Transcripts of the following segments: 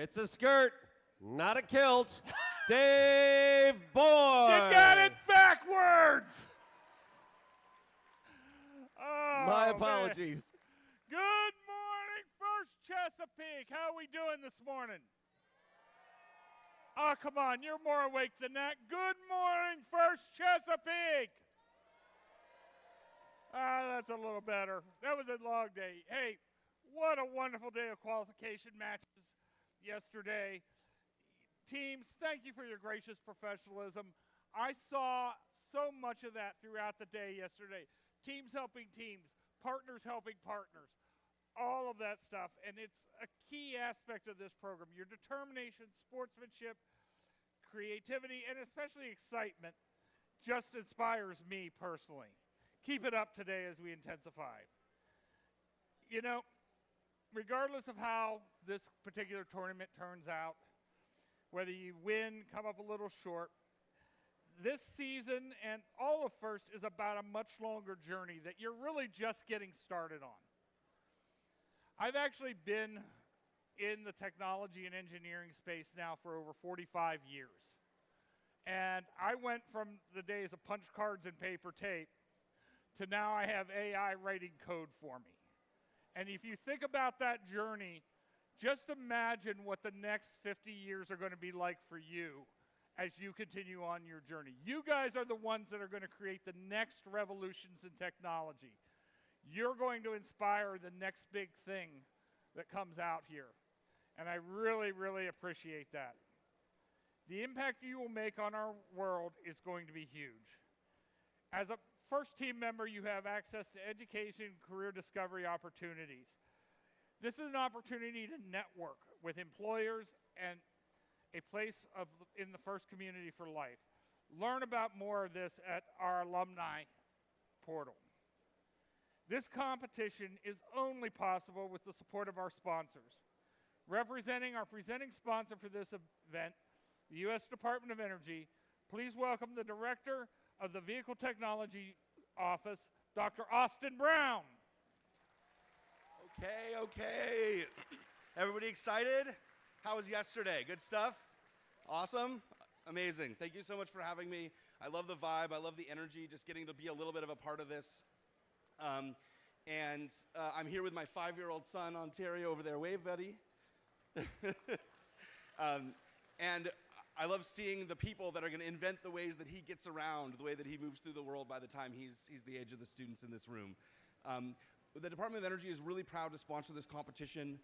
It's a skirt, not a kilt. Dave Boyd. You got it backwards. Oh, My apologies. Man. Good morning, First Chesapeake. How are we doing this morning? Oh, come on, you're more awake than that. Good morning, First Chesapeake. That's a little better. That was a long day. Hey, what a wonderful day of qualification matches yesterday. Teams, thank you for your gracious professionalism. I saw so much of that throughout the day yesterday. Teams helping teams, partners helping partners, all of that stuff. And it's a key aspect of this program. Your determination, sportsmanship, creativity, and especially excitement just inspires me personally. Keep it up today as we intensify. You know, regardless of how this particular tournament turns out, whether you win, come up a little short, this season and all of First is about a much longer journey that you're really just getting started on. I've actually been in the technology and engineering space now for over 45 years. And I went from the days of punch cards and paper tape to now I have AI writing code for me. And if you think about that journey, just imagine what the next 50 years are going to be like for you as you continue on your journey. You guys are the ones that are going to create the next revolutions in technology. You're going to inspire the next big thing that comes out here. And I really, really appreciate that. The impact you will make on our world is going to be huge. As a first team member, you have access to education, career discovery opportunities. This is an opportunity to network with employers and a place in the First community for life. Learn about more of this at our alumni portal. This competition is only possible with the support of our sponsors. Representing our presenting sponsor for this event, the U.S. Department of Energy, please welcome the Director of the Vehicle Technology Office, Dr. Austin Brown. Okay. Everybody excited? How was yesterday? Good stuff? Awesome? Amazing. Thank you so much for having me. I love the vibe. I love the energy, just getting to be a little bit of a part of this. I'm here with my 5-year-old son, Ontario, over there. Wave, buddy. And I love seeing the people that are going to invent the ways that he gets around, the way that he moves through the world by the time he's the age of the students in this room. The Department of Energy is really proud to sponsor this competition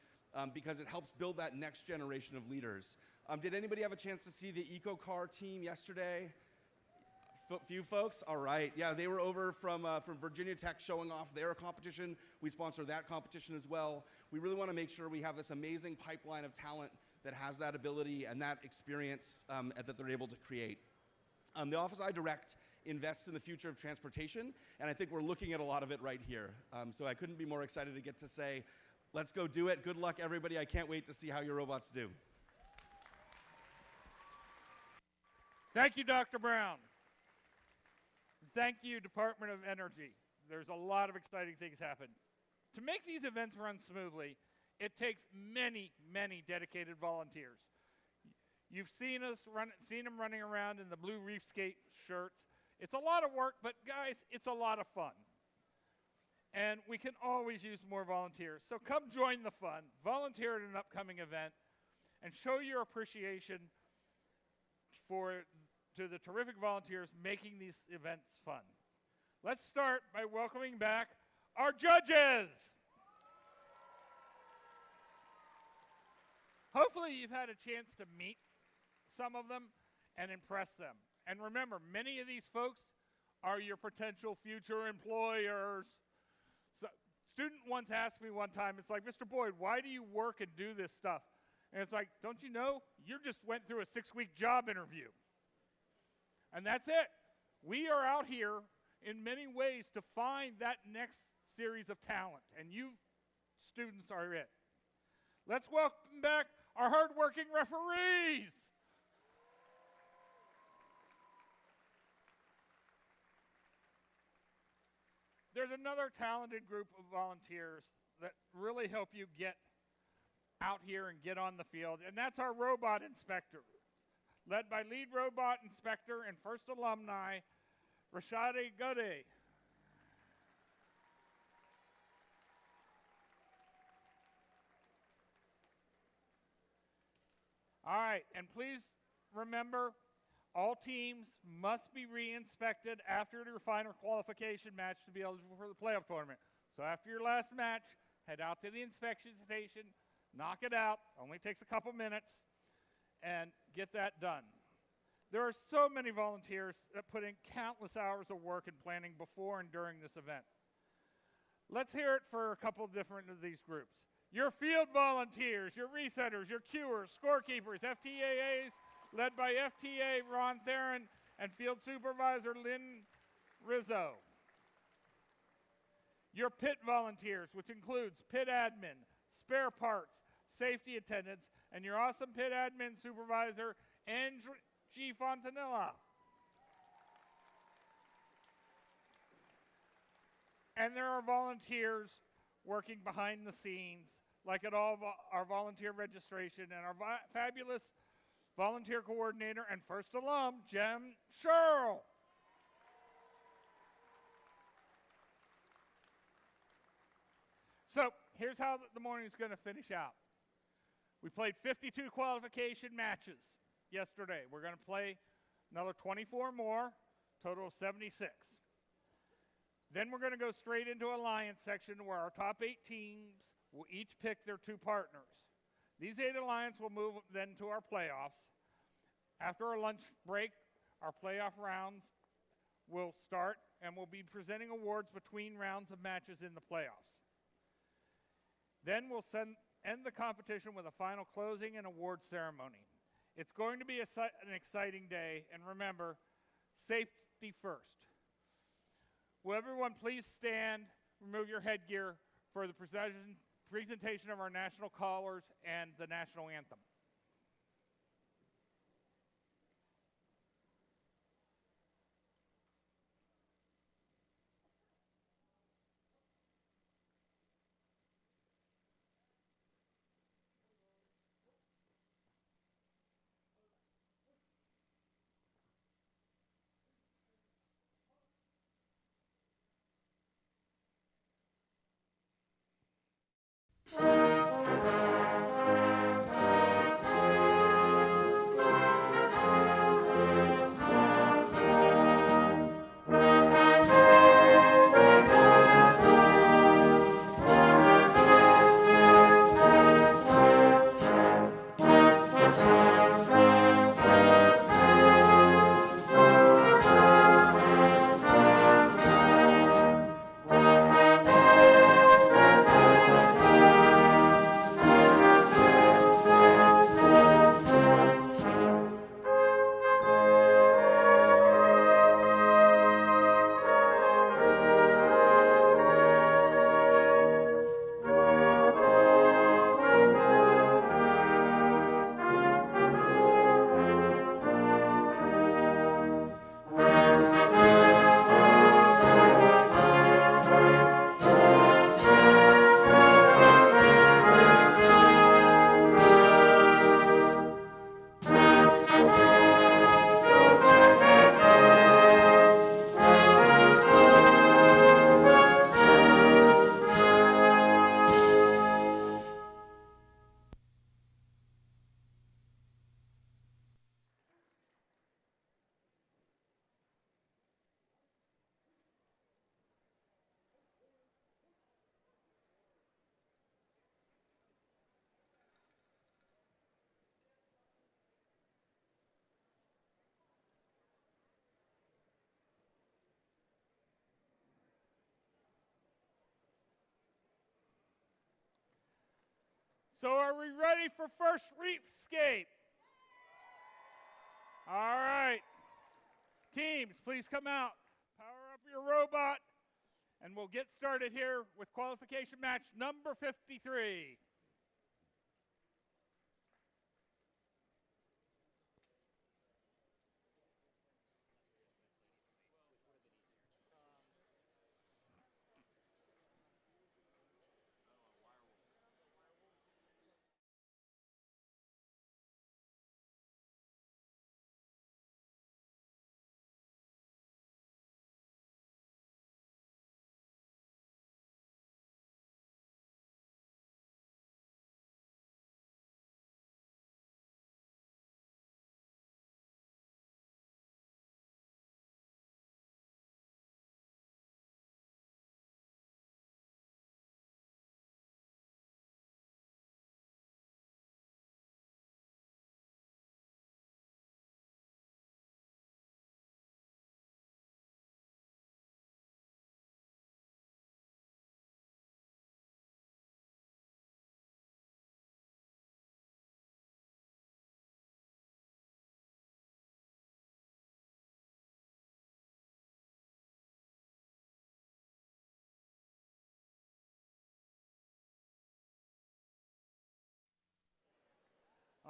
because it helps build that next generation of leaders. Did anybody have a chance to see the EcoCar team yesterday? Few folks? All right. Yeah, they were over from Virginia Tech showing off their competition. We sponsor that competition as well. We really want to make sure we have this amazing pipeline of talent that has that ability and that experience that they're able to create. The office I direct invests in the future of transportation, and I think we're looking at a lot of it right here. So I couldn't be more excited to get to say, let's go do it. Good luck, everybody. I can't wait to see how your robots do. Thank you, Dr. Brown. Thank you, Department of Energy. There's a lot of exciting things happen. To make these events run smoothly, it takes many, many dedicated volunteers. You've seen them running around in the blue reef skate shirts. It's a lot of work, but guys, it's a lot of fun. And we can always use more volunteers. So come join the fun, volunteer at an upcoming event, and show your appreciation to the terrific volunteers making these events fun. Let's start by welcoming back our judges. Hopefully you've had a chance to meet some of them and impress them. And remember, many of these folks are your potential future employers. So, student once asked me one time, it's like, Mr. Boyd, why do you work and do this stuff? And it's like, don't you know, you just went through a 6-week job interview. And that's it. We are out here in many ways to find that next series of talent, and you students are it. Let's welcome back our hardworking referees. There's another talented group of volunteers that really help you get out here and get on the field, and that's our robot inspector, led by lead robot inspector and first alumni, Rashadi Gode. All right, and please remember, all teams must be re-inspected after your final qualification match to be eligible for the playoff tournament. So after your last match, head out to the inspection station, knock it out, only takes a couple minutes, and get that done. There are so many volunteers that put in countless hours of work in planning before and during this event. Let's hear it for a couple different of these groups. Your field volunteers, your resetters, your cuers, scorekeepers, FTAAs, led by FTA Ron Theron and Field Supervisor Lynn Rizzo. Your pit volunteers, which includes pit admin, spare parts, safety attendants, and your awesome pit admin supervisor, Angie Fontanilla. And there are volunteers working behind the scenes, like at all our volunteer registration, and our fabulous volunteer coordinator and first alum, Jem Sherrill. So here's how the morning is going to finish out. We played 52 qualification matches yesterday. We're going to play another 24 more, total of 76. Then we're going to go straight into Alliance section where our top 8 teams will each pick their 2 partners. These 8 Alliance will move then to our playoffs. After our lunch break, our playoff rounds will start, and we'll be presenting awards between rounds of matches in the playoffs. Then we'll end the competition with a final closing and award ceremony. It's going to be an exciting day, and remember, safety first. Will everyone please stand, remove your headgear for the presentation of our national colors and the national anthem. So are we ready for first reapscape? All right. Teams, please come out. Power up your robot, and we'll get started here with qualification match number 53.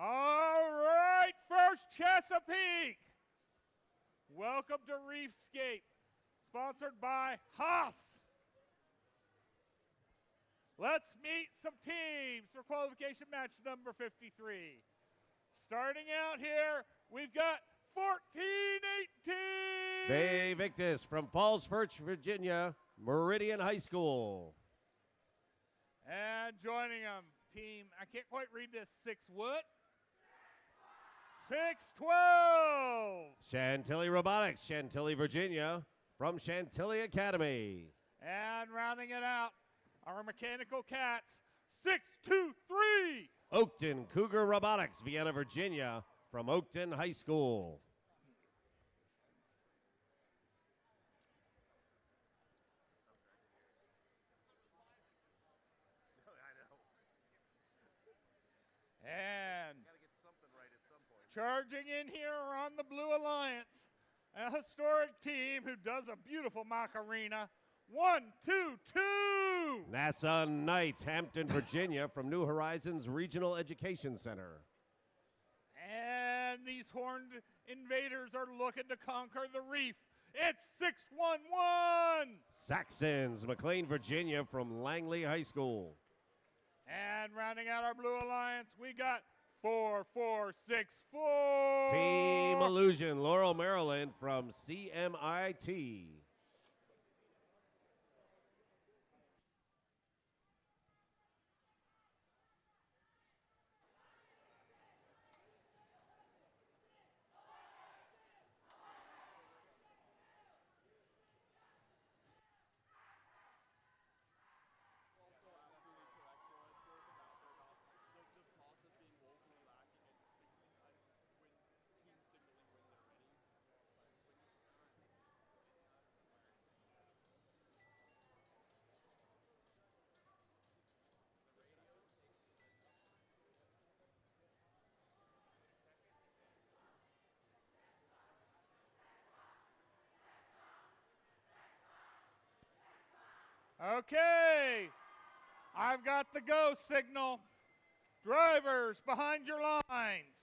All right, first Chesapeake. Welcome to Reefscape, sponsored by Haas. Let's meet some teams for qualification match number 53. Starting out here, we've got 14-18. Bay Victus from Falls Church, Virginia, Meridian High School. And joining them, team, I can't quite read this, 6 what? 6-12. Chantilly Robotics, Chantilly, Virginia, from Chantilly Academy. And rounding it out, our mechanical cats, 6-2-3. Oakton Cougar Robotics, Vienna, Virginia, from Oakton High School. And charging in here on the Blue Alliance, a historic team who does a beautiful Macarena. 1-2-2. NASA Knights, Hampton, Virginia, from New Horizons Regional Education Center. And these horned invaders are looking to conquer the reef. It's 6-1-1. Saxons, McLean, Virginia, from Langley High School. And rounding out our Blue Alliance, we got 4-4-6-4. Team Illusion, Laurel, Maryland, from CMIT. Okay, I've got the go signal. Drivers behind your lines.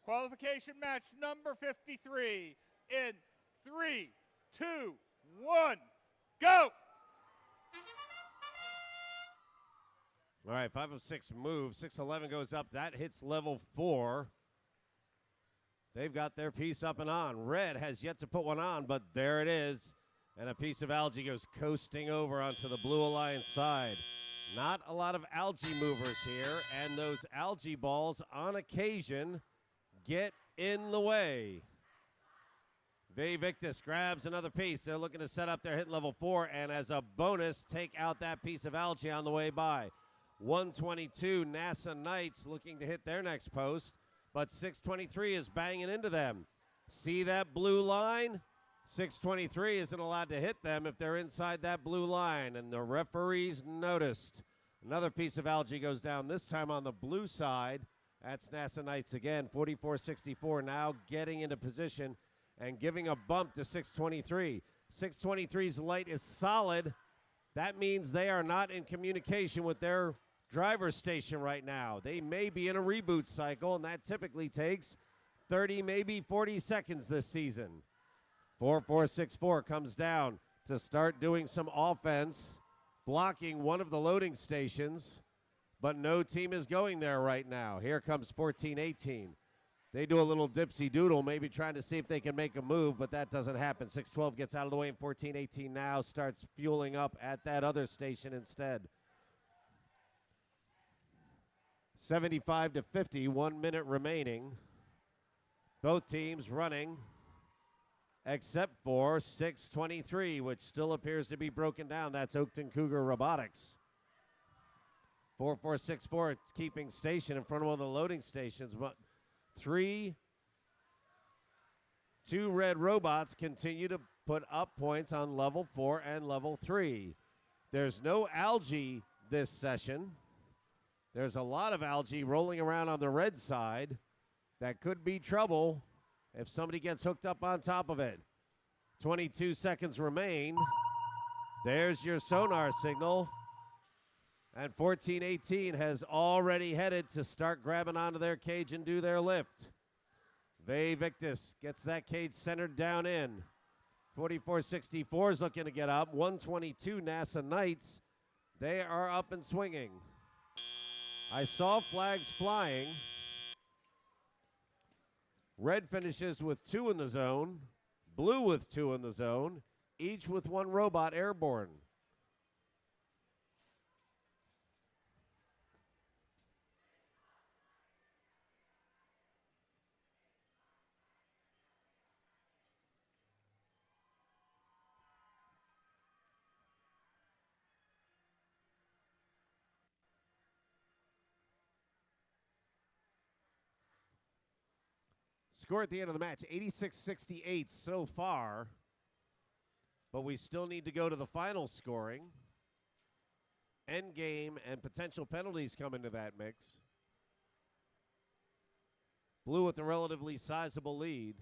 Qualification match number 53 in 3, 2, 1, go! All right, 5 of 6 moves. 611 goes up. That hits level 4. They've got their piece up and on. Red has yet to put one on, but there it is. And a piece of algae goes coasting over onto the Blue Alliance side. Not a lot of algae movers here, and those algae balls, on occasion, get in the way. Bay Victus grabs another piece. They're looking to set up their hit level 4, and as a bonus, take out that piece of algae on the way by. 122, NASA Knights looking to hit their next post, but 623 is banging into them. See that blue line? 623 isn't allowed to hit them if they're inside that blue line, and the referees noticed. Another piece of algae goes down, this time on the blue side. That's NASA Knights again, 44-64, now getting into position and giving a bump to 623. 623's light is solid. That means they are not in communication with their driver's station right now. They may be in a reboot cycle, and that typically takes 30, maybe 40 seconds this season. 4464 comes down to start doing some offense, blocking one of the loading stations, but no team is going there right now. Here comes 1418. They do a little dipsy doodle, maybe trying to see if they can make a move, but that doesn't happen. 612 gets out of the way, and 1418 now starts fueling up at that other station instead. 75-50, 1 minute remaining. Both teams running, except for 623, which still appears to be broken down. That's Oakton Cougar Robotics. 4464 keeping station in front of one of the loading stations, but two red robots continue to put up points on level 4 and level 3. There's no algae this session. There's a lot of algae rolling around on the red side. That could be trouble if somebody gets hooked up on top of it. 22 seconds remain. There's your sonar signal. And 14-18 has already headed to start grabbing onto their cage and do their lift. Ve Victus gets that cage centered down in. 44-64 is looking to get up. 122 NASA Knights. They are up and swinging. I saw flags flying. Red finishes with 2 in the zone. Blue with 2 in the zone. Each with 1 robot airborne. Score at the end of the match, 86-68 so far. But we still need to go to the final scoring. End game and potential penalties come into that mix. Blue with a relatively sizable lead.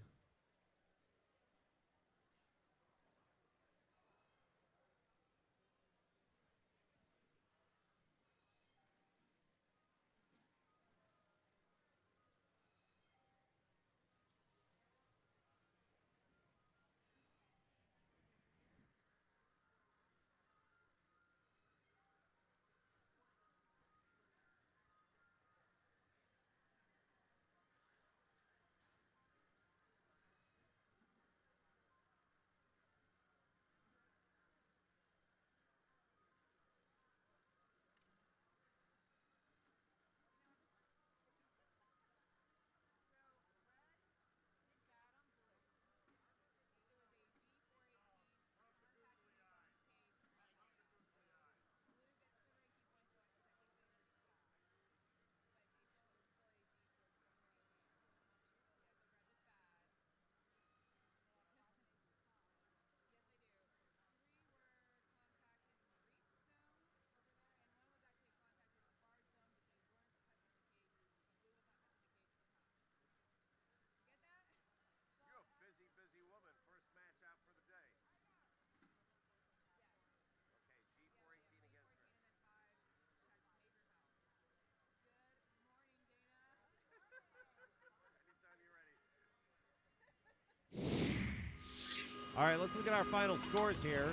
All right, let's look at our final scores here.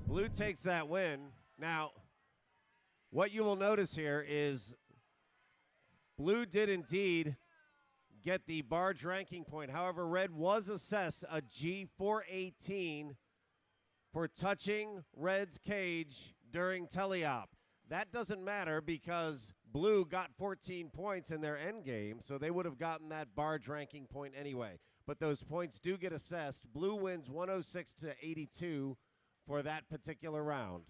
Blue takes that win. Now, what you will notice here is Blue did indeed get the barge ranking point. However, Red was assessed a G418 for touching Red's cage during teleop. That doesn't matter because Blue got 14 points in their end game, so they would have gotten that barge ranking point anyway. But those points do get assessed. Blue wins 106-82 for that particular round.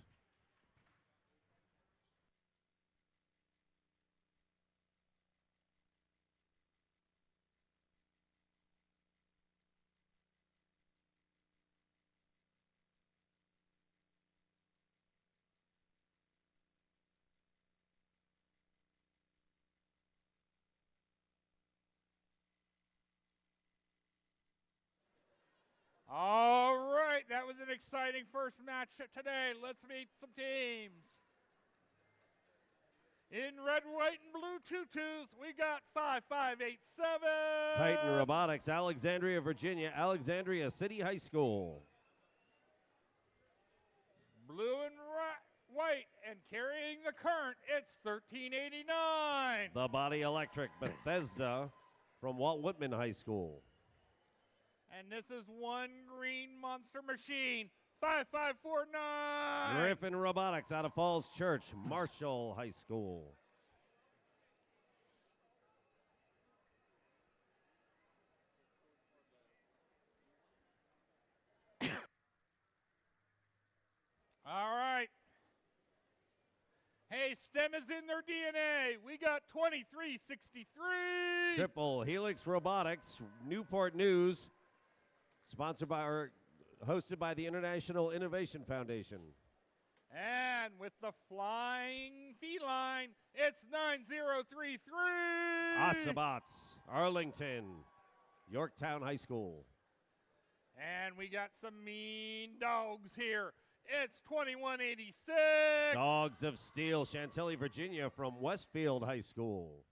All right, that was an exciting first match today. Let's meet some teams. In red, white, and blue tutus, we got 5587. Titan Robotics, Alexandria, Virginia, Alexandria City High School. Blue and white, and carrying the current, it's 1389. The Body Electric, Bethesda from Walt Whitman High School. And this is one green monster machine, 5549. Griffin Robotics out of Falls Church, Marshall High School. All right. Hey, STEM is in their DNA. We got 2363. Triple Helix Robotics, Newport News, sponsored by or hosted by the International Innovation Foundation. And with the flying feline, it's 9033. Osabots, Arlington, Yorktown High School. And we got some mean dogs here. It's 2186. Dogs of Steel, Chantilly, Virginia from Westfield High School.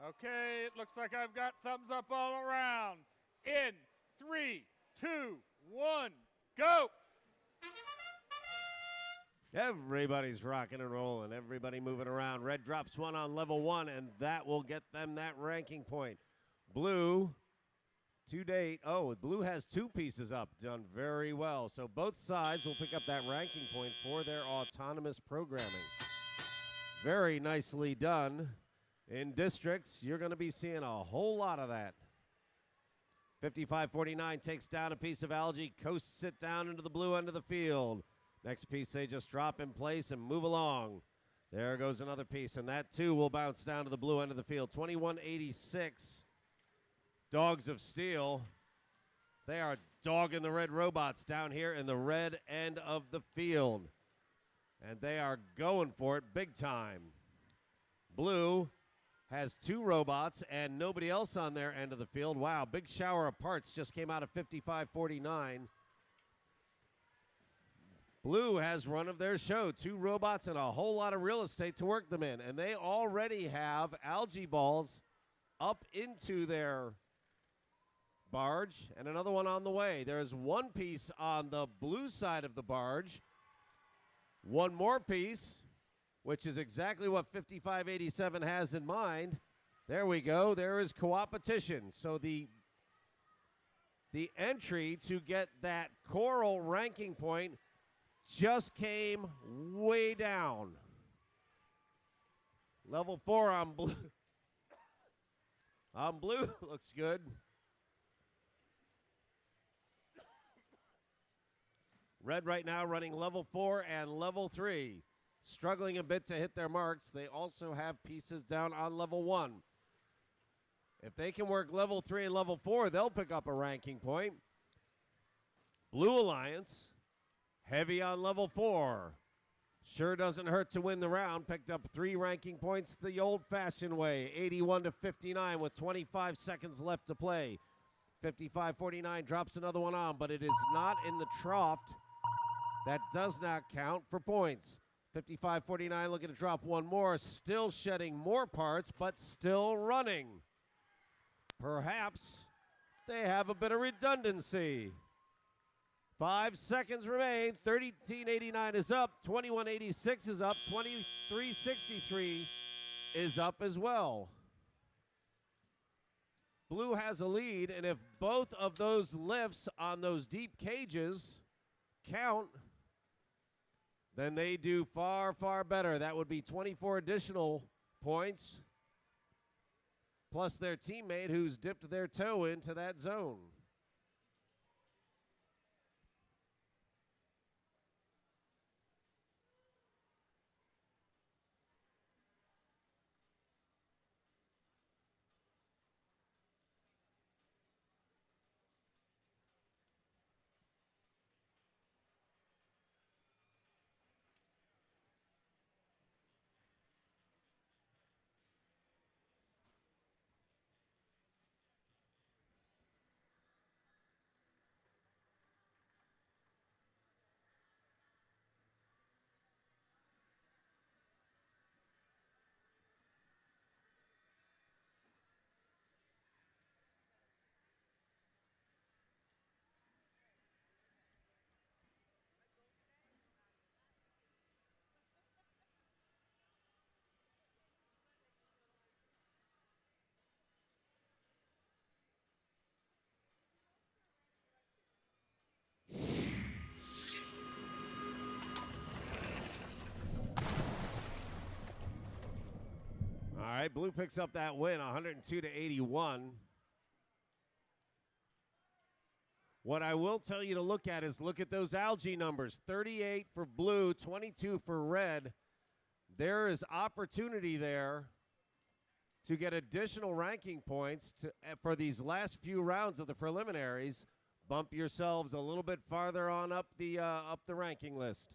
Okay, it looks like I've got thumbs up all around. In 3, 2, 1, go. Everybody's rocking and rolling. Everybody moving around. Red drops one on level 1, and that will get them that ranking point. Blue, to date, Blue has 2 pieces up. Done very well. So both sides will pick up that ranking point for their autonomous programming. Very nicely done. In districts, you're going to be seeing a whole lot of that. 55-49 takes down a piece of algae, coasts it down into the blue end of the field. Next piece, they just drop in place and move along. There goes another piece, and that too will bounce down to the blue end of the field. 21-86, Dogs of Steel. They are dogging the red robots down here in the red end of the field. And they are going for it big time. Blue has 2 robots and nobody else on their end of the field. Wow, big shower of parts just came out of 55-49. Blue has run of their show. 2 robots and a whole lot of real estate to work them in. And they already have algae balls up into their barge and another one on the way. There's 1 piece on the blue side of the barge. 1 more piece, which is exactly what 55-87 has in mind. There we go. There is Qualification. So the entry to get that coral ranking point just came way down. Level 4 on blue. On blue looks good. Red right now running level 4 and level 3. Struggling a bit to hit their marks. They also have pieces down on level 1. If they can work level 3 and level 4, they'll pick up a ranking point. Blue Alliance, heavy on level 4. Sure doesn't hurt to win the round. Picked up 3 ranking points the old-fashioned way. 81-59 with 25 seconds left to play. 55-49 drops another one on, but it is not in the trough. That does not count for points. 55-49 looking to drop 1 more. Still shedding more parts, but still running. Perhaps they have a bit of redundancy. 5 seconds remain. 1389 is up. 2186 is up. 2363 is up as well. Blue has a lead, and if both of those lifts on those deep cages count, then they do far, far better. That would be 24 additional points, plus their teammate who's dipped their toe into that zone. All right, Blue picks up that win, 102-81. What I will tell you to look at is look at those algae numbers. 38 for Blue, 22 for Red. There is opportunity there to get additional ranking points for these last few rounds of the preliminaries. Bump yourselves a little bit farther on up the ranking list.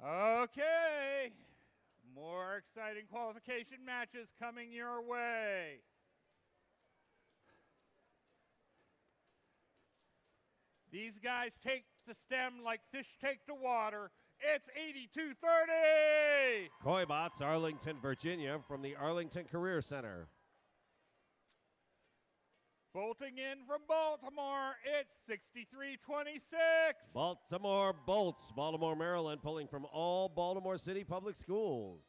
Okay, more exciting qualification matches coming your way. These guys take the stem like fish take to water. It's 82-30. Coybots, Arlington, Virginia, from the Arlington Career Center. Bolting in from Baltimore, it's 63-26. Baltimore Bolts, Baltimore, Maryland, pulling from all Baltimore City public schools.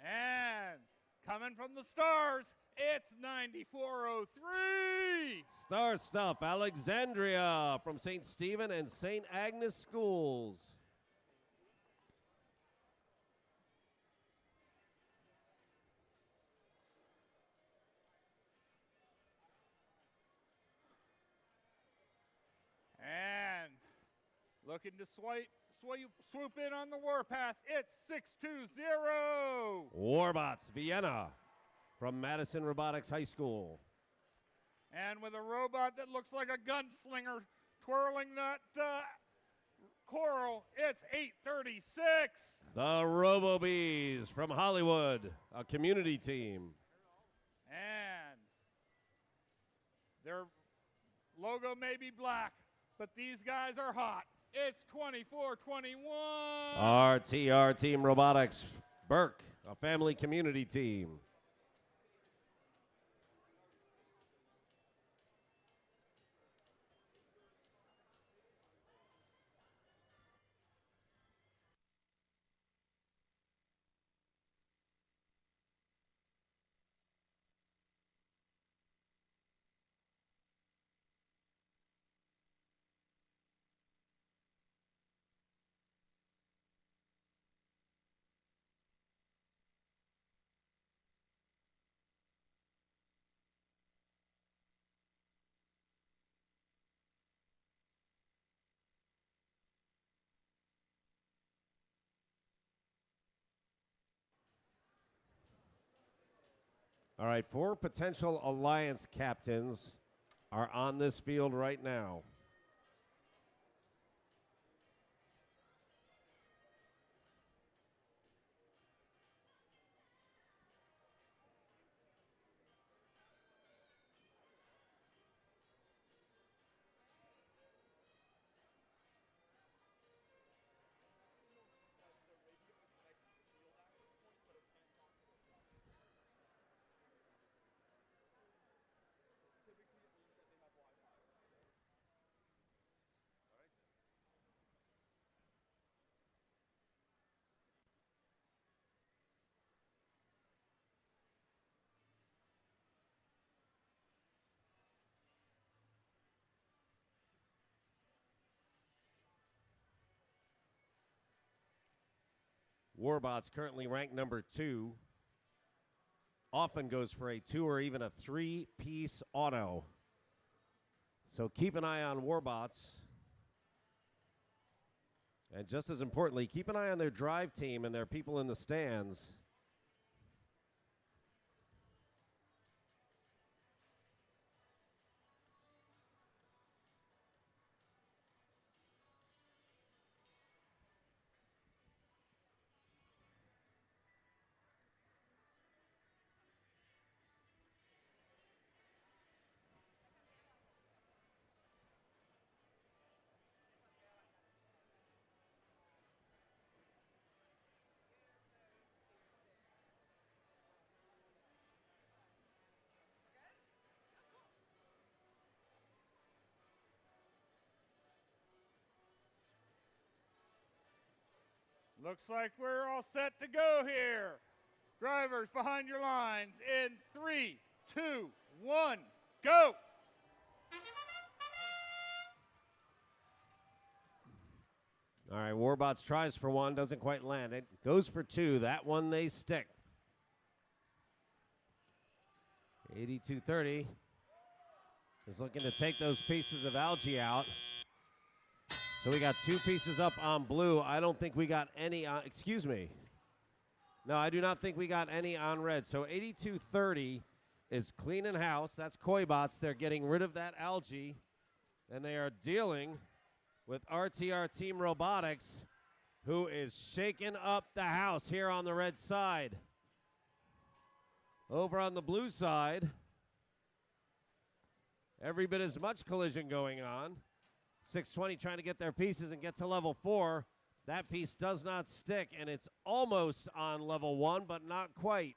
And coming from the Stars, it's 94-03. Star Stuff, Alexandria, from St. Stephen and St. Agnes schools. And looking to swoop in on the warpath, it's 6-2-0. Warbots, Vienna, from Madison Robotics High School. And with a robot that looks like a gunslinger twirling that coral, it's 8-36. The RoboBees from Hollywood, a community team. And their logo may be black, but these guys are hot. It's 24-21. RTR Team Robotics, Burke, a family community team. All right, 4 potential alliance captains are on this field right now. Warbots currently ranked number 2. Often goes for a 2 or even a 3-piece auto. So keep an eye on Warbots. And just as importantly, keep an eye on their drive team and their people in the stands. Looks like we're all set to go here. Drivers behind your lines in 3, 2, 1, go. All right, Warbots tries for one, doesn't quite land it. Goes for two. That one they stick. 82-30 is looking to take those pieces of algae out. So we got two pieces up on blue. I don't think we got any on, excuse me. No, I do not think we got any on red. So 82-30 is cleaning house. That's Koi Bots. They're getting rid of that algae, and they are dealing with RTR Team Robotics, who is shaking up the house here on the red side. Over on the blue side, every bit as much collision going on. 620 trying to get their pieces and get to level 4. That piece does not stick, and it's almost on level 1, but not quite.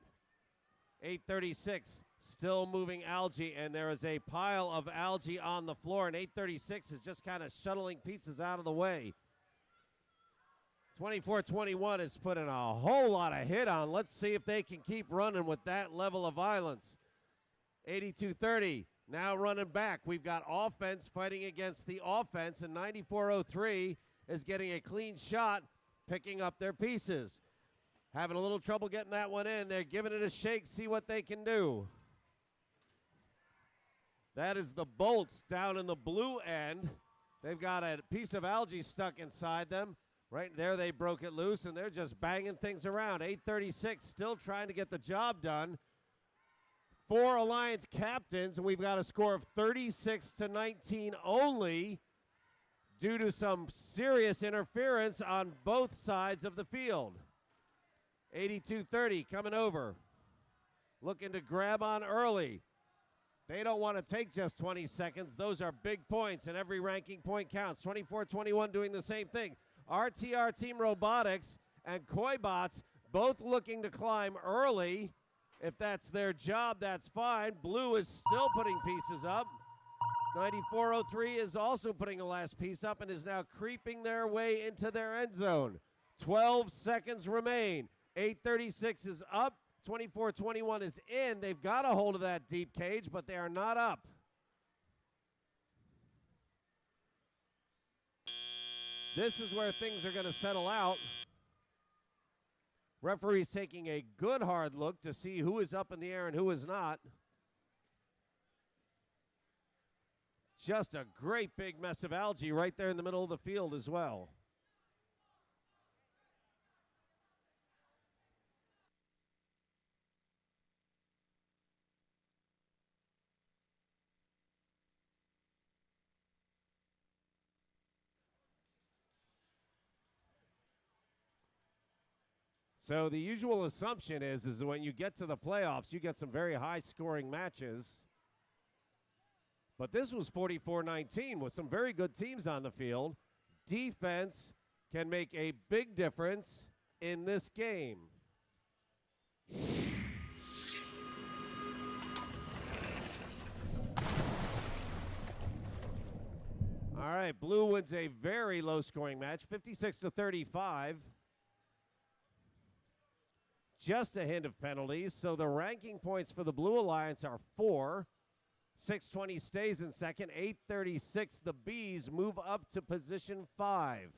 836 still moving algae, and there is a pile of algae on the floor, and 836 is just kind of shuttling pieces out of the way. 24-21 is putting a whole lot of hit on. Let's see if they can keep running with that level of violence. 82-30 now running back. We've got offense fighting against the offense, and 94-03 is getting a clean shot, picking up their pieces. Having a little trouble getting that one in. They're giving it a shake, see what they can do. That is the bolts down in the blue end. They've got a piece of algae stuck inside them. Right there, they broke it loose, and they're just banging things around. 836 still trying to get the job done. 4 Alliance captains, and we've got a score of 36-19 only due to some serious interference on both sides of the field. 82-30 coming over, looking to grab on early. They don't want to take just 20 seconds. Those are big points, and every ranking point counts. 24-21 doing the same thing. RTR Team Robotics and Koi Bots both looking to climb early. If that's their job, that's fine. Blue is still putting pieces up. 94-03 is also putting a last piece up and is now creeping their way into their end zone. 12 seconds remain. 836 is up. 24-21 is in. They've got a hold of that deep cage, but they are not up. This is where things are going to settle out. Referee's taking a good hard look to see who is up in the air and who is not. Just a great big mess of algae right there in the middle of the field as well. So the usual assumption is that when you get to the playoffs, you get some very high-scoring matches. But this was 44-19 with some very good teams on the field. Defense can make a big difference in this game. All right, Blue wins a very low-scoring match, 56-35. Just a hint of penalties, so the ranking points for the Blue Alliance are 4. 620 stays in second. 836, the Bees move up to position 5.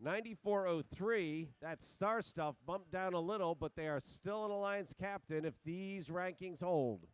94-03, that star stuff bumped down a little, but they are still an Alliance captain if these rankings hold.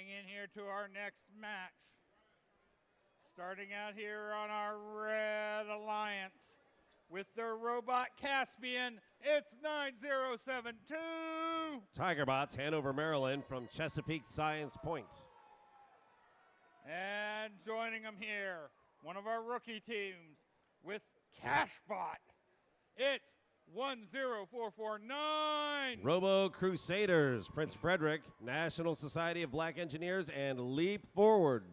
Coming in here to our next match. Starting out here on our Red Alliance with their robot Caspian, it's 9072. Tigerbots, Hanover, Maryland from Chesapeake Science Point. And joining them here, one of our rookie teams with Cashbot. It's 10449. Robo Crusaders, Prince Frederick, National Society of Black Engineers, and Leap Forward.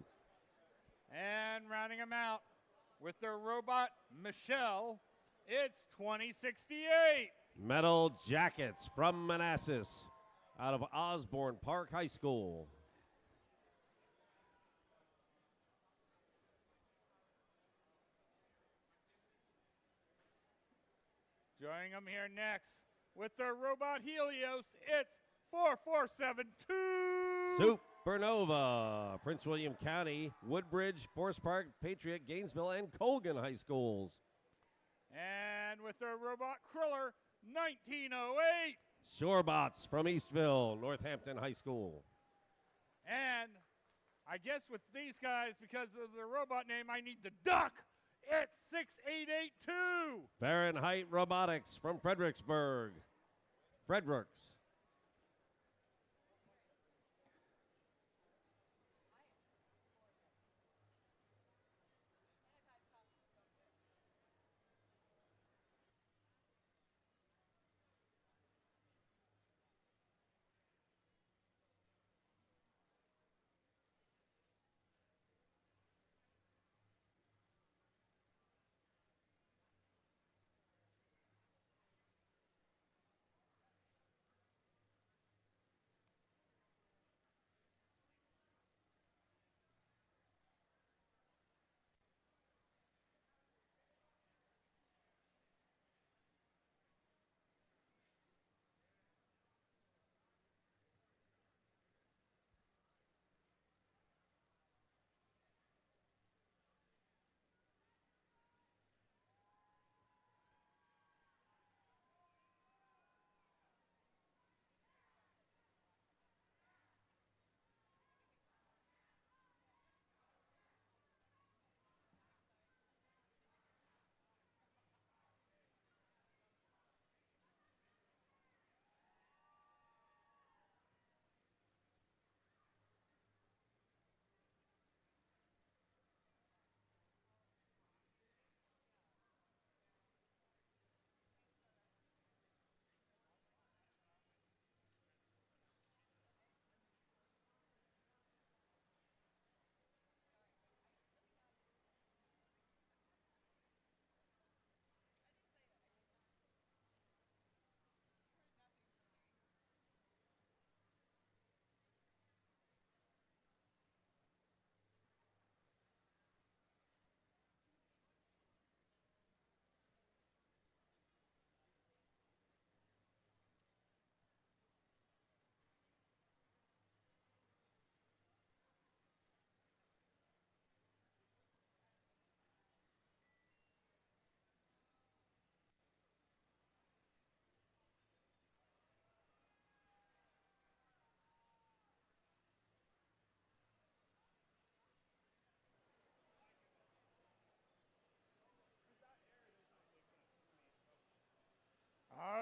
And rounding them out with their robot Michelle, it's 2068. Metal Jackets from Manassas out of Osborne Park High School. Joining them here next with their robot Helios, it's 4472. Supernova, Prince William County, Woodbridge, Forest Park, Patriot, Gainesville, and Colgan High Schools. And with their robot Kriller, 1908. Shorebots from Eastville, Northampton High School. And I guess with these guys, because of the robot name, I need to duck. It's 6882. Fahrenheit Robotics from Fredericksburg. Fredericks.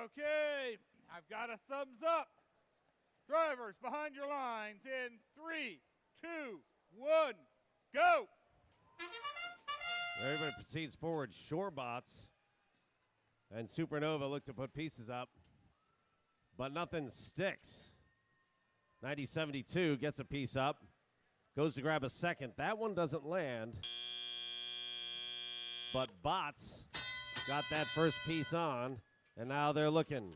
Okay, I've got a thumbs up. Drivers behind your lines in 3, 2, 1, go. Everybody proceeds forward. Shorebots and Supernova look to put pieces up, but nothing sticks. 9072 gets a piece up, goes to grab a second. That one doesn't land, but Bots got that first piece on, and now they're looking.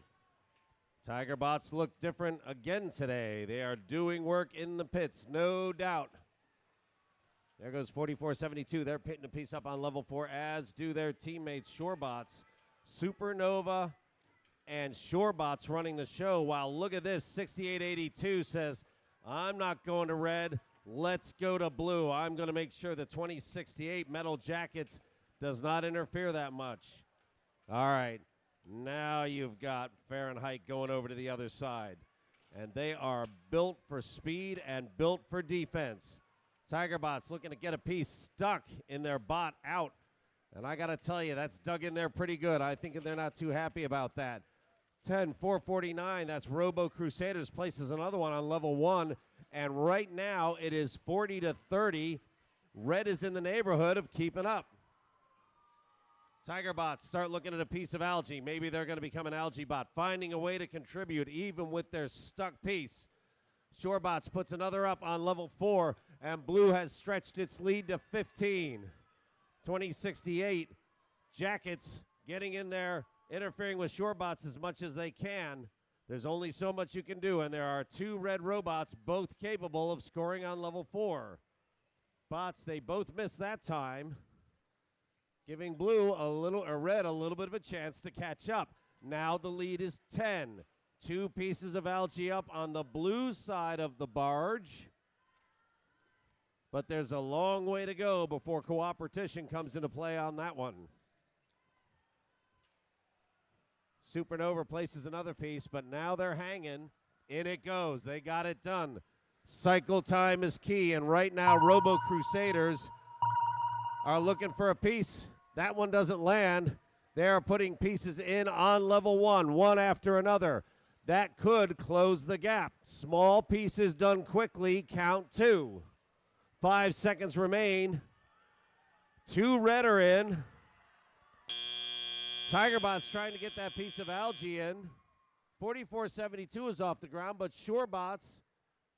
Tiger Bots look different again today. They are doing work in the pits, no doubt. There goes 4472. They're pitting a piece up on level 4, as do their teammates, Shorebots. Supernova and Shorebots running the show. Wow, look at this. 6882 says, I'm not going to red. Let's go to blue. I'm going to make sure the 2068 Metal Jackets does not interfere that much. All right. Now you've got Fahrenheit going over to the other side. and they are built for speed and built for defense. Tigerbots looking to get a piece stuck in their bot out. And I got to tell you, that's dug in there pretty good. I think they're not too happy about that. 10-449, that's Robo Crusaders places another one on level 1. And right now it is 40-30. Red is in the neighborhood of keeping up. Tigerbots start looking at a piece of algae. Maybe they're going to become an algae bot, finding a way to contribute even with their stuck piece. Shorebots puts another up on level 4, and Blue has stretched its lead to 15. 2068. Jackets getting in there, interfering with Shorebots as much as they can. There's only so much you can do, and there are 2 red robots, both capable of scoring on level 4. Bots, they both missed that time, giving Blue red a little bit of a chance to catch up. Now the lead is 10. 2 pieces of algae up on the blue side of the barge. But there's a long way to go before cooperation comes into play on that one. Supernova places another piece, but now they're hanging. In it goes. They got it done. Cycle time is key, and right now Robo Crusaders are looking for a piece. That one doesn't land. They are putting pieces in on level 1, one after another. That could close the gap. Small pieces done quickly, count 2. 5 seconds remain. 2 red are in. Tigerbot's trying to get that piece of algae in. 4472 is off the ground, but Shorebots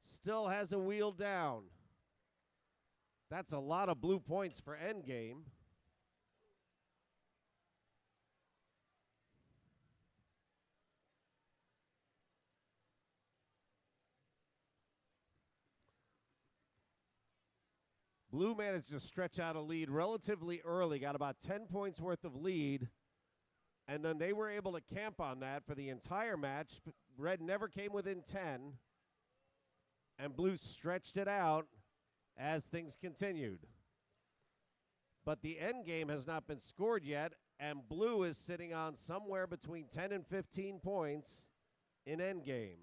still has a wheel down. That's a lot of blue points for endgame. Blue managed to stretch out a lead relatively early, got about 10 points worth of lead, and then they were able to camp on that for the entire match. Red never came within 10, and Blue stretched it out as things continued. But the end game has not been scored yet, and Blue is sitting on somewhere between 10 and 15 points in end game.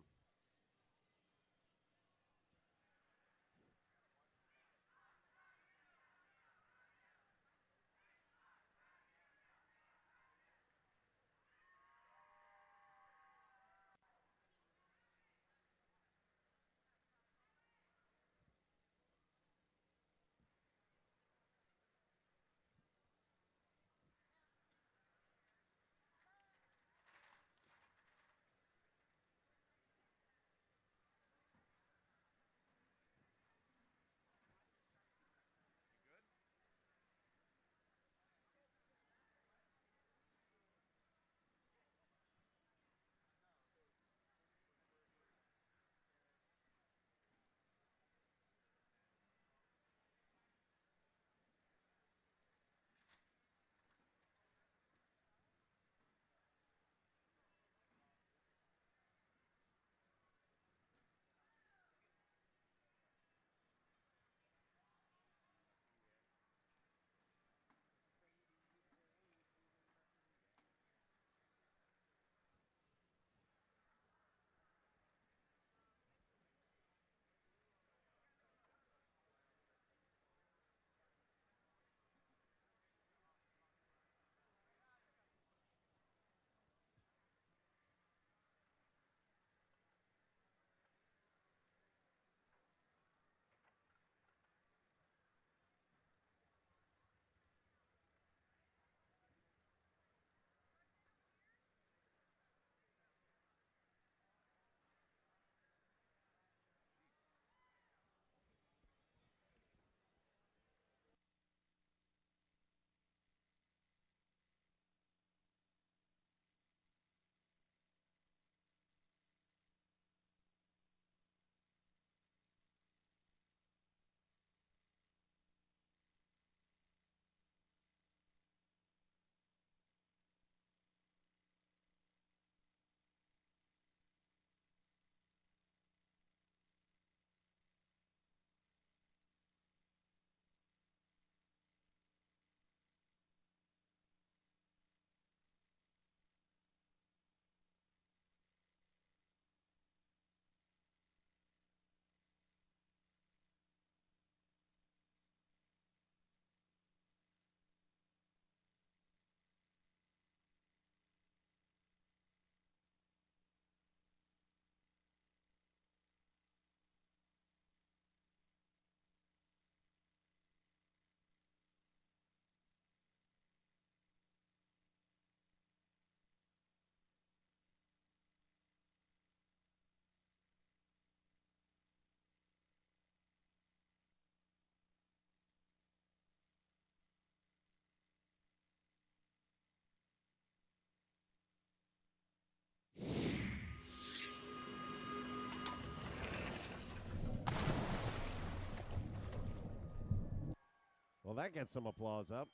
Well, that gets some applause up.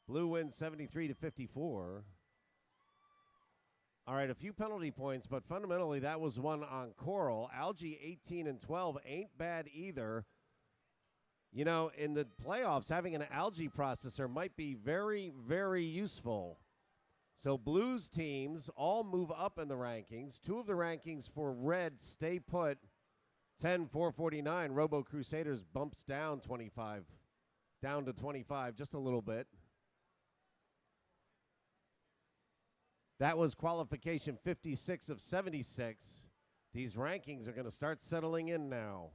Blue wins 73-54. All right, a few penalty points, but fundamentally that was one on Coral. Algae 18 and 12 ain't bad either. You know, in the playoffs, having an algae processor might be very, very useful. So Blues teams all move up in the rankings. Two of the rankings for Red stay put. 10-449. Robo Crusaders bumps down 25. Down to 25, just a little bit. That was qualification 56 of 76. These rankings are going to start settling in now.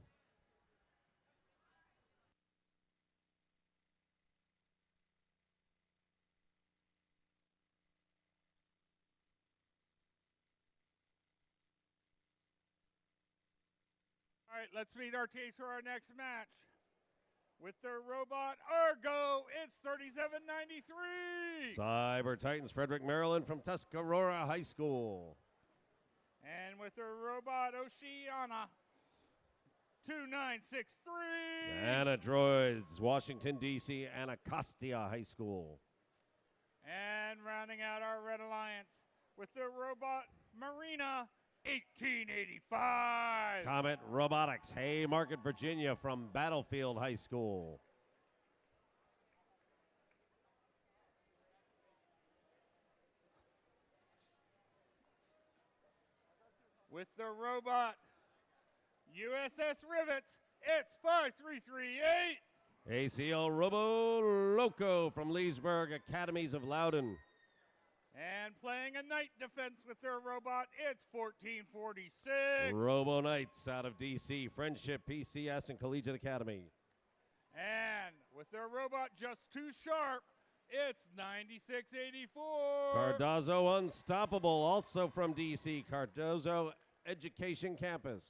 All right, let's meet our teams for our next match. With their robot Argo, it's 37-93. Cyber Titans, Frederick, Maryland from Tuscarora High School. And with their robot Oceana, 2963. Anadroids, Washington, D.C., Anacostia High School. And rounding out our Red Alliance with their robot Marina, 1885. Comet Robotics, Haymarket, Virginia from Battlefield High School. With the robot USS Rivets, it's 5338. ACL Robo Loco from Leesburg Academies of Loudon. And playing a night defense with their robot, it's 1446. Robo Knights out of D.C., Friendship, PCS, and Collegiate Academy. And with their robot just too sharp, it's 9684. Cardozo Unstoppable, also from D.C., Cardozo Education Campus.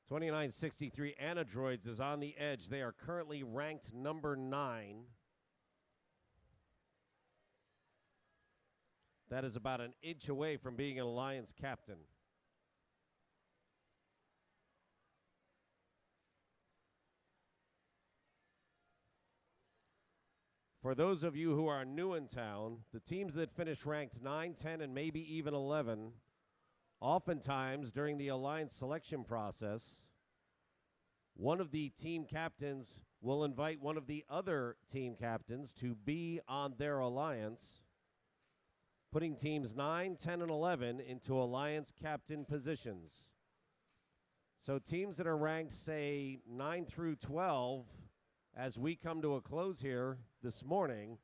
$29.63 Anadroids is on the edge. They are currently ranked number 9. That is about an inch away from being an Alliance captain. For those of you who are new in town, the teams that finish ranked 9, 10, and maybe even 11, oftentimes during the Alliance selection process, one of the team captains will invite one of the other team captains to be on their Alliance, putting teams 9, 10, and 11 into Alliance captain positions. So teams that are ranked, say, 9 through 12, as we come to a close here this morning,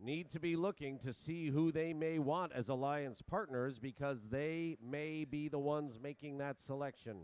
need to be looking to see who they may want as Alliance partners, because they may be the ones making that selection.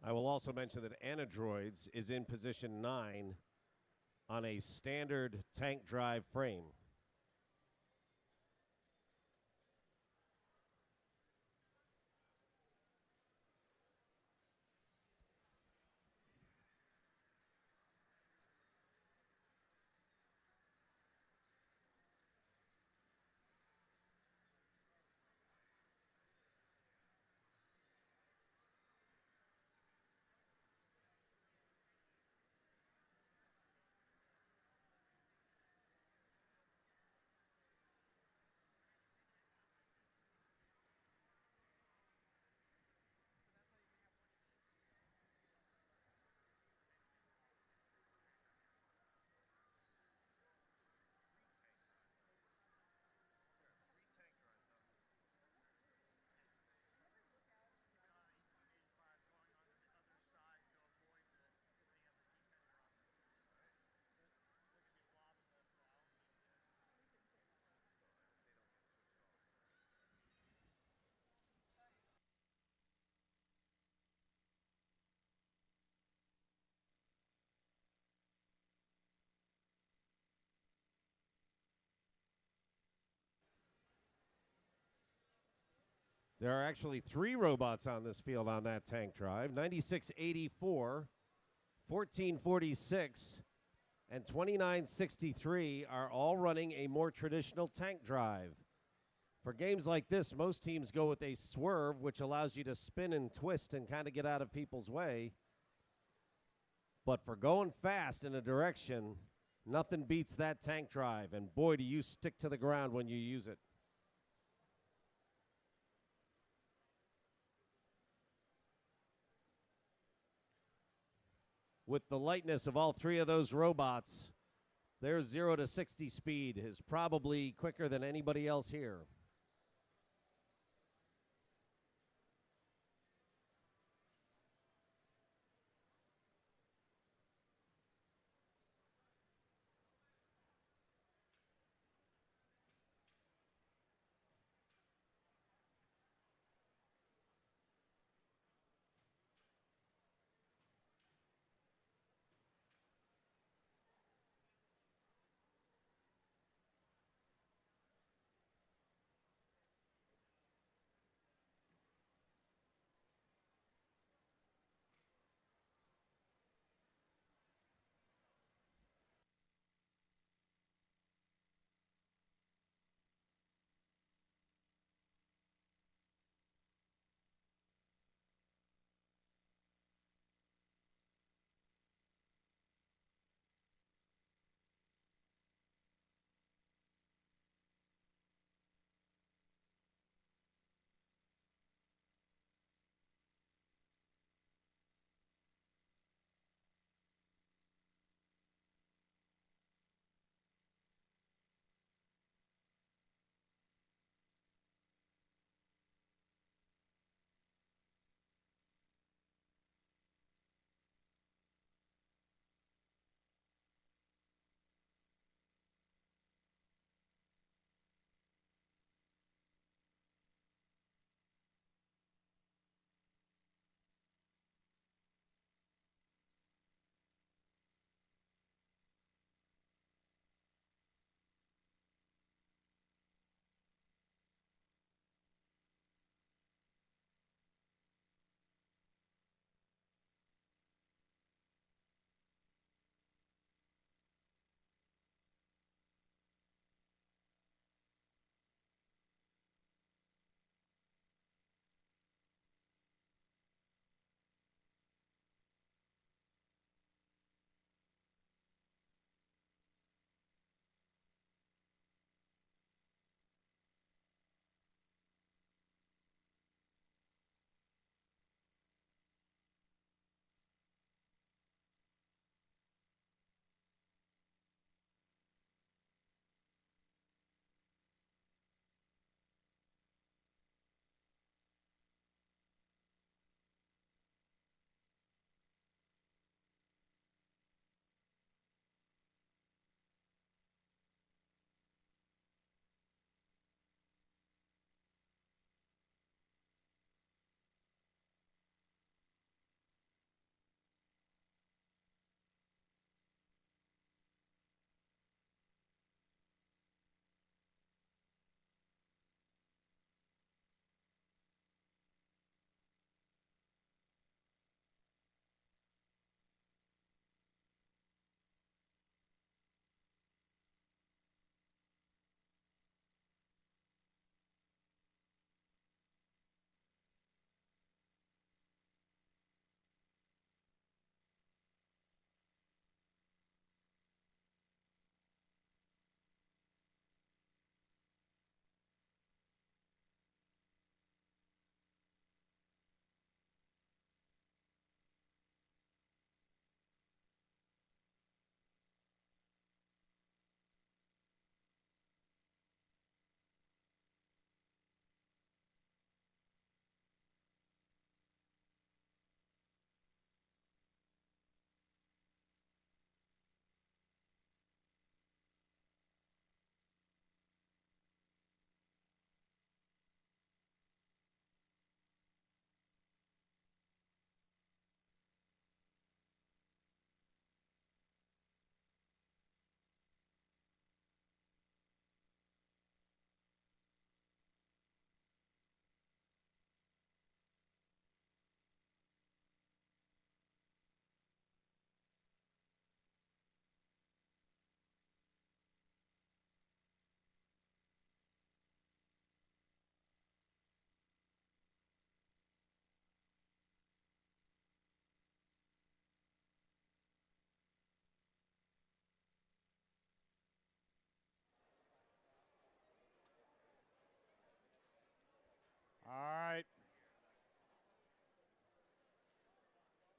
I will also mention that Anadroids is in position 9 on a standard tank drive frame. There are actually 3 robots on this field on that tank drive. 9684, 1446, and 2963 are all running a more traditional tank drive. For games like this, most teams go with a swerve, which allows you to spin and twist and kind of get out of people's way. But for going fast in a direction, nothing beats that tank drive. And boy, do you stick to the ground when you use it. With the lightness of all 3 of those robots, their 0 to 60 speed is probably quicker than anybody else here.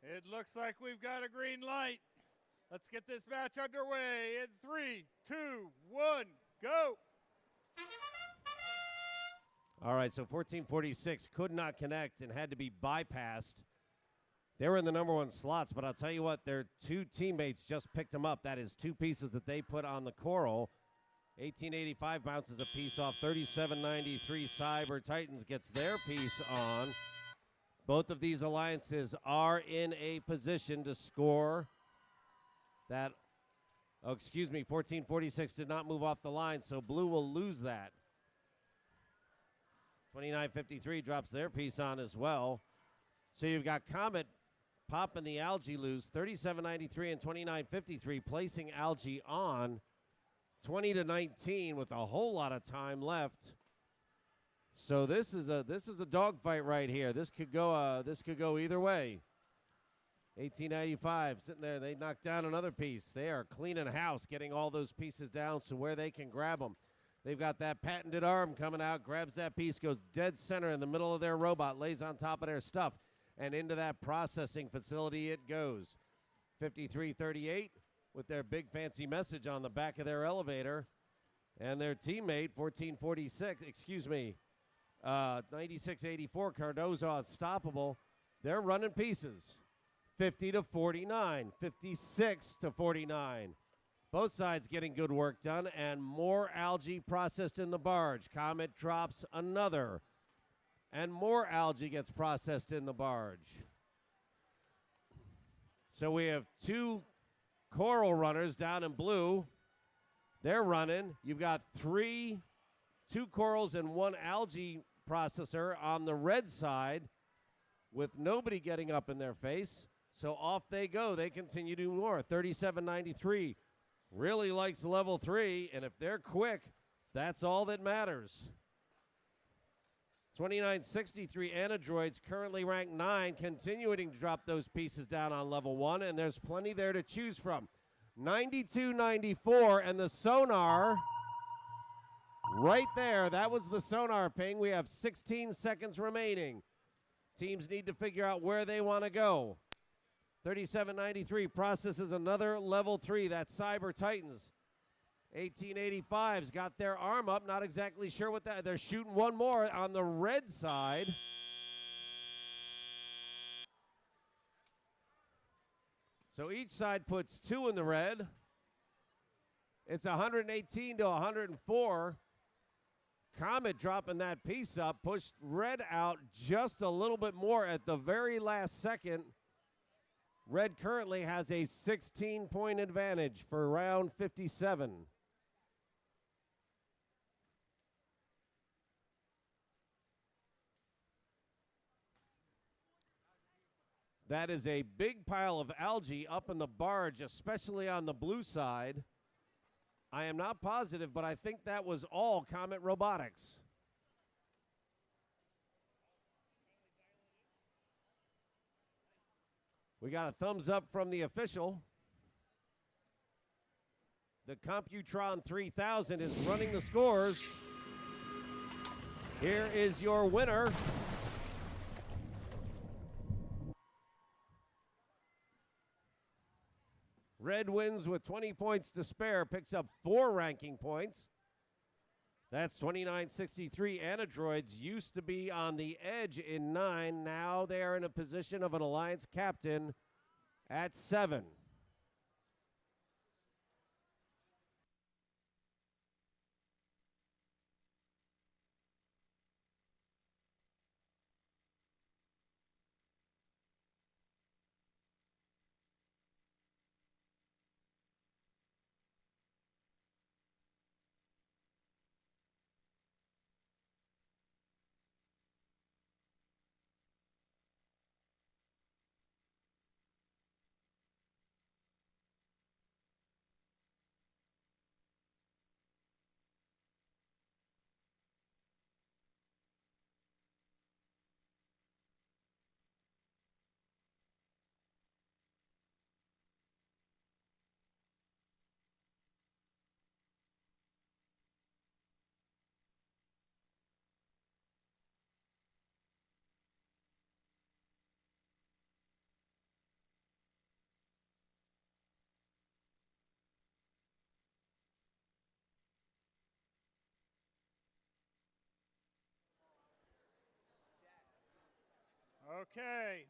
It looks like we've got a green light. Let's get this match underway in 3, 2, 1, go. All right, so 1446 could not connect and had to be bypassed. They were in the number one slots, but I'll tell you what, their two teammates just picked them up. That is two pieces that they put on the coral. 1885 bounces a piece off. 3793 Cyber Titans gets their piece on. Both of these alliances are in a position to score that. Oh, excuse me, 1446 did not move off the line, so blue will lose that. 2953 drops their piece on as well. So you've got Comet popping the algae loose. 3793 and 2953 placing algae on. 20-19 with a whole lot of time left. So this is a dogfight right here. This could go either way. 1895 sitting there. They knocked down another piece. They are cleaning house, getting all those pieces down so where they can grab them. They've got that patented arm coming out, grabs that piece, goes dead center in the middle of their robot, lays on top of their stuff, and into that processing facility it goes. 5338 with their big fancy message on the back of their elevator, and their teammate 9684 Cardozo unstoppable. They're running pieces. 50-49, 56-49. Both sides getting good work done, and more algae processed in the barge. Comet drops another, and more algae gets processed in the barge. So we have two coral runners down in blue. They're running. You've got two corals and one algae processor on the red side with nobody getting up in their face. So off they go. They continue to do more. 3793 really likes level 3, and if they're quick, that's all that matters. 2963 Anadroids currently ranked 9, continuing to drop those pieces down on level 1, and there's plenty there to choose from. 9294 and the sonar right there. That was the sonar ping. We have 16 seconds remaining. Teams need to figure out where they want to go. 3793 processes another level 3. That's Cyber Titans. 1885's got their arm up. Not exactly sure what that. They're shooting one more on the red side. So each side puts 2 in the red. It's 118-104. Comet dropping that piece up, pushed red out just a little bit more at the very last second. Red currently has a 16-point advantage for round 57. That is a big pile of algae up in the barge, especially on the blue side. I am not positive, but I think that was all Comet Robotics. We got a thumbs up from the official. The Computron 3000 is running the scores. Here is your winner. Red wins with 20 points to spare, picks up 4 ranking points. That's 2963. Anadroids used to be on the edge in 9. Now they are in a position of an alliance captain at 7. Okay.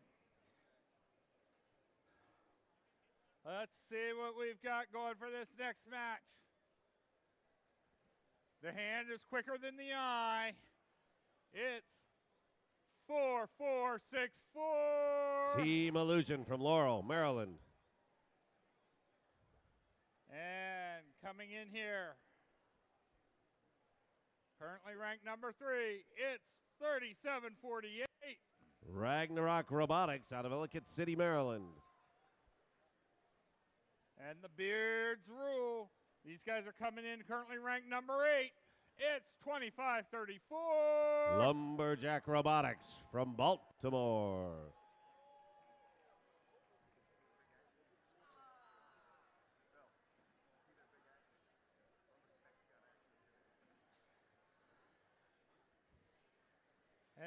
Let's see what we've got going for this next match. The hand is quicker than the eye. It's 4-4-6-4. Team Illusion from Laurel, Maryland. And coming in here, currently ranked number 3, it's 37-48. Ragnarok Robotics out of Ellicott City, Maryland. And the Beards rule. These guys are coming in currently ranked number 8. It's 25-34. Lumberjack Robotics from Baltimore.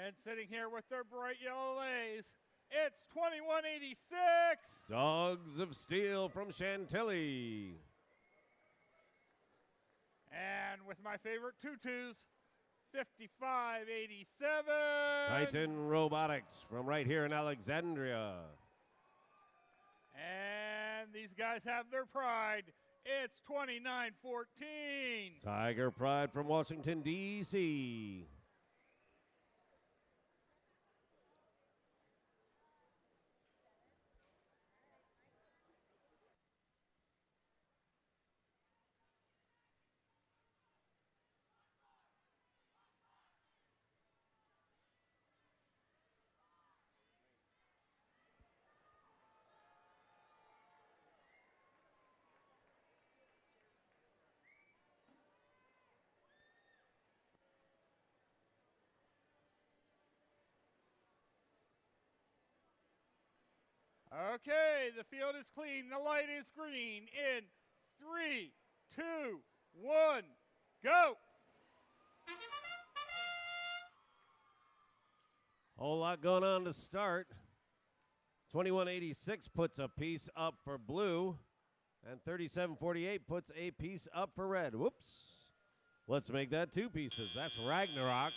And sitting here with their bright yellow lays, it's 21-86. Dogs of Steel from Chantilly. And with my favorite tutus, 55-87. Titan Robotics from right here in Alexandria. And these guys have their pride. It's 29-14. Tiger Pride from Washington, D.C. Okay, the field is clean. The light is green. In 3, 2, 1, go. Whole lot going on to start. 2186 puts a piece up for blue, and 3748 puts a piece up for red. Whoops. Let's make that 2 pieces. That's Ragnarok.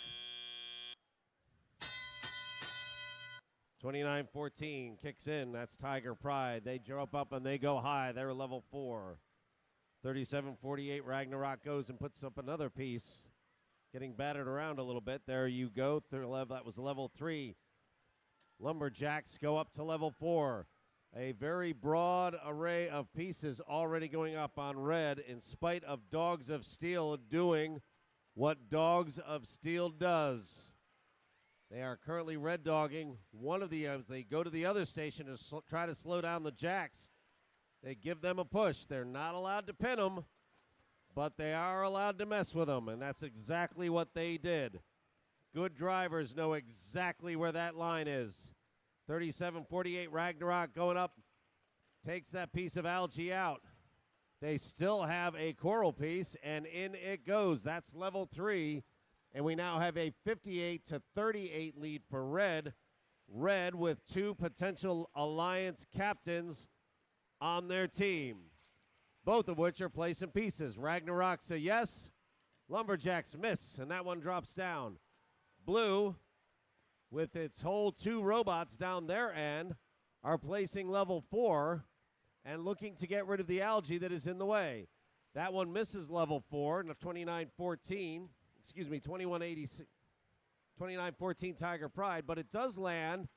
2914 kicks in. That's Tiger Pride. They jump up and they go high. They're level 4. 3748 Ragnarok goes and puts up another piece. Getting battered around a little bit. There you go. That was level 3. Lumberjacks go up to level 4. A very broad array of pieces already going up on red in spite of Dogs of Steel doing what Dogs of Steel does. They are currently red dogging one of the they go to the other station to try to slow down the Jacks. They give them a push. They're not allowed to pin them, but they are allowed to mess with them, and that's exactly what they did. Good drivers know exactly where that line is. 3748 Ragnarok going up, takes that piece of algae out. They still have a coral piece, and in it goes. That's level 3. And we now have a 58-38 lead for red. Red with 2 potential alliance captains on their team, both of which are placing pieces. Ragnarok's a yes. Lumberjacks miss, and that one drops down. Blue, with its whole 2 robots down their end, are placing level 4 and looking to get rid of the algae that is in the way. That one misses level 4, 2914. 2186, 2914 Tiger Pride, but it does land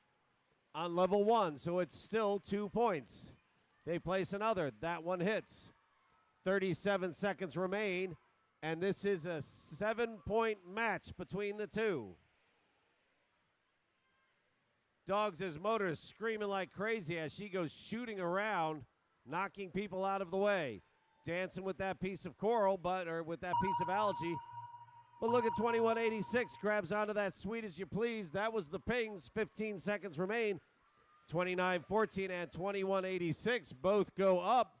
on level 1, so it's still 2 points. They place another. That one hits. 37 seconds remain, and this is a 7-point match between the 2. Dogs' motor is screaming like crazy as she goes shooting around, knocking people out of the way. Dancing with that piece of coral, or with that piece of algae. But look at 2186, grabs onto that sweet as you please. That was the pings. 15 seconds remain. 2914 and 2186 both go up.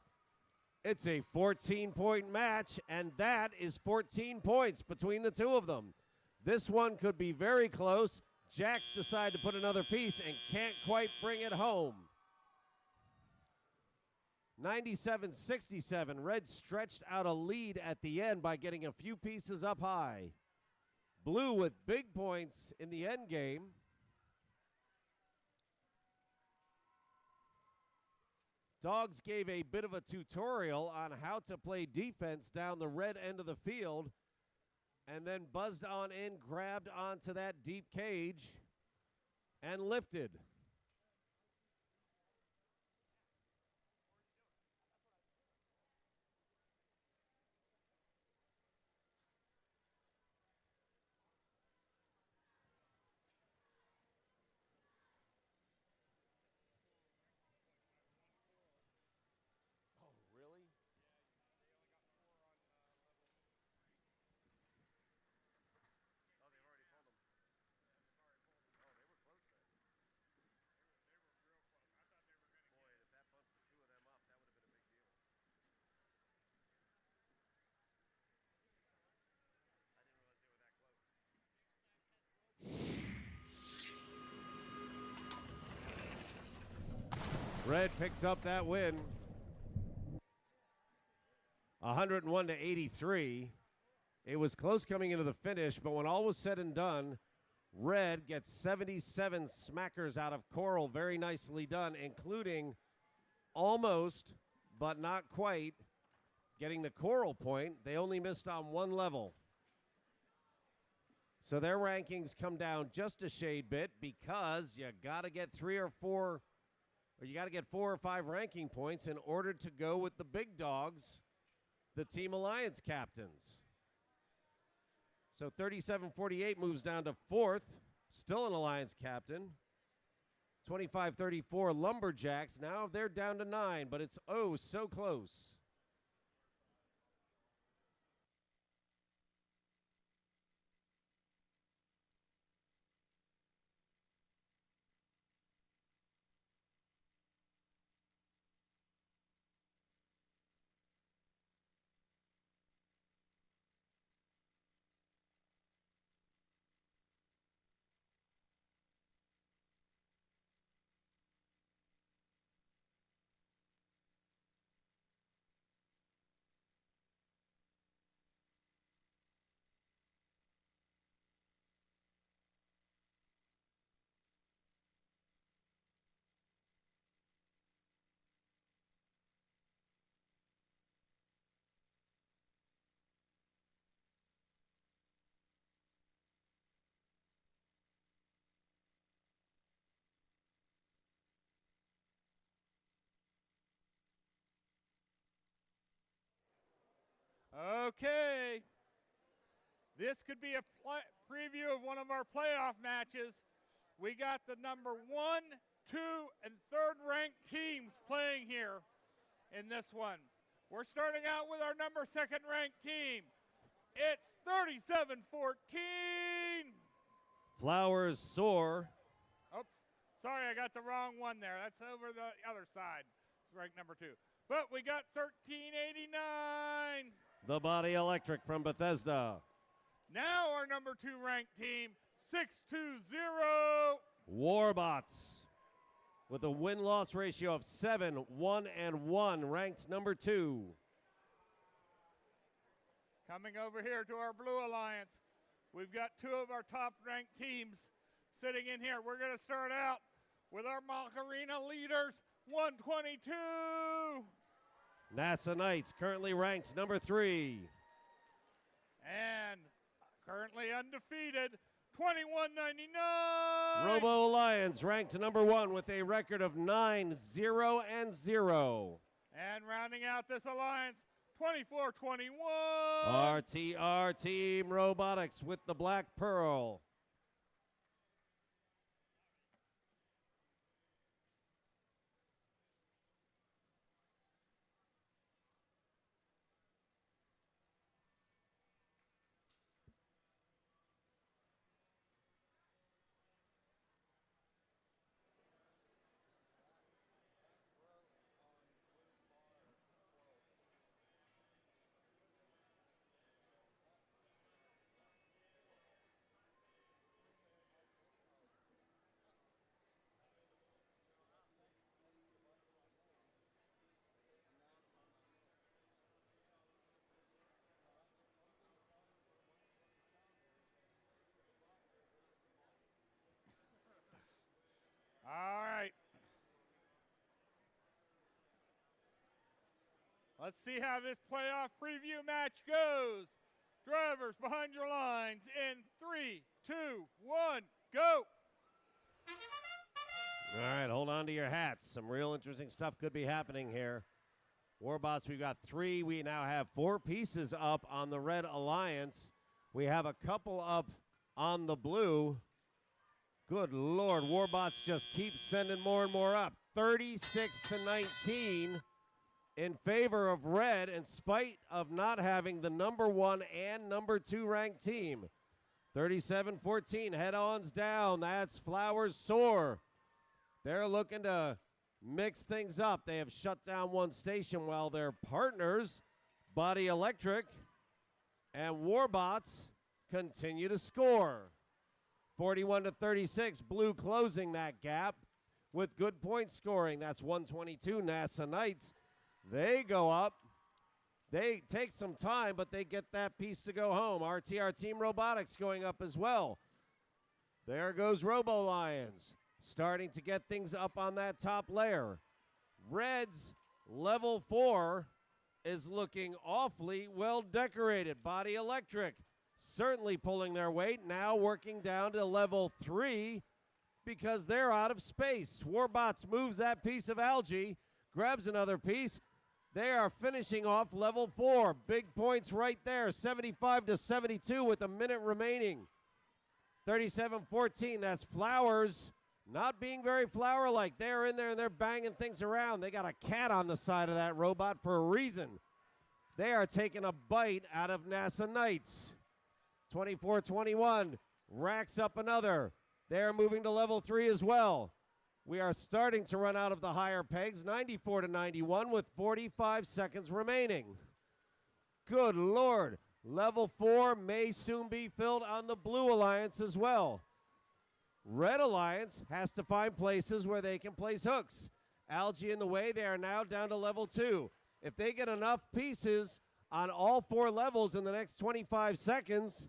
It's a 14-point match, and that is 14 points between the 2 of them. This one could be very close. Jacks decide to put another piece and can't quite bring it home. 97-67, red stretched out a lead at the end by getting a few pieces up high. Blue with big points in the end game. Dogs gave a bit of a tutorial on how to play defense down the red end of the field and then buzzed on in, grabbed onto that deep cage, and lifted. Red picks up that win, 101 to 83. It was close coming into the finish, but when all was said and done, Red gets 77 smackers out of Coral. Very nicely done, including almost, but not quite, getting the Coral point. They only missed on one level. So their rankings come down just a shade bit because you got to get 3 or 4, or you got to get 4 or 5 ranking points in order to go with the big dogs, the Team Alliance captains. So 37-48 moves down to 4th, still an Alliance captain. 25-34 Lumberjacks, now they're down to 9, but it's oh so close. Okay. This could be a preview of one of our playoff matches. We got the number 1, 2, and 3rd ranked teams playing here in this one. We're starting out with our number 2nd ranked team. It's 37-14. Flowers soar. Oops, sorry, I got the wrong one there. That's over the other side. It's ranked number 2. But we got 1389. The Body Electric from Bethesda. Now our number 2 ranked team, 620. Warbots with a win-loss ratio of 7-1-1, ranked number 2. Coming over here to our Blue Alliance, we've got 2 of our top-ranked teams sitting in here. We're going to start out with our Macarena leaders, 122. NASA Knights currently ranked number 3. And currently undefeated, 2199. Robo Alliance ranked number 1 with a record of 9-0-0. And rounding out this alliance, 2421. RTR Team Robotics with the Black Pearl. Let's see how this playoff preview match goes. Drivers behind your lines in 3, 2, 1, go. All right, hold on to your hats. Some real interesting stuff could be happening here. Warbots, we've got 3. We now have 4 pieces up on the Red Alliance. We have a couple up on the blue. Good Lord, Warbots just keep sending more and more up. 36-19 in favor of Red, in spite of not having the number 1 and number 2 ranked team. 37-14, head-ons down. That's Flowers Soar. They're looking to mix things up. They have shut down one station while their partners, Body Electric and Warbots, continue to score. 41-36, Blue closing that gap with good point scoring. That's 122, NASA Knights. They go up. They take some time, but they get that piece to go home. RTR Team Robotics going up as well. There goes Robo Lions, starting to get things up on that top layer. Red's level 4 is looking awfully well decorated. Body Electric certainly pulling their weight, now working down to level 3 because they're out of space. Warbots moves that piece of algae, grabs another piece. They are finishing off level 4. Big points right there, 75-72 with a minute remaining. 37-14, that's Flowers. Not being very flower-like. They're in there and they're banging things around. They got a cat on the side of that robot for a reason. They are taking a bite out of NASA Knights. 24-21, racks up another. They're moving to level 3 as well. We are starting to run out of the higher pegs, 94-91 with 45 seconds remaining. Good Lord. Level 4 may soon be filled on the Blue Alliance as well. Red Alliance has to find places where they can place hooks. Algae in the way, they are now down to level 2. If they get enough pieces on all 4 levels in the next 25 seconds,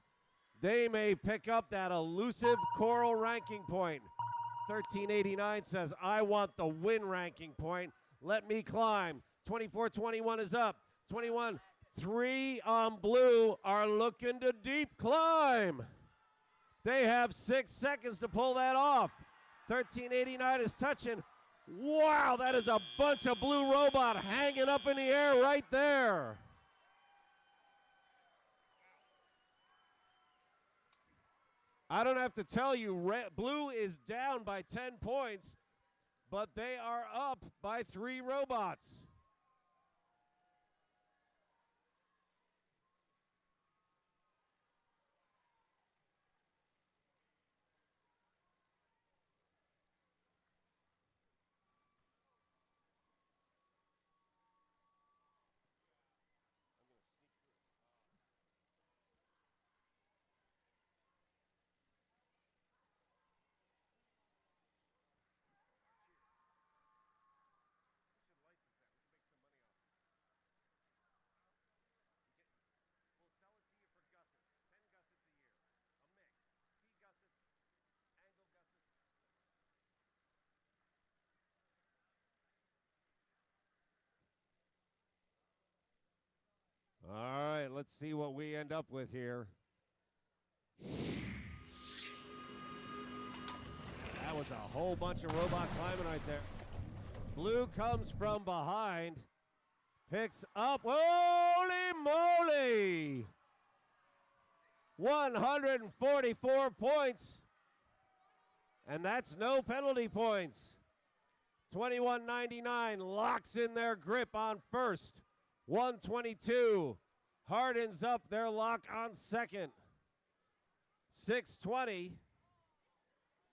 they may pick up that elusive coral ranking point. 1389 says, I want the win ranking point. Let me climb. 24-21 is up. 21, 3 on blue are looking to deep climb. They have 6 seconds to pull that off. 1389 is touching. Wow, that is a bunch of blue robot hanging up in the air right there. I don't have to tell you, blue is down by 10 points, but they are up by 3 robots. All right, let's see what we end up with here. That was a whole bunch of robot climbing right there. Blue comes from behind, picks up, holy moly! 144 points, and that's no penalty points. 21.99 locks in their grip on first. 122 hardens up their lock on second. 620,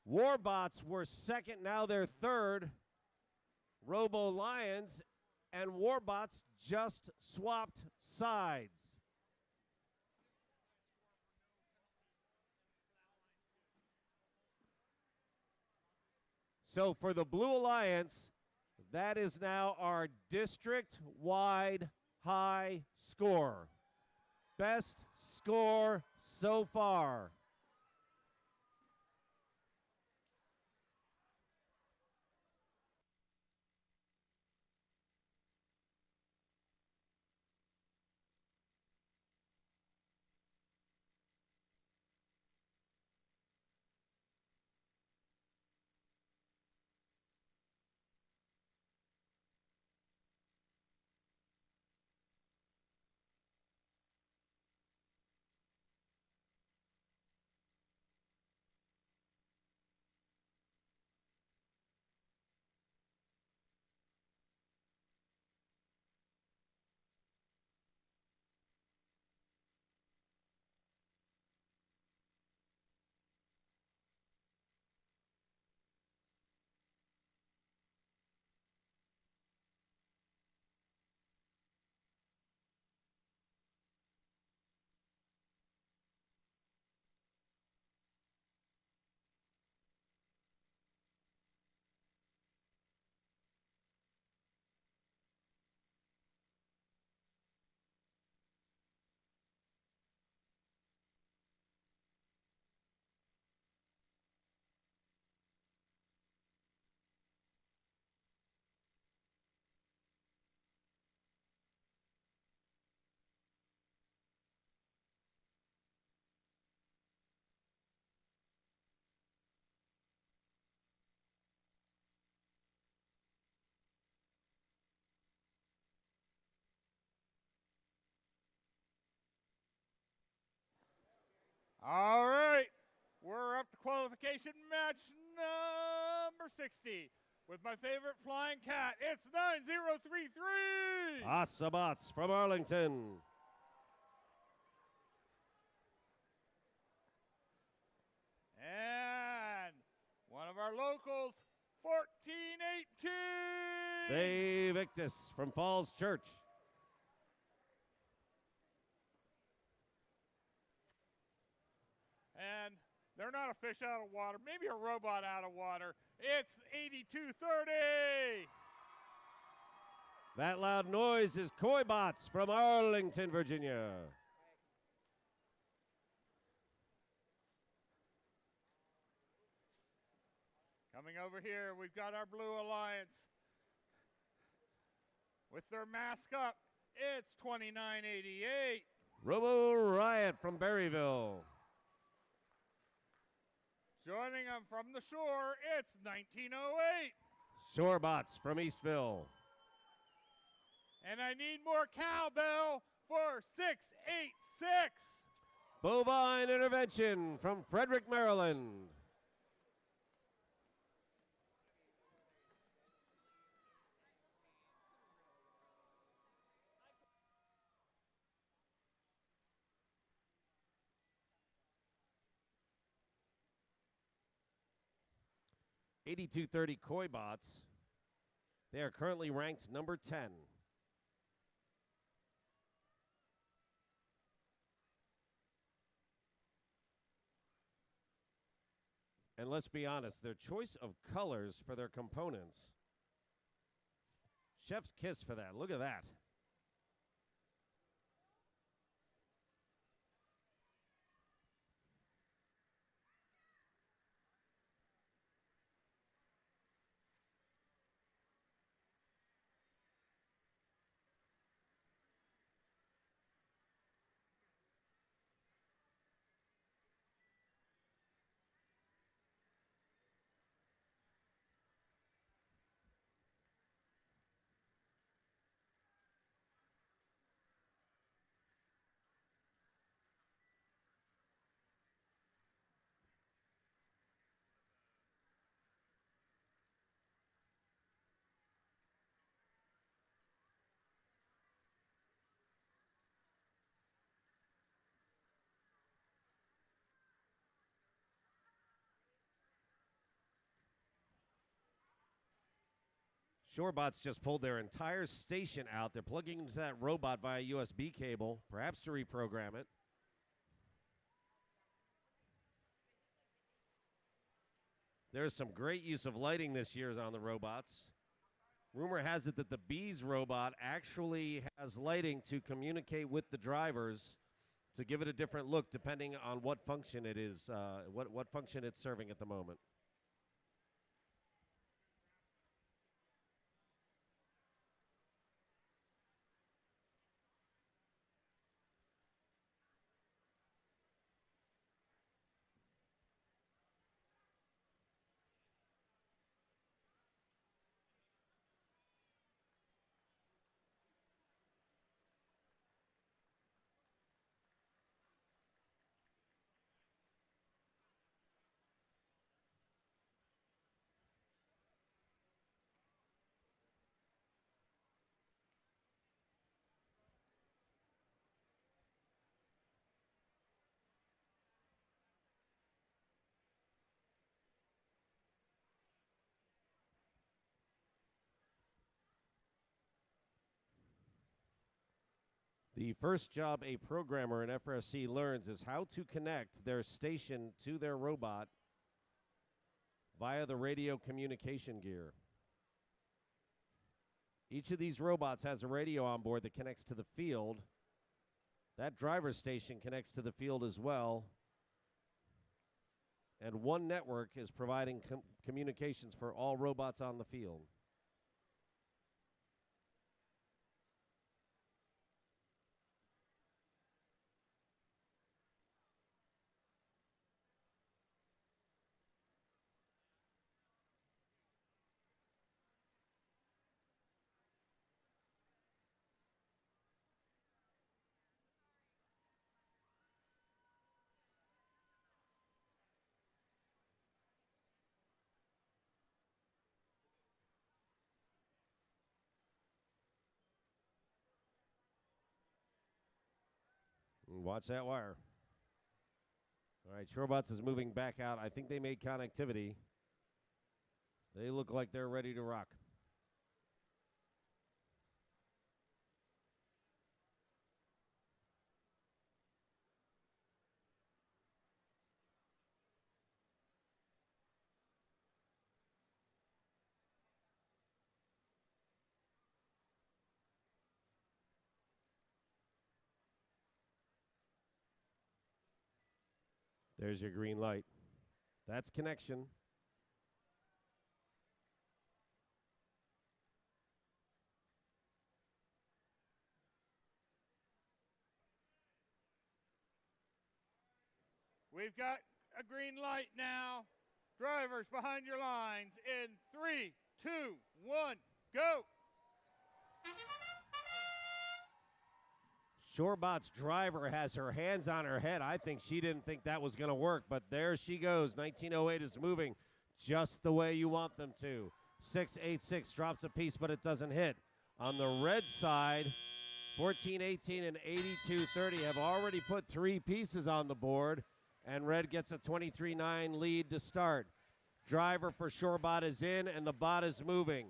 Warbots were second, now they're third. Robo Lions and Warbots just swapped sides. So for the Blue Alliance, that is now our district-wide high score. Best score so far. All right, we're up to qualification match number 60 with my favorite flying cat. It's 9033. Osabots from Arlington. And one of our locals, 1418. Dave Victus from Falls Church. And they're not a fish out of water, maybe a robot out of water. It's 8230. That loud noise is Koi Bots from Arlington, Virginia. Coming over here, we've got our Blue Alliance. With their mask up, it's 2988. Robo Riot from Berryville. Joining them from the shore, it's 1908. Shorebots from Eastville. And I need more cowbell for 686. Bovine Intervention from Frederick, Maryland. $82.30 Koi Bots. They are currently ranked number 10. And let's be honest, their choice of colors for their components, chef's kiss for that. Look at that. Shorebots just pulled their entire station out. They're plugging into that robot via USB cable, perhaps to reprogram it. There's some great use of lighting this year on the robots. Rumor has it that the Bees robot actually has lighting to communicate with the drivers to give it a different look depending on what function it is, what function it's serving at the moment. The first job a programmer in FRC learns is how to connect their station to their robot via the radio communication gear. Each of these robots has a radio on board that connects to the field. That driver's station connects to the field as well. And one network is providing communications for all robots on the field. Watch that wire. All right, Shorebots is moving back out. I think they made connectivity. They look like they're ready to rock. There's your green light. That's connection. We've got a green light now. Drivers behind your lines in 3, 2, 1, go. Shorebot's driver has her hands on her head. I think she didn't think that was going to work, but there she goes. 1908 is moving just the way you want them to. 686 drops a piece, but it doesn't hit. On the red side, 1418 and 8230 have already put 3 pieces on the board, and red gets a 23-9 lead to start. Driver for Shorebot is in, and the bot is moving.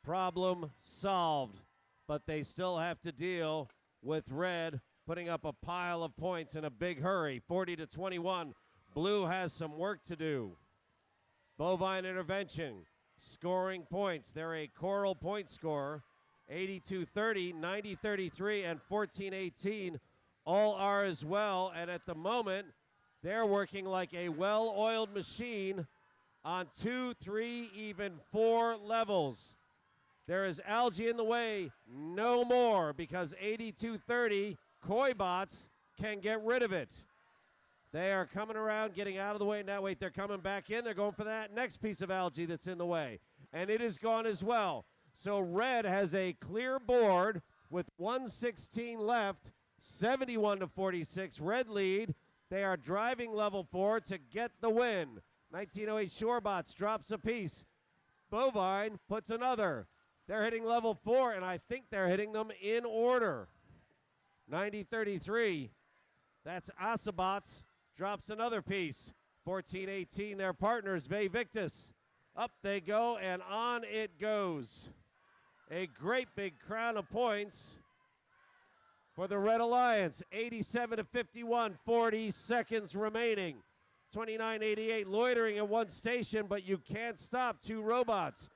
Problem solved, but they still have to deal with red putting up a pile of points in a big hurry. 40-21. Blue has some work to do. Bovine Intervention scoring points. They're a Coral point scorer. 82-30, 90-33, and 14-18 all are as well. And at the moment, they're working like a well-oiled machine on 2, 3, even 4 levels. There is algae in the way, no more, because 82-30, Koi bots can get rid of it. They are coming around, getting out of the way. Now, wait, they're coming back in. They're going for that next piece of algae that's in the way. And it is gone as well. So red has a clear board with 1:16 left, 71-46. Red lead. They are driving level 4 to get the win. 1908 Shorebots drops a piece. Bovine puts another. They're hitting level 4, and I think they're hitting them in order. 90-33. That's Asabots. Drops another piece. 14-18, their partners, Ve Victus. Up they go, and on it goes. A great big crown of points for the Red Alliance. 87-51, 40 seconds remaining. 29-88, loitering at one station, but you can't stop 2 robots.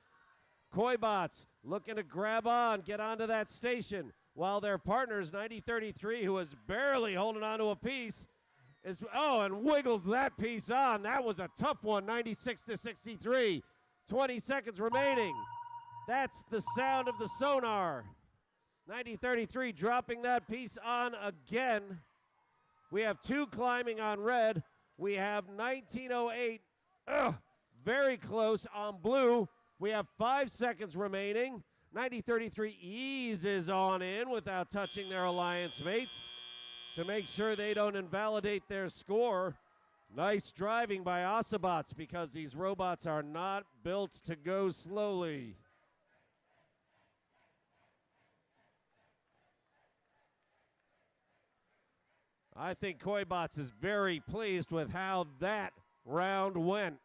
Koi bots looking to grab on, get onto that station, while their partners, 90-33, who is barely holding on to a piece, and wiggles that piece on. That was a tough one, 96-63. 20 seconds remaining. That's the sound of the sonar. 90-33 dropping that piece on again. We have 2 climbing on red. We have 1908 very close on blue. We have 5 seconds remaining. 90-33 eases on in without touching their alliance mates to make sure they don't invalidate their score. Nice driving by Asabots, because these robots are not built to go slowly. I think Koibots is very pleased with how that round went.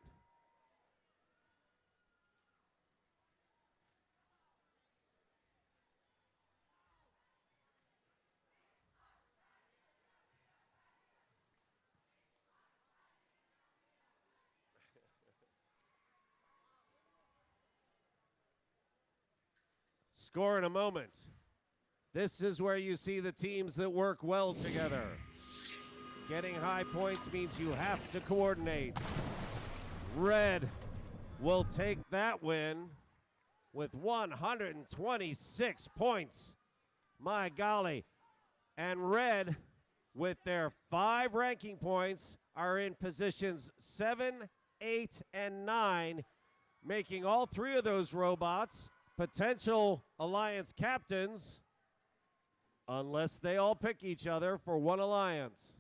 Score in a moment. This is where you see the teams that work well together. Getting high points means you have to coordinate. Red will take that win with 126 points. My golly. And red, with their 5 ranking points, are in positions 7, 8, and 9, making all 3 of those robots potential alliance captains, unless they all pick each other for one alliance.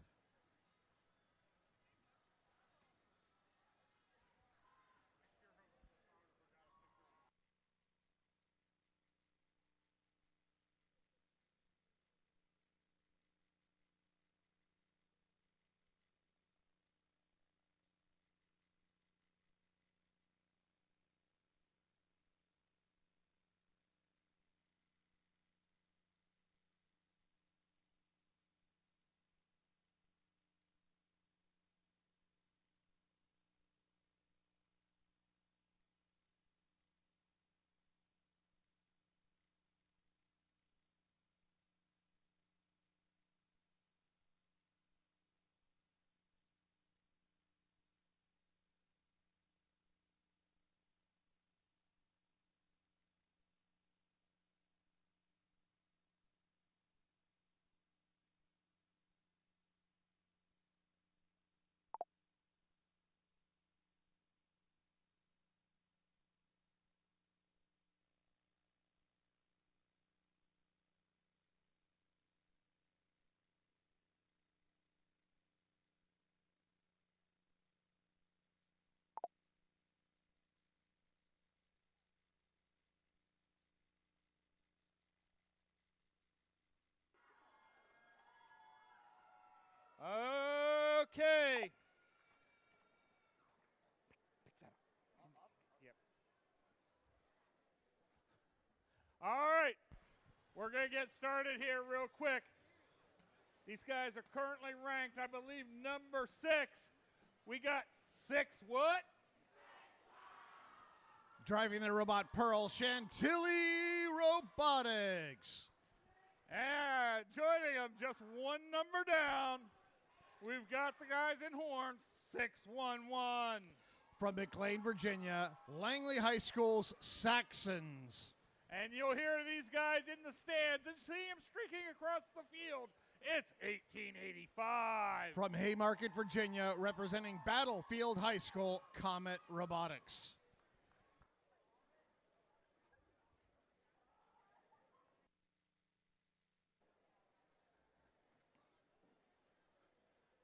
right. We're going to get started here real quick. These guys are currently ranked, I believe, number 6. We got 6 what? Driving the robot Pearl, Chantilly Robotics. And joining them, just one number down, we've got the guys in horns, 611. From McLean, Virginia, Langley High School's Saxons. And you'll hear these guys in the stands and see them streaking across the field. It's 1885. From Haymarket, Virginia, representing Battlefield High School, Comet Robotics.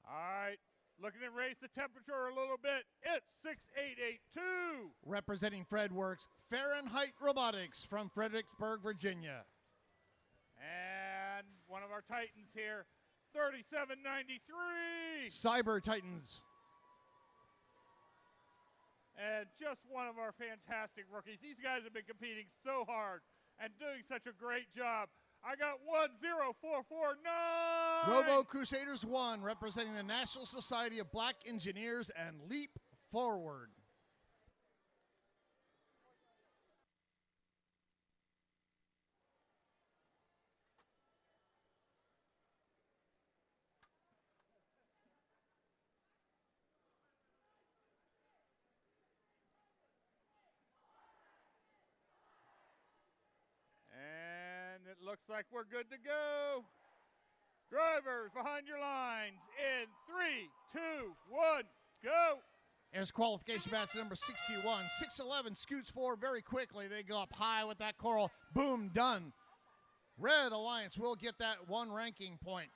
All right, looking to raise the temperature a little bit. It's 6882. Representing Fredworks, Fahrenheit Robotics from Fredericksburg, Virginia. And one of our Titans here, 3793. Cyber Titans. And just one of our fantastic rookies. These guys have been competing so hard and doing such a great job. I got 10449. Robo Crusaders 1, representing the National Society of Black Engineers and Leap Forward. And it looks like we're good to go. Drivers behind your lines in 3, 2, 1, go. Here's qualification match number 61. 611 scoots forward very quickly. They go up high with that coral. Boom, done. Red Alliance will get that one ranking point.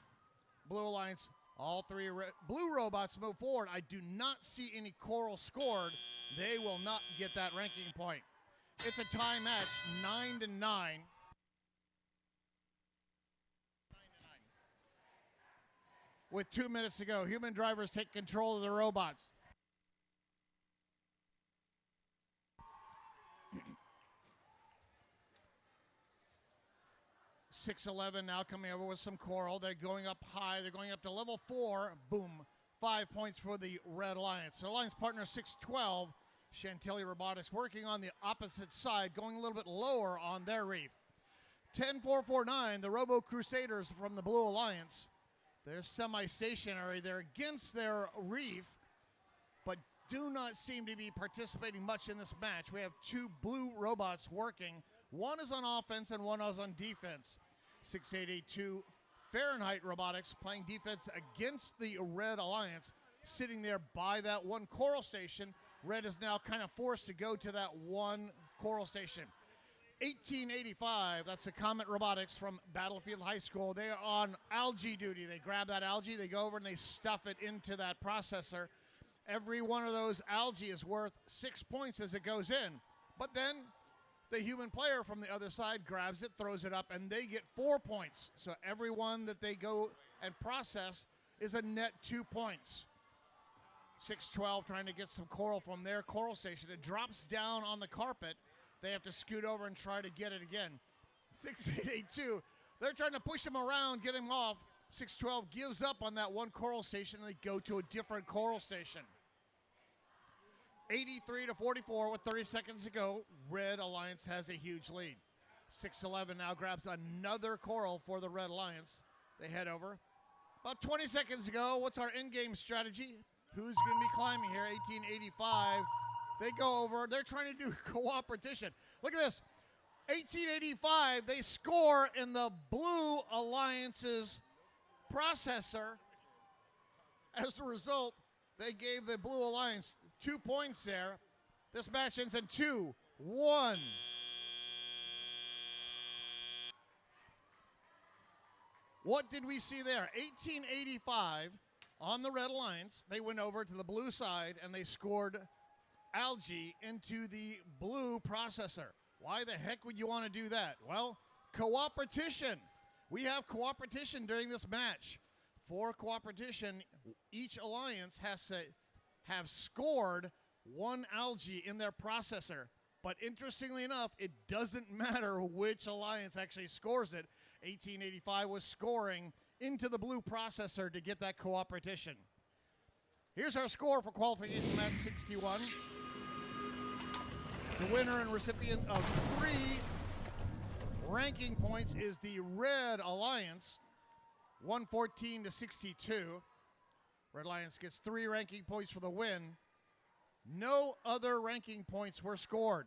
Blue Alliance, all three blue robots move forward. I do not see any coral scored. They will not get that ranking point. It's a tie match, 9-9. With 2 minutes to go, human drivers take control of the robots. .611 now coming over with some coral. They're going up high. They're going up to level 4. Boom. 5 points for the Red Alliance. Their alliance partner 612, Chantilly Robotics, working on the opposite side, going a little bit lower on their reef. 10449, the Robo Crusaders from the Blue Alliance. They're semi-stationary. They're against their reef, but do not seem to be participating much in this match. We have 2 blue robots working. One is on offense and one is on defense. 6882 Fahrenheit Robotics playing defense against the Red Alliance, sitting there by that one coral station. Red is now kind of forced to go to that one coral station. 1885, that's the Comet Robotics from Battlefield High School. They are on algae duty. They grab that algae, they go over and they stuff it into that processor. Every one of those algae is worth 6 points as it goes in. But then the human player from the other side grabs it, throws it up, and they get 4 points. So every one that they go and process is a net 2 points. 612 trying to get some coral from their coral station. It drops down on the carpet. They have to scoot over and try to get it again. 6882, they're trying to push him around, get him off. 612 gives up on that one coral station, and they go to a different coral station. 83-44 with 30 seconds to go. Red Alliance has a huge lead. 611 now grabs another coral for the Red Alliance. They head over. About 20 seconds ago, what's our in-game strategy? Who's going to be climbing here? 1885. They go over. They're trying to do cooperation. Look at this. 1885, they score in the Blue Alliance's processor. As a result, they gave the Blue Alliance 2 points there. This match ends in 2-1. What did we see there? 1885 on the Red Alliance. They went over to the blue side and they scored algae into the blue processor. Why the heck would you want to do that? Well, cooperation. We have cooperation during this match. For cooperation, each alliance has to have scored 1 algae in their processor. But interestingly enough, it doesn't matter which alliance actually scores it. 1885 was scoring into the blue processor to get that cooperation. Here's our score for qualification match 61. The winner and recipient of 3 ranking points is the Red Alliance, 114 to 62. Red Alliance gets 3 ranking points for the win. No other ranking points were scored.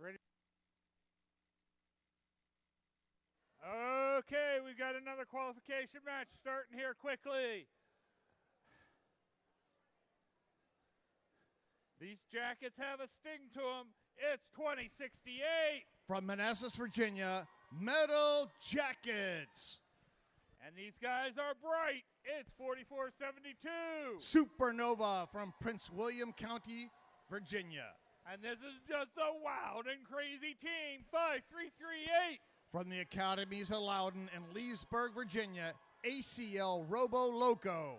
Ready? Okay, we've got another qualification match starting here quickly. These jackets have a sting to them. It's 2068. From Manassas, Virginia, Metal Jackets. And these guys are bright. It's 4472. Supernova from Prince William County, Virginia. And this is just a wild and crazy team. 5338. From the academies of Loudon and Leesburg, Virginia, ACL Robo Loco.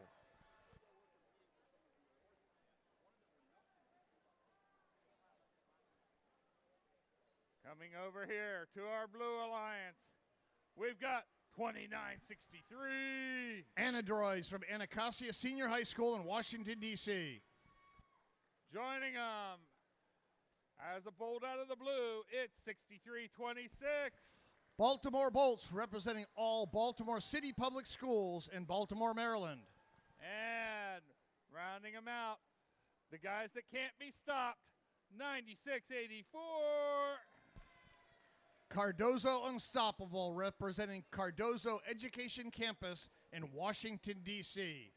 Coming over here to our Blue Alliance, we've got 2963. Anadroids from Anacostia Senior High School in Washington, D.C. Joining them, as a bolt out of the blue, it's 6326. Baltimore Bolts, representing all Baltimore City Public Schools in Baltimore, Maryland. And rounding them out, the guys that can't be stopped, 9684. Cardozo Unstoppable, representing Cardozo Education Campus in Washington, D.C.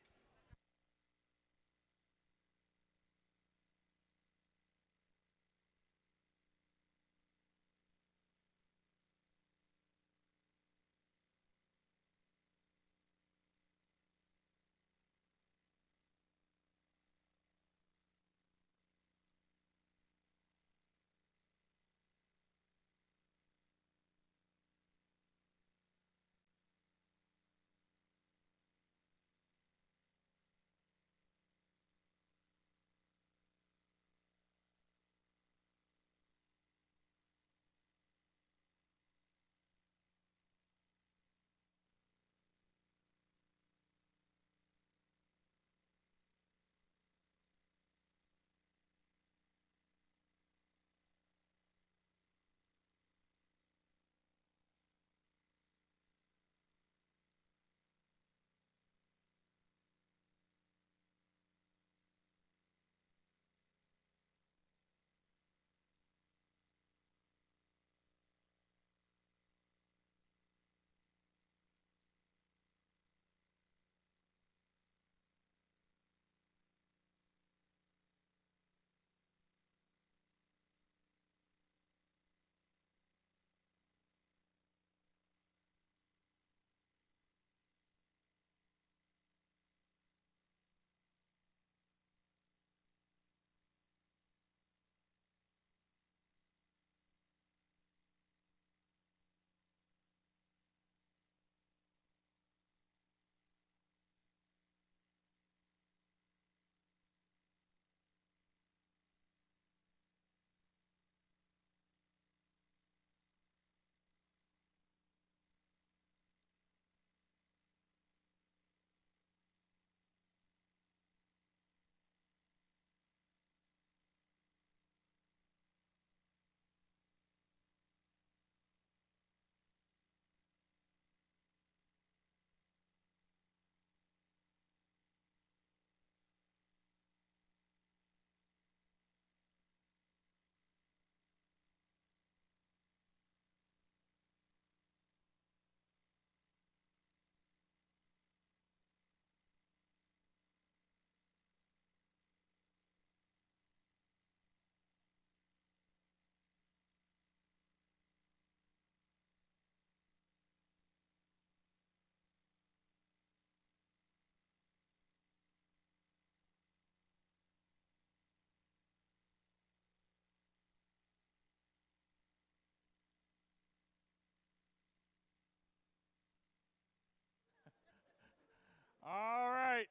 All right.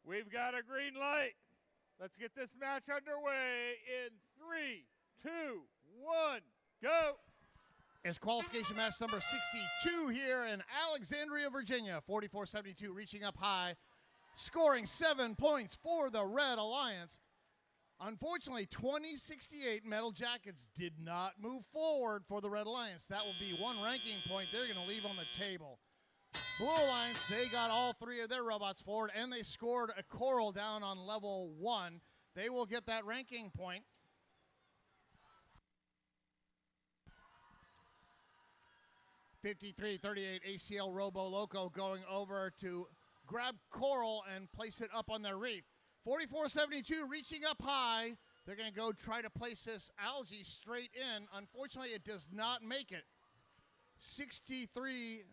We've got a green light. Let's get this match underway in 3, 2, 1, go. It's qualification match number 62 here in Alexandria, Virginia. 44-72 reaching up high, scoring 7 points for the Red Alliance. Unfortunately, 20-68 Metal Jackets did not move forward for the Red Alliance. That will be one ranking point they're going to leave on the table. Blue Alliance, they got all three of their robots forward, and they scored a coral down on level 1. They will get that ranking point. (53-38) ACL Robo Loco going over to grab coral and place it up on their reef. 44-72 reaching up high. They're going to go try to place this algae straight in. Unfortunately, it does not make it. 63-26,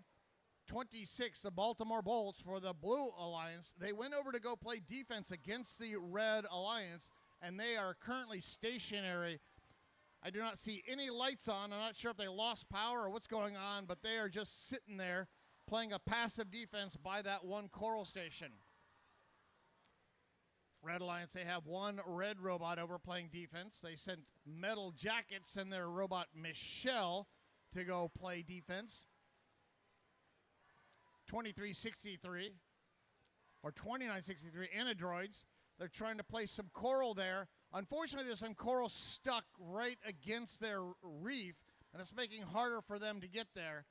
the Baltimore Bolts for the Blue Alliance. They went over to go play defense against the Red Alliance, and they are currently stationary. I do not see any lights on. I'm not sure if they lost power or what's going on, but they are just sitting there playing a passive defense by that one coral station. Red Alliance, they have one red robot over playing defense. They sent Metal Jackets and their robot Michelle to go play defense. 23-63 or 29-63 Anadroids. They're trying to place some coral there. Unfortunately, there's some coral stuck right against their reef, and it's making it harder for them to get there.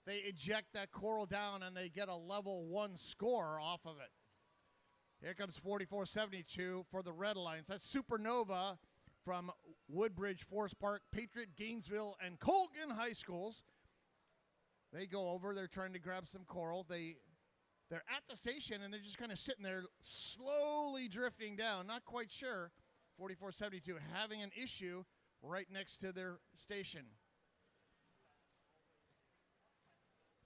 They eject that coral down, and they get a level 1 score off of it. Here comes 44-72 for the Red Alliance. That's Supernova from Woodbridge, Forest Park, Patriot, Gainesville, and Colgan High Schools. They go over. They're trying to grab some coral. They're at the station, and they're just kind of sitting there slowly drifting down. Not quite sure. 44-72 having an issue right next to their station.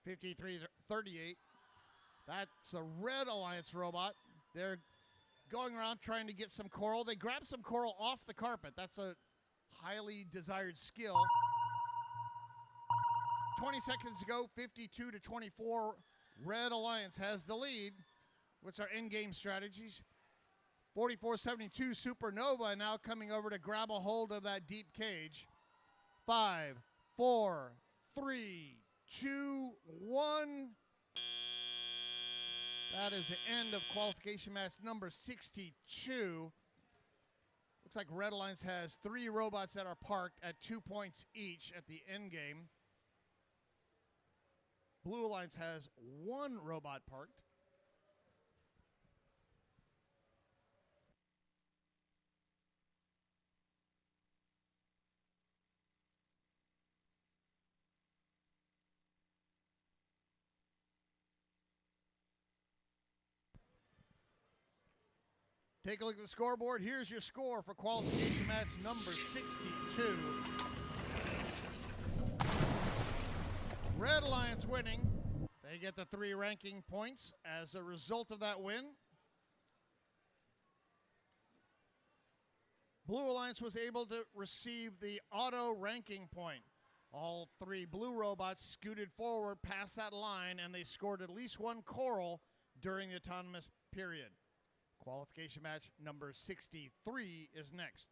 53-38. That's a Red Alliance robot. They're going around trying to get some coral. They grab some coral off the carpet. That's a highly desired skill. 20 seconds to go, 52-24. Red Alliance has the lead. What's our in-game strategies? 44-72 Supernova now coming over to grab a hold of that deep cage. 5, 4, 3, 2, 1. That is the end of qualification match number 62. Looks like Red Alliance has 3 robots that are parked at 2 points each at the end game. Blue Alliance has 1 robot parked. Take a look at the scoreboard. Here's your score for qualification match number 62. Red Alliance winning. They get the 3 ranking points as a result of that win. Blue Alliance was able to receive the auto ranking point. All 3 blue robots scooted forward past that line, and they scored at least 1 coral during the autonomous period. Qualification match number 63 is next.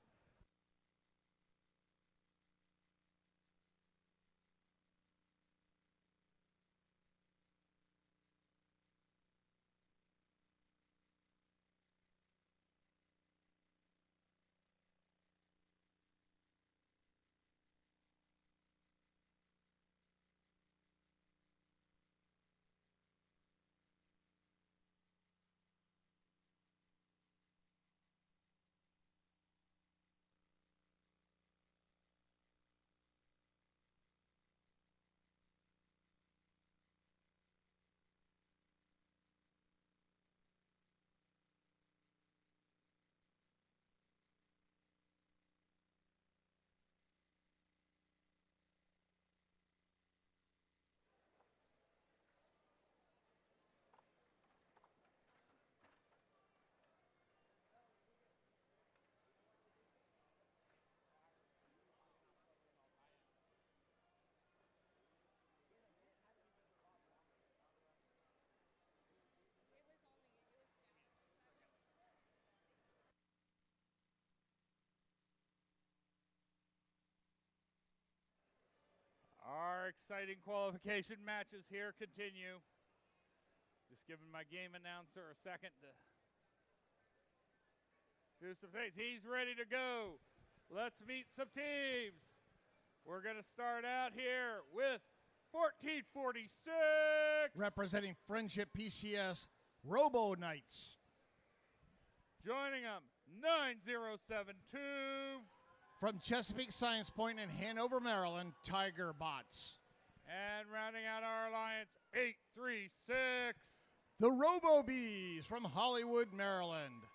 exciting qualification matches here continue. Just giving my game announcer a second to do some things. He's ready to go. Let's meet some teams. We're going to start out here with 1446. Representing Friendship PCS, Robo Knights. Joining them, 9072. From Chesapeake Science Point in Hanover, Maryland, Tiger Bots. And rounding out our alliance, 836. The Robo Bees from Hollywood, Maryland.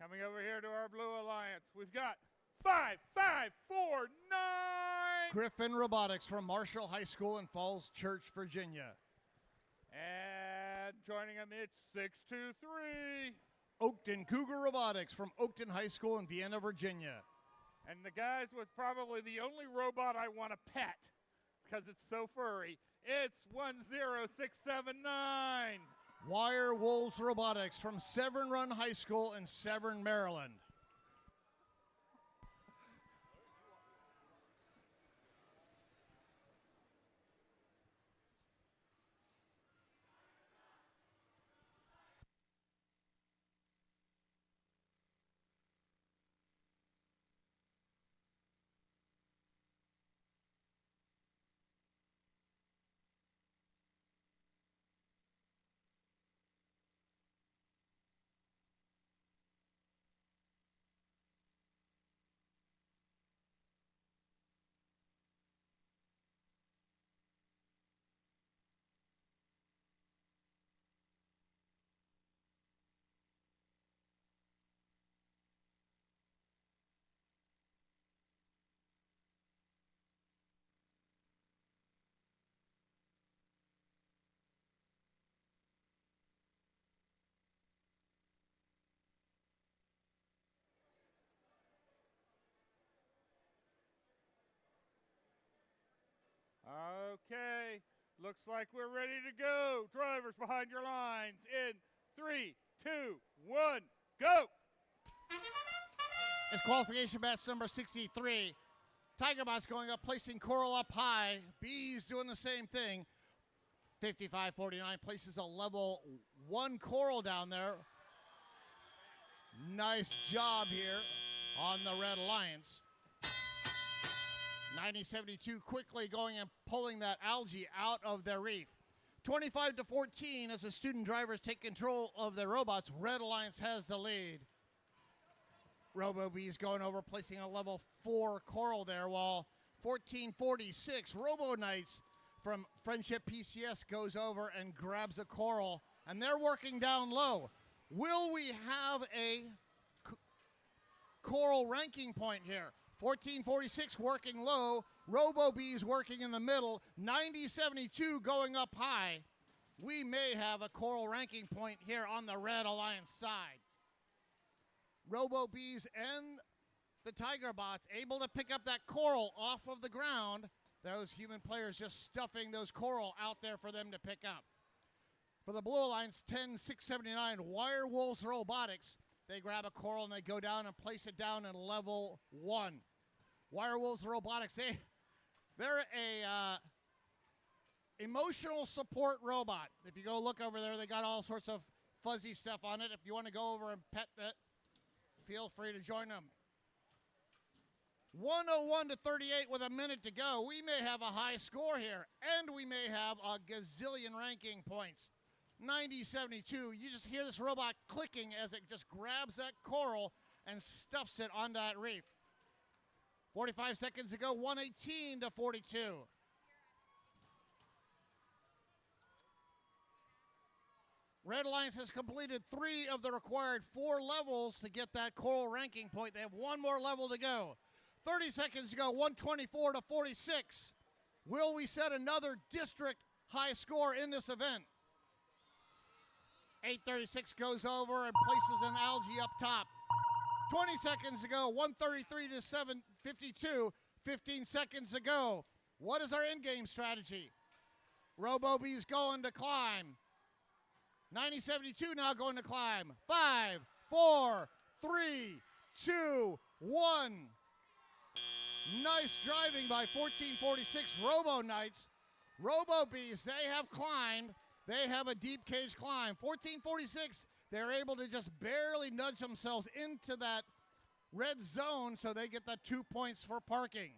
Coming over here to our blue alliance, we've got 5549. Griffin Robotics from Marshall High School in Falls Church, Virginia. And joining them, it's 623. Oakton Cougar Robotics from Oakton High School in Vienna, Virginia. And the guys with probably the only robot I want to pet because it's so furry, it's 10679. Wire Wolves Robotics from Severn Run High School in Severn, Maryland. Okay, looks like we're ready to go. Drivers behind your lines in 3, 2, 1, go. It's qualification match number 63. Tiger Bots going up, placing Coral up high. Bees doing the same thing. 5549 places a level 1 Coral down there. Nice job here on the Red Alliance. 9072 quickly going and pulling that algae out of their reef. 25-14 as the student drivers take control of their robots. Red Alliance has the lead. Robo Bees going over, placing a level 4 Coral there, while 1446 Robo Knights from Friendship PCS goes over and grabs a Coral, and they're working down low. Will we have a Coral ranking point here? 1446 working low, Robo Bees working in the middle, 9072 going up high. We may have a Coral ranking point here on the Red Alliance side. Robo Bees and the Tiger Bots able to pick up that Coral off of the ground. Those human players just stuffing those Coral out there for them to pick up. For the Blue Alliance, 10679 Wire Wolves Robotics. They grab a Coral and they go down and place it down in level 1. Wire Wolves Robotics, they're a emotional support robot. If you go look over there, they got all sorts of fuzzy stuff on it. If you want to go over and pet it, feel free to join them. 101-38 with a minute to go. We may have a high score here, and we may have a gazillion ranking points. 9072, you just hear this robot clicking as it just grabs that Coral and stuffs it onto that reef. 45 seconds ago, 118-42. Red Alliance has completed 3 of the required 4 levels to get that Coral ranking point. They have 1 more level to go. 30 seconds ago, 124-46. Will we set another district high score in this event? 836 goes over and places an algae up top. 20 seconds ago, 133-752. 15 seconds ago. What is our in-game strategy? Robo Bees going to climb. 9072 now going to climb. 5, 4, 3, 2, 1. Nice driving by 1446 Robo Knights. Robo Bees, they have climbed. They have a deep cage climb. 1446, they're able to just barely nudge themselves into that red zone, so they get that 2 points for parking.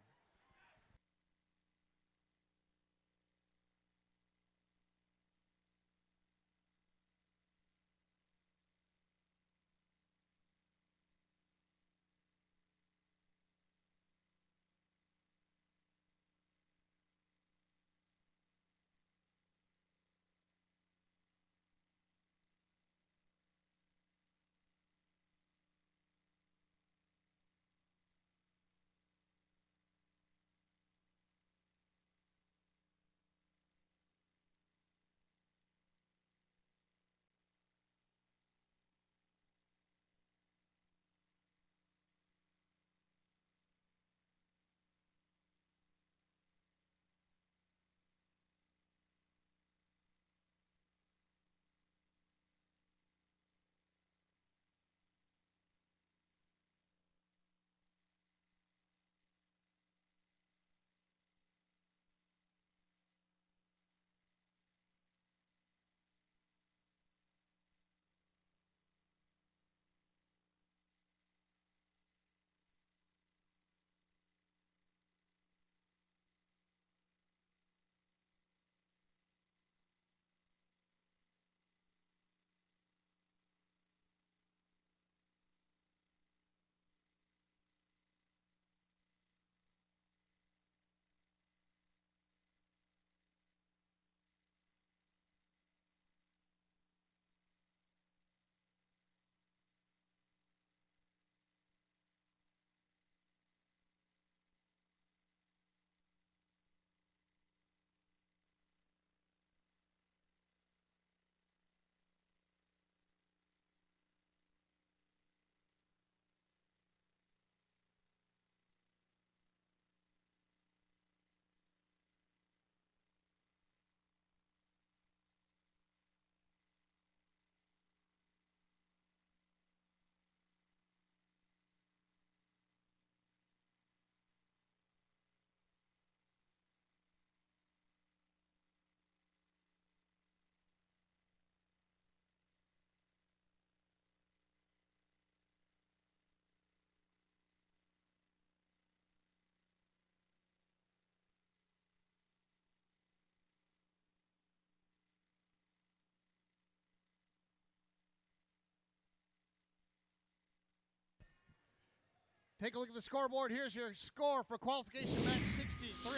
Take a look at the scoreboard. Here's your score for qualification match 63.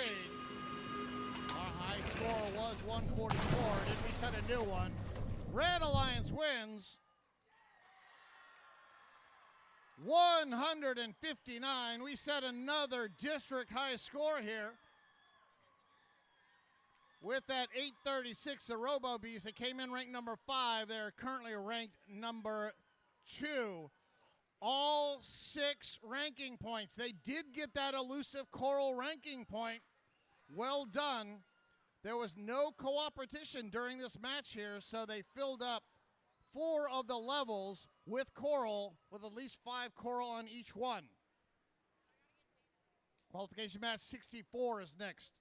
Our high score was 144. Did we set a new one? Red Alliance wins 159. We set another district high score here. With that 836, the Robo Bees, they came in ranked number 5. They're currently ranked number 2. All 6 ranking points. They did get that elusive coral ranking point. Well done. There was no co-opetition during this match here, so they filled up 4 of the levels with coral, with at least 5 coral on each one. Qualification match 64 is next.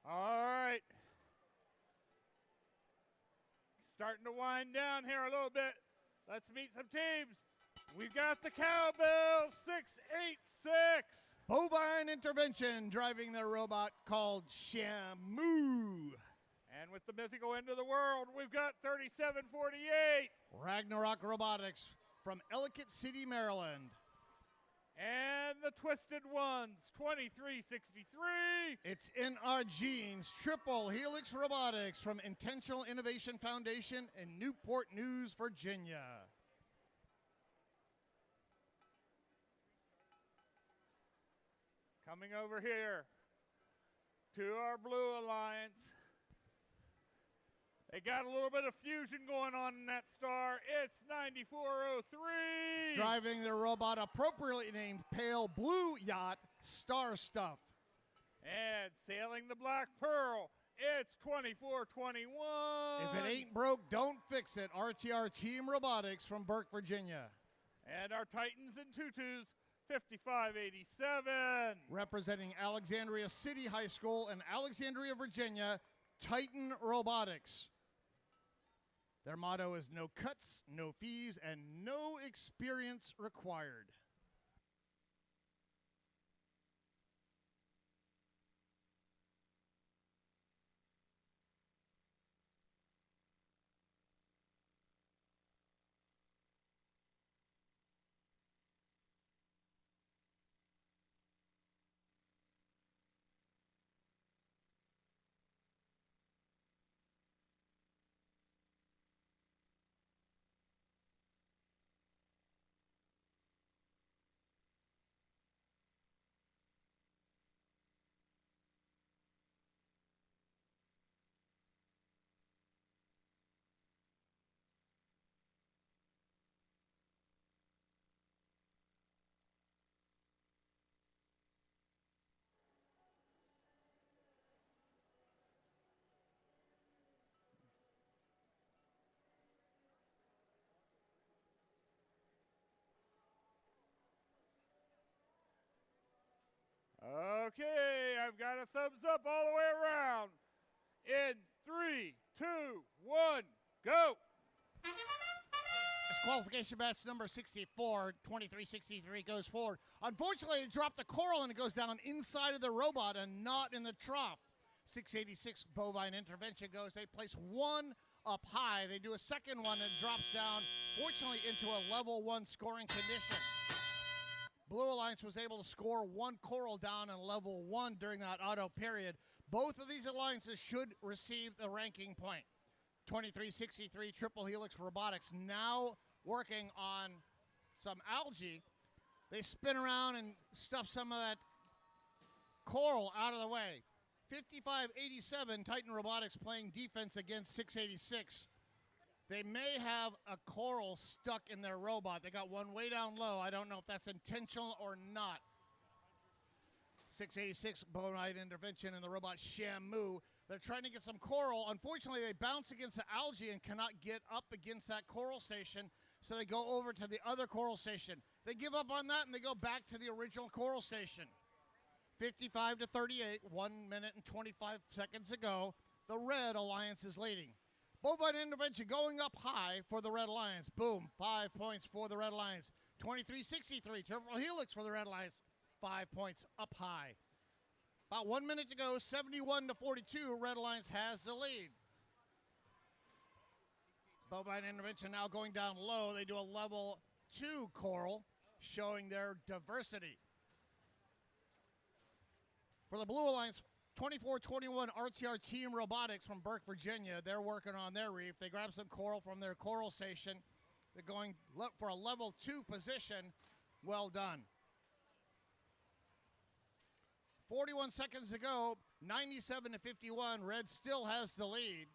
All right. Starting to wind down here a little bit. Let's meet some teams. We've got the Cowbell 686. Bovine Intervention driving their robot called Shamu. And with the mythical end of the world, we've got 3748. Ragnarok Robotics from Ellicott City, Maryland. And the Twisted Ones, 2363. It's in our genes. Triple Helix Robotics from Intentional Innovation Foundation in Newport News, Virginia. Coming over here to our Blue Alliance. They got a little bit of fusion going on in that star. It's 9403. Driving their robot appropriately named Pale Blue Yacht, Star Stuff. And sailing the Black Pearl, it's 2421. If it ain't broke, don't fix it. RTR Team Robotics from Burke, Virginia. And our Titans and Tutus, 5587. Representing Alexandria City High School and Alexandria, Virginia, Titan Robotics. Their motto is no cuts, no fees, and no experience required. Okay, I've got a thumbs up all the way around. In 3, 2, 1, go. It's qualification match number 64, 2363 goes forward. Unfortunately, it dropped the coral and it goes down inside of the robot and not in the trough. 686 bovine intervention goes. They place one up high. They do a second one and it drops down, fortunately, into a level 1 scoring condition. Blue Alliance was able to score one coral down in level 1 during that auto period. Both of these alliances should receive the ranking point. 2363 Triple Helix Robotics now working on some algae. They spin around and stuff some of that coral out of the way. 5587 Titan Robotics playing defense against 686. They may have a coral stuck in their robot. They got one way down low. I don't know if that's intentional or not. 686 bovine intervention in the robot Shamu. They're trying to get some coral. Unfortunately, they bounce against the algae and cannot get up against that coral station, so they go over to the other coral station. They give up on that and they go back to the original coral station. 55 to 38, 1 minute and 25 seconds ago. The Red Alliance is leading. Bovine intervention going up high for the Red Alliance. Boom, 5 points for the Red Alliance. 2363, Triple Helix for the Red Alliance. 5 points up high. About 1 minute to go, 71 to 42, Red Alliance has the lead. Bovine intervention now going down low. They do a level 2 coral, showing their diversity. For the Blue Alliance, 2421 RTR Team Robotics from Burke, Virginia. They're working on their reef. They grab some coral from their coral station. They're going for a level 2 position. Well done. 41 seconds to go, 97 to 51. Red still has the lead.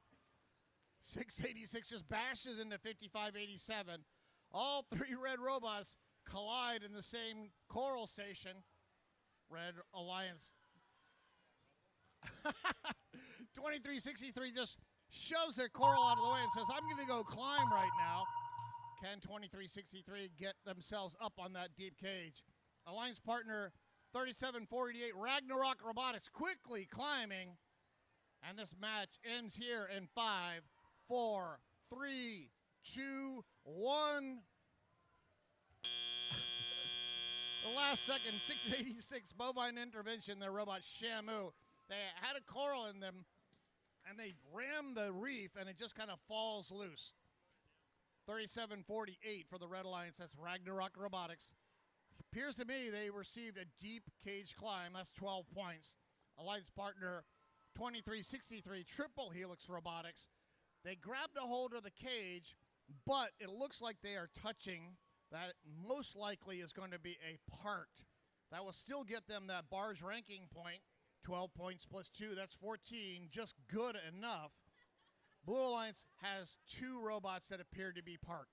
686 just bashes into 5587. All three Red robots collide in the same coral station. Red Alliance 2363 just shoves their coral out of the way and says, I'm going to go climb right now. Can 2363 get themselves up on that deep cage? Alliance partner 3748 Ragnarok Robotics quickly climbing. And this match ends here in 5, 4, 3, 2, 1. The last second, 686 bovine intervention, their robot Shamu. They had a coral in them, and they rammed the reef, and it just kind of falls loose. 3748 for the Red Alliance. That's Ragnarok Robotics. Appears to me they received a deep cage climb. That's 12 points. Alliance partner 2363, Triple Helix Robotics. They grabbed a hold of the cage, but it looks like they are touching. That most likely is going to be a part. That will still get them that barge ranking point. 12 points plus 2, that's 14. Just good enough. Blue Alliance has 2 robots that appear to be parked.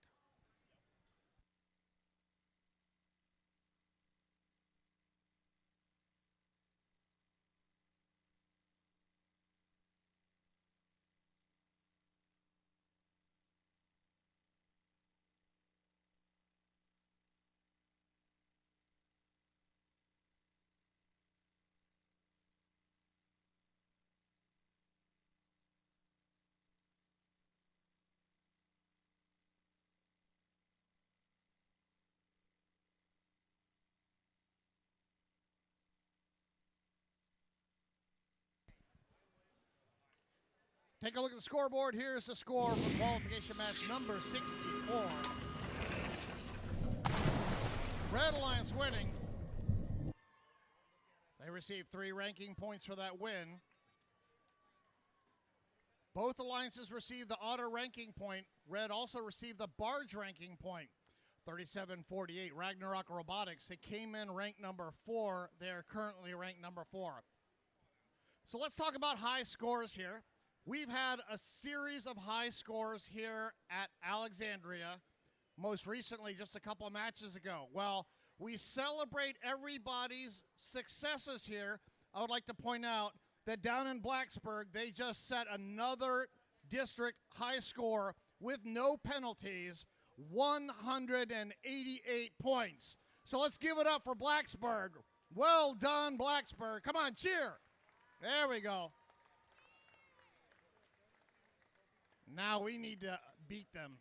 Take a look at the scoreboard. Here's the score for qualification match number 64. Red Alliance winning. They received 3 ranking points for that win. Both alliances received the auto ranking point. Red also received the barge ranking point. 37-48, Ragnarok Robotics. They came in ranked number 4. They are currently ranked number 4. So let's talk about high scores here. We've had a series of high scores here at Alexandria, most recently just a couple of matches ago. Well, we celebrate everybody's successes here. I would like to point out that down in Blacksburg, they just set another district high score with no penalties, 188 points. So let's give it up for Blacksburg. Well done, Blacksburg. Come on, cheer. There we go. Now we need to beat them.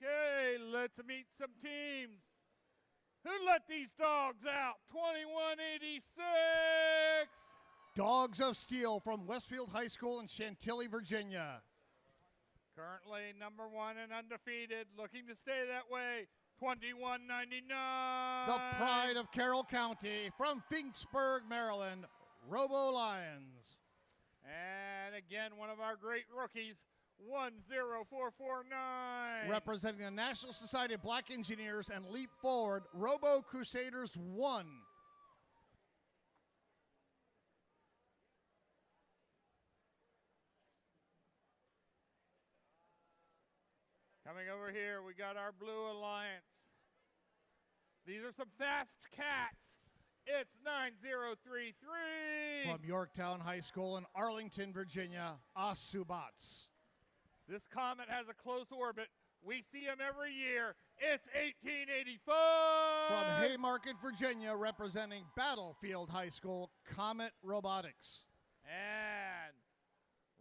Okay, let's meet some teams. Who let these dogs out? 2186. Dogs of Steel from Westfield High School in Chantilly, Virginia. Currently number 1 and undefeated, looking to stay that way. 2199. The pride of Carroll County from Finksburg, Maryland, Robo Lions. And again, one of our great rookies, 10449. Representing the National Society of Black Engineers and Leap Forward, Robo Crusaders 1. Coming over here, we got our Blue Alliance. These are some fast cats. It's 9033. From Yorktown High School in Arlington, Virginia, Asubats. This comet has a close orbit. We see him every year. It's 1885. From Haymarket, Virginia, representing Battlefield High School, Comet Robotics. And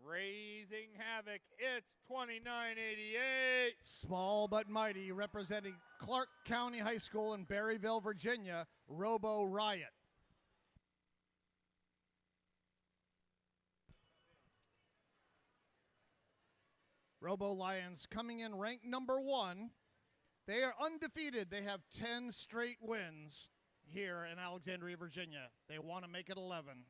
raising havoc, it's 2988. Small but mighty, representing Clark County High School in Berryville, Virginia, Robo Riot. Robo Lions coming in ranked number 1. They are undefeated. They have 10 straight wins here in Alexandria, Virginia. They want to make it 11.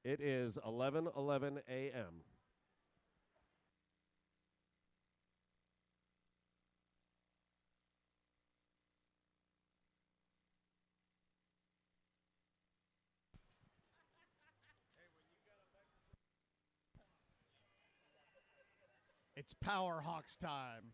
It is 11:11 a.m. It's Power Hawks time.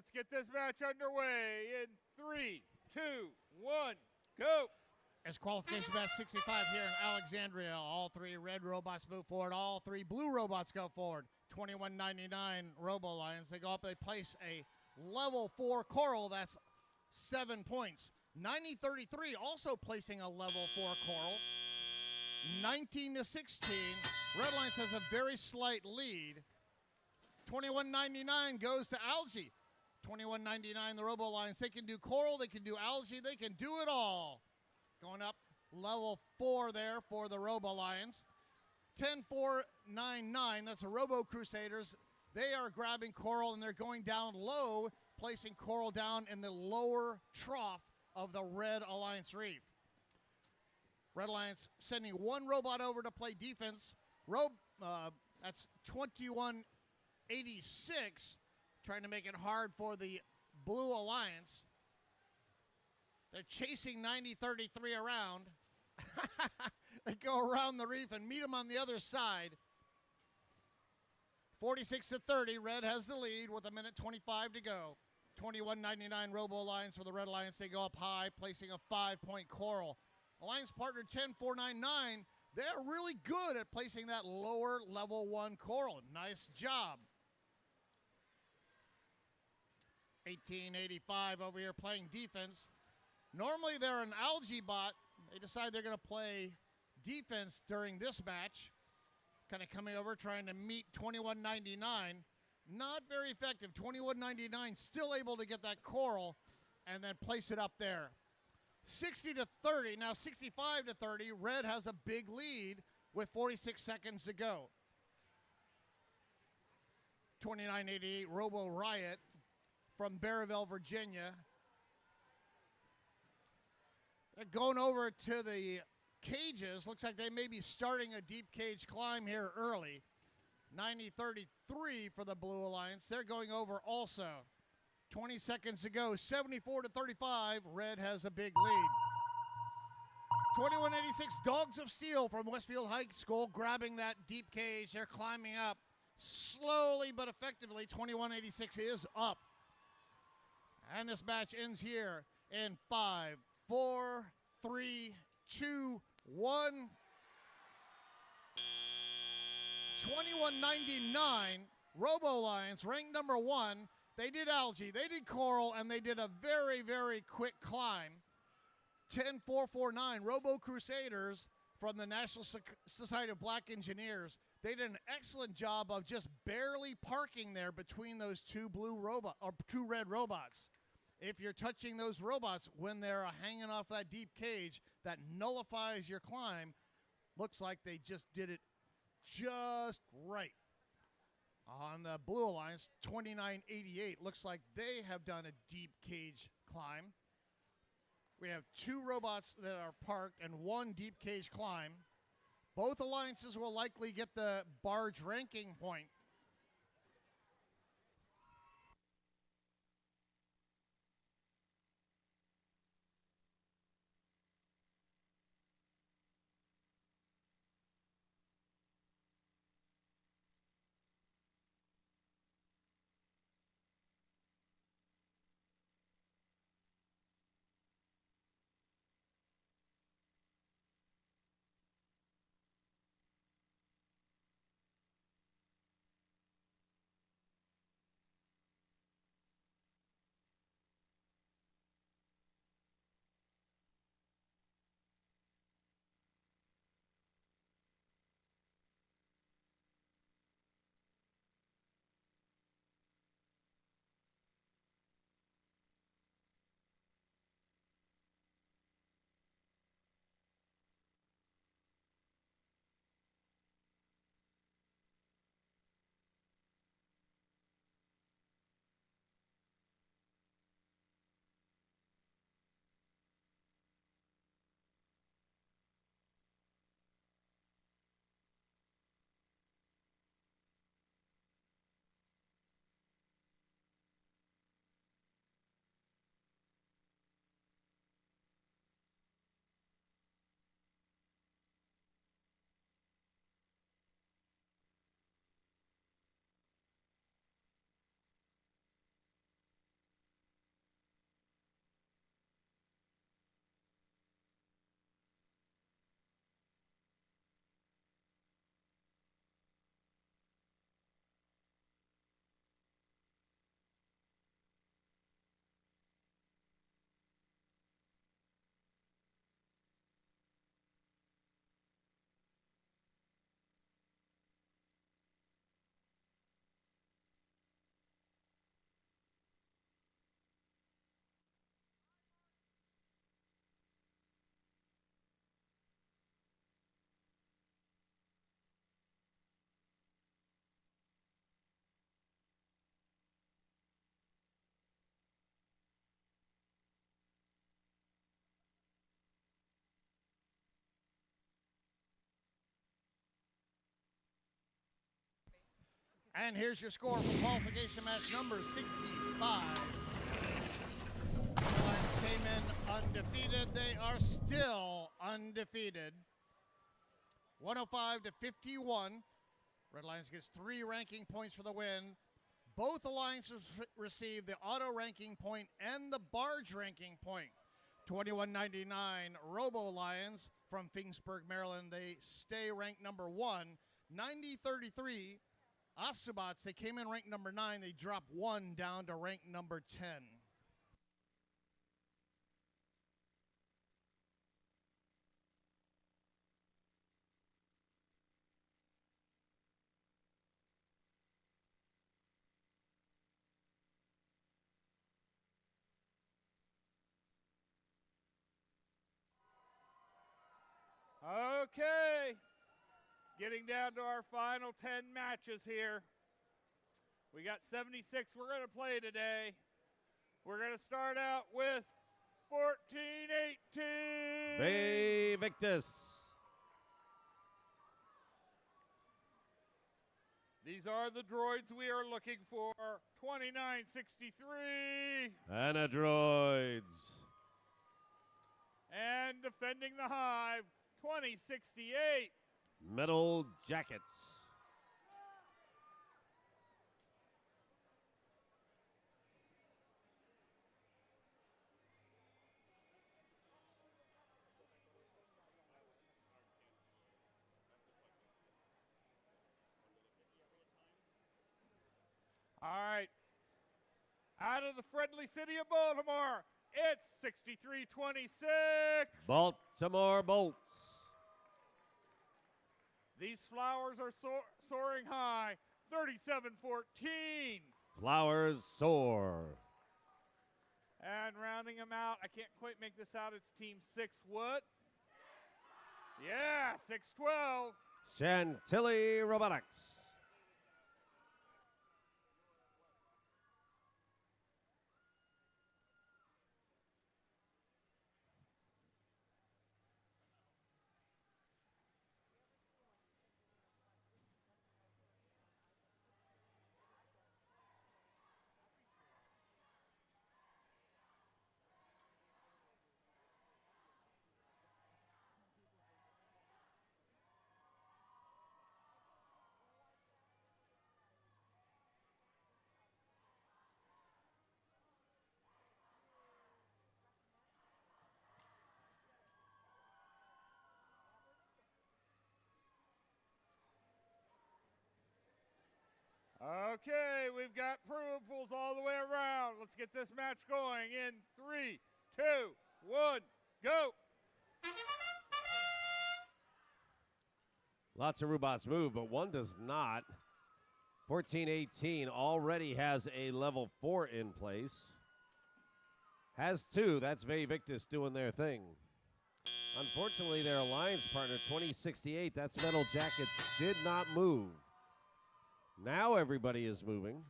Let's get this match underway in 3, 2, 1, go. As qualification match 65 here in Alexandria, all three red robots move forward. All three blue robots go forward. 21.99 Robo Lions. They go up. They place a level 4 coral. That's 7 points. 90-33 also placing a level 4 coral. 19-16. Red Lions has a very slight lead. 21.99 goes to algae. 21.99 the Robo Lions. They can do coral. They can do algae. They can do it all. Going up level 4 there for the Robo Lions. 10.499, that's the Robo Crusaders. They are grabbing coral and they're going down low, placing coral down in the lower trough of the Red Alliance Reef. Red Alliance sending one robot over to play defense. That's 21.86, trying to make it hard for the Blue Alliance. They're chasing 90-33 around. They go around the reef and meet them on the other side. 46-30, Red has the lead with 1:25 to go. 21.99 Robo Alliance for the Red Alliance. They go up high, placing a 5-point coral. Alliance partner 10.499. They're really good at placing that lower level 1 coral. Nice job. 18.85 over here playing defense. Normally they're an algae bot. They decide they're going to play defense during this match. Kind of coming over, trying to meet 21.99. Not very effective. 21.99 still able to get that coral and then place it up there. 60-30, now 65-30. Red has a big lead with 46 seconds to go. 29.88 Robo Riot from Berryville, Virginia. They're going over to the cages. Looks like they may be starting a deep cage climb here early. 90-33 for the Blue Alliance. They're going over also. 20 seconds to go. 74-35. Red has a big lead. 21.86 Dogs of Steel from Westfield High School grabbing that deep cage. They're climbing up slowly but effectively. 21.86 is up. And this match ends here in 5, 4, 3, 2, 1. 21.99 Robo Lions, ranked number 1. They did algae, they did coral, and they did a very, very quick climb. 10.449 Robo Crusaders from the National Society of Black Engineers. They did an excellent job of just barely parking there between those two red robots. If you're touching those robots when they're hanging off that deep cage, that nullifies your climb. Looks like they just did it just right. On the Blue Alliance, 29.88. Looks like they have done a deep cage climb. We have 2 robots that are parked and 1 deep cage climb. Both alliances will likely get the barge ranking point. And here's your score for qualification match number 65. Red Lions came in undefeated. They are still undefeated. 105 to 51. Red Lions gets 3 ranking points for the win. Both alliances receive the auto ranking point and the barge ranking point. 21.99 Robo Lions from Finksburg, Maryland. They stay ranked number 1. 90.33 Asubats. They came in ranked number 9. They drop 1 down to rank number 10. Okay, getting down to our final 10 matches here. We got 76 we're going to play today. We're going to start out with 14-18. Bay Victus. These are the droids we are looking for. 29-63. Anadroids. And defending the hive, 2068. Metal Jackets. All right. Out of the friendly city of Baltimore, it's 63-26. Baltimore Bolts. These flowers are soaring high, 37-14. Flowers soar. And rounding them out, I can't quite make this out. It's team 6 what? Yeah, 6-12. Chantilly Robotics. Okay, we've got proofs all the way around. Let's get this match going in 3, 2, 1, go. Lots of robots move, but one does not. 14-18 already has a level 4 in place. Has 2. That's Bay Victus doing their thing. Unfortunately, their alliance partner, 2068, that's Metal Jackets, did not move. Now everybody is moving.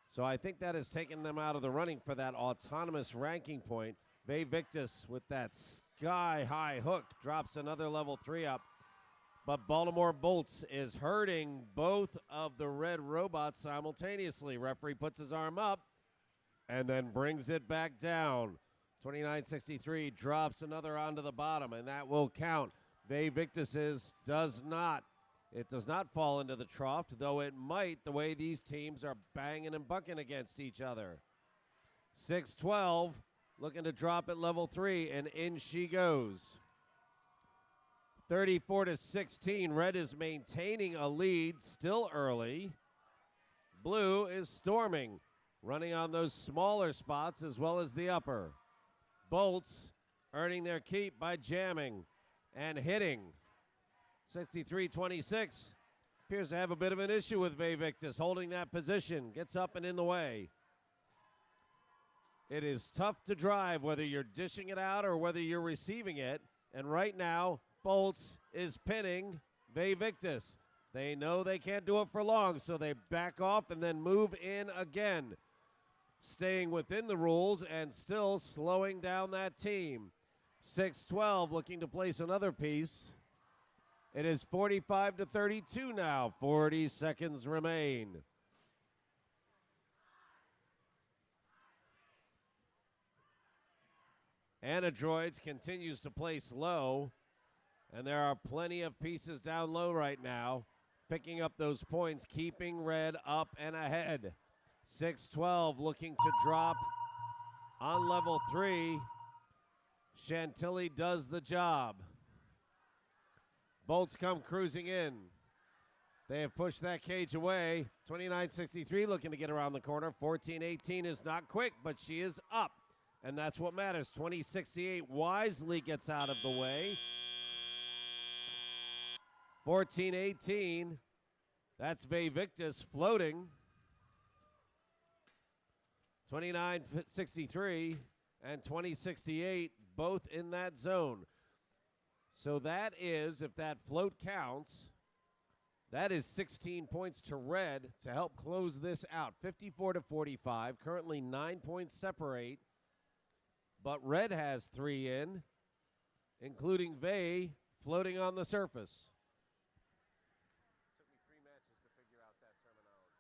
So I think that has taken them out of the running for that autonomous ranking point. Bay Victus with that sky-high hook drops another level 3 up. But Baltimore Bolts is hurting both of the red robots simultaneously. Referee puts his arm up and then brings it back down. 29-63 drops another onto the bottom, and that will count. Bay Victus's does not. It does not fall into the trough, though it might, the way these teams are banging and bucking against each other. 6-12, looking to drop at level 3, and in she goes. 34-16, red is maintaining a lead, still early. Blue is storming, running on those smaller spots as well as the upper. Bolts earning their keep by jamming and hitting. 63-26 appears to have a bit of an issue with Bay Victus holding that position. Gets up and in the way. It is tough to drive whether you're dishing it out or whether you're receiving it. And right now, Bolts is pinning Bay Victus. They know they can't do it for long, so they back off and then move in again. Staying within the rules and still slowing down that team. 6-12 looking to place another piece. It is 45-32 now. 40 seconds remain. Anadroids continues to place low, and there are plenty of pieces down low right now, picking up those points, keeping red up and ahead. 6-12 looking to drop on level 3. Chantilly does the job. Bolts come cruising in. They have pushed that cage away. 29-63 looking to get around the corner. 14-18 is not quick, but she is up. And that's what matters. 20-68 wisely gets out of the way. 14-18. That's Vevictus floating. 29-63 and 20-68 both in that zone. So that is, if that float counts, that is 16 points to red to help close this out. 54-45. Currently 9 points separate. But red has 3 in, including Vey floating on the surface. Took me 3 matches to figure out that terminology.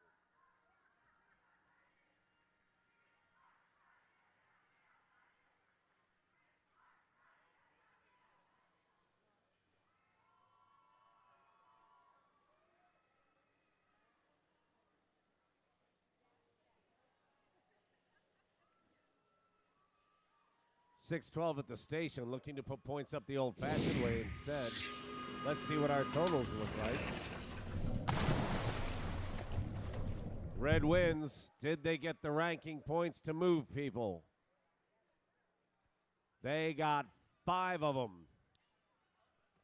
.612 at the station, looking to put points up the old-fashioned way instead. Let's see what our totals look like. Red wins. Did they get the ranking points to move people? They got 5 of them.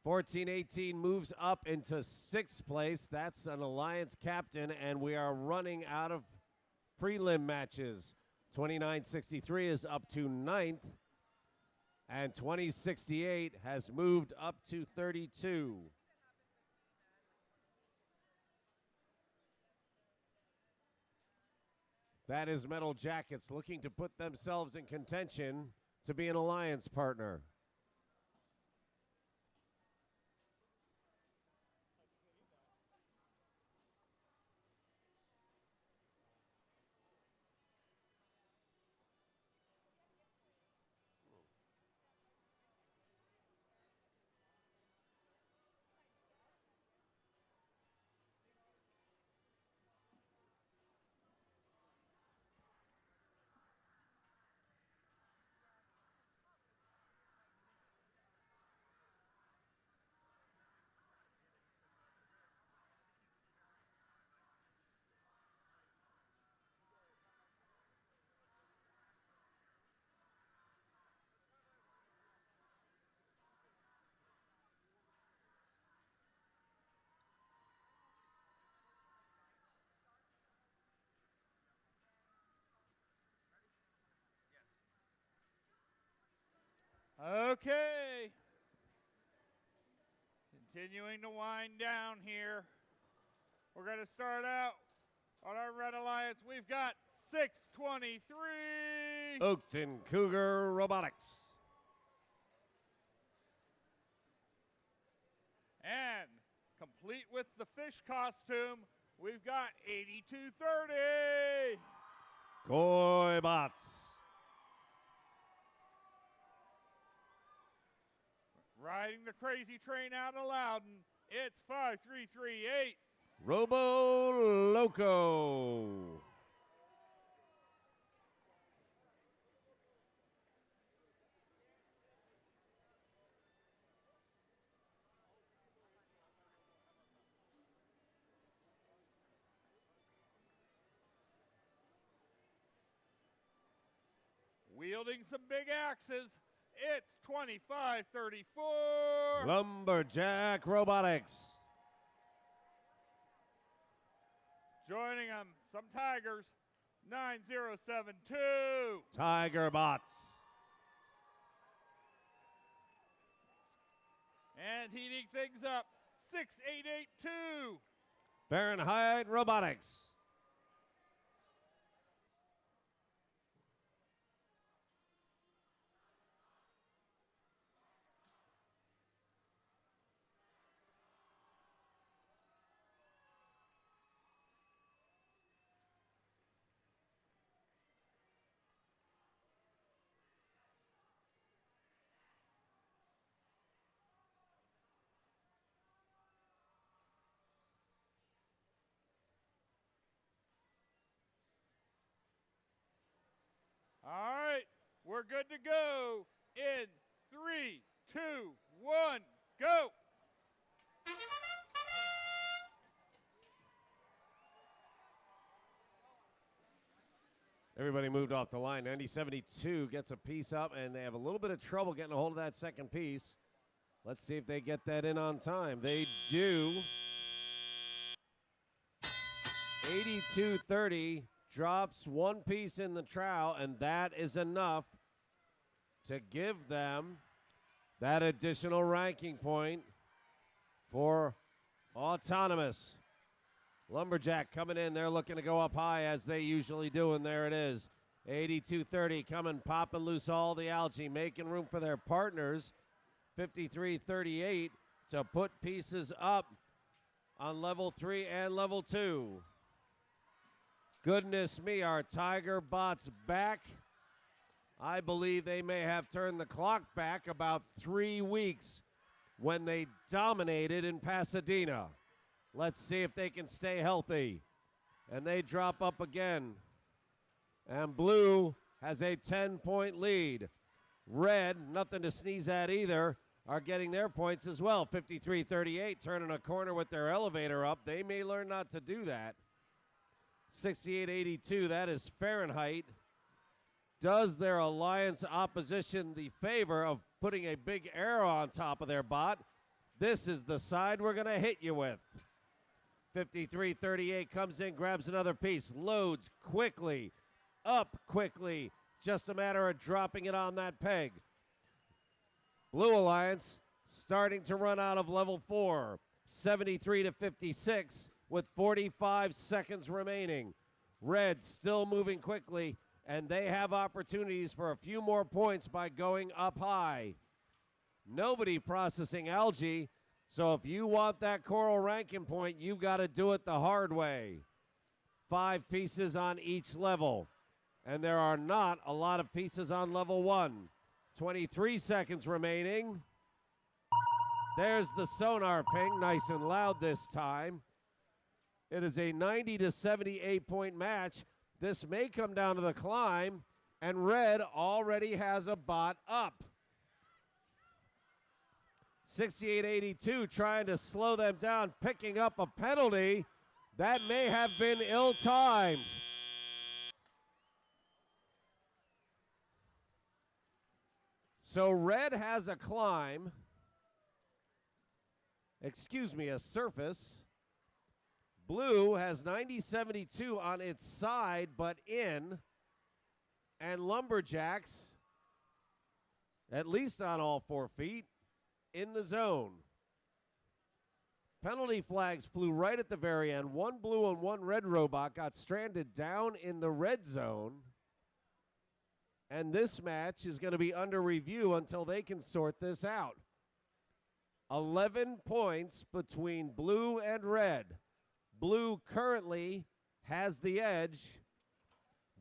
14-18 moves up into 6th place. That's an alliance captain, and we are running out of prelim matches. 29-63 is up to 9th. And 20-68 has moved up to 32. That is Metal Jackets looking to put themselves in contention to be an alliance partner. Okay. Continuing to wind down here. We're going to start out on our Red Alliance. We've got 623. Oakton Cougar Robotics. And complete with the fish costume, we've got 8230. Koi Bots. Riding the crazy train out of Loudon, it's 5338. Robo Loco. Wielding some big axes, it's 2534. Lumberjack Robotics. Joining them, some Tigers, 9072. Tiger Bots. And heating things up, 6882. Fahrenheit Robotics. We're good to go in 3, 2, 1, go. Everybody moved off the line. 90-72 gets a piece up, and they have a little bit of trouble getting a hold of that second piece. Let's see if they get that in on time. They do. 82-30 drops one piece in the trowel, and that is enough to give them that additional ranking point for autonomous. Lumberjack coming in. They're looking to go up high as they usually do, and there it is. 82-30 coming, popping loose all the algae, making room for their partners. 53-38 to put pieces up on level 3 and level 2. Goodness me, our Tiger bots back. I believe they may have turned the clock back about 3 weeks when they dominated in Pasadena. Let's see if they can stay healthy. And they drop up again. And blue has a 10-point lead. Red, nothing to sneeze at either, are getting their points as well. 53-38, turning a corner with their elevator up. They may learn not to do that. 68-82, that is Fahrenheit. Does their alliance opposition the favor of putting a big arrow on top of their bot? This is the side we're going to hit you with. 53-38 comes in, grabs another piece, loads quickly, up quickly. Just a matter of dropping it on that peg. Blue Alliance starting to run out of level 4. 73-56 with 45 seconds remaining. Red still moving quickly, and they have opportunities for a few more points by going up high. Nobody processing algae, so if you want that coral ranking point, you've got to do it the hard way. 5 pieces on each level, and there are not a lot of pieces on level 1. 23 seconds remaining. There's the sonar ping, nice and loud this time. It is a 90-78 point match. This may come down to the climb, and red already has a bot up. 68-82 trying to slow them down, picking up a penalty. That may have been ill-timed. So red has a climb. A surface. Blue has 90-72 on its side, but in. And Lumberjacks, at least on all 4 feet, in the zone. Penalty flags flew right at the very end. 1 blue and 1 red robot got stranded down in the red zone. And this match is going to be under review until they can sort this out. 11 points between blue and red. Blue currently has the edge,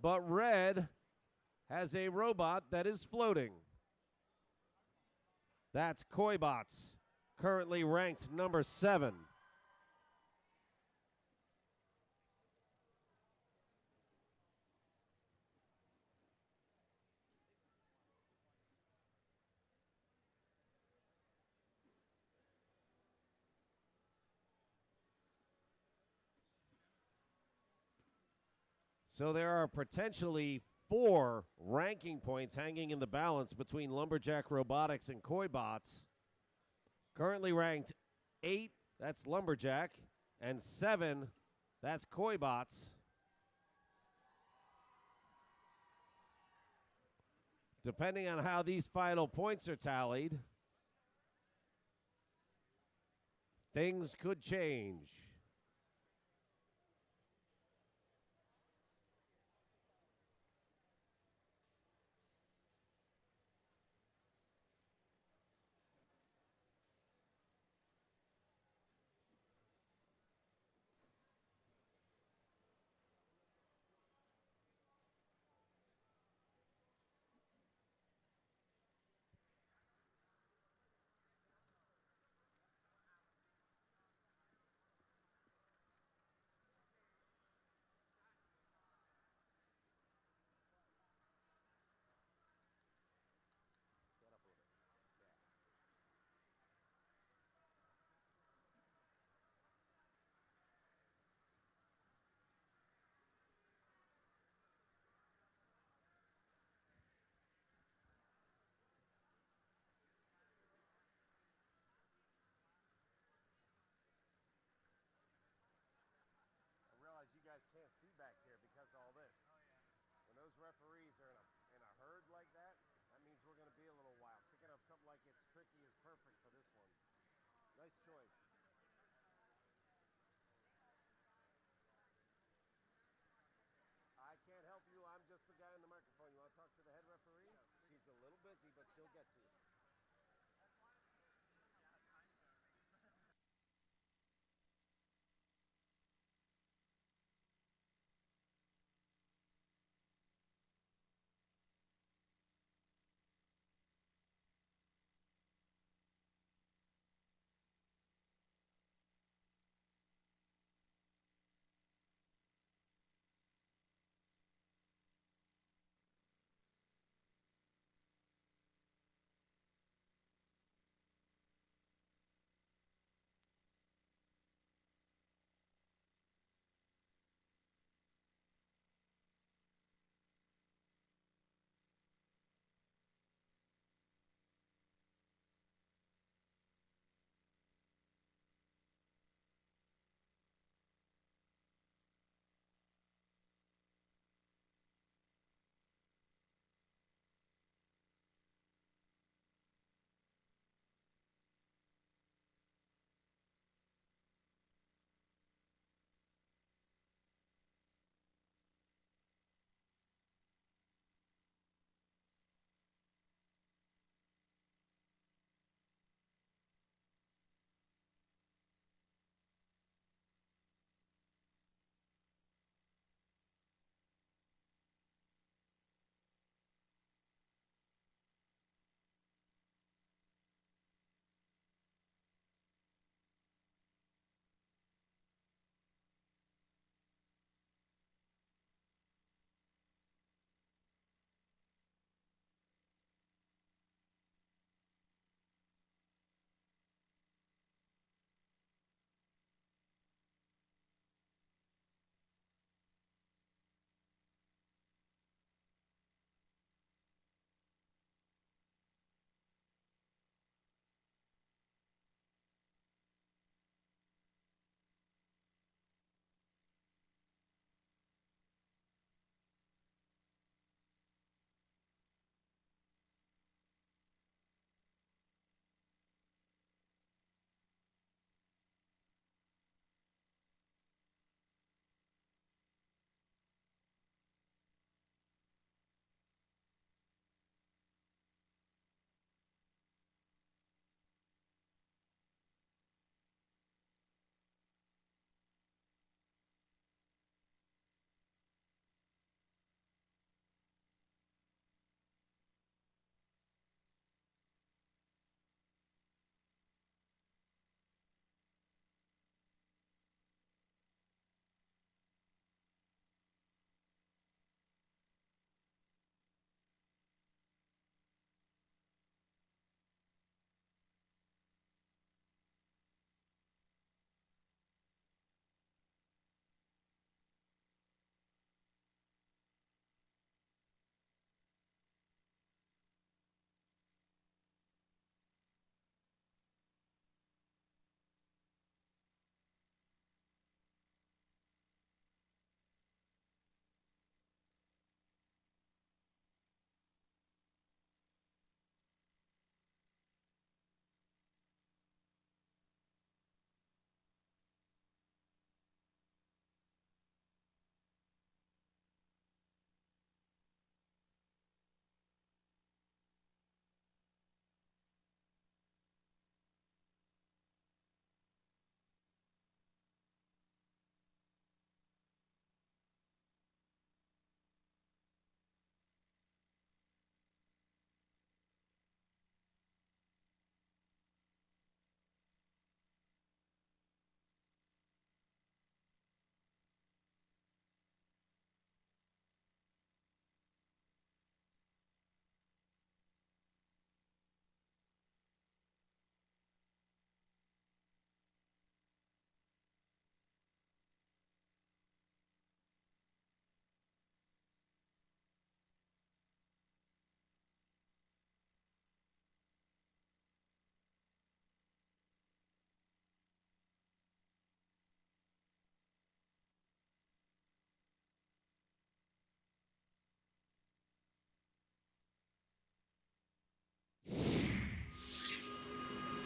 but red has a robot that is floating. That's Koibots, currently ranked number 7. So there are potentially 4 ranking points hanging in the balance between Lumberjack Robotics and Koibots. Currently ranked 8, that's Lumberjack, and 7, that's Koibots. Depending on how these final points are tallied, things could change. Nice choice. I can't help you. I'm just the guy on the microphone. You want to talk to the head referee? She's a little busy, but she'll get to you.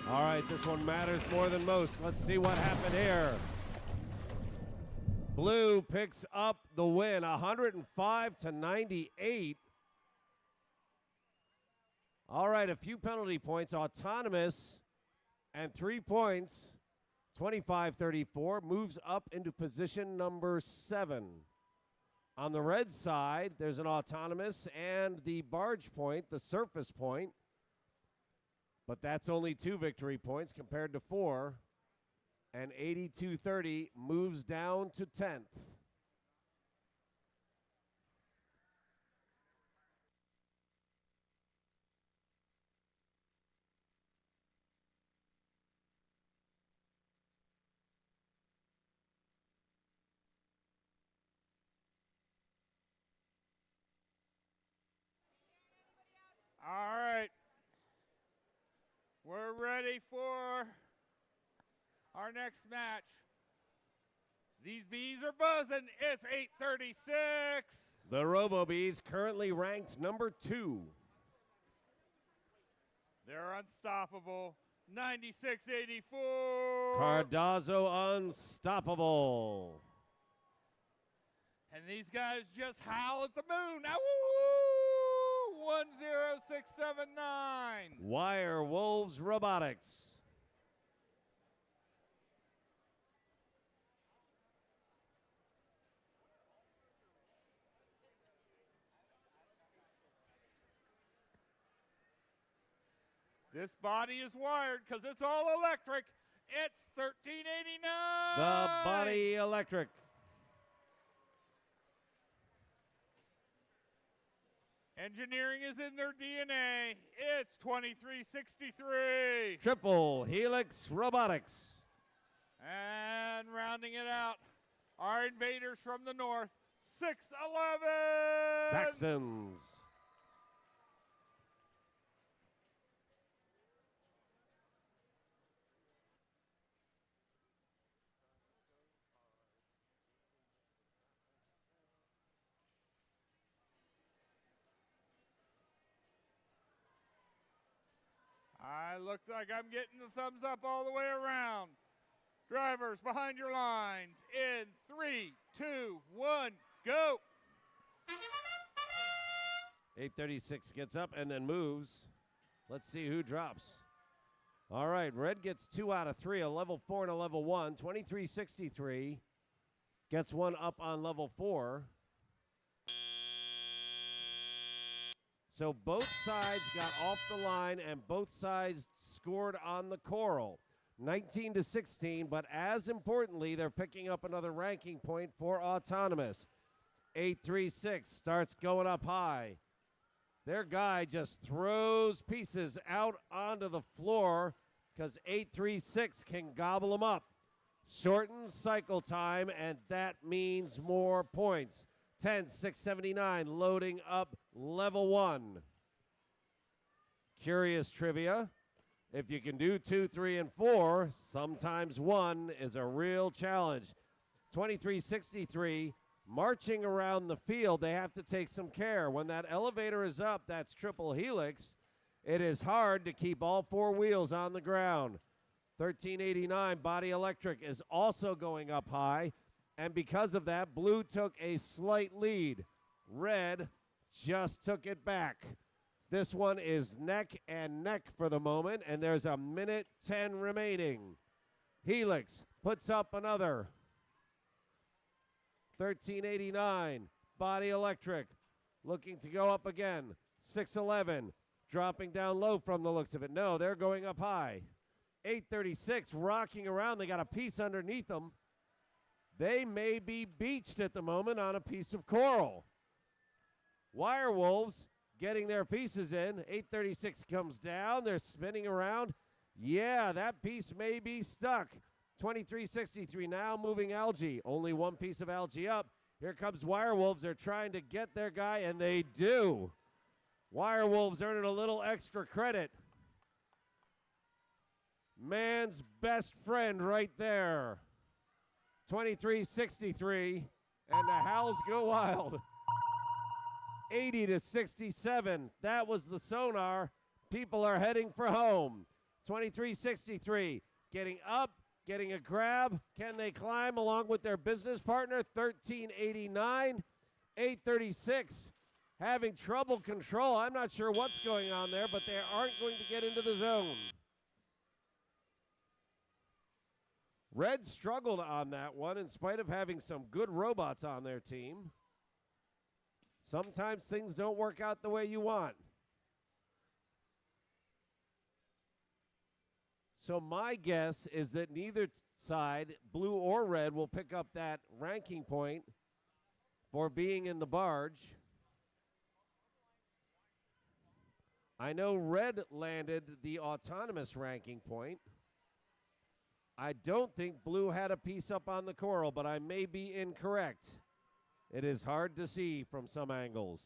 All right, this one matters more than most. Let's see what happened here. Blue picks up the win, 105-98. All right, a few penalty points. Autonomous and 3 points, 25-34, moves up into position number 7. On the red side, there's an autonomous and the barge point, the surface point. But that's only 2 victory points compared to 4. And 82-30 moves down to 10th. All right. We're ready for our next match. These bees are buzzing. It's 8:36. The Robo-Bees currently ranked number 2. They're unstoppable. 96-84. Cardazzo unstoppable. And these guys just howl at the moon. Now, woo! 10679. Wire Wolves Robotics. This body is wired because it's all electric. It's 1389. The Body Electric. Engineering is in their DNA. It's 2363. Triple Helix Robotics. And rounding it out, our invaders from the north, 611. Saxons. I look like I'm getting the thumbs up all the way around. Drivers behind your lines in 3, 2, 1, go. 836 gets up and then moves. Let's see who drops. All right, red gets 2 out of 3, a level 4 and a level 1. 2363 gets 1 up on level 4. So both sides got off the line and both sides scored on the coral. 19-16, but as importantly, they're picking up another ranking point for autonomous. 836 starts going up high. Their guy just throws pieces out onto the floor because 836 can gobble them up. Shortens cycle time, and that means more points. 10-679 loading up level 1. Curious trivia. If you can do 2, 3, and 4, sometimes 1 is a real challenge. 2363, marching around the field, they have to take some care. When that elevator is up, that's triple helix, it is hard to keep all 4 wheels on the ground. 1389, Body Electric is also going up high, and because of that, blue took a slight lead. Red just took it back. This one is neck and neck for the moment, and there's a minute 10 remaining. Helix puts up another. 1389, Body Electric looking to go up again. 611, dropping down low from the looks of it. No, they're going up high. 836, rocking around. They got a piece underneath them. They may be beached at the moment on a piece of coral. Wirewolves getting their pieces in. 836 comes down. They're spinning around. Yeah, that piece may be stuck. 2363 now moving algae. Only one piece of algae up. Here comes Wirewolves. They're trying to get their guy, and they do. Wirewolves earning a little extra credit. Man's best friend right there. 2363, and the howls go wild. 80-67, that was the sonar. People are heading for home. 23-63. Getting up, getting a grab. Can they climb along with their business partner? 13-89. 8-36. Having trouble control. I'm not sure what's going on there, but they aren't going to get into the zone. Red struggled on that one in spite of having some good robots on their team. Sometimes things don't work out the way you want. So my guess is that neither side, blue or red, will pick up that ranking point for being in the barge. I know red landed the autonomous ranking point. I don't think blue had a piece up on the coral, but I may be incorrect. It is hard to see from some angles.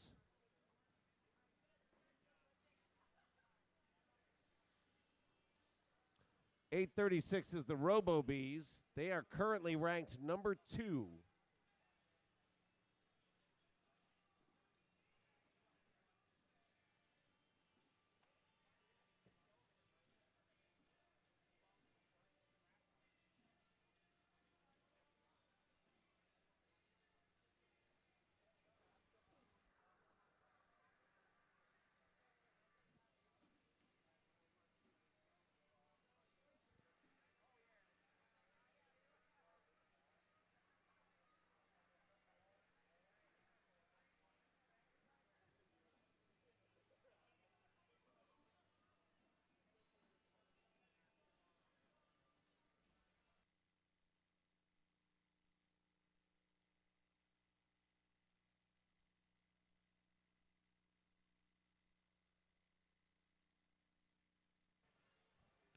.836 is the Robo Bees. They are currently ranked number 2.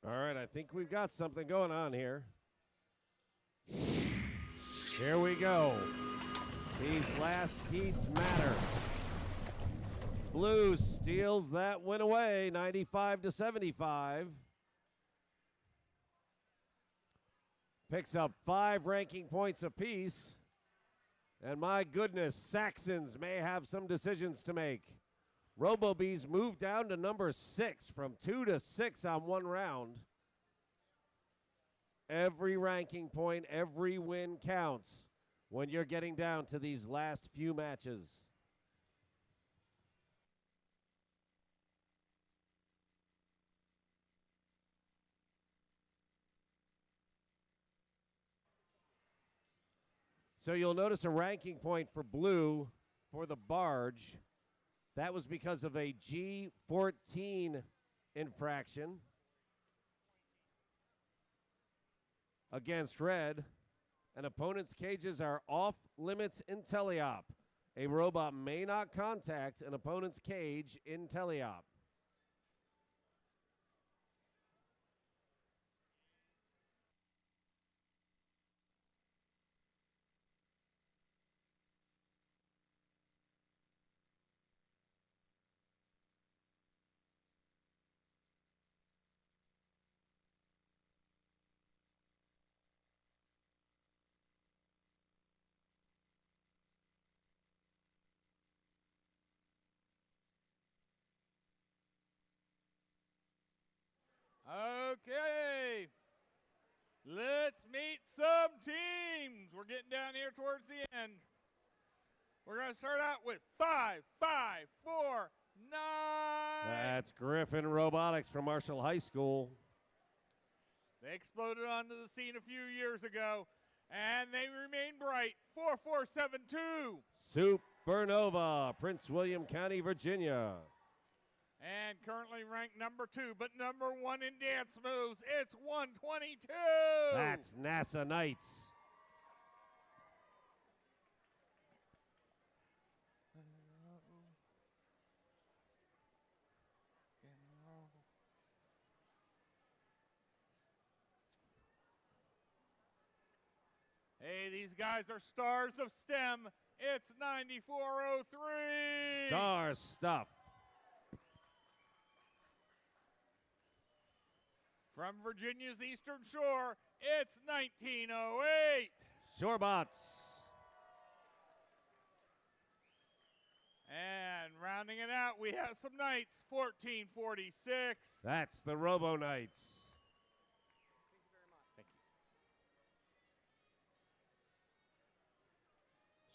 All right, I think we've got something going on here. Here we go. These last heats matter. Blue steals that win away, 95-75. Picks up 5 ranking points apiece. And my goodness, Saxons may have some decisions to make. RoboBees moved down to number 6 from 2 to 6 on one round. Every ranking point, every win counts when you're getting down to these last few matches. So you'll notice a ranking point for blue for the barge. That was because of a G14 infraction against red. And opponent's cages are off limits in teleop. A robot may not contact an opponent's cage in teleop. Okay. Let's meet some teams. We're getting down here towards the end. We're going to start out with 5, 5, 4, 9. That's Griffin Robotics from Marshall High School. They exploded onto the scene a few years ago, and they remain bright. 4472. Supernova, Prince William County, Virginia. And currently ranked number 2, but number 1 in dance moves. It's 122. That's NASA Knights. Hey, these guys are stars of STEM. It's 9403. Star stuff. From Virginia's Eastern Shore, it's 1908. Shorebots. And And rounding it out, we have some Knights, 1446. That's the Robo Knights.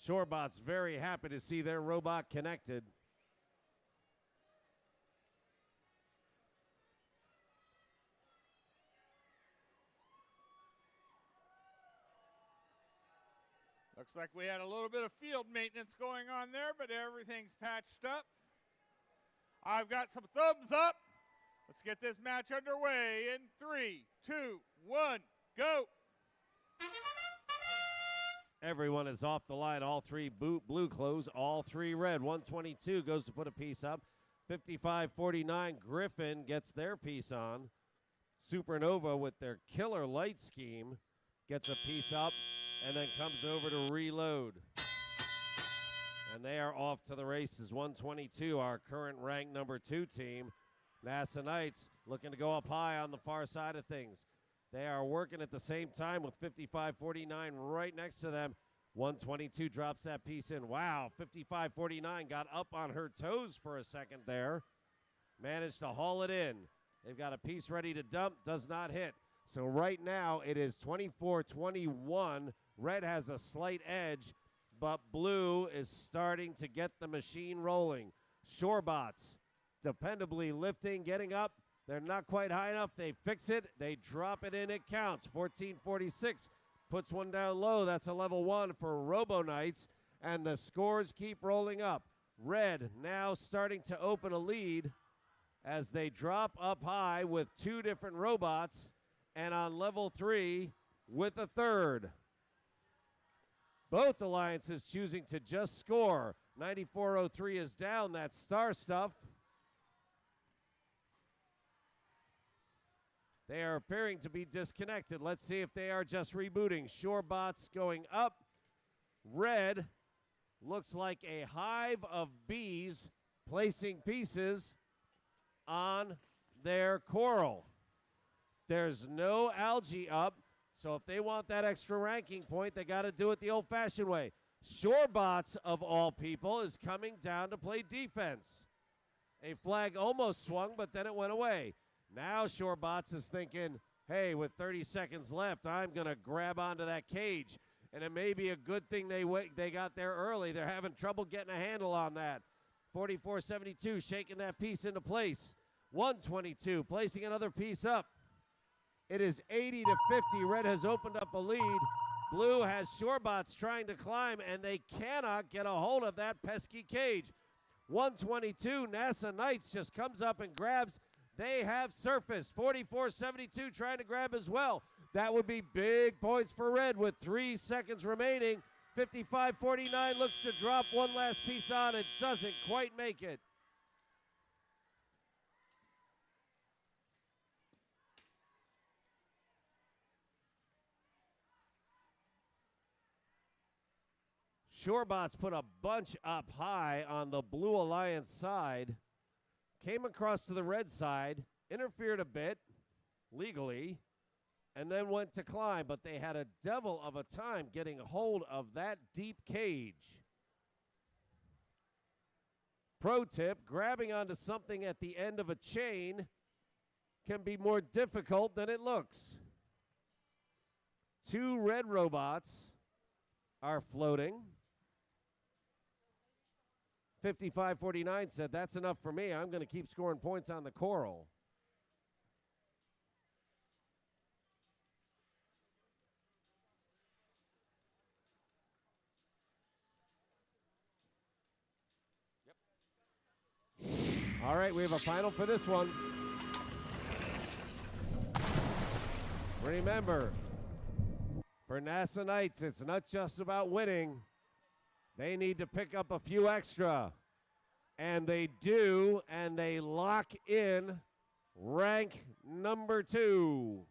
Shorebot's very happy to see their robot connected. Looks like we had a little bit of field maintenance going on there, but everything's patched up. I've got some thumbs up. Let's get this match underway in 3, 2, 1, go. Everyone is off the line. All three blue close, all three red. 122 goes to put a piece up. 55-49, Griffin gets their piece on. Supernova with their killer light scheme gets a piece up and then comes over to reload. And they are off to the races. 122, our current ranked number 2 team. NASA Knights looking to go up high on the far side of things. They are working at the same time with 55-49 right next to them. 122 drops that piece in. Wow, 55-49 got up on her toes for a second there. Managed to haul it in. They've got a piece ready to dump, does not hit. So right now it is 24-21. Red has a slight edge, but blue is starting to get the machine rolling. Shorebots dependably lifting, getting up. They're not quite high enough. They fix it. They drop it in. It counts. 14-46 puts one down low. That's a level 1 for Robo Knights, and the scores keep rolling up. Red now starting to open a lead as they drop up high with 2 different robots, and on level 3 with a third. Both alliances choosing to just score. 94-03 is down. That's star stuff. They are appearing to be disconnected. Let's see if they are just rebooting. Shorebots going up. Red looks like a hive of bees placing pieces on their coral. There's no algae up, so if they want that extra ranking point, they got to do it the old-fashioned way. Shorebots, of all people, is coming down to play defense. A flag almost swung, but then it went away. Now Shorebots is thinking, hey, with 30 seconds left, I'm going to grab onto that cage. And it may be a good thing they got there early. They're having trouble getting a handle on that. 44-72, shaking that piece into place. 122, placing another piece up. It is 80-50. Red has opened up a lead. Blue has Shorebots trying to climb, and they cannot get a hold of that pesky cage. 122, NASA Knights just comes up and grabs. They have surfaced. 44-72 trying to grab as well. That would be big points for Red with 3 seconds remaining. 55-49 looks to drop one last piece on. It doesn't quite make it. Shorebots put a bunch up high on the Blue Alliance side. Came across to the red side, interfered a bit legally, and then went to climb, but they had a devil of a time getting hold of that deep cage. Pro tip, grabbing onto something at the end of a chain can be more difficult than it looks. 2 red robots are floating. 55-49 said, that's enough for me. I'm going to keep scoring points on the coral. All right, we have a final for this one. Remember, for NASA Knights, it's not just about winning. They need to pick up a few extra. And they do, and they lock in rank number 2.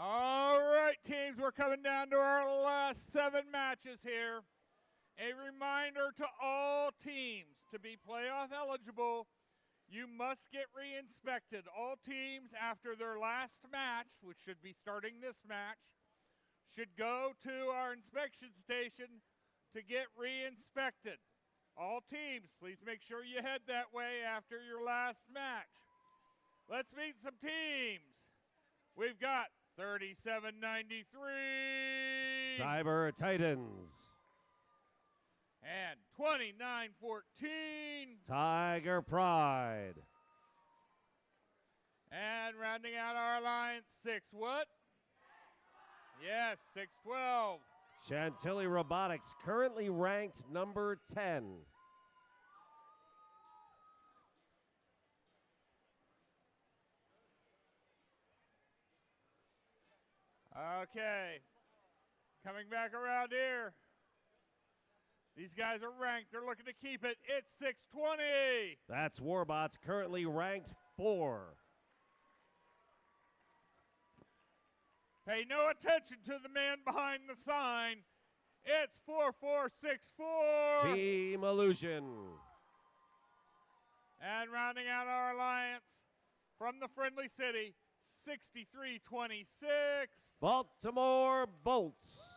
All right, teams, we're coming down to our last 7 matches here. A reminder to all teams, to be playoff eligible, you must get re-inspected. All teams, after their last match, which should be starting this match, should go to our inspection station to get re-inspected. All teams, please make sure you head that way after your last match. Let's meet some teams. We've got 3793. Cyber Titans. And 2914. Tiger Pride. And rounding out our alliance, 6 what? Yes, 612. Chantilly Robotics, currently ranked number 10. Okay, coming back around here. These guys are ranked. They're looking to keep it. It's 620. That's Warbots, currently ranked 4. Pay no attention to the man behind the sign. It's 4464. Team Illusion. And rounding out our alliance from the friendly city, 6326. Baltimore Bolts.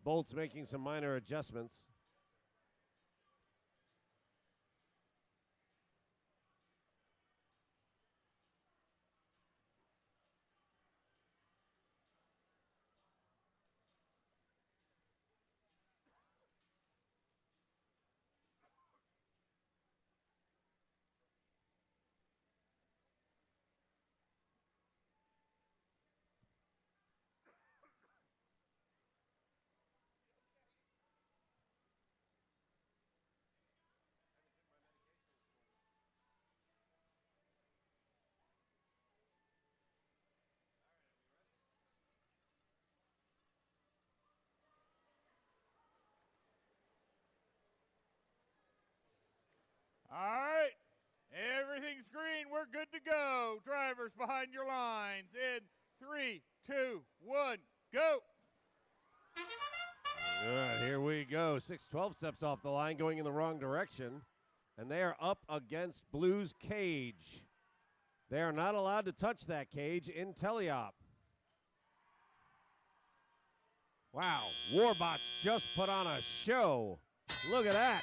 Bolts making some minor adjustments. All right, everything's green. We're good to go. Drivers behind your lines in 3, 2, 1, go. All right, here we go. 612 steps off the line, going in the wrong direction. And they are up against Blue's cage. They are not allowed to touch that cage in teleop. Wow, Warbots just put on a show. Look at that.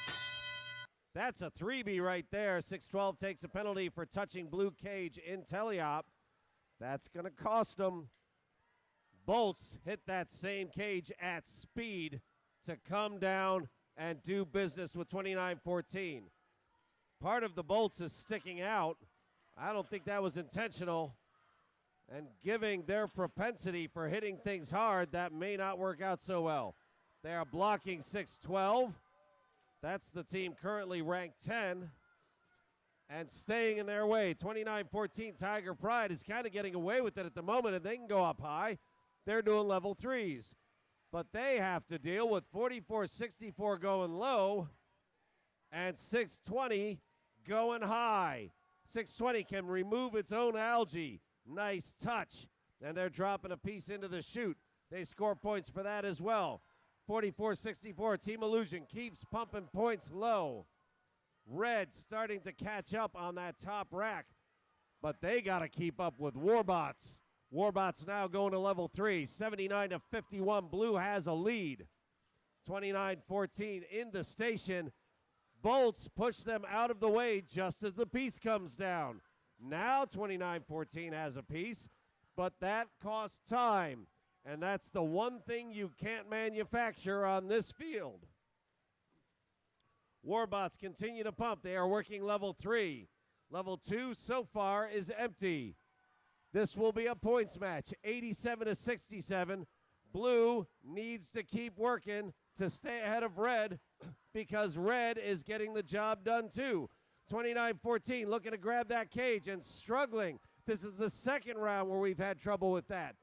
That's a 3B right there. 612 takes a penalty for touching Blue cage in teleop. That's going to cost them. Bolts hit that same cage at speed to come down and do business with 29-14. Part of the Bolts is sticking out. I don't think that was intentional. And giving their propensity for hitting things hard, that may not work out so well. They are blocking 612. That's the team currently ranked 10 and staying in their way. 29-14, Tiger Pride is kind of getting away with it at the moment, and they can go up high. They're doing level 3s. But they have to deal with 44-64 going low and 620 going high. 620 can remove its own algae. Nice touch. And they're dropping a piece into the chute. They score points for that as well. 44-64, Team Illusion keeps pumping points low. Red starting to catch up on that top rack, but they got to keep up with Warbots. Warbots now going to level 3, 79-51. Blue has a lead. 29-14 in the station. Bolts push them out of the way just as the piece comes down. Now 29-14 has a piece, but that costs time. And that's the one thing you can't manufacture on this field. Warbots continue to pump. They are working level 3. Level 2 so far is empty. This will be a points match, 87-67. Blue needs to keep working. to stay ahead of red because red is getting the job done too. 29-14 looking to grab that cage and struggling. This is the second round where we've had trouble with that.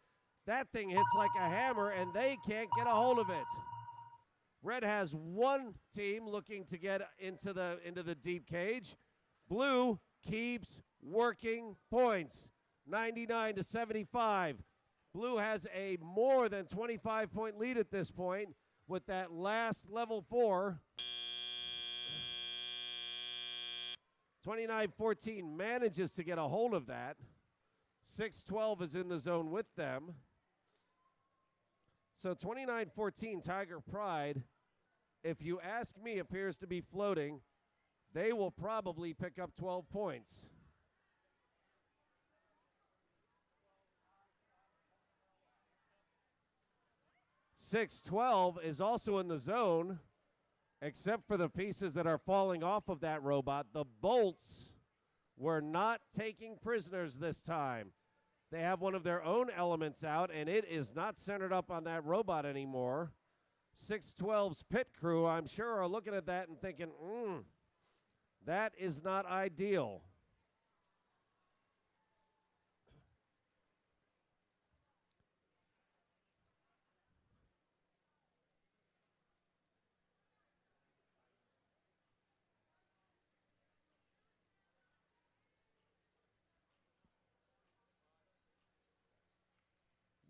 That thing hits like a hammer and they can't get a hold of it. Red has one team looking to get into the deep cage. Blue keeps working points. 99-75. Blue has a more than 25-point lead at this point with that last level 4. 29-14 manages to get a hold of that. 6-12 is in the zone with them. So 29-14 Tiger Pride, if you ask me, appears to be floating. They will probably pick up 12 points. .612 is also in the zone, except for the pieces that are falling off of that robot. The bolts were not taking prisoners this time. They have one of their own elements out, and it is not centered up on that robot anymore. 612's pit crew, I'm sure, are looking at that and thinking, that is not ideal.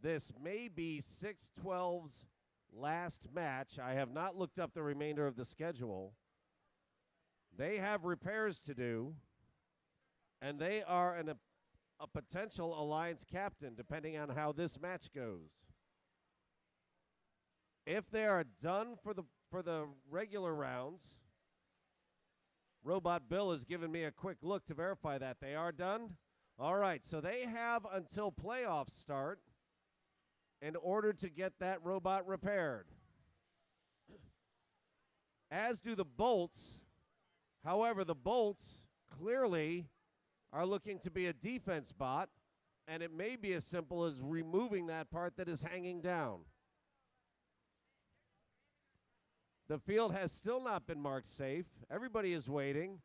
This may be 612's last match. I have not looked up the remainder of the schedule. They have repairs to do, and they are a potential alliance captain, depending on how this match goes. If they are done for the regular rounds, Robot Bill has given me a quick look to verify that they are done. All right, so they have until playoffs start in order to get that robot repaired. As do the bolts. However, the bolts clearly are looking to be a defense bot, and it may be as simple as removing that part that is hanging down. The field has still not been marked safe. Everybody is waiting.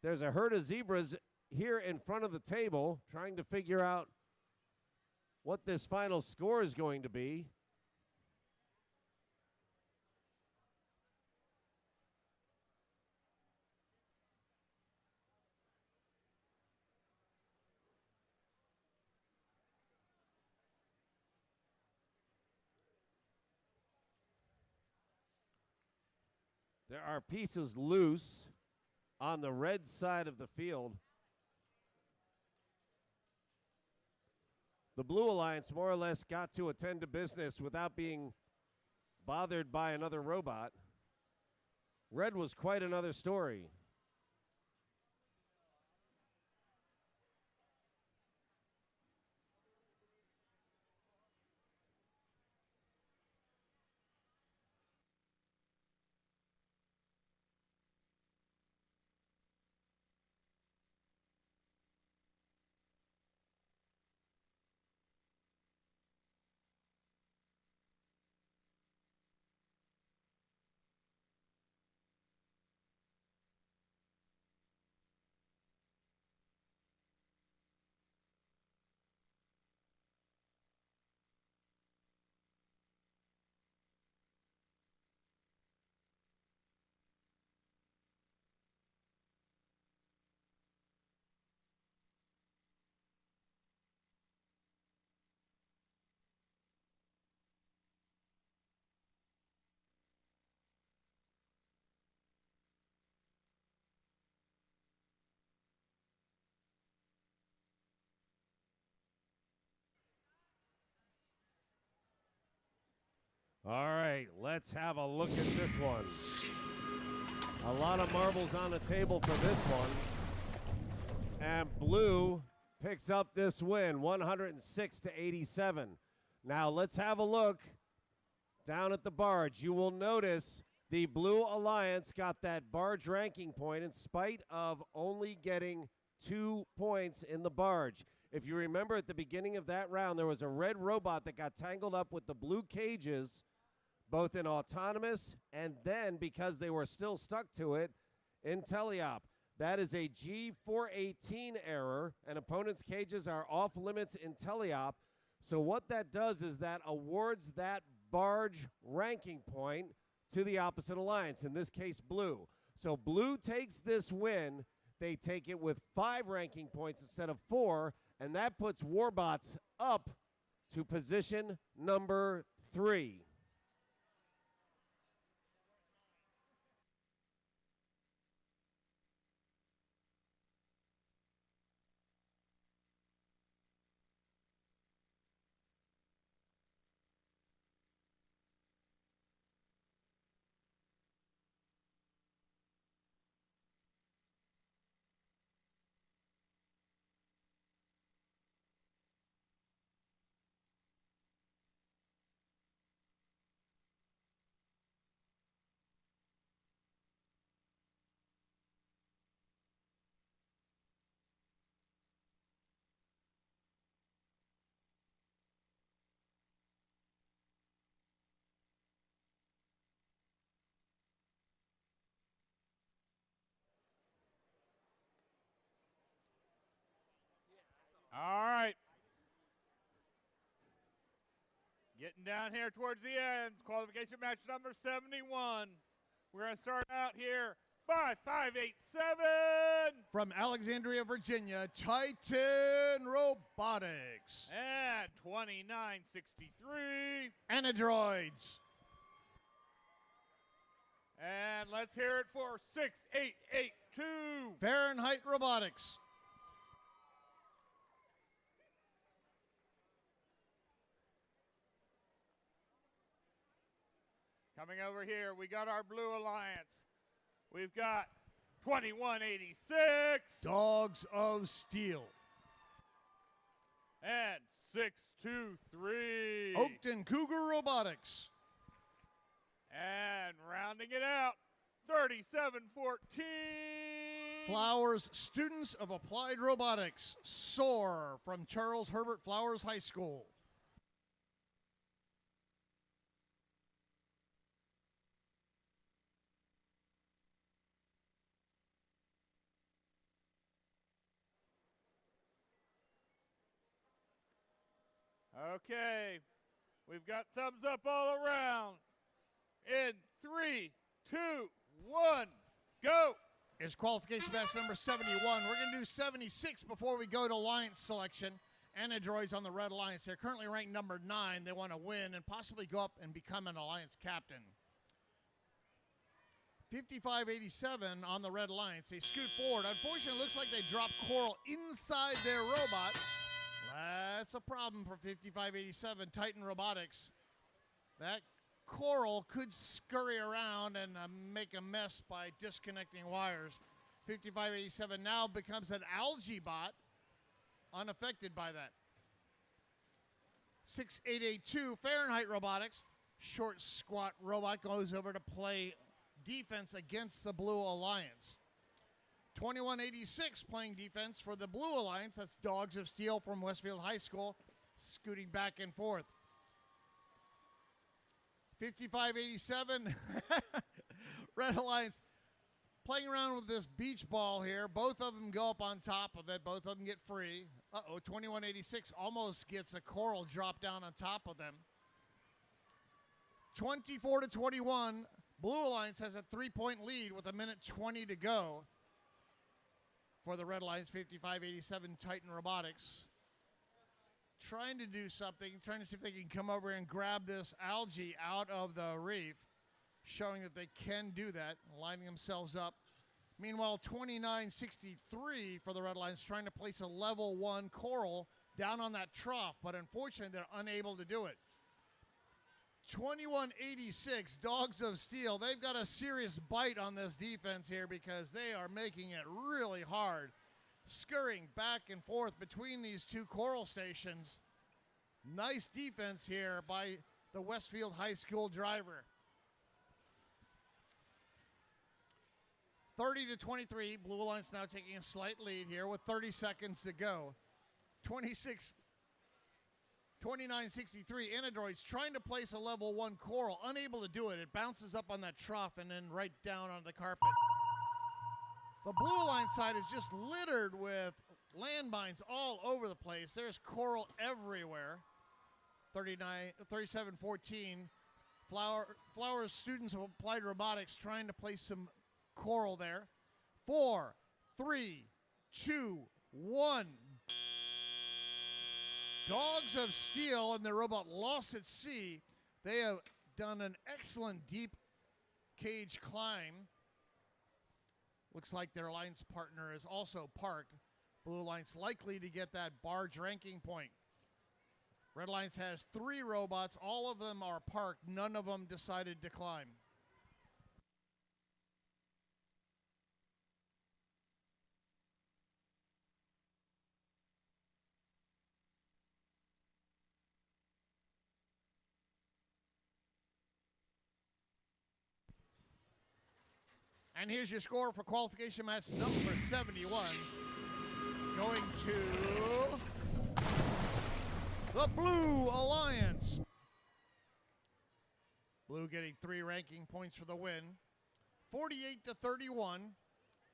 There's a herd of zebras here in front of the table trying to figure out what this final score is going to be. There are pieces loose on the red side of the field. The Blue Alliance more or less got to attend to business without being bothered by another robot. Red was quite another story. All right, let's have a look at this one. A lot of marbles on the table for this one. And Blue picks up this win, 106-87. Now let's have a look down at the barge. You will notice the Blue Alliance got that barge ranking point in spite of only getting 2 points in the barge. If you remember at the beginning of that round, there was a red robot that got tangled up with the blue cages both in autonomous and then, because they were still stuck to it, in teleop. That is a G418 error, and opponents' cages are off limits in teleop. So what that does is that awards that barge ranking point to the opposite alliance, in this case blue. So blue takes this win. They take it with 5 ranking points instead of 4, and that puts Warbots up to position number 3. All right. Getting down here towards the ends. Qualification match number 71. We're going to start out here. 5, 5, 8, 7. From Alexandria, Virginia, Titan Robotics. And 2963. Anadroids. And let's hear it for 6882. Fahrenheit Robotics. Coming over here, we got our Blue Alliance. We've got 2186. Dogs of Steel. And 623. Oakton Cougar Robotics. And rounding it out, 3714. Flowers Students of Applied Robotics. SOAR from Charles Herbert Flowers High School. Okay, we've got thumbs up all around. In 3, 2, 1, go. Is qualification match number 71. We're going to do 76 before we go to alliance selection. Anadroids on the Red Alliance. They're currently ranked number 9. They want to win and possibly go up and become an alliance captain. 5587 on the Red Alliance. They scoot forward. Unfortunately, it looks like they dropped Coral inside their robot. That's a problem for 5587 Titan Robotics. That Coral could scurry around and make a mess by disconnecting wires. 5587 now becomes an algae bot, unaffected by that. 6882 Fahrenheit Robotics. Short, squat robot goes over to play defense against the Blue Alliance. 2186 playing defense for the Blue Alliance. That's Dogs of Steel from Westfield High School, scooting back and forth. 5587 Red Alliance playing around with this beach ball here. Both of them go up on top of it. Both of them get free. 2186 almost gets a Coral drop down on top of them. 24-21. Blue Alliance has a 3-point lead with 1:20 to go for the Red Alliance. 5587 Titan Robotics trying to do something, trying to see if they can come over and grab this algae out of the reef, showing that they can do that, lining themselves up. Meanwhile, 2963 for the Red Alliance trying to place a level 1 Coral down on that trough, but unfortunately they're unable to do it. 2186 Dogs of Steel. They've got a serious bite on this defense here because they are making it really hard, scurrying back and forth between these two Coral stations. Nice defense here by the Westfield High School driver. 30-23. Blue Alliance now taking a slight lead here with 30 seconds to go. 2963, Anadroids trying to place a level 1 coral, unable to do it. It bounces up on that trough and then right down on the carpet. The Blue Alliance side is just littered with landmines all over the place. There's coral everywhere. 3714, Flowers students of applied robotics trying to place some coral there. 4, 3, 2, 1. Dogs of Steel and their robot Lost at Sea. They have done an excellent deep cage climb. Looks like their alliance partner is also parked. Blue Alliance likely to get that barge ranking point. Red Alliance has 3 robots. All of them are parked. None of them decided to climb. And here's your score for qualification match number 71. Going to the Blue Alliance. Blue getting 3 ranking points for the win. 48-31.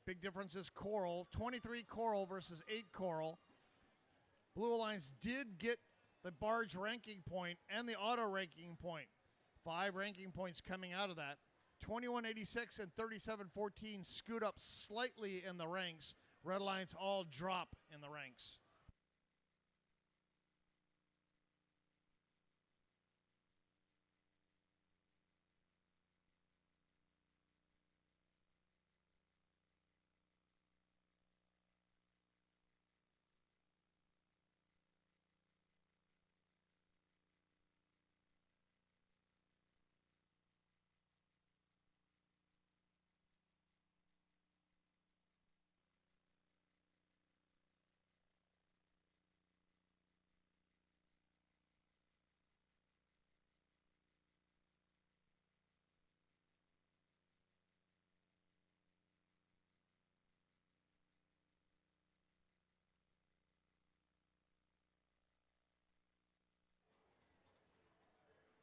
Big difference is coral. 23 coral versus 8 coral. Blue Alliance did get the barge ranking point and the auto ranking point. 5 ranking points coming out of that. 2186 and 3714 scoot up slightly in the ranks. Red Alliance all drop in the ranks.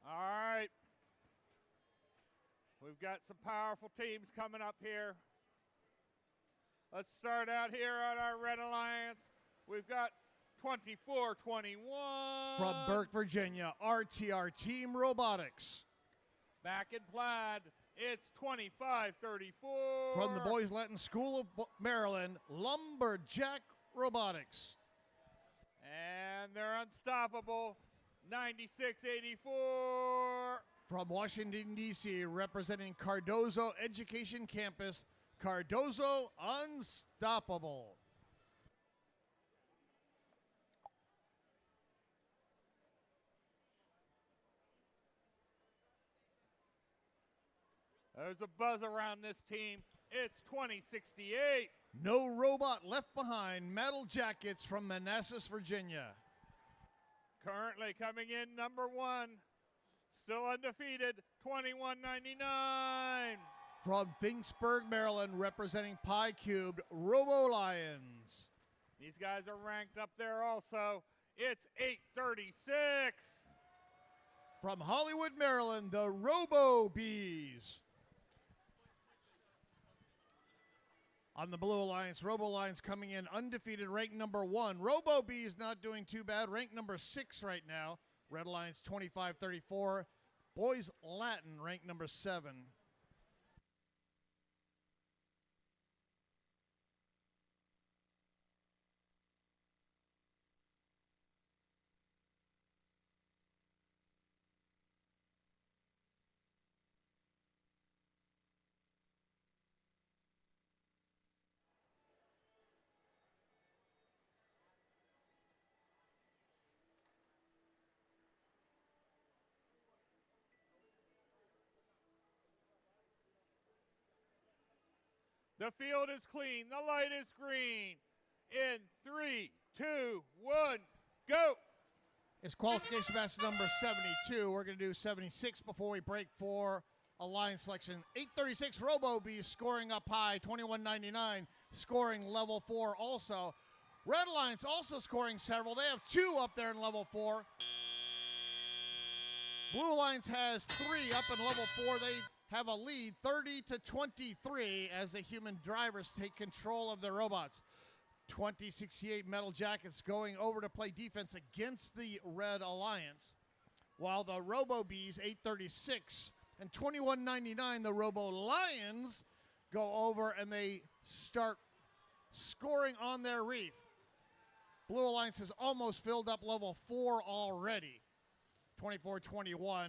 All right. We've got some powerful teams coming up here. Let's start out here on our Red Alliance. We've got 2421. From Burke, Virginia, RTR Team Robotics. Back in Plaid, it's 2534. From the Boys Latin School of Maryland, Lumberjack Robotics. And they're unstoppable. 9684. From Washington, D.C., representing Cardozo Education Campus, Cardozo Unstoppable. There's a buzz around this team. It's 2068. No robot left behind. Metal Jackets from Manassas, Virginia. Currently coming in number 1, still undefeated, 2199. From Finksburg, Maryland, representing Pi Cubed, Robo Lions. These guys are ranked up there also. It's 836. From Hollywood, Maryland, the Robo Bees. On the Blue Alliance, Robo Lions coming in undefeated, ranked number 1. Robo Bees not doing too bad, ranked number 6 right now. Red Alliance 25-34. Boys Latin ranked number 7. The field is clean. The light is green. In 3, 2, 1, go. It's qualification match number 72. We're going to do 76 before we break for Alliance selection. 836 Robo Bees scoring up high. 2199 scoring level 4 also. Red Alliance also scoring several. They have 2 up there in level 4. Blue Alliance has 3 up in level 4. They have a lead 30-23 as the human drivers take control of their robots. 2068 Metal Jackets going over to play defense against the Red Alliance, while the Robo Bees 836 and 2199 the Robo Lions go over and they start scoring on their reef. Blue Alliance has almost filled up level 4 already. 24-21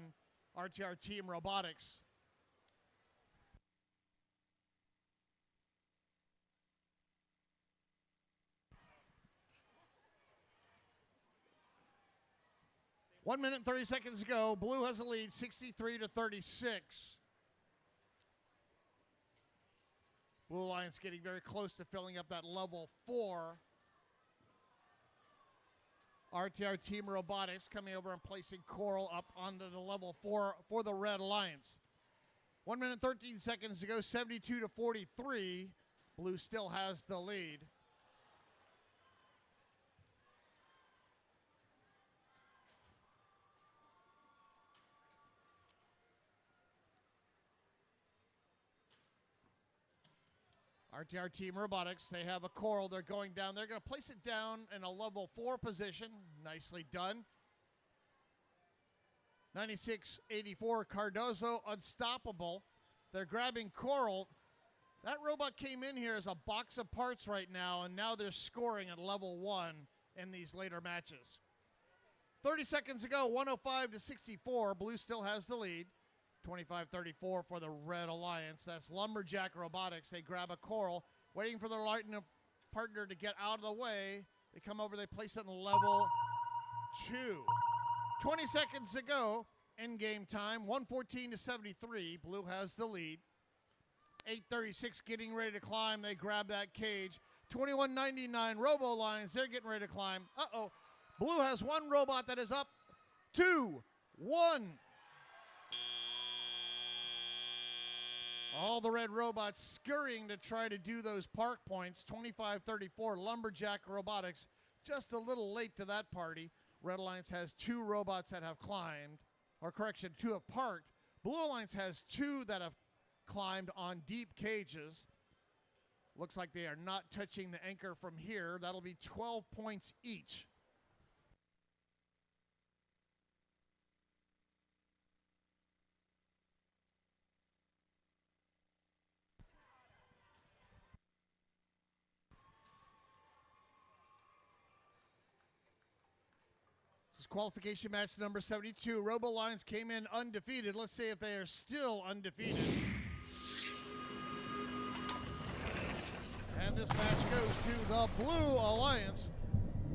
RTR Team Robotics. One minute and 30 seconds to go. Blue has a lead, 63-36. Blue Alliance getting very close to filling up that level 4. RTR Team Robotics coming over and placing Coral up onto the level 4 for the Red Alliance. 1 minute 13 seconds to go, 72-43. Blue still has the lead. RTR Team Robotics, they have a Coral. They're going down. They're going to place it down in a level 4 position. Nicely done. 9684 Cardozo, Unstoppable. They're grabbing Coral. That robot came in here as a box of parts right now, and now they're scoring at level 1 in these later matches. 30 seconds to go, 105-64. Blue still has the lead. 25-34 for the Red Alliance. That's Lumberjack Robotics. They grab a Coral, waiting for their lightning partner to get out of the way. They come over, they place it in level 2. 20 seconds to go in game time. 114-73. Blue has the lead. 836 getting ready to climb. They grab that cage. 2199 Robo Lions. They're getting ready to climb. Uh-oh. Blue has one robot that is up. 2-1. All the red robots scurrying to try to do those park points. 25-34 Lumberjack Robotics. Just a little late to that party. Red Alliance has 2 robots that have climbed. Or correction, 2 have parked. Blue Alliance has 2 that have climbed on deep cages. Looks like they are not touching the anchor from here. That'll be 12 points each. Qualification match number 72. Robo Lions came in undefeated. Let's see if they are still undefeated. And this match goes to the Blue Alliance.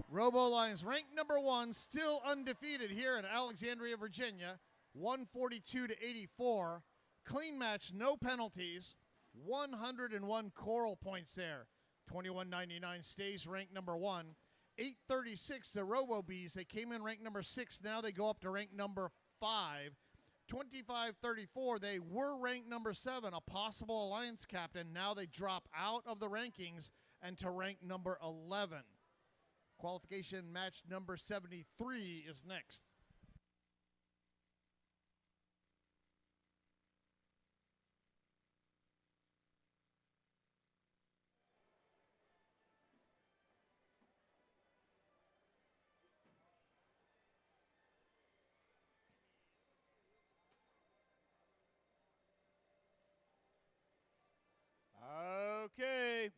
Robo Lions ranked number 1, still undefeated here in Alexandria, Virginia. 142-84. Clean match, no penalties. 101 Coral points there. 2199 stays ranked number 1. 836, the Robo Bees, they came in ranked number 6. Now they go up to rank number 5. 25-34, they were ranked number 7, a possible alliance captain. Now they drop out of the rankings and to rank number 11. Qualification match number 73 is next. Okay.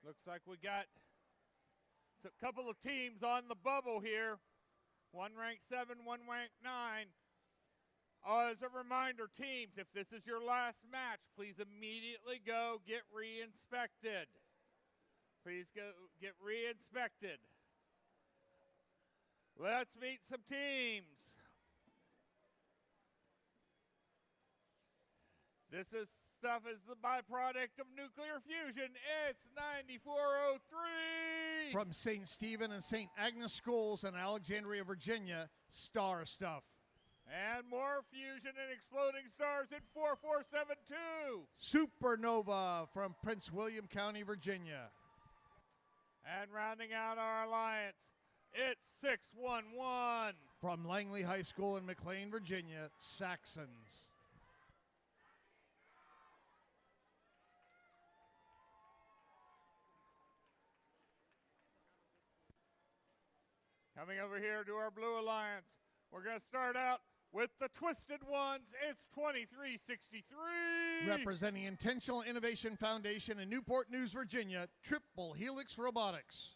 Looks like we got a couple of teams on the bubble here. One ranked 7, one ranked 9. As a reminder, teams, if this is your last match, please immediately go get re-inspected. Please go get re-inspected. Let's meet some teams. This stuff is the byproduct of nuclear fusion. It's 9403. From St. Stephen and St. Agnes Schools in Alexandria, Virginia, Star Stuff. And more fusion and exploding stars in 4472. Supernova from Prince William County, Virginia. And rounding out our alliance It's 6-1-1. From Langley High School in McLean, Virginia, Saxons. Coming over here to our Blue Alliance, we're going to start out with the Twisted Ones. It's 2363. Representing Intentional Innovation Foundation in Newport News, Virginia, Triple Helix Robotics.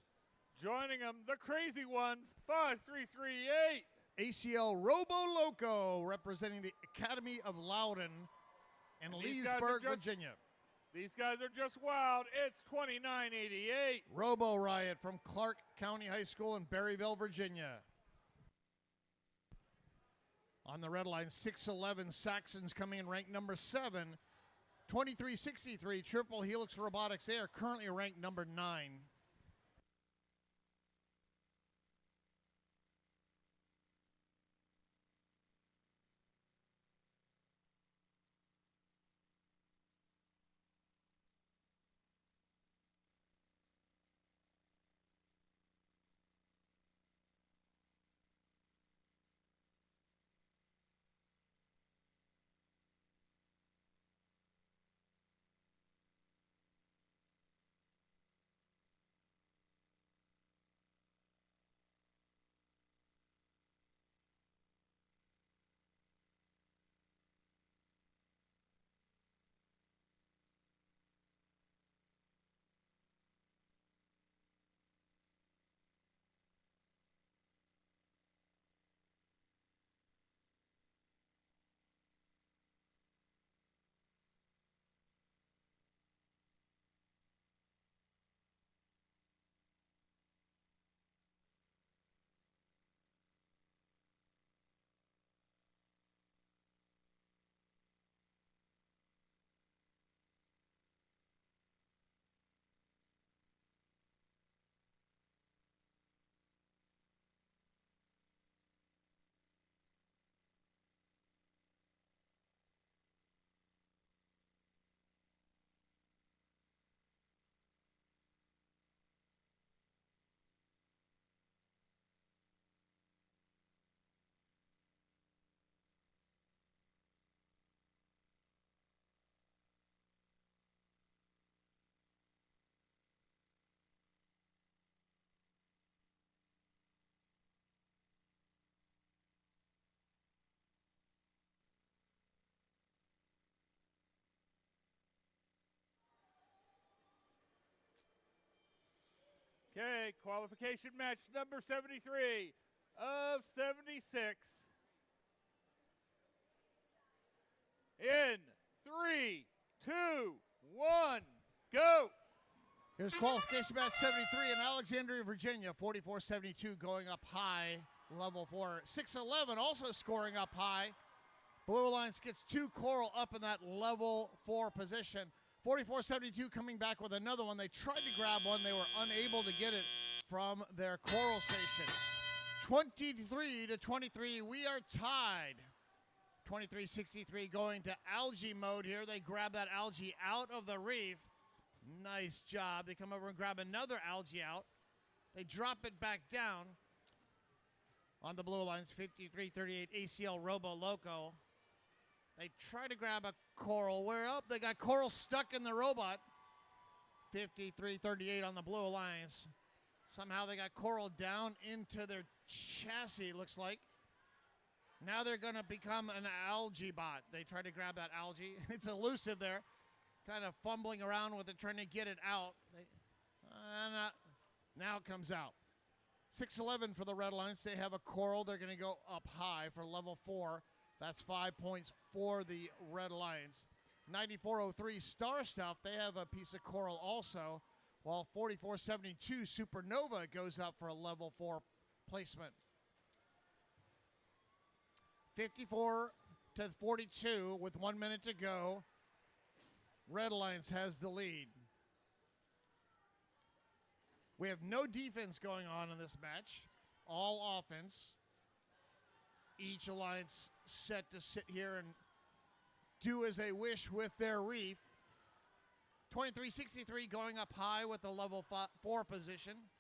Joining them, the Crazy Ones, 5338. ACL Robo Loco, representing the Academy of Loudon in Leesburg, Virginia. These guys are just wild. It's 2988. Robo Riot from Clark County High School in Berryville, Virginia. On the red line, 6'11" Saxons coming in ranked number 7. 2363 Triple Helix Robotics. They are currently ranked number 9. Okay, qualification match number 73 of 76. In 3, 2, 1, go. Here's qualification match 73 in Alexandria, Virginia. 4472 going up high, level 4. 611 also scoring up high. Blue Alliance gets 2 coral up in that level 4 position. 4472 coming back with another one. They tried to grab one. They were unable to get it from their coral station. 23-23, we are tied. 2363 going to algae mode here. They grab that algae out of the reef. Nice job. They come over and grab another algae out. They drop it back down. On the Blue Alliance, 5338 ACL Robo Loco. They try to grab a coral. Where up? They got coral stuck in the robot. 5338 on the Blue Alliance. Somehow they got coral down into their chassis, looks like. Now they're going to become an algae bot. They try to grab that algae. It's elusive there. Kind of fumbling around with it, trying to get it out. Now it comes out. 611 for the Red Alliance. They have a coral. They're going to go up high for level 4. That's 5 points for the Red Alliance. 9403 Star Stuff, they have a piece of coral also, while 4472 Supernova goes up for a level 4 placement. 54-42 with 1 minute to go. Red Alliance has the lead. We have no defense going on in this match. All offense. Each alliance set to sit here and do as they wish with their reef. 2363 going up high with the level 4 position.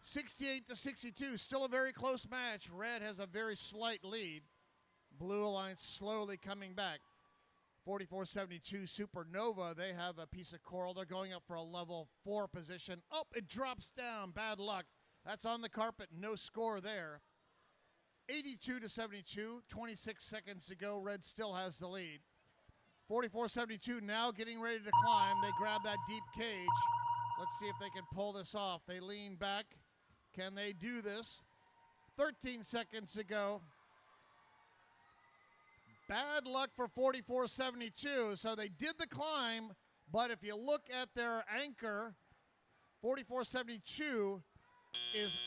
68-62, still a very close match. Red has a very slight lead. Blue Alliance slowly coming back. 44-72 Supernova, they have a piece of coral. They're going up for a level 4 position. Oh, it drops down, bad luck. That's on the carpet, no score there. 82-72, 26 seconds to go. Red still has the lead. 44-72 now getting ready to climb. They grab that deep cage. Let's see if they can pull this off. They lean back. Can they do this? 13 seconds to go. Bad luck for 44-72. So they did the climb, but if you look at their anchor, 44-72 is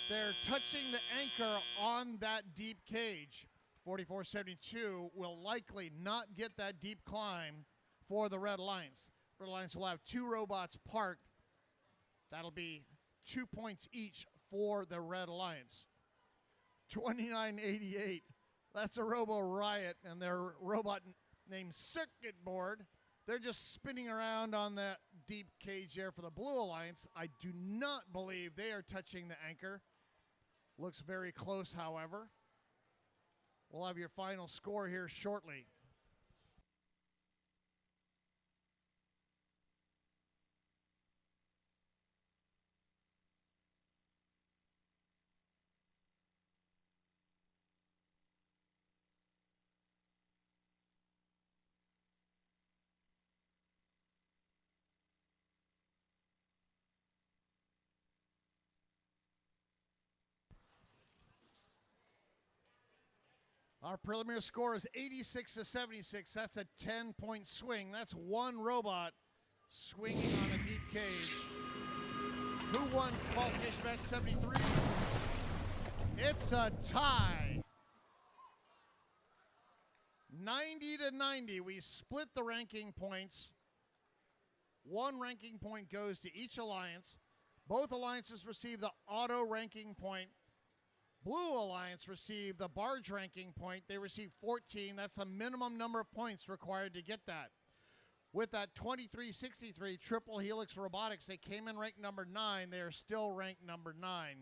they're touching the anchor on that deep cage. 44-72 will likely not get that deep climb for the Red Alliance. Red Alliance will have 2 robots parked. That'll be 2 points each for the Red Alliance. 29-88. That's a Robo Riot, and their robot named Circuit Board. They're just spinning around on that deep cage there for the Blue Alliance. I do not believe they are touching the anchor. Looks very close, however. We'll have your final score here shortly. Our preliminary score is 86-76. That's a 10-point swing. That's one robot swinging on a deep cage. Who won qualification match 73? It's a tie. 90-90. We split the ranking points. One ranking point goes to each alliance. Both alliances receive the auto ranking point. Blue Alliance received the barge ranking point. They received 14. That's the minimum number of points required to get that. With that 2363 Triple Helix Robotics, they came in ranked number 9. They are still ranked number 9.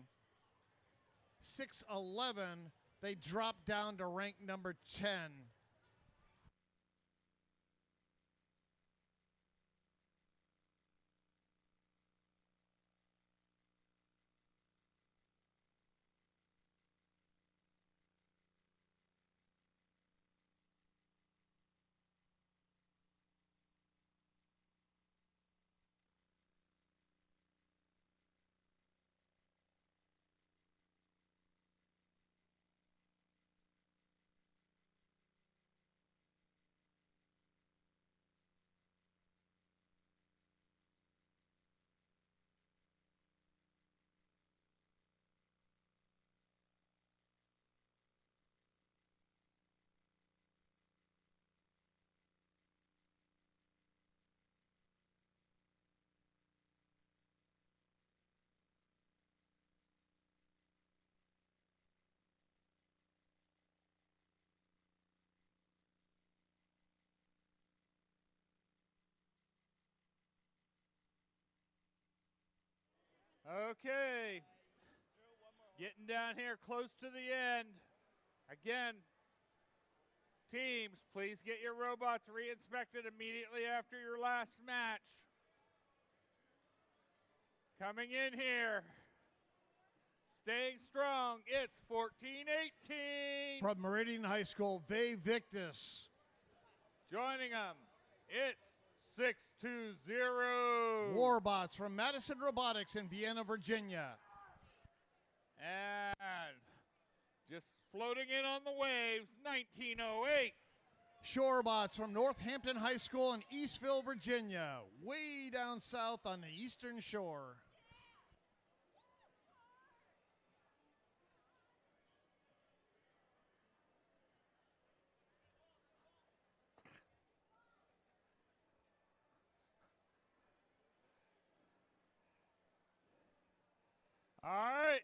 611, they dropped down to rank number 10. Okay. Getting down here close to the end. Again, teams, please get your robots re-inspected immediately after your last match. Coming in here. Staying strong, it's 14-18. From Meridian High School, Ve Victus. Joining them, it's 620. Warbots from Madison Robotics in Vienna, Virginia. And just floating in on the waves, 1908. Shorebots from Northampton High School in Eastville, Virginia, way down south on the eastern shore. All right.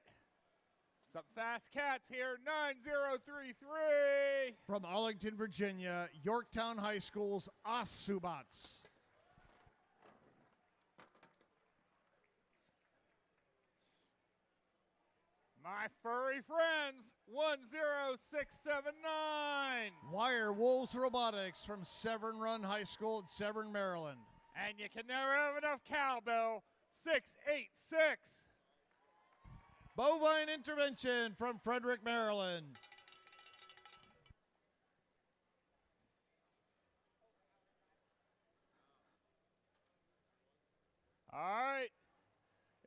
Some fast cats here, 9033. From Arlington, Virginia, Yorktown High School's Asubots. My furry friends, 10679. Wire Wolves Robotics from Severn Run High School in Severn, Maryland. And you can never have enough cowbell, 686. Bovine Intervention from Frederick, Maryland. All right.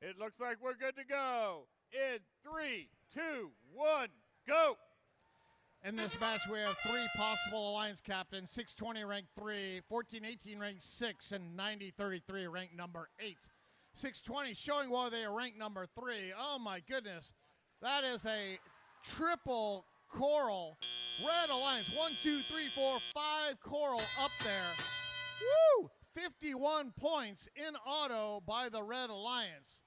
It looks like we're good to go. In 3, 2, 1, go. In this match, we have three possible alliance captains, 620 ranked 3, 1418 ranked 6, and 9033 ranked number 8. 620 showing why they are ranked number 3. Oh my goodness. That is a triple coral. Red alliance, 1, 2, 3, 4, 5 coral up there. Woo! 51 points in auto by the Red Alliance.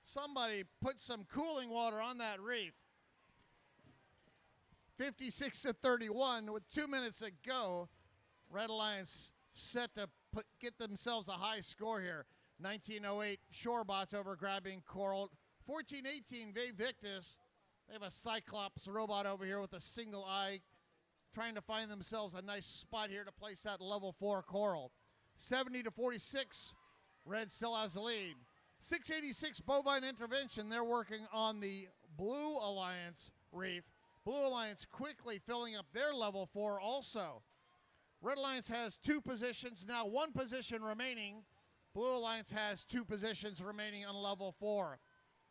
Somebody put some cooling water on that reef. 56-31 with 2 minutes to go. Red Alliance set to get themselves a high score here. 1908 Shorebots over grabbing coral. 1418 Victus. They have a Cyclops robot over here with a single eye, trying to find themselves a nice spot here to place that level 4 coral. 70-46, Red still has the lead. 686 Bovine Intervention, they're working on the Blue Alliance reef. Blue Alliance quickly filling up their level 4 also. Red Alliance has 2 positions, now 1 position remaining. Blue Alliance has 2 positions remaining on level 4.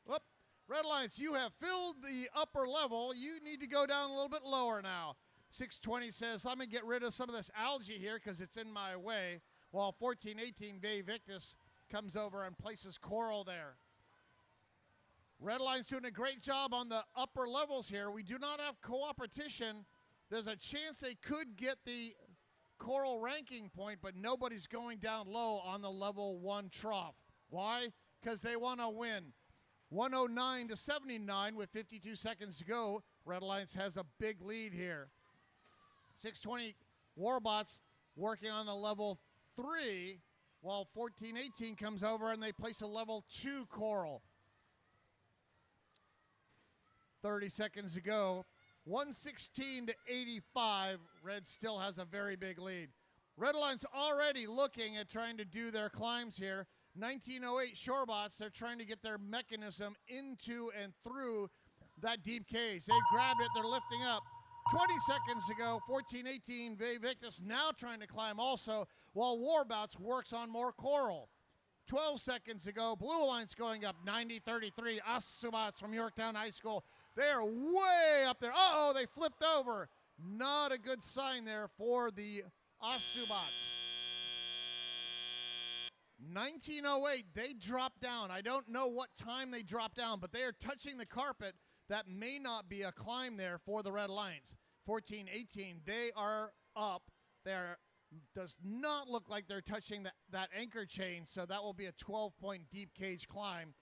Whoop. Red Alliance, you have filled the upper level. You need to go down a little bit lower now. 620 says, I'm going to get rid of some of this algae here because it's in my way. While 1418 Victus comes over and places coral there. Red Alliance doing a great job on the upper levels here. We do not have co-opetition. There's a chance they could get the coral ranking point, but nobody's going down low on the level 1 trough. Why? Because they want to win. 109-79 with 52 seconds to go. Red Alliance has a big lead here. 620 Warbots working on the level 3, while 1418 comes over and they place a level 2 coral. 30 seconds to go. 116-85. Red still has a very big lead. Red Alliance already looking at trying to do their climbs here. 1908 Shorebots, they're trying to get their mechanism into and through that deep cage. They grabbed it, they're lifting up. 20 seconds to go, 1418 Victus now trying to climb also, while Warbots works on more coral. 12 seconds to go, Blue Alliance going up, 90-33, Asubots from Yorktown High School. They're way up there. Uh-oh, they flipped over. Not a good sign there for the Asubots. 1908, they dropped down. I don't know what time they dropped down, but they are touching the carpet. That may not be a climb there for the Red Alliance. 1418, they are up. Does not look like they're touching that anchor chain, so that will be a 12-point deep cage climb.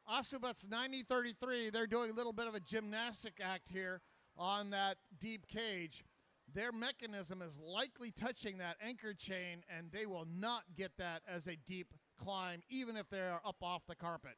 Asubots 90-33, they're doing a little bit of a gymnastic act here on that deep cage. Their mechanism is likely touching that anchor chain, and they will not get that as a deep climb, even if they are up off the carpet.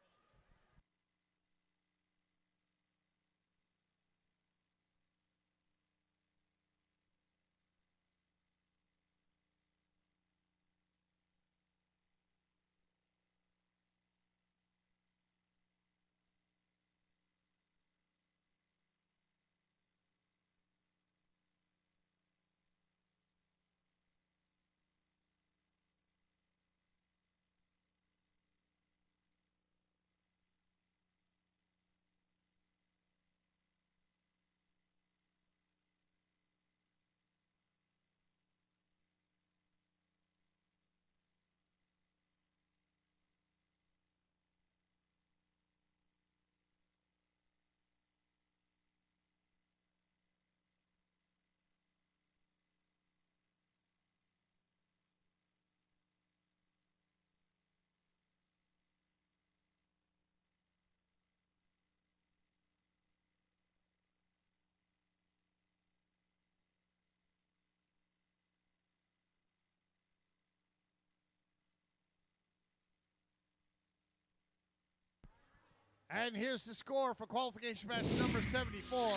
And here's the score for qualification match number 74.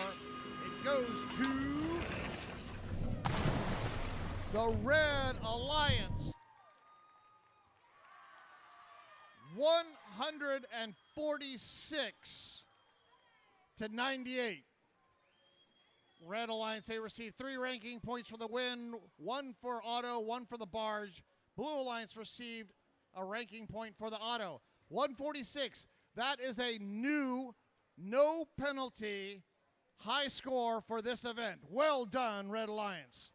It goes to the Red Alliance. 146 to 98. Red Alliance, they received 3 ranking points for the win, 1 for auto, 1 for the barge. Blue Alliance received a ranking point for the auto. 146. That is a new, no penalty, high score for this event. Well done, Red Alliance.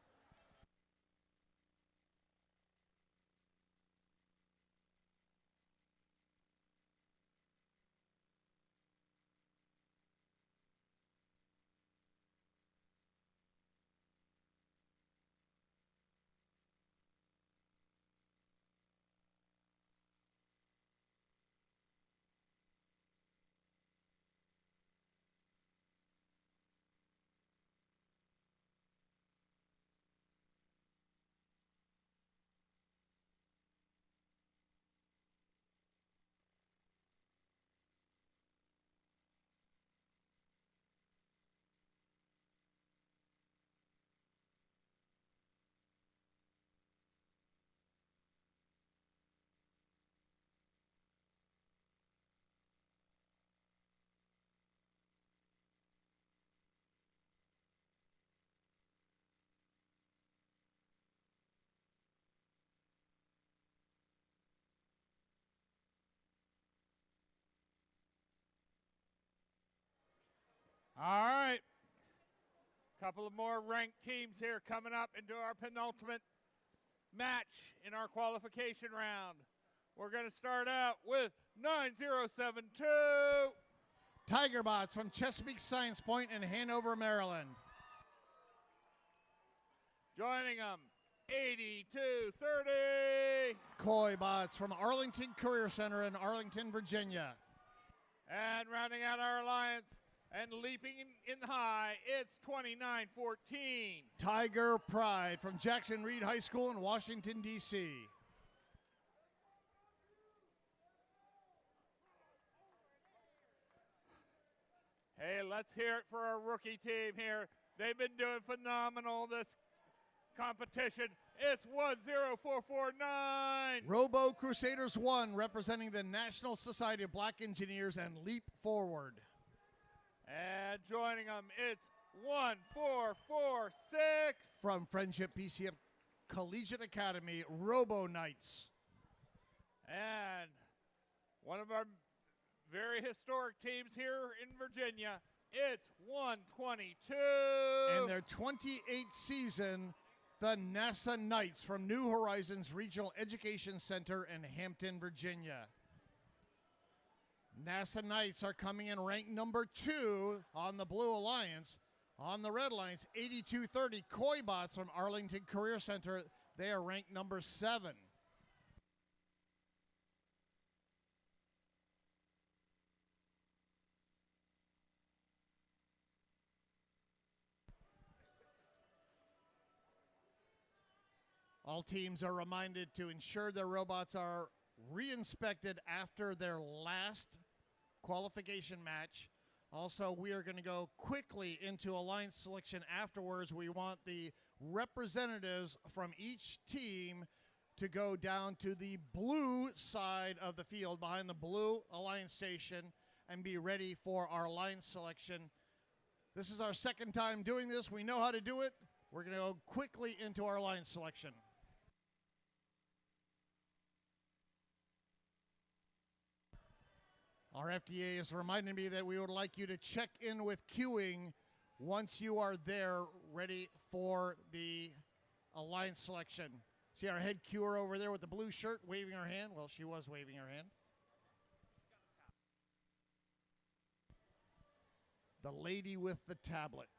All right. Couple of more ranked teams here coming up into our penultimate match in our qualification round. We're going to start out with 9072. Tiger Bots from Chesapeake Science Point in Hanover, Maryland. Joining them, 8230. Koi Bots from Arlington Career Center in Arlington, Virginia. And rounding out our alliance and leaping in high, it's 2914. Tiger Pride from Jackson Reed High School in Washington, D.C. Hey, let's hear it for our rookie team here. They've been doing phenomenal this competition. It's 10449. Robo Crusaders 1 representing the National Society of Black Engineers and Leap Forward. And joining them, it's 1446. From Friendship PCM Collegiate Academy, Robo Knights. And one of our very historic teams here in Virginia, it's 122. In their 28th season, the NASA Knights from New Horizons Regional Education Center in Hampton, Virginia. NASA Knights are coming in ranked number 2 on the Blue Alliance. On the Red Alliance, 8230 Koi Bots from Arlington Career Center. They are ranked number 7. All teams are reminded to ensure their robots are re-inspected after their last qualification match. Also, we are going to go quickly into alliance selection afterwards. We want the representatives from each team to go down to the blue side of the field behind the blue alliance station and be ready for our alliance selection. This is our second time doing this. We know how to do it. We're going to go quickly into our alliance selection. Our FDA is reminding me that we would like you to check in with queuing once you are there ready for the alliance selection. See our head queuer over there with the blue shirt waving her hand? Well, she was waving her hand. The lady with the tablet.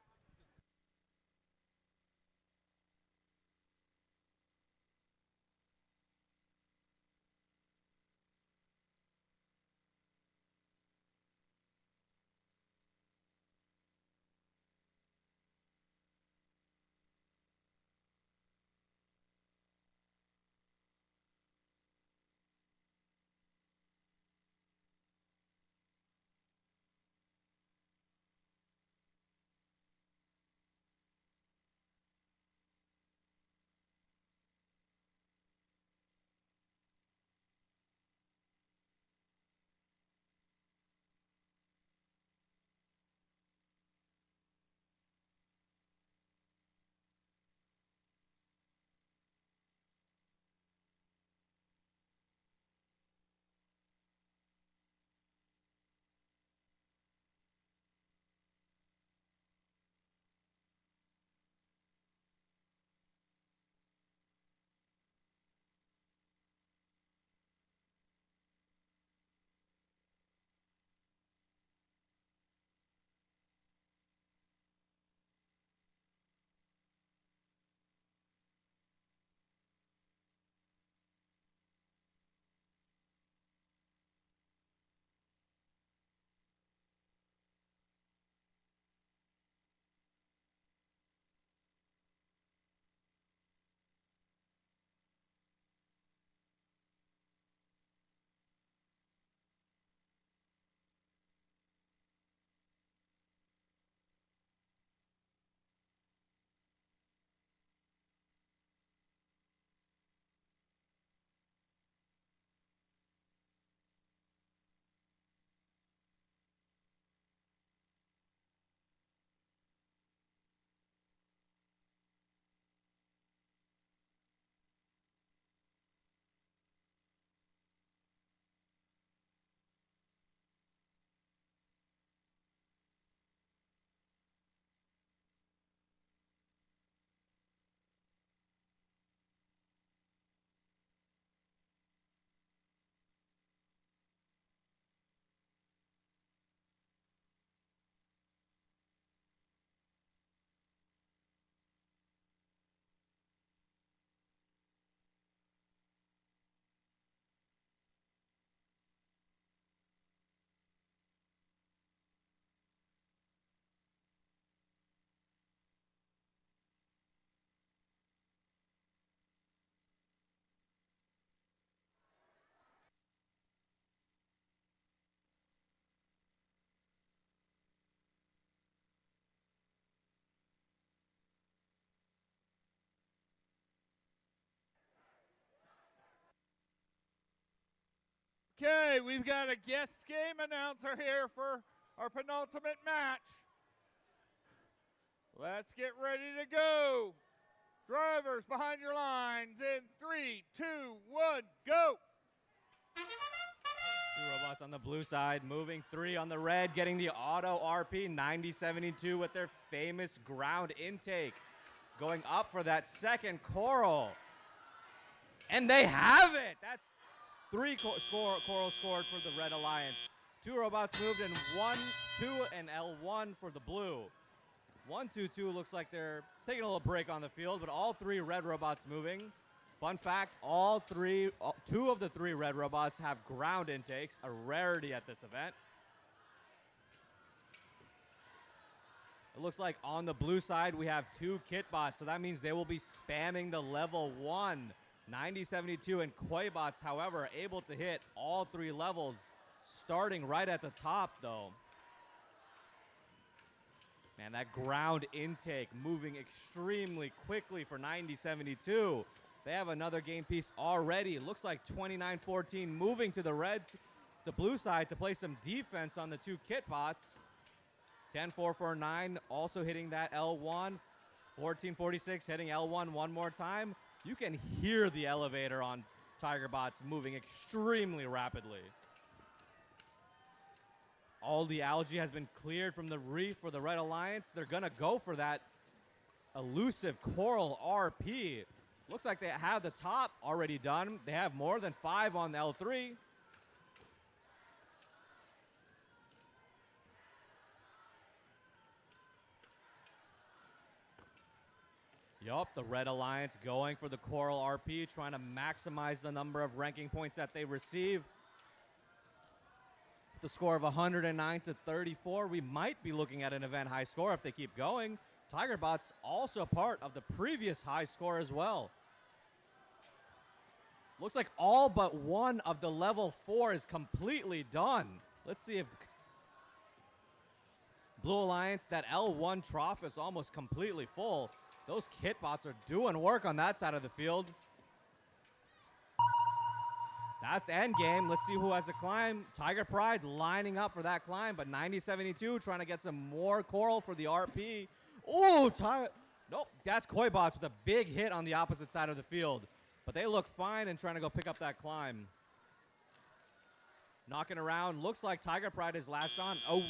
Okay, we've got a guest game announcer here for our penultimate match. Let's get ready to go. Drivers behind your lines in 3, 2, 1, go. 2 robots on the blue side, moving 3 on the red, getting the auto RP 9072 with their famous ground intake. Going up for that second coral. And they have it! That's 3 coral scored for the Red Alliance. 2 robots moved in 1, 2, and L1 for the blue. 1, 2, 2 looks like they're taking a little break on the field, but all 3 red robots moving. Fun fact, 2 of the 3 red robots have ground intakes, a rarity at this event. It looks like on the blue side we have 2 kit bots, so that means they will be spamming the level 1. 9072 and Koi bots, however, are able to hit all 3 levels, starting right at the top though. Man, that ground intake moving extremely quickly for 9072. They have another game piece already. It looks like 2914 moving to the blue side to play some defense on the 2 kit bots. 10449 also hitting that L1. 1446 hitting L1 one more time. You can hear the elevator on Tiger bots moving extremely rapidly. All the algae has been cleared from the reef for the Red Alliance. They're gonna go for that elusive coral RP. Looks like they have the top already done. They have more than 5 on the L3. Yup, the Red Alliance going for the coral RP, trying to maximize the number of ranking points that they receive. The score of 109 to 34, we might be looking at an event high score if they keep going. Tigerbot's also part of the previous high score as well. Looks like all but 1 of the level 4 is completely done. Let's see if Blue Alliance, that L1 trough is almost completely full. Those kit bots are doing work on that side of the field. That's endgame. Let's see who has a climb. Tiger Pride lining up for that climb, but 9072 trying to get some more coral for the RP. Ooh, nope, that's Koi bots with a big hit on the opposite side of the field. But they look fine and trying to go pick up that climb. Knocking around. Looks like Tiger Pride is latched on. Oh.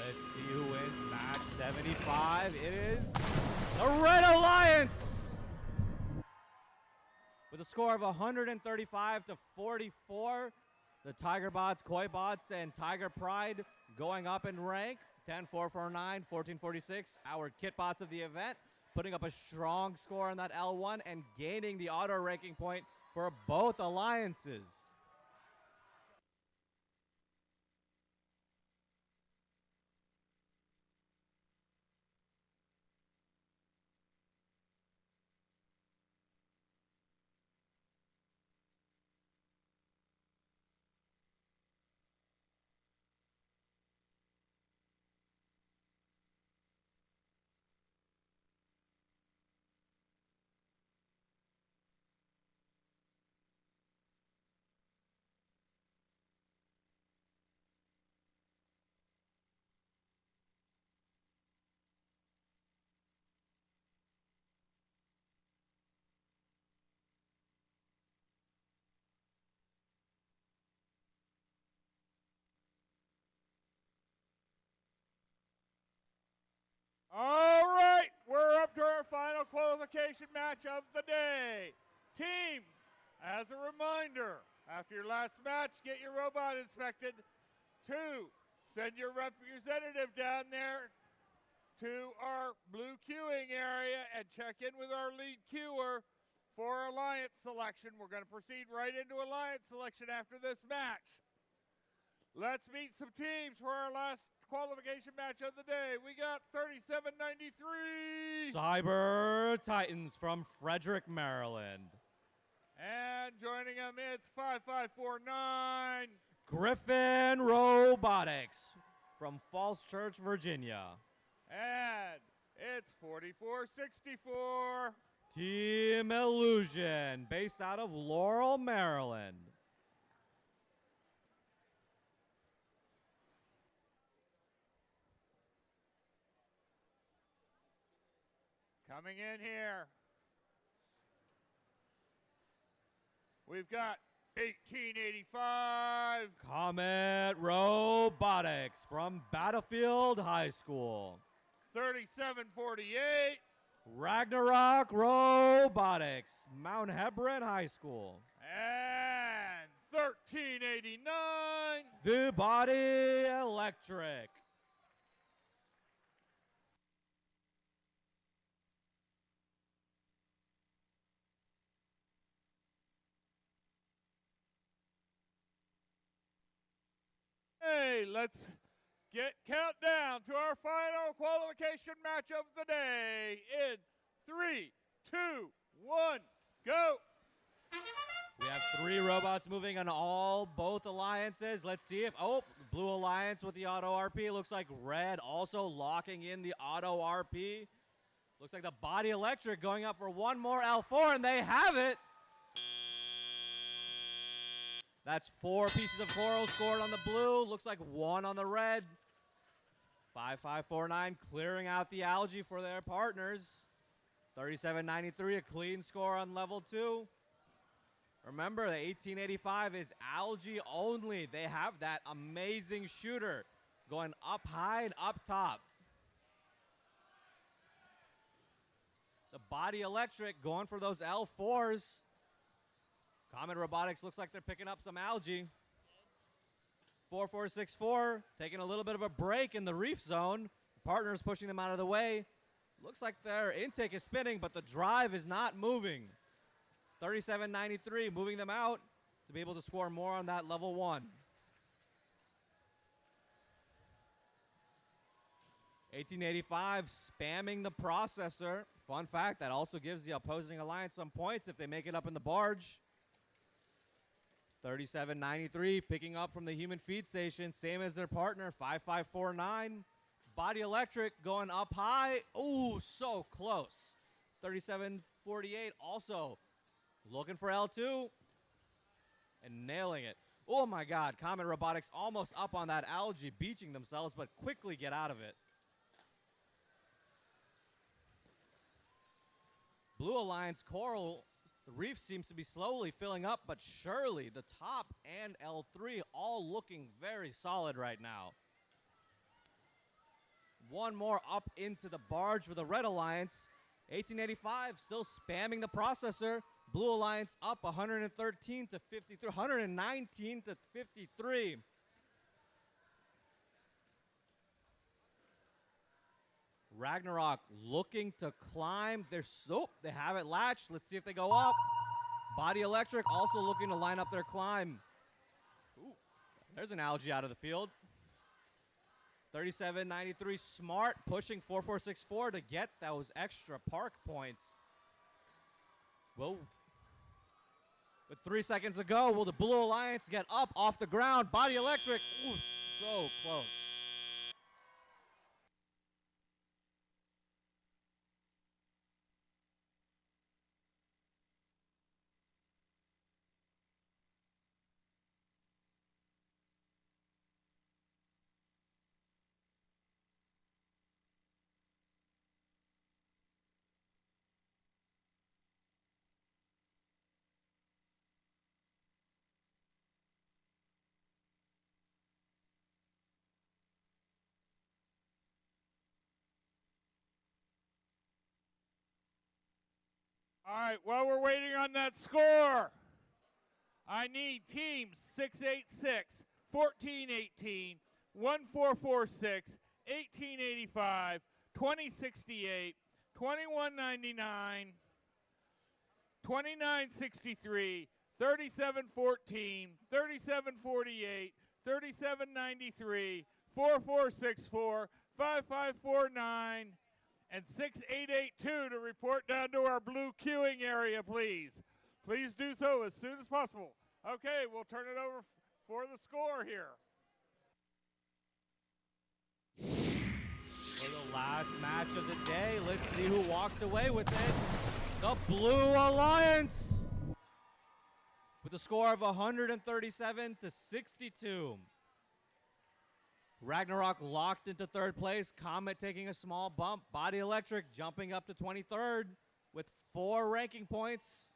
Let's see who wins match 75. It is the Red Alliance with a score of 135 to 44. The Tiger bots, Koi bots, and Tiger Pride going up in rank. 10-4-4-9, 14-46. Our kit bots of the event putting up a strong score on that L1 and gaining the auto ranking point for both alliances. qualification match of the day. Teams, as a reminder, after your last match, get your robot inspected. 2, send your representative down there to our blue queuing area and check in with our lead queuer for alliance selection. We're going to proceed right into alliance selection after this match. Let's meet some teams for our last qualification match of the day. We got 3793. Cyber Titans from Frederick, Maryland. And joining them, it's 5549. Griffin Robotics from Falls Church, Virginia. And it's 4464. Team Illusion, based out of Laurel, Maryland. Coming in here, we've got 1885. Comet Robotics from Battlefield High School. 3748. Ragnarok Robotics, Mount Hebron High School. And 1389. The Body Electric. Hey, let's count down to our final qualification match of the day in 3, 2, 1, go. We have 3 robots moving on both alliances. Let's see if, blue alliance with the auto RP. Looks like red also locking in the auto RP. Looks like the Body Electric going up for one more L4, and they have it. That's 4 pieces of coral scored on the blue. Looks like 1 on the red. 5549 clearing out the algae for their partners. 3793, a clean score on level 2. Remember, the 1885 is algae only. They have that amazing shooter going up high and up top. The Body Electric going for those L4s. Comet Robotics looks like they're picking up some algae. 4464 taking a little bit of a break in the reef zone. Partners pushing them out of the way. Looks like their intake is spinning, but the drive is not moving. 3793 moving them out to be able to score more on that level 1. 1885 spamming the processor. Fun fact, that also gives the opposing alliance some points if they make it up in the barge. 3793 picking up from the human feed station, same as their partner, 5549. Body Electric going up high. Ooh, so close. 3748 also looking for L2 and nailing it. Oh my God, Comet Robotics almost up on that algae, beaching themselves, but quickly get out of it. Blue Alliance Coral, the reef seems to be slowly filling up, but surely the top and L3 all looking very solid right now. One more up into the barge for the Red Alliance. 1885 still spamming the processor. Blue Alliance up 113 to 53, 119 to 53. Ragnarok looking to climb. They have it latched. Let's see if they go up. Body Electric also looking to line up their climb. Ooh, there's an algae out of the field. 3793 Smart pushing 4464 to get those extra park points. Whoa. With 3 seconds to go, will the Blue Alliance get up off the ground? Body Electric, ooh, so close. All right, while we're waiting on that score, I need teams 686, 1418, 1446, 1885, 2068, 2199, 2963, 3714, 3748, 3793, 4464, 5549, and 6882 to report down to our blue queuing area, please. Please do so as soon as possible. Okay, we'll turn it over for the score here. For the last match of the day, let's see who walks away with it. The Blue Alliance with a score of 137 to 62. Ragnarok locked into third place. Comet taking a small bump. Body Electric jumping up to 23rd with 4 ranking points.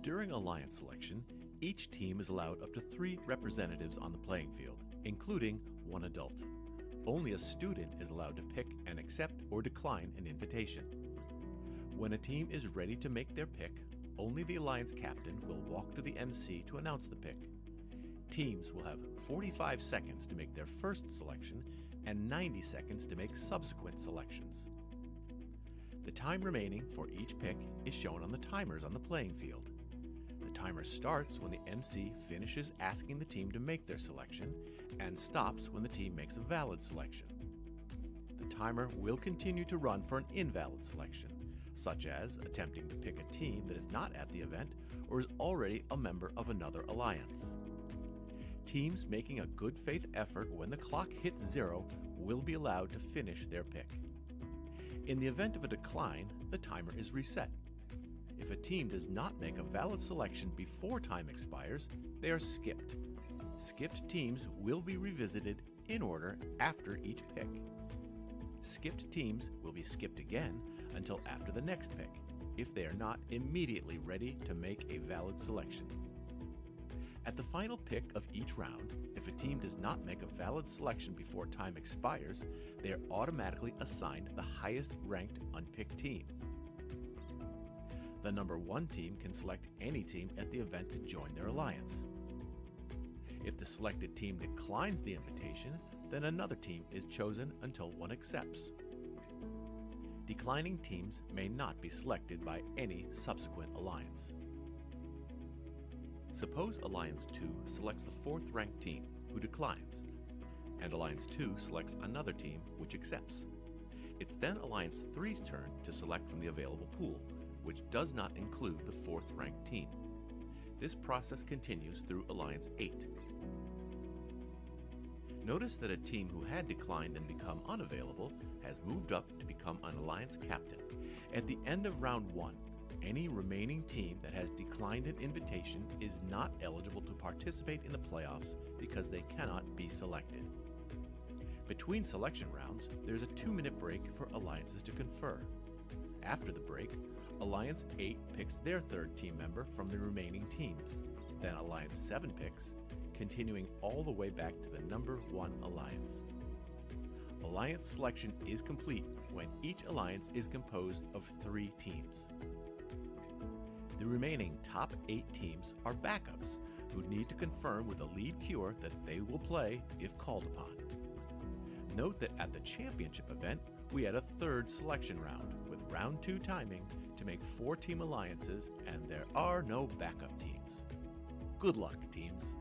During Alliance selection, each team is allowed up to 3 representatives on the playing field, including 1 adult. Only a student is allowed to pick and accept or decline an invitation. When a team is ready to make their pick, only the Alliance captain will walk to the MC to announce the pick. Teams will have 45 seconds to make their first selection and 90 seconds to make subsequent selections. The time remaining for each pick is shown on the timers on the playing field. The timer starts when the MC finishes asking the team to make their selection and stops when the team makes a valid selection. The timer will continue to run for an invalid selection, such as attempting to pick a team that is not at the event or is already a member of another alliance. Teams making a good faith effort when the clock hits 0 will be allowed to finish their pick. In the event of a decline, the timer is reset. If a team does not make a valid selection before time expires, they are skipped. Skipped teams will be revisited in order after each pick. Skipped teams will be skipped again until after the next pick, if they are not immediately ready to make a valid selection. At the final pick of each round, if a team does not make a valid selection before time expires, they are automatically assigned the highest ranked unpicked team. The number 1 team can select any team at the event to join their alliance. If the selected team declines the invitation, then another team is chosen until one accepts. Declining teams may not be selected by any subsequent alliance. Suppose Alliance 2 selects the 4th ranked team, who declines, and Alliance 2 selects another team, which accepts. It's then Alliance 3's turn to select from the available pool, which does not include the 4th ranked team. This process continues through Alliance 8. Notice that a team who had declined and become unavailable has moved up to become an alliance captain. At the end of round 1, any remaining team that has declined an invitation is not eligible to participate in the playoffs because they cannot be selected. Between selection rounds, there's a 2-minute break for alliances to confer. After the break, Alliance 8 picks their 3rd team member from the remaining teams. Then Alliance 7 picks, continuing all the way back to the number 1 alliance. Alliance selection is complete when each alliance is composed of 3 teams. The remaining top 8 teams are backups who need to confirm with a lead queuer that they will play if called upon. Note that at the championship event, we had a 3rd selection round with round 2 timing to make 4-team alliances, and there are no backup teams. Good luck, teams.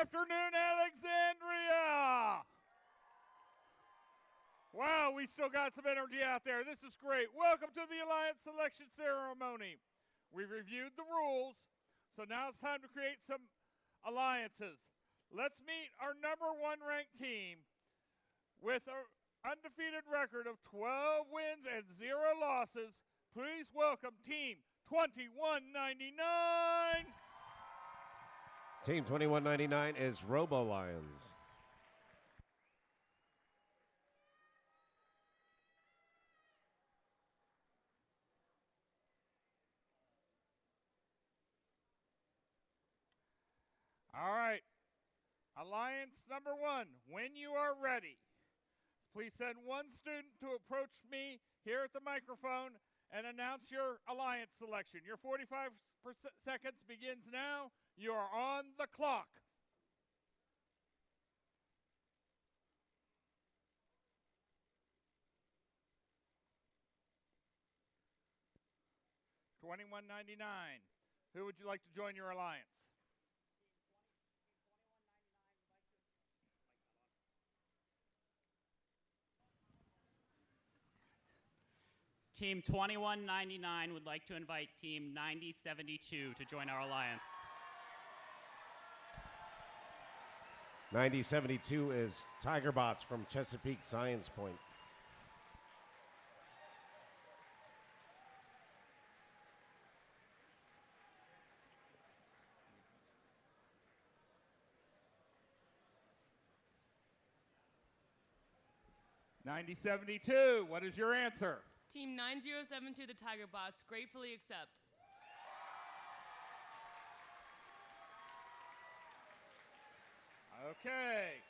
afternoon, Alexandria. Wow, we still got some energy out there. This is great. Welcome to the Alliance Selection Ceremony. We've reviewed the rules, so now it's time to create some alliances. Let's meet our #1 ranked team with an undefeated record of 12 wins and 0 losses. Please welcome Team 2199. Team 2199 is Robo Lions. All right. Alliance #1, when you are ready, please send one student to approach me here at the microphone and announce your alliance selection. Your 45 seconds begins now. You are on the clock. $21.99. Who would you like to join your alliance? Team 2199 would like to invite Team 9072 to join our alliance. 9072 is Tigerbots from Chesapeake Science Point. $90.72. What is your answer? Team 9072, the Tigerbots, gratefully accept. Okay.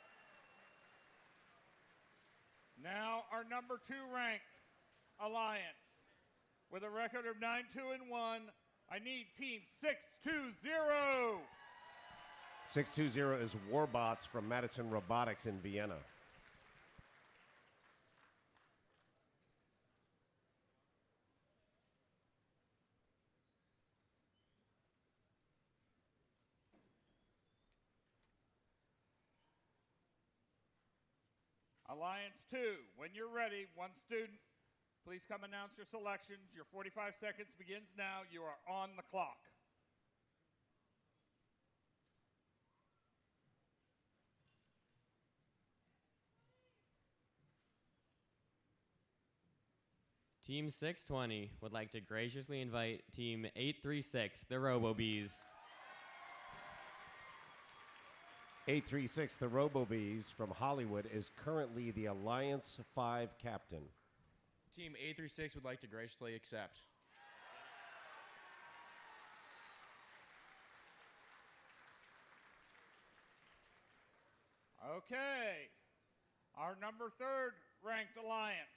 Now our #2 ranked alliance with a record of 9-2-1. I need Team 620. 620 is Warbots from Madison Robotics in Vienna. Alliance 2, when you're ready, one student, please come announce your selections. Your 45 seconds begins now. You are on the clock. Team 620 would like to graciously invite Team 836, the Robo-Bees. 836, the Robo-Bees from Hollywood, is currently the Alliance 5 captain. Team 836 would like to graciously accept. Okay. Our #3 ranked alliance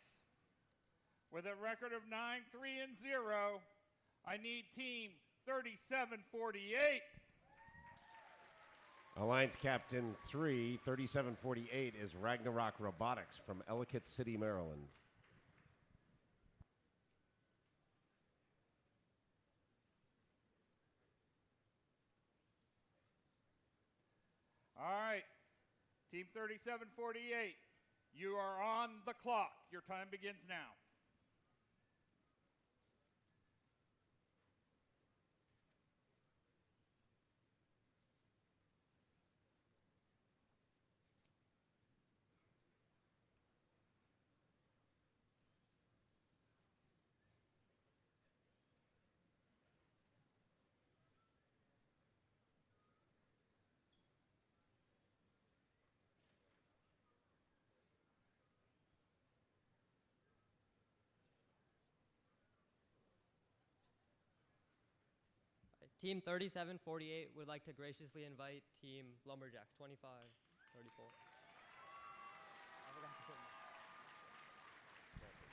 with a record of 9-3-0. I need Team 3748. Alliance Captain 3, 3748, is Ragnarok Robotics from Ellicott City, Maryland. All right. Team 3748, you are on the clock. Your time begins now. Team 3748 would like to graciously invite Team Lumberjacks 2534.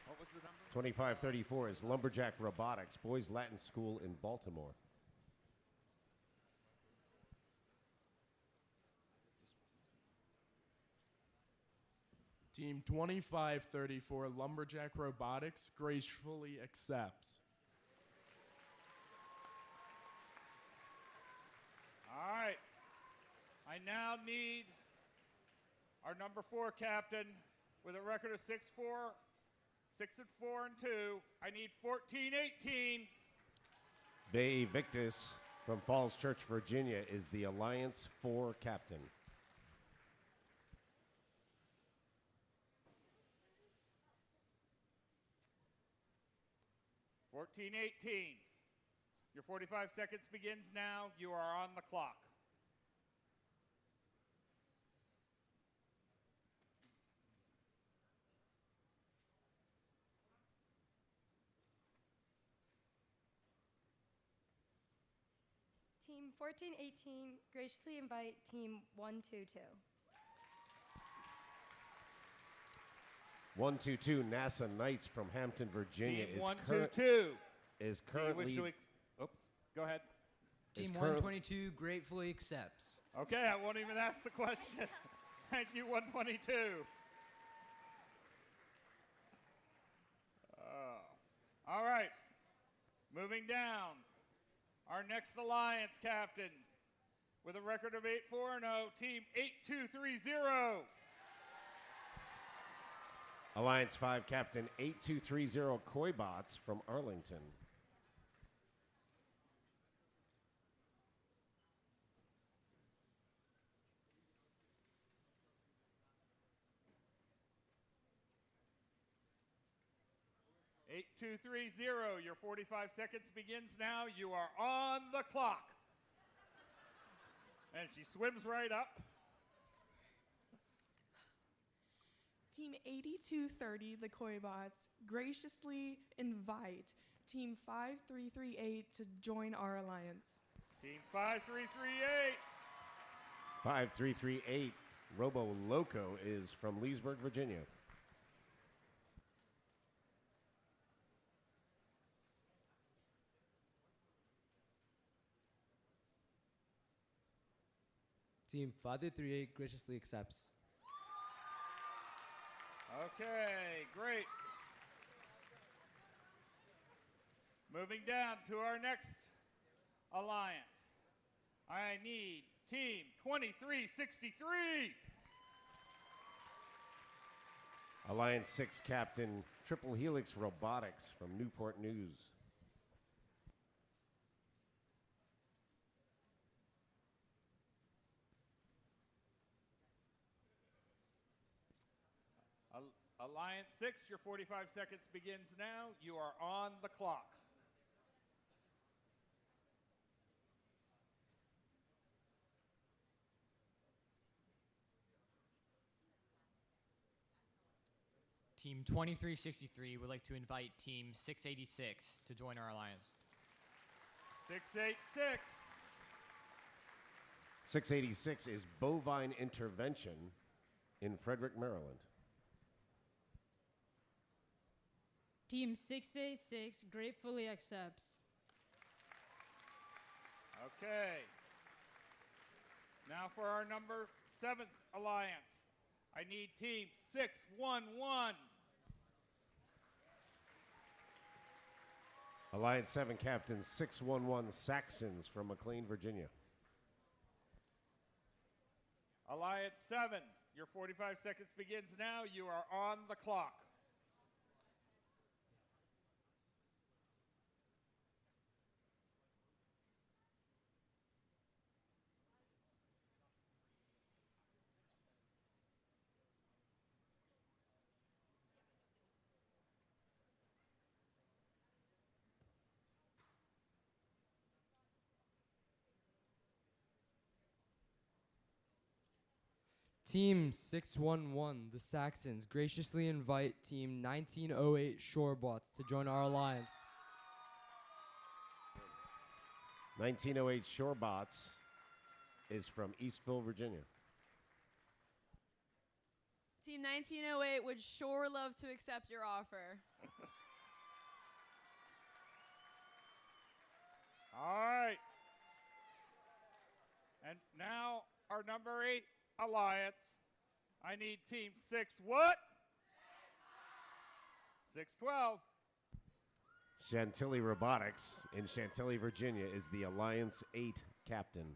What was the number? 2534 is Lumberjack Robotics, Boys Latin School in Baltimore. Team 2534, Lumberjack Robotics, gracefully accepts. All right. I now need our number 4 captain with a record of 6-4, 6-4 and 2. I need 14-18. Bay Victus from Falls Church, Virginia, is the Alliance 4 captain. Your 45 seconds begins now. You are on the clock. Team 14-18, graciously invite Team 122. 122 NASA Knights from Hampton, Virginia Team is 122 is Do you wish currently to oops, go ahead. is Team current- 122 gratefully accepts. Okay, I won't even ask the question. Thank you, 122. All right, moving down. Our next alliance captain with a record of 8-4-0, Team 8230. Alliance 5 captain 8230 Koibots from Arlington. Your 45 seconds begins now. You are on the clock. And she swims right up. Team 8230, the Koibots, graciously invite Team 5338 to join our alliance. Team 5338. 5338 Robo Loco is from Leesburg, Virginia. Team 5338 graciously accepts. Okay, great. Moving down to our next alliance. I need Team 2363. Alliance 6 captain Triple Helix Robotics from Newport News. Alliance 6, your 45 seconds begins now. You are on the clock. Team 2363 would like to invite Team 686 to join our alliance. 686. 686 is Bovine Intervention in Frederick, Maryland. Team 686 gratefully accepts. Okay. Now for our number 7th alliance. I need Team 611. Alliance 7 captain 611 Saxons from McLean, Virginia. Alliance 7, your 45 seconds begins now. You are on the clock. Team 611, the Saxons, graciously invite Team 1908 Shorebots to join our alliance. 1908 Shorebots is from Eastville, Virginia. Team 1908 would sure love to accept your offer. All right. And now our number 8 alliance. I need Team 6 what? 612. Chantilly Robotics in Chantilly, Virginia is the Alliance 8 captain.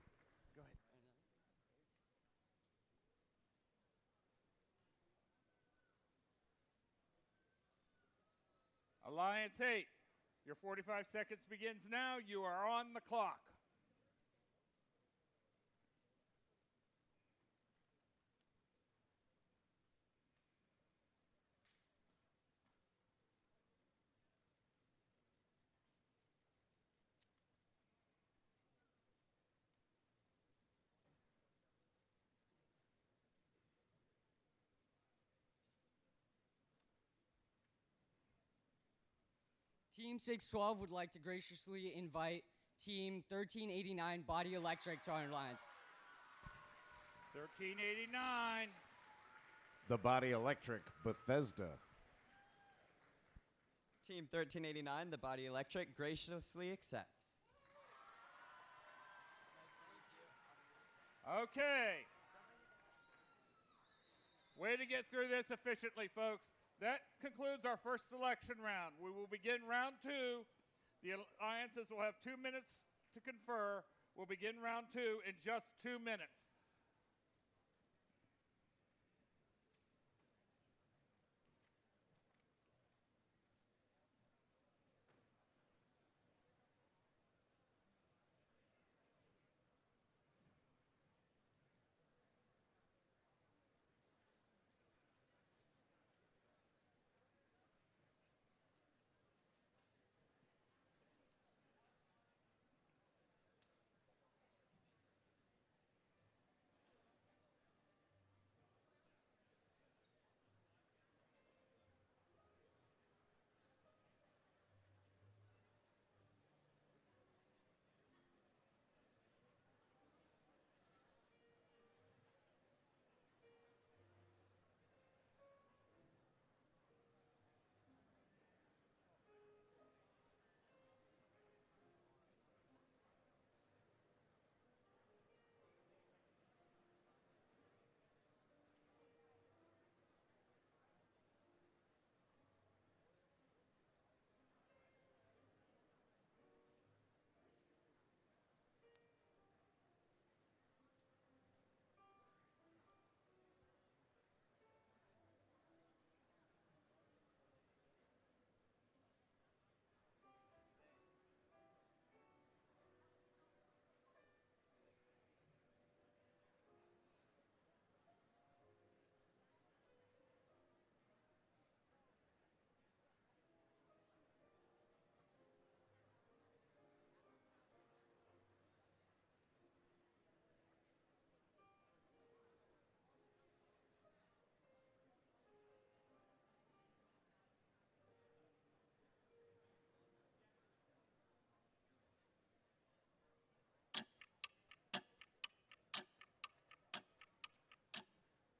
Go ahead. Alliance 8, your 45 seconds begins now. You are on the clock. Team 612 would like to graciously invite Team 1389 Body Electric to our alliance. 1389. The Body Electric Bethesda. Team 1389, the Body Electric, graciously accepts. Okay. Way to get through this efficiently, folks. That concludes our first selection round. We will begin round 2. The alliances will have 2 minutes to confer. We'll begin round 2 in just 2 minutes.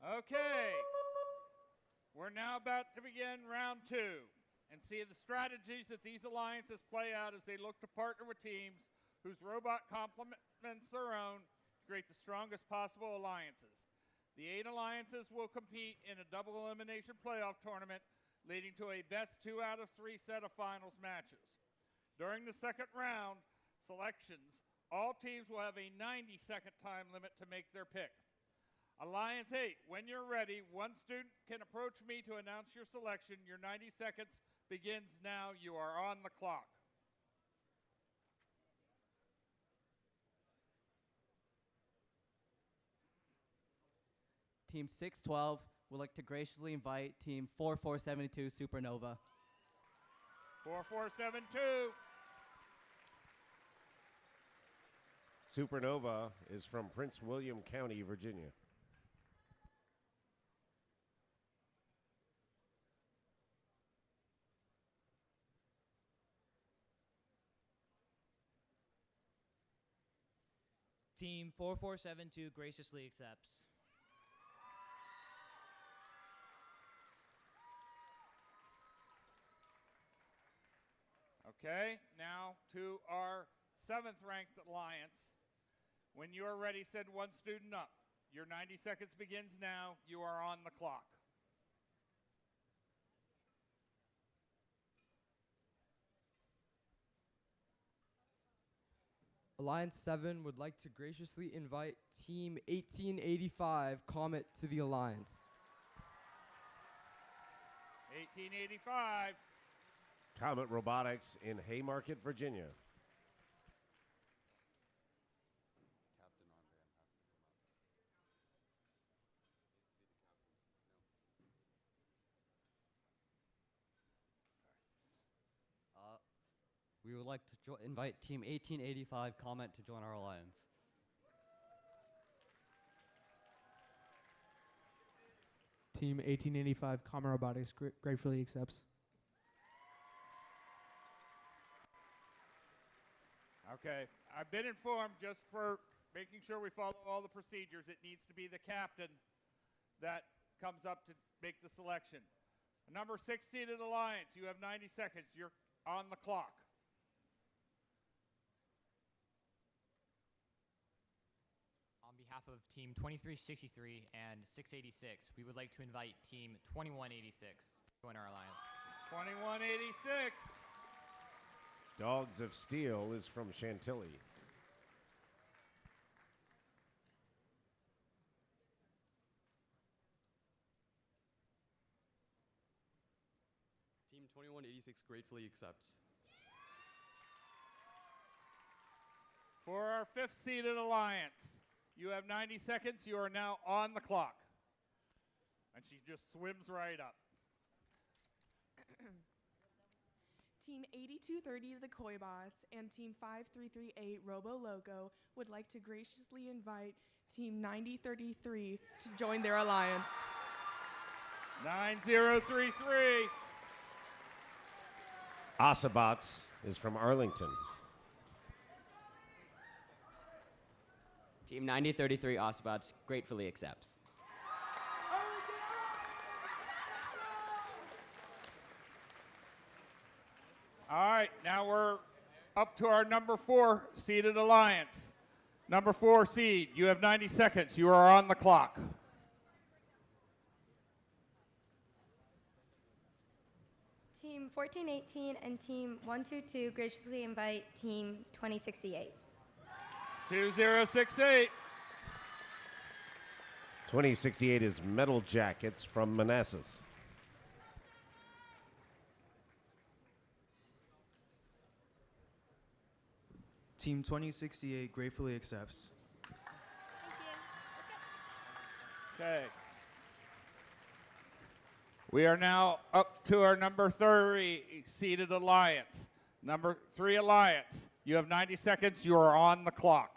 Okay. We're now about to begin round 2 and see the strategies that these alliances play out as they look to partner with teams whose robot complements their own to create the strongest possible alliances. The 8 alliances will compete in a double elimination playoff tournament, leading to a best 2 out of 3 set of finals matches. During the second round selections, all teams will have a 90-second time limit to make their pick. Alliance 8, when you're ready, one student can approach me to announce your selection. Your 90 seconds begins now. You are on the clock. Team 612 would like to graciously invite Team 4472 Supernova. 4472. Supernova is from Prince William County, Virginia. Team 4472 graciously accepts. Okay, now to our 7th ranked alliance. When you are ready, send one student up. Your 90 seconds begins now. You are on the clock. Alliance 7 would like to graciously invite Team 1885 Comet to the alliance. 1885. Comet Robotics in Haymarket, Virginia. We would like to invite Team 1885 Comet to join our alliance. Team 1885 Comet Robotics gratefully accepts. Okay, I've been informed, just for making sure we follow all the procedures, it needs to be the captain that comes up to make the selection. Number 6 seeded alliance, you have 90 seconds. You're on the clock. On behalf of Team 2363 and 686, we would like to invite Team 2186 to join our alliance. 2186. Dogs of Steel is from Chantilly. Team 2186 gratefully accepts. For our 5th seeded alliance, you have 90 seconds. You are now on the clock. And she just swims right up. Team 8230, the Koibots, and Team 5338, Robo Loco, would like to graciously invite Team 9033 to join their alliance. 9033. Osabots is from Arlington. Team 9033 Osabots gratefully accepts. All right, now we're up to our number 4 seeded alliance. Number 4 seed, you have 90 seconds. You are on the clock. Team 1418 and Team 122 graciously invite Team 2068. 2068. 2068 is Metal Jackets from Manassas. Team 2068 gratefully accepts. Okay. We are now up to our number 3 seeded alliance. Number 3 alliance. You have 90 seconds. You are on the clock.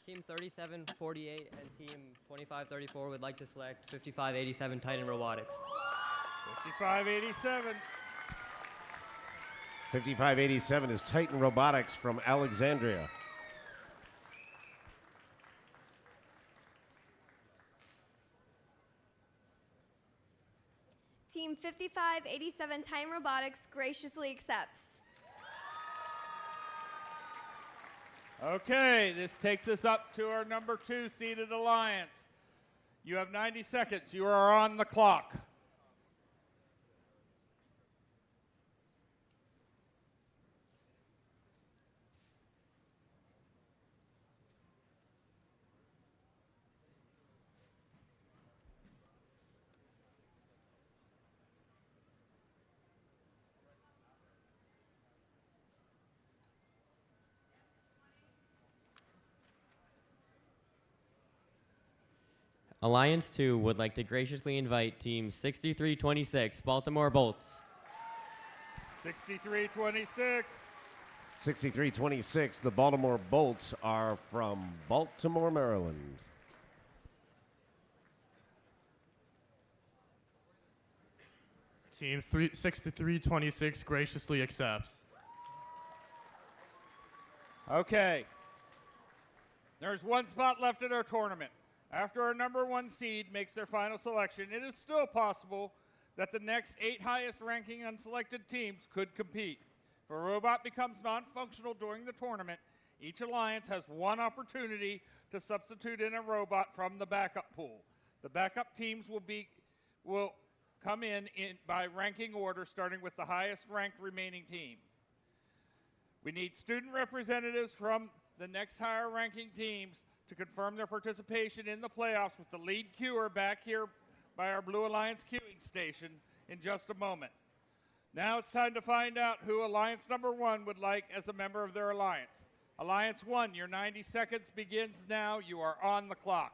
Team 3748 and Team 2534 would like to select 5587 Titan Robotics. 5587. 5587 is Titan Robotics from Alexandria. Team 5587 Titan Robotics graciously accepts. Okay, this takes us up to our number 2 seeded alliance. You have 90 seconds. You are on the clock. Alliance 2 would like to graciously invite Team 6326 Baltimore Bolts. 63-26. 63-26, the Baltimore Bolts are from Baltimore, Maryland. Team 6326 graciously accepts. Okay. There's one spot left in our tournament. After our number 1 seed makes their final selection, it is still possible that the next 8 highest ranking unselected teams could compete. If a robot becomes non-functional during the tournament, each alliance has one opportunity to substitute in a robot from the backup pool. The backup teams will come in by ranking order, starting with the highest ranked remaining team. We need student representatives from the next higher ranking teams to confirm their participation in the playoffs with the lead queuer back here by our Blue Alliance queuing station in just a moment. Now it's time to find out who Alliance number 1 would like as a member of their alliance. Alliance 1, your 90 seconds begins now. You are on the clock.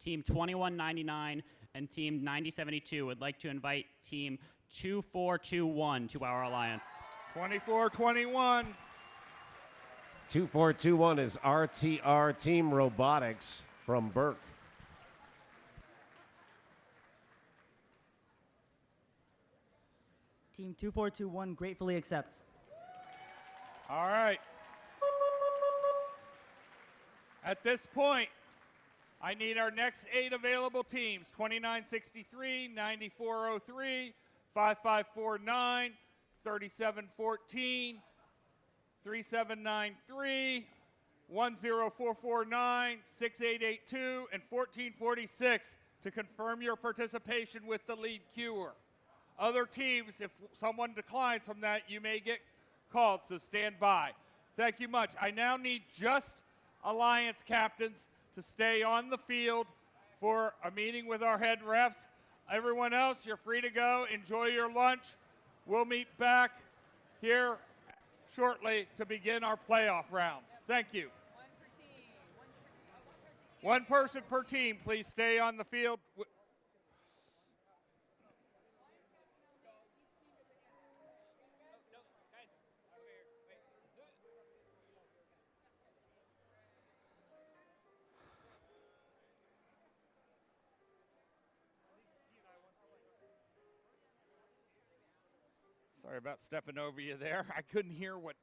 Team 2199 and Team 9072 would like to invite Team 2421 to our alliance. 24-21. 2421 is RTR Team Robotics from Burke. Team 2421 gratefully accepts. All right. At this point, I need our next 8 available teams: 2963, 9403, 5549, 3714, 3793, 10449, 6882, and 1446 to confirm your participation with the lead queuer. Other teams, if someone declines from that, you may get called, so stand by. Thank you much. I now need just alliance captains to stay on the field for a meeting with our head refs. Everyone else, you're free to go. Enjoy your lunch. We'll meet back here shortly to begin our playoff rounds. Thank you. One person per team, please stay on the field. Sorry about stepping over you there. I couldn't hear what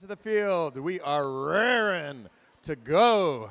to the field. We are raring to go.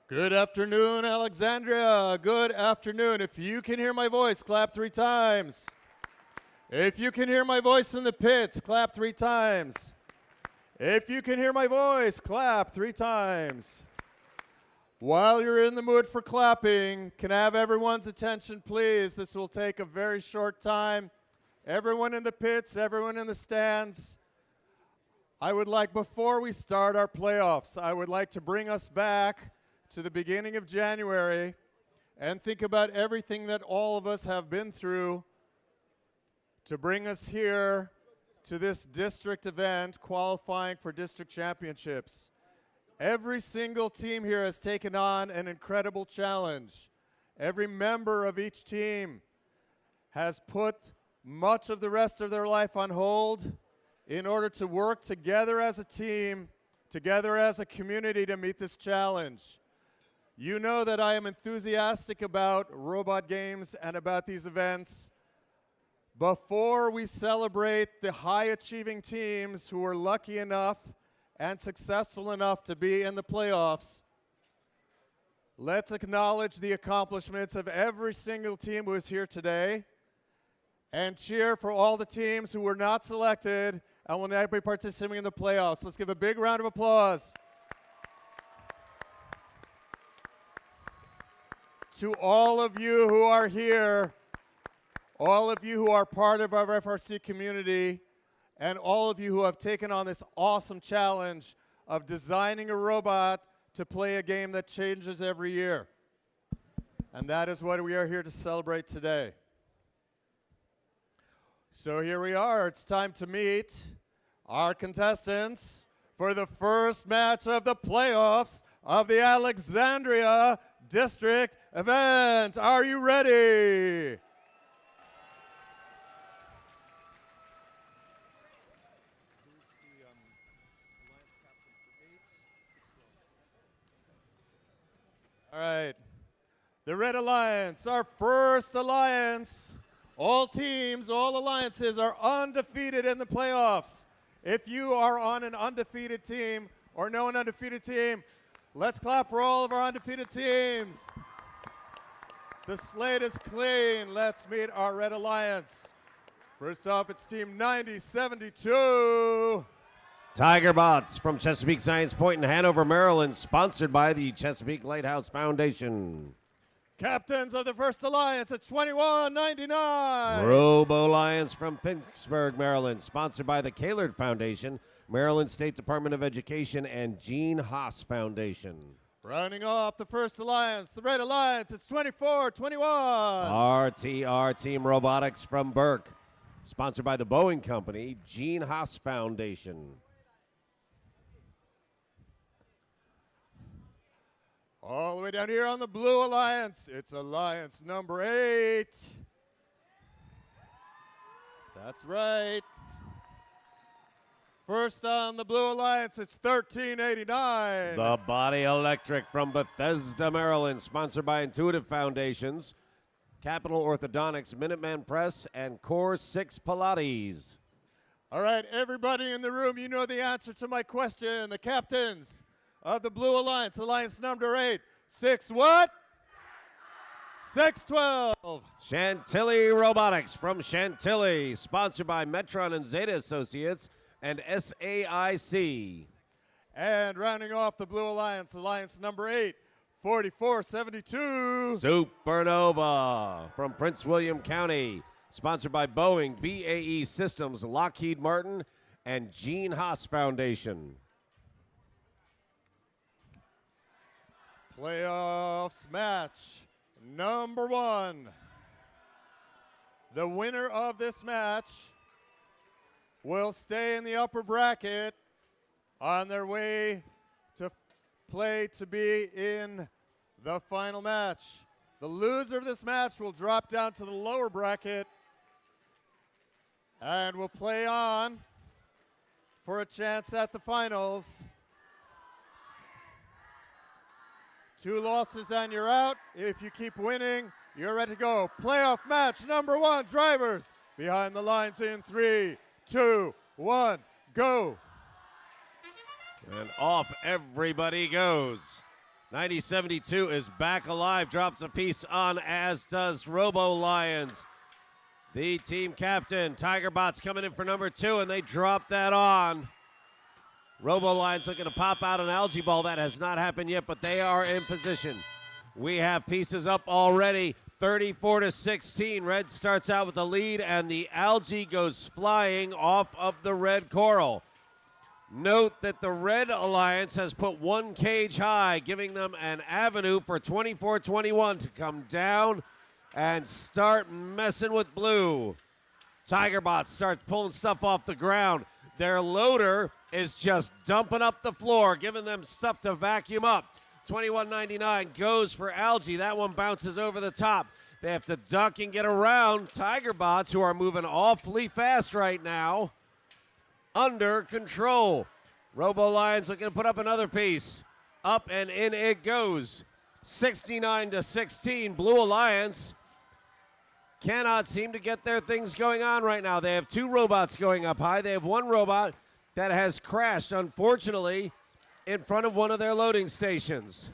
Good afternoon, Alexandria. Good afternoon. If you can hear my voice, clap 3 times. If you can hear my voice in the pits, clap 3 times. If you can hear my voice, clap 3 times. While you're in the mood for clapping, can I have everyone's attention, please? This will take a very short time. Everyone in the pits, everyone in the stands. I would like, before we start our playoffs, I would like to bring us back to the beginning of January and think about everything that all of us have been through to bring us here to this district event qualifying for district championships. Every single team here has taken on an incredible challenge. Every member of each team has put much of the rest of their life on hold in order to work together as a team, together as a community to meet this challenge. You know that I am enthusiastic about robot games and about these events. Before we celebrate the high-achieving teams who are lucky enough and successful enough to be in the playoffs, let's acknowledge the accomplishments of every single team who is here today and cheer for all the teams who were not selected and will not be participating in the playoffs. Let's give a big round of applause. To all of you who are here, all of you who are part of our FRC community, and all of you who have taken on this awesome challenge of designing a robot to play a game that changes every year. And that is what we are here to celebrate today. So here we are. It's time to meet our contestants for the first match of the playoffs of the Alexandria District event. Are you ready? All right. The Red Alliance, our first alliance. All teams, all alliances are undefeated in the playoffs. If you are on an undefeated team or know an undefeated team, let's clap for all of our undefeated teams. The slate is clean. Let's meet our Red Alliance. First off, it's Team 9072. Tiger Bots from Chesapeake Science Point in Hanover, Maryland, sponsored by the Chesapeake Lighthouse Foundation. Captains of the First Alliance at 2199. Robo Alliance from Pittsburgh, Maryland, sponsored by the Kahlert Foundation, Maryland State Department of Education, and Gene Haas Foundation. Rounding off the First Alliance, the Red Alliance, it's 2421. RTR Team Robotics from Burke, sponsored by the Boeing Company, Gene Haas Foundation. All the way down here on the Blue Alliance, it's Alliance number 8. That's right. First on the Blue Alliance, it's 1389. The Body Electric from Bethesda, Maryland, sponsored by Intuitive Foundations, Capital Orthodontics, Minuteman Press, and Core 6 Pilates. All right, everybody in the room, you know the answer to my question. The captains of the Blue Alliance, Alliance number 8. 6 what? 612. Chantilly Robotics from Chantilly, sponsored by Metron and Zeta Associates and SAIC. And rounding off the Blue Alliance, Alliance number 8, 4472. Supernova from Prince William County, sponsored by Boeing, BAE Systems, Lockheed Martin, and Gene Haas Foundation. Playoffs match number 1. The winner of this match will stay in the upper bracket on their way to play to be in the final match. The loser of this match will drop down to the lower bracket and will play on for a chance at the finals. 2 losses and you're out. If you keep winning, you're ready to go. Playoff match number 1, drivers behind the lines in 3, 2, 1, go. And off everybody goes. 9072 is back alive, drops a piece on, as does Robo Lions. The team captain, Tiger Bots, coming in for number 2, and they drop that on. Robo Lions looking to pop out an algae ball. That has not happened yet, but they are in position. We have pieces up already, 34-16. Red starts out with the lead, and the algae goes flying off of the red coral. Note that the Red Alliance has put 1 cage high, giving them an avenue for 24-21 to come down and start messing with blue. Tiger Bots starts pulling stuff off the ground. Their loader is just dumping up the floor, giving them stuff to vacuum up. 21.99 goes for algae. That one bounces over the top. They have to duck and get around Tiger Bots, who are moving awfully fast right now. Under control. Robo Lions looking to put up another piece. Up and in it goes. 69-16. Blue Alliance cannot seem to get their things going on right now. They have 2 robots going up high. They have 1 robot that has crashed, unfortunately, in front of one of their loading stations.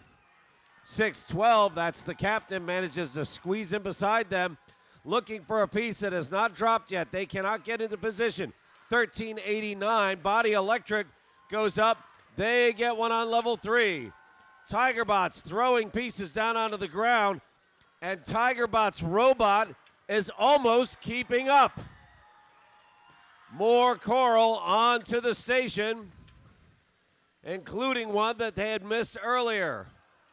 612, that's the captain, manages to squeeze in beside them, looking for a piece that has not dropped yet. They cannot get into position. 1389, Body Electric goes up. They get one on level 3. Tiger Bots throwing pieces down onto the ground, and Tiger Bots' robot is almost keeping up. More coral onto the station, including one that they had missed earlier.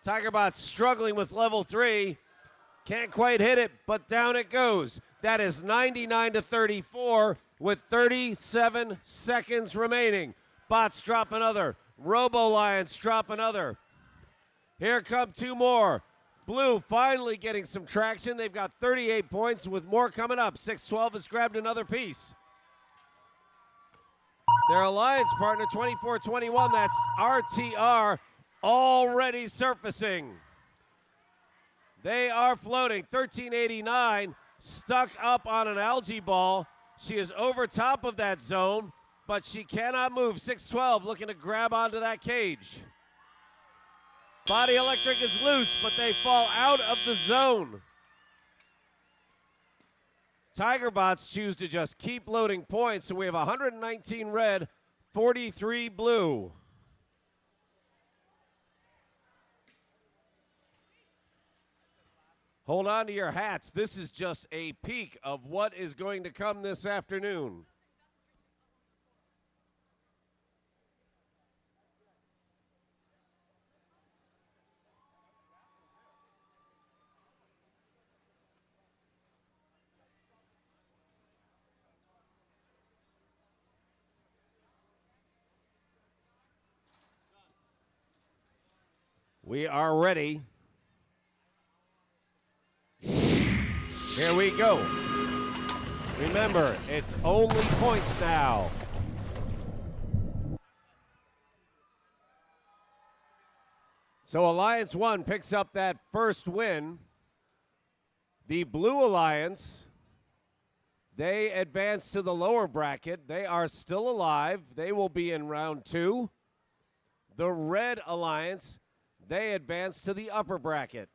Tiger Bots struggling with level 3. Can't quite hit it, but down it goes. That is 99-34 with 37 seconds remaining. Bots drop another. Robo Lions drop another. Here come 2 more. Blue finally getting some traction. They've got 38 points with more coming up. 612 has grabbed another piece. Their alliance partner, 24-21, that's RTR, already surfacing. They are floating. 1389 stuck up on an algae ball. She is over top of that zone, but she cannot move. 612 looking to grab onto that cage. Body Electric is loose, but they fall out of the zone. Tigerbots choose to just keep loading points, so we have 119 red, 43 blue. Hold on to your hats. This is just a peek of what is going to come this afternoon. We are ready. Here we go. Remember, it's only points now. So Alliance 1 picks up that first win. The Blue Alliance, they advance to the lower bracket. They are still alive. They will be in round 2. The Red Alliance, they advance to the upper bracket.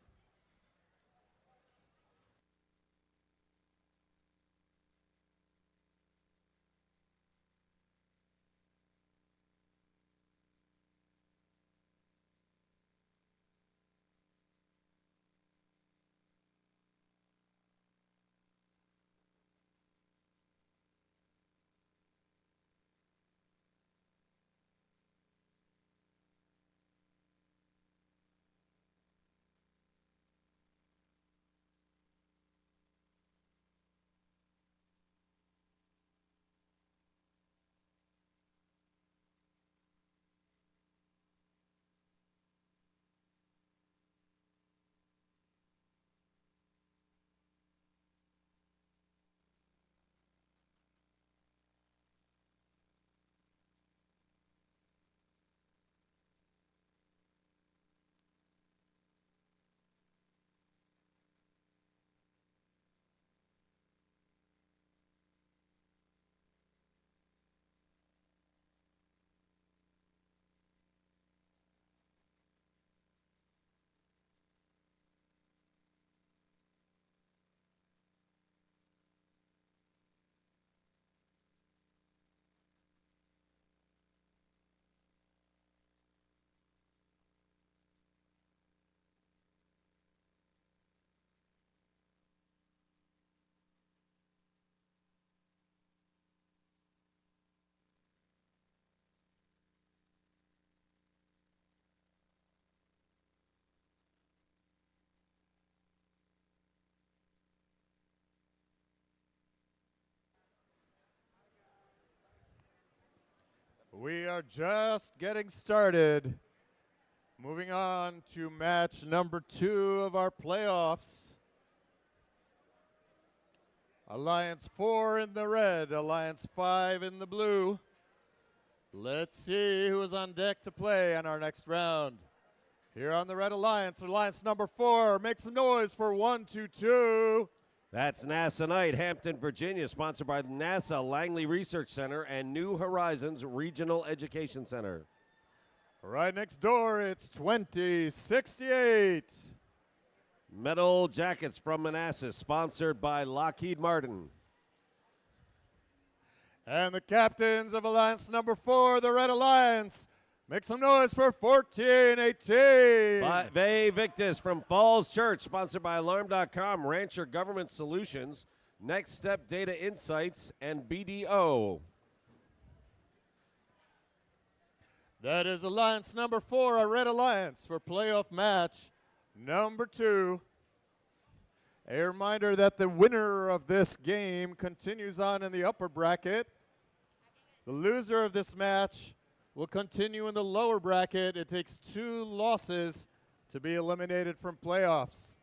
We are just getting started. Moving on to match number 2 of our playoffs. Alliance 4 in the red, Alliance 5 in the blue. Let's see who is on deck to play in our next round. Here on the Red Alliance, Alliance number 4, make some noise for 122. That's NASA Night, Hampton, Virginia, sponsored by the NASA Langley Research Center and New Horizons Regional Education Center. Right next door, it's 2068. Metal Jackets from Manassas, sponsored by Lockheed Martin. And the captains of Alliance number 4, the Red Alliance, make some noise for 1418. Ve Victus from Falls Church, sponsored by Alarm.com, Rancher Government Solutions, Next Step Data Insights, and BDO. That is Alliance number 4, a Red Alliance for playoff match number 2. A reminder that the winner of this game continues on in the upper bracket. The loser of this match will continue in the lower bracket. It takes 2 losses to be eliminated from playoffs.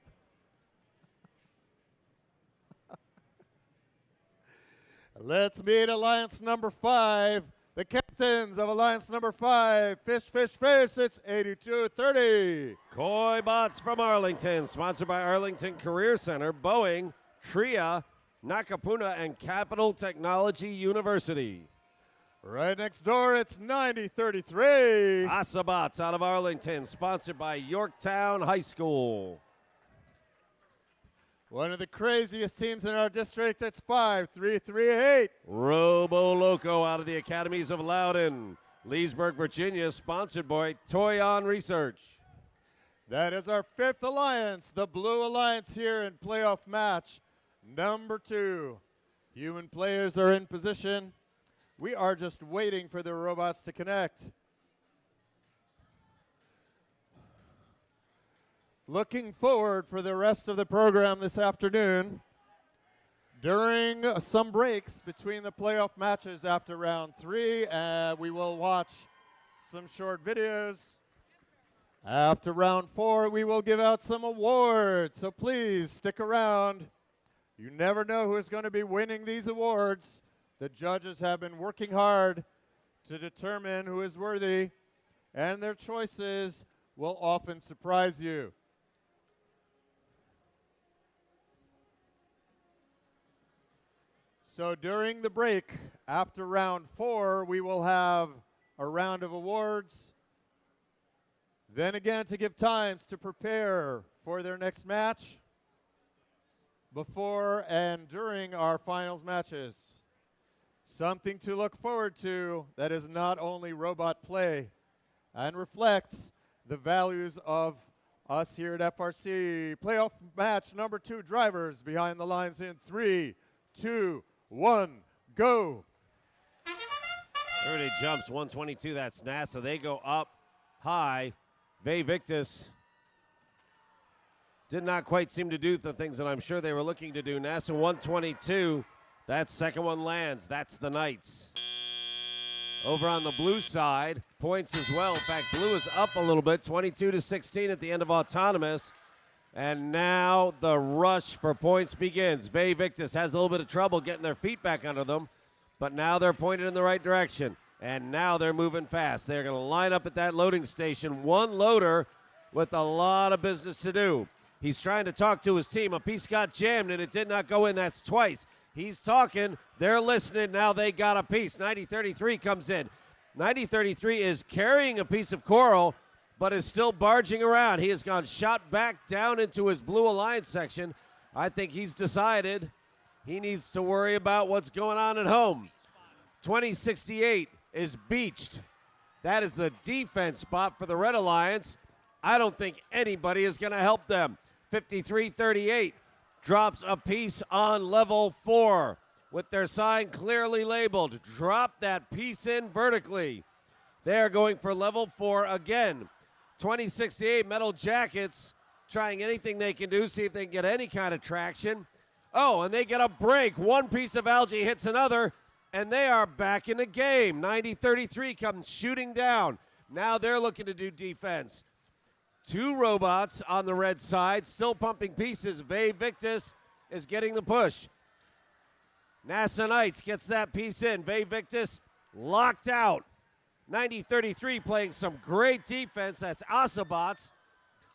Let's meet Alliance number 5, The captains of Alliance number 5, Fish, Fish, Fish, it's 82-30. Koi Bots from Arlington, sponsored by Arlington Career Center, Boeing, Tria, Nakapuna, and Capital Technology University. Right next door, it's 90-33. Asabots out of Arlington, sponsored by Yorktown High School. One of the craziest teams in our district, it's 5-3-3-8. Robo Loco out of the Academies of Loudon, Leesburg, Virginia, sponsored by Toyon Research. That is our 5th alliance, the Blue Alliance here in playoff match number 2. Human players are in position. We are just waiting for the robots to connect. Looking forward for the rest of the program this afternoon. During some breaks between the playoff matches after round 3, we will watch some short videos. After round 4, we will give out some awards, so please stick around. You never know who is going to be winning these awards. The judges have been working hard to determine who is worthy, and their choices will often surprise you. So during the break, after round 4, we will have a round of awards. Then again, to give times to prepare for their next match before and during our finals matches. Something to look forward to that is not only robot play and reflects the values of us here at FRC. Playoff match number 2, drivers behind the lines in 3, 2, 1, go. Everybody jumps 122. That's NASA. They go up high. Ve Victus did not quite seem to do the things that I'm sure they were looking to do. NASA 122. That second one lands. That's the Knights. Over on the blue side, points as well. In fact, blue is up a little bit, 22-16 at the end of autonomous. And now the rush for points begins. Ve Victus has a little bit of trouble getting their feet back under them, but now they're pointed in the right direction. And now they're moving fast. They're going to line up at that loading station. One loader with a lot of business to do. He's trying to talk to his team. A piece got jammed, and it did not go in. That's twice. He's talking. They're listening. Now they got a piece. 90-33 comes in. 90-33 is carrying a piece of coral, but is still barging around. He has gone shot back down into his Blue Alliance section. I think he's decided he needs to worry about what's going on at home. 2068 is beached. That is the defense spot for the Red Alliance. I don't think anybody is going to help them. 53-38 drops a piece on level 4 with their sign clearly labeled. Drop that piece in vertically. They are going for level 4 again. 2068 Metal Jackets trying anything they can do, see if they can get any kind of traction. Oh, and they get a break. One piece of algae hits another, and they are back in the game. 90-33 comes shooting down. Now they're looking to do defense. 2 robots on the red side, still pumping pieces. Ve Victus is getting the push. NASA Knights gets that piece in. Ve Victus locked out. 90-33 playing some great defense. That's Asabots.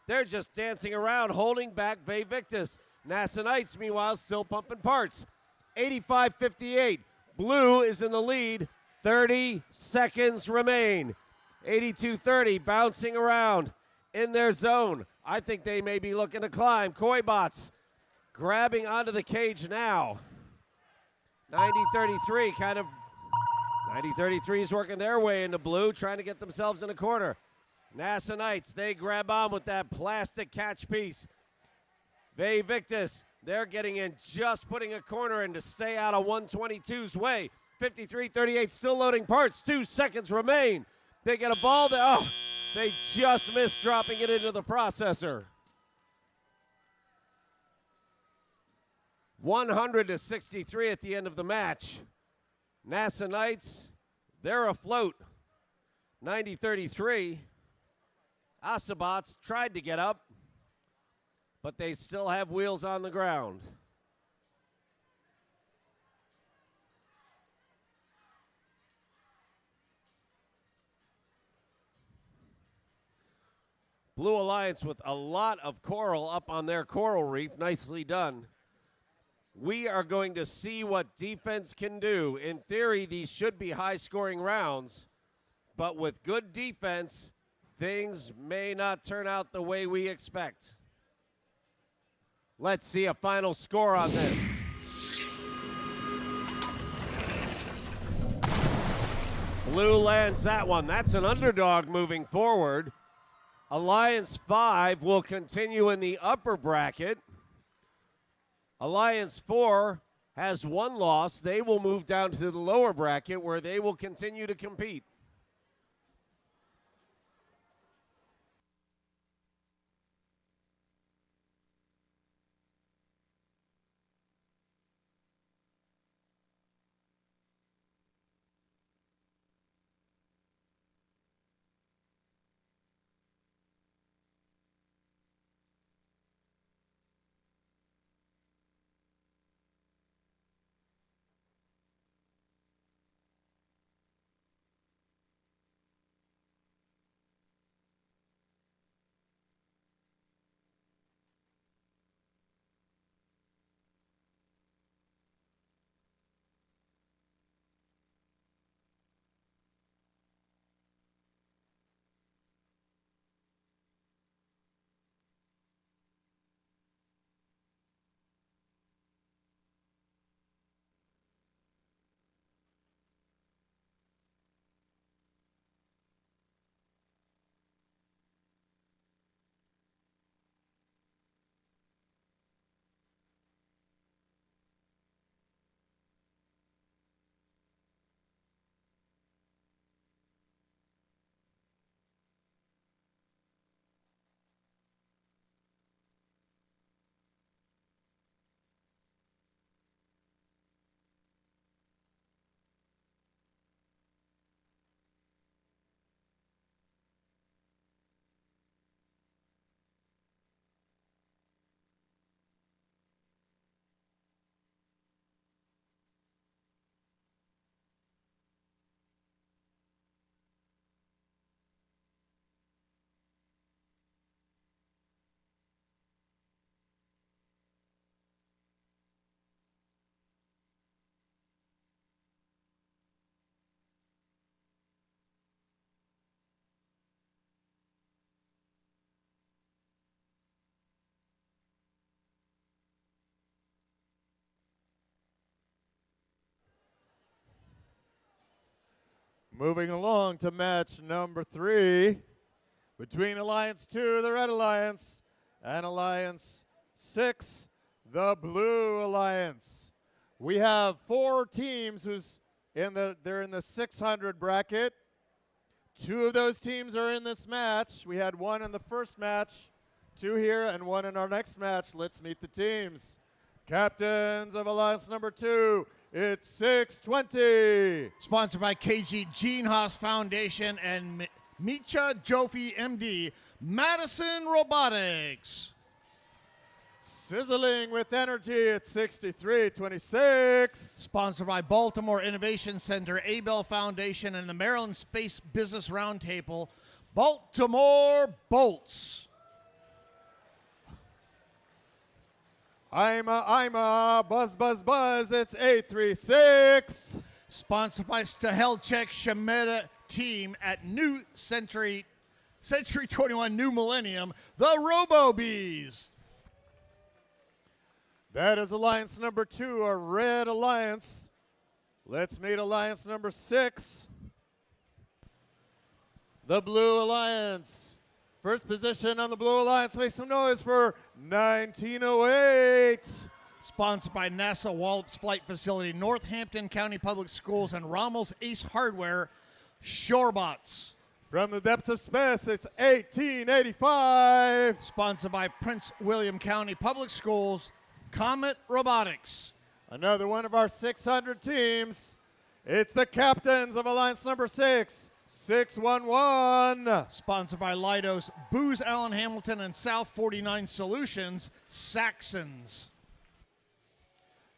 They're just dancing around, holding back Ve Victus. NASA Knights, meanwhile, still pumping parts. 85-58. Blue is in the lead. 30 seconds remain. 82-30, bouncing around in their zone. I think they may be looking to climb. Koi Bots grabbing onto the cage now. 90-33 kind of 90-33 is working their way into blue, trying to get themselves in a corner. NASA Knights, they grab on with that plastic catch piece. Ve Victus, they're getting in, just putting a corner in to stay out of 122's way. 53-38, still loading parts. 2 seconds remain. They get a ball there. Oh, they just missed dropping it into the processor. 100-63 at the end of the match. NASA Knights, they're afloat. 90-33. Asabots tried to get up, but they still have wheels on the ground. Blue Alliance with a lot of coral up on their coral reef. Nicely done. We are going to see what defense can do. In theory, these should be high-scoring rounds, but with good defense, things may not turn out the way we expect. Let's see a final score on this. Blue lands that one. That's an underdog moving forward. Alliance 5 will continue in the upper bracket. Alliance 4 has one loss. They will move down to the lower bracket where they will continue to compete. Moving along to match number 3 between Alliance 2, the Red Alliance, and Alliance 6, the Blue Alliance. We have 4 teams they're in the 600 bracket. 2 of those teams are in this match. We had 1 in the first match, 2 here, and 1 in our next match. Let's meet the teams. Captains of Alliance number 2, it's 620. Sponsored by KG Gene Haas Foundation and Micha Jofi MD, Madison Robotics. Sizzling with energy, it's 6326. Sponsored by Baltimore Innovation Center, Abel Foundation, and the Maryland Space Business Roundtable, Baltimore Bolts. I'm a buzz, buzz, buzz. It's 836. Sponsored by Stahelchek Shemeta team at New Century 21 New Millennium, the Robo Bees. That is Alliance number 2, a Red Alliance. Let's meet Alliance number 6, the Blue Alliance. First position on the Blue Alliance. Make some noise for 1908. Sponsored by NASA Wallops Flight Facility, Northampton County Public Schools, and Rommel's Ace Hardware, Shorebots. From the depths of space, it's 1885. Sponsored by Prince William County Public Schools, Comet Robotics. Another one of our 600 teams. It's the captains of Alliance number 6. 611. Sponsored by Lido's, Booz Allen Hamilton, and South 49 Solutions, Saxons.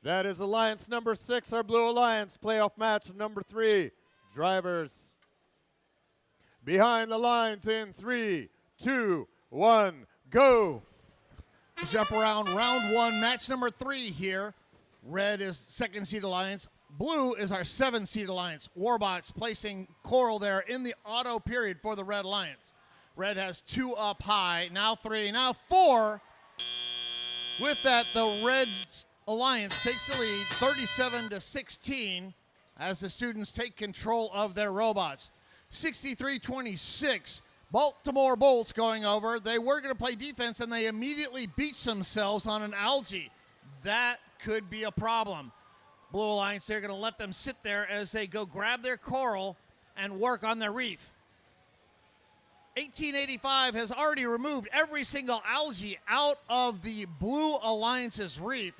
That is Alliance number 6, our Blue Alliance. Playoff match number 3. Drivers. Behind the lines in 3, 2, 1, go. Jump around round 1, match number 3 here. Red is second seed alliance. Blue is our 7 seed alliance. Warbots placing coral there in the auto period for the Red Alliance. Red has 2 up high, now 3, now 4. With that, the Red Alliance takes the lead 37-16 as the students take control of their robots. 63-26. Baltimore Bolts going over. They were going to play defense and they immediately beach themselves on an algae. That could be a problem. Blue Alliance, they're going to let them sit there as they go grab their coral and work on their reef. 1885 has already removed every single algae out of the Blue Alliance's reef.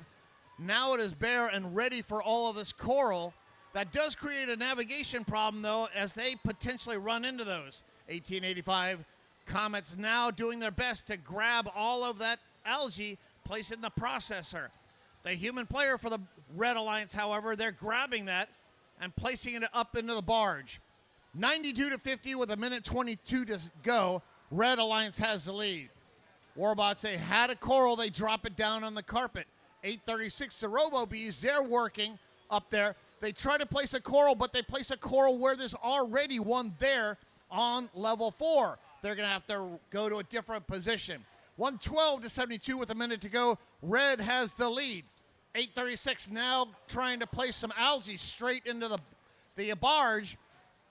Now it is bare and ready for all of this coral. That does create a navigation problem, though, as they potentially run into those. 1885 Comets now doing their best to grab all of that algae, place it in the processor. The human player for the Red Alliance, however, they're grabbing that and placing it up into the barge. 92-50 with 1:22 to go. Red Alliance has the lead. Warbots, they had a coral, they drop it down on the carpet. 8:36, the Robo-Bees, they're working up there. They try to place a coral, but they place a coral where there's already one there on level 4. They're going to have to go to a different position. 112-72 with 1 minute to go. Red has the lead. 8:36 now trying to place some algae straight into the barge.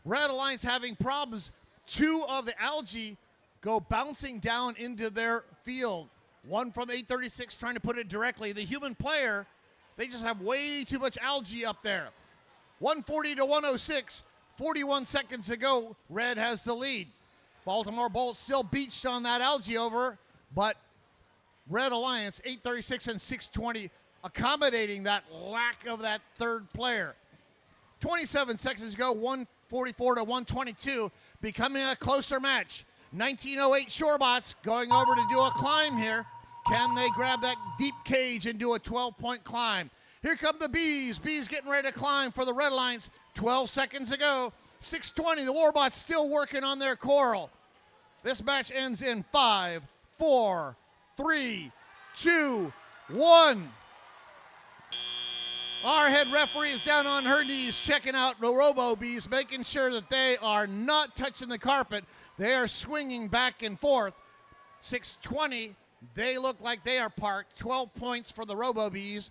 Red Alliance having problems. 2 of the algae go bouncing down into their field. One from 8:36 trying to put it directly. The human player, they just have way too much algae up there. 140-106, 41 seconds to go. Red has the lead. Baltimore Bolts still beached on that algae over, but Red Alliance, 8:36 and 6:20, accommodating that lack of that third player. 27 seconds to go, 144-122, becoming a closer match. 1908 Shorebots going over to do a climb here. Can they grab that deep cage and do a 12-point climb? Here come the Bees. Bees getting ready to climb for the Red Alliance. 12 seconds to go. 6:20, the Warbots still working on their coral. This match ends in 5, 4, 3, 2, 1. Our head referee is down on her knees checking out the Robo-Bees, making sure that they are not touching the carpet. They are swinging back and forth. 6:20, they look like they are parked. 12 points for the Robo-Bees,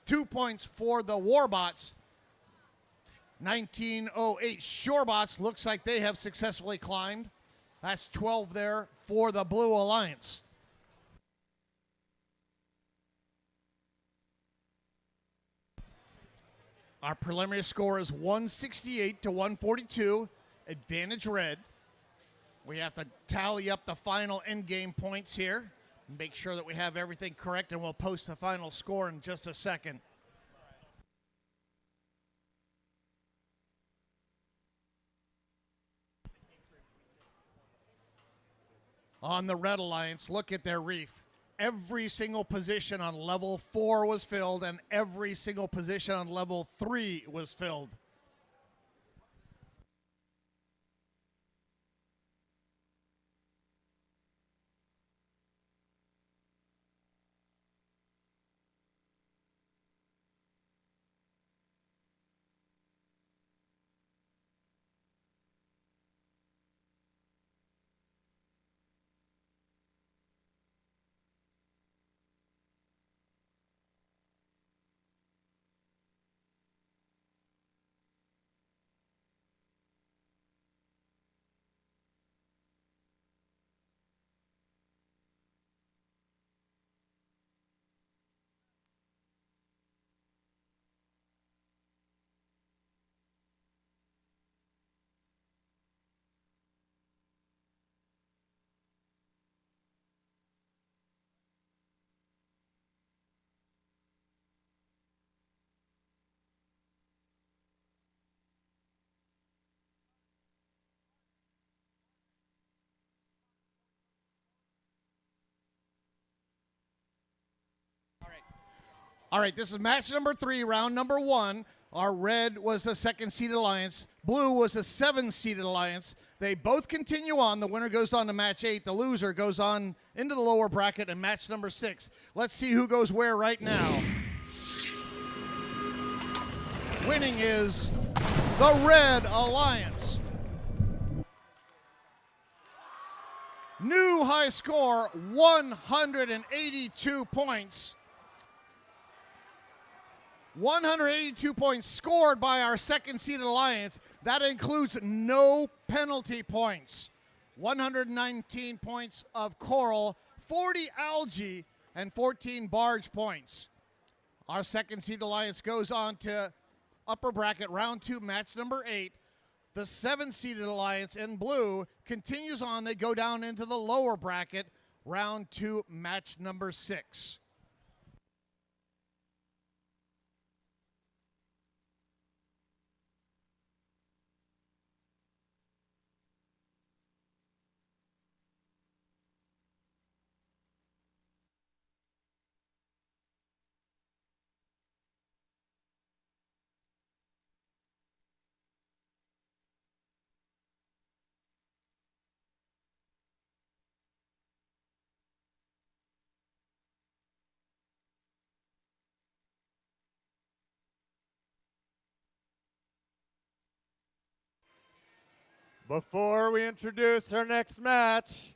2 points for the Warbots. 1908 Shorebots looks like they have successfully climbed. That's 12 there for the Blue Alliance. Our preliminary score is 168-142, advantage Red. We have to tally up the final endgame points here, make sure that we have everything correct, and we'll post the final score in just a second. On the Red Alliance, look at their reef. Every single position on level 4 was filled, and every single position on level 3 was filled. All right, this is match number 3, round number 1. Our Red was the 2nd-seeded alliance. Blue was the 7th-seeded alliance. They both continue on. The winner goes on to match 8. The loser goes on into the lower bracket and match number 6. Let's see who goes where right now. Winning is the Red Alliance. New high score, 182 points. 182 points scored by our second-seeded alliance. That includes no penalty points. 119 points of coral, 40 algae, and 14 barge points. Our second-seeded alliance goes on to upper bracket round 2, match number 8. The 7th-seeded alliance in blue continues on. They go down into the lower bracket, round 2, match number 6. Before we introduce our next match,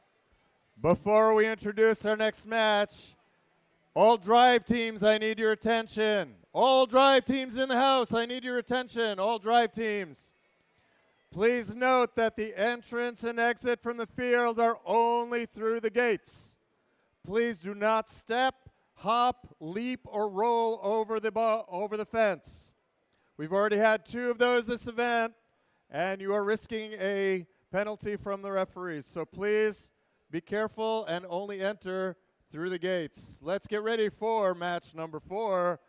all drive teams, I need your attention. All drive teams in the house, I need your attention. All drive teams. Please note that the entrance and exit from the field are only through the gates. Please do not step, hop, leap, or roll over the fence. We've already had 2 of those this event, and you are risking a penalty from the referees. So please be careful and only enter through the gates. Let's get ready for match number 4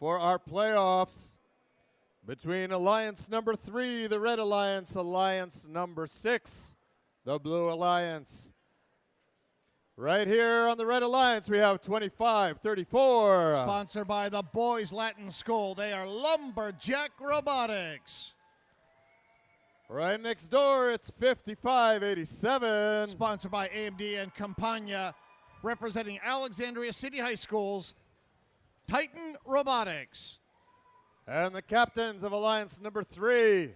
for our playoffs between Alliance number 3, the Red Alliance, Alliance number 6, the Blue Alliance. Right here on the Red Alliance, we have 25-34. Sponsored by the Boys Latin School. They are Lumberjack Robotics. Right next door, it's 55-87. Sponsored by AMD and Campagna, representing Alexandria City High Schools, Titan Robotics. And the captains of Alliance number 3,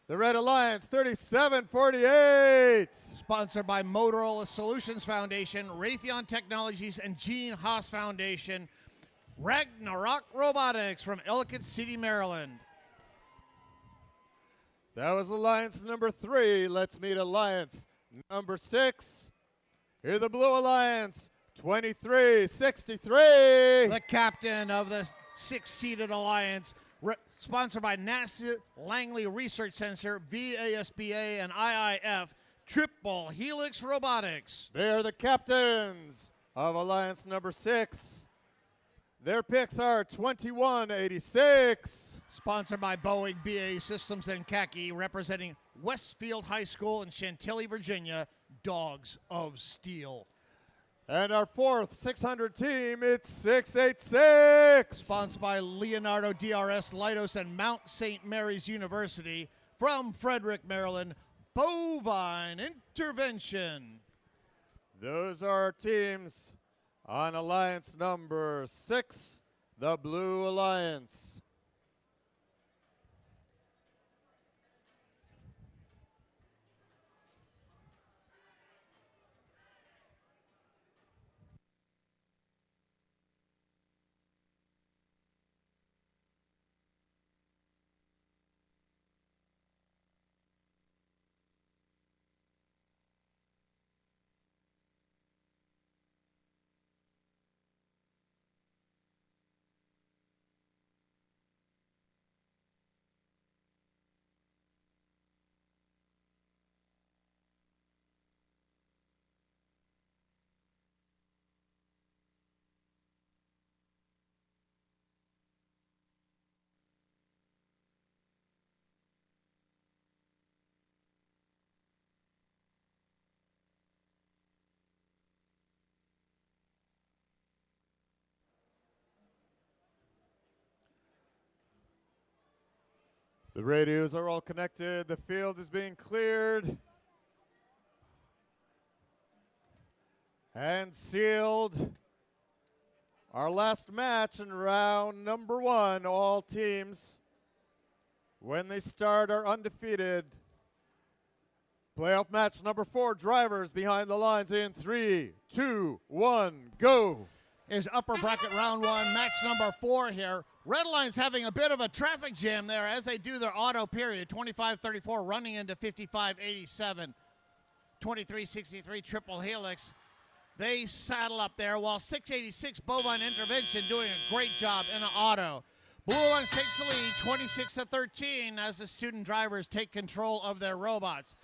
the Red Alliance, 37-48. Sponsored by Motorola Solutions Foundation, Raytheon Technologies, and Gene Haas Foundation, Ragnarok Robotics from Ellicott City, Maryland. That was Alliance number 3. Let's meet Alliance number 6. Here the Blue Alliance, 23-63. The captain of the 6-seeded alliance, sponsored by NASA Langley Research Center, VASBA, and IIF, Triple Helix Robotics. They are the captains of Alliance number 6. Their picks are 21-86. Sponsored by Boeing, BAE Systems, and Khaki, representing Westfield High School in Chantilly, Virginia, Dogs of Steel. And our 4th 600 team, it's 686. Sponsored by Leonardo DRS, Leidos, and Mount St. Mary's University, from Frederick, Maryland, Bovine Intervention. Those are our teams on Alliance number 6, the Blue Alliance. The radios are all connected. The field is being cleared. And sealed our last match in round number 1. All teams, when they start, are undefeated. Playoff match number 4, drivers behind the lines in 3, 2, 1, go. Is upper bracket round 1, match number 4 here. Red Line's having a bit of a traffic jam there as they do their auto period. 25-34 running into 55-87. 23-63 triple helix. They saddle up there while 686 bovine intervention doing a great job in an auto. Blue Alliance takes the lead 26-13 as the student drivers take control of their robots.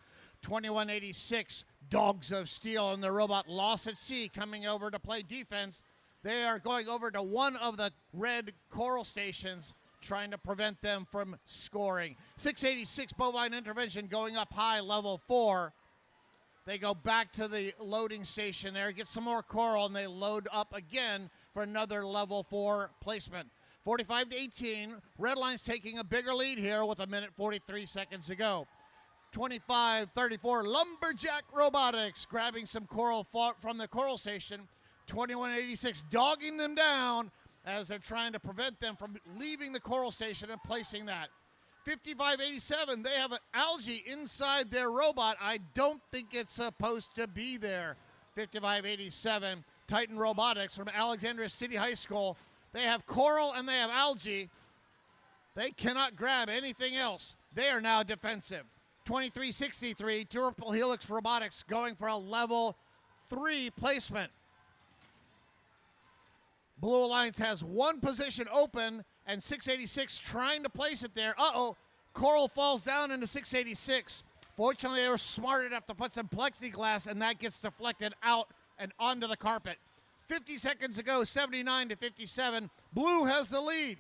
2186 Dogs of Steel and the robot Lost at Sea coming over to play defense. They are going over to one of the red coral stations trying to prevent them from scoring. 686 bovine intervention going up high, level 4. They go back to the loading station there, get some more coral, and they load up again for another level 4 placement. 45-18, Red Line's taking a bigger lead here with 1:43 seconds to go. 25-34, Lumberjack Robotics grabbing some coral from the coral station. 2186 dogging them down as they're trying to prevent them from leaving the coral station and placing that. 55-87, they have an algae inside their robot. I don't think it's supposed to be there. 55-87, Titan Robotics from Alexandria City High School. They have coral and they have algae. They cannot grab anything else. They are now defensive. 23-63, Triple Helix Robotics going for a level 3 placement. Blue Alliance has one position open, and 686 trying to place it there. Uh-oh, coral falls down into 686. Fortunately, they were smart enough to put some plexiglass, and that gets deflected out and onto the carpet. 50 seconds to go, 79-57. Blue has the lead.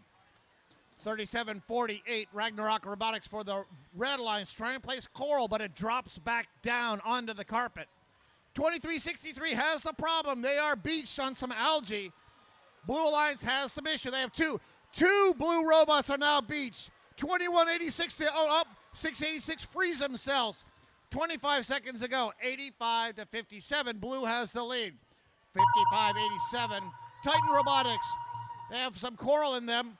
37-48, Ragnarok Robotics for the Red Alliance trying to place coral, but it drops back down onto the carpet. 23-63 has the problem. They are beached on some algae. Blue Alliance has some issue. They have two blue robots are now beached. 21-86, 686 frees themselves. 25 seconds to go, 85-57. Blue has the lead. 55-87, Titan Robotics. They have some coral in them.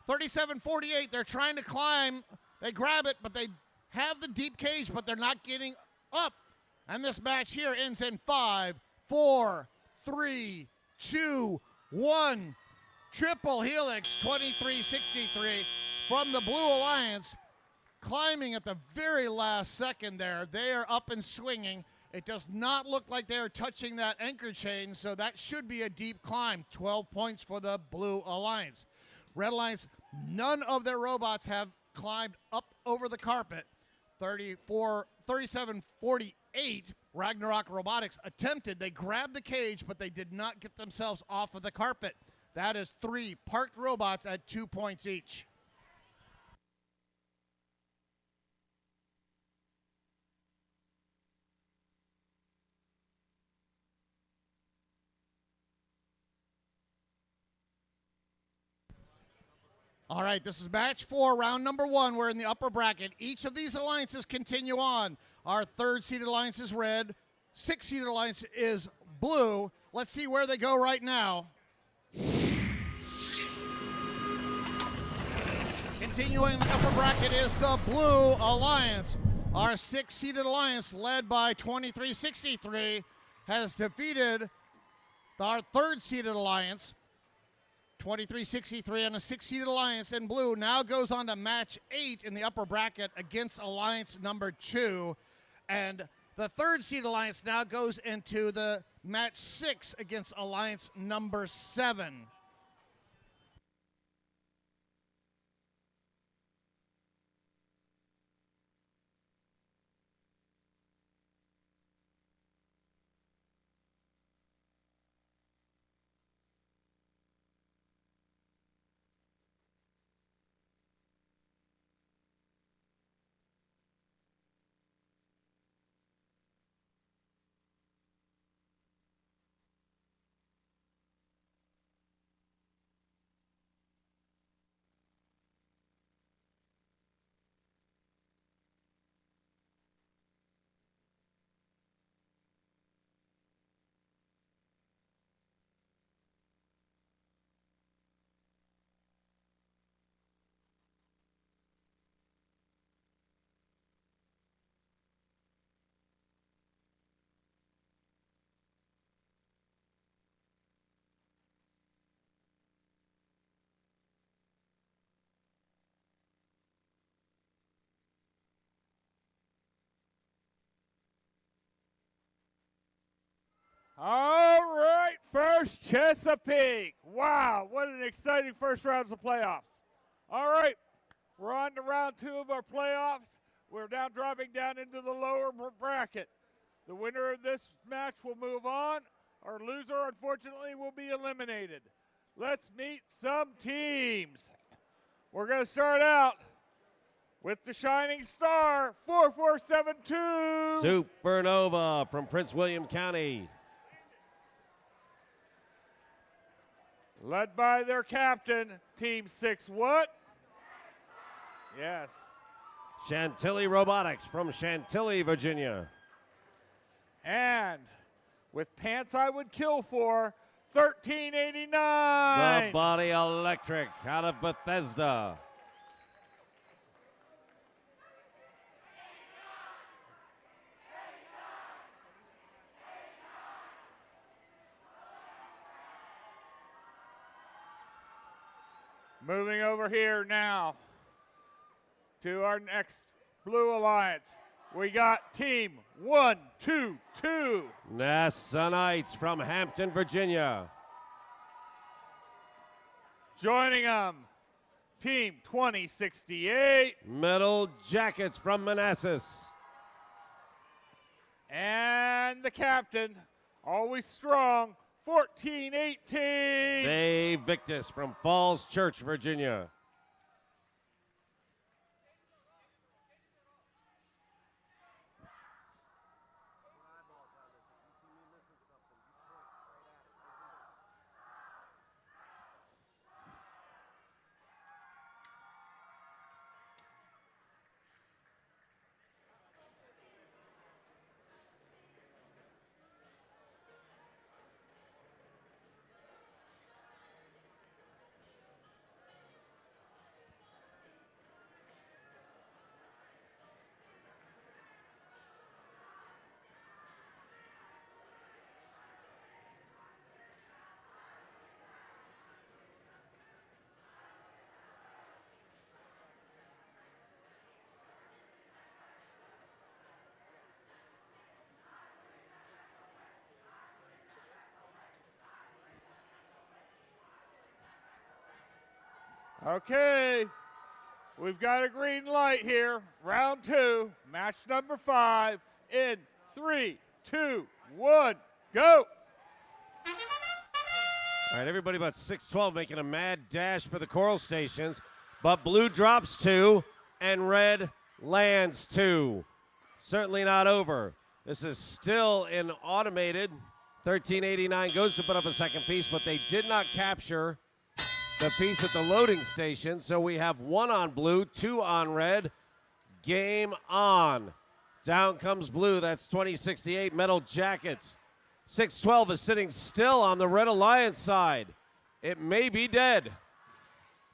37-48, they're trying to climb. They grab it, but they have the deep cage, but they're not getting up. And this match here ends in 5, 4, 3, 2, 1. Triple Helix, 23-63 from the Blue Alliance. Climbing at the very last second there. They are up and swinging. It does not look like they are touching that anchor chain, so that should be a deep climb. 12 points for the Blue Alliance. Red Alliance, none of their robots have climbed up over the carpet. 37-48, Ragnarok Robotics attempted. They grabbed the cage, but they did not get themselves off of the carpet. That is 3 parked robots at 2 points each. All right, this is match 4, round number 1. We're in the upper bracket. Each of these alliances continue on. Our third-seeded alliance is red. Sixth-seeded alliance is blue. Let's see where they go right now. Continuing the upper bracket is the Blue Alliance. Our sixth-seeded alliance, led by 2363, has defeated our third-seeded alliance. 2363 on a six-seeded alliance in blue now goes on to match 8 in the upper bracket against alliance number 2. And the third-seeded alliance now goes into the match 6 against alliance number 7. All right, first Chesapeake. Wow, what an exciting first rounds of playoffs. All right, we're on to round 2 of our playoffs. We're now dropping down into the lower bracket. The winner of this match will move on. Our loser, unfortunately, will be eliminated. Let's meet some teams. We're going to start out with the Shining Star, 4472. Supernova from Prince William County. Led by their captain, Team 6 what? Yes. Chantilly Robotics from Chantilly, Virginia. And with Pants I Would Kill For, 1389. The Body Electric out of Bethesda. Moving over here now to our next Blue Alliance. We got Team 122. NASA Knights from Hampton, Virginia. Joining them, Team 2068. Metal Jackets from Manassas. And the captain, always strong, 1418. Dave Victus from Falls Church, Virginia. Okay, we've got a green light here. Round 2, match number 5 in 3, 2, 1, go. All right, everybody but 612 making a mad dash for the coral stations, but blue drops 2 and red lands 2. Certainly not over. This is still in automated. 1389 goes to put up a second piece, but they did not capture the piece at the loading station, so we have 1 on blue, 2 on red. Game on. Down comes blue. That's 2068 Metal Jackets. 612 is sitting still on the Red Alliance side. It may be dead.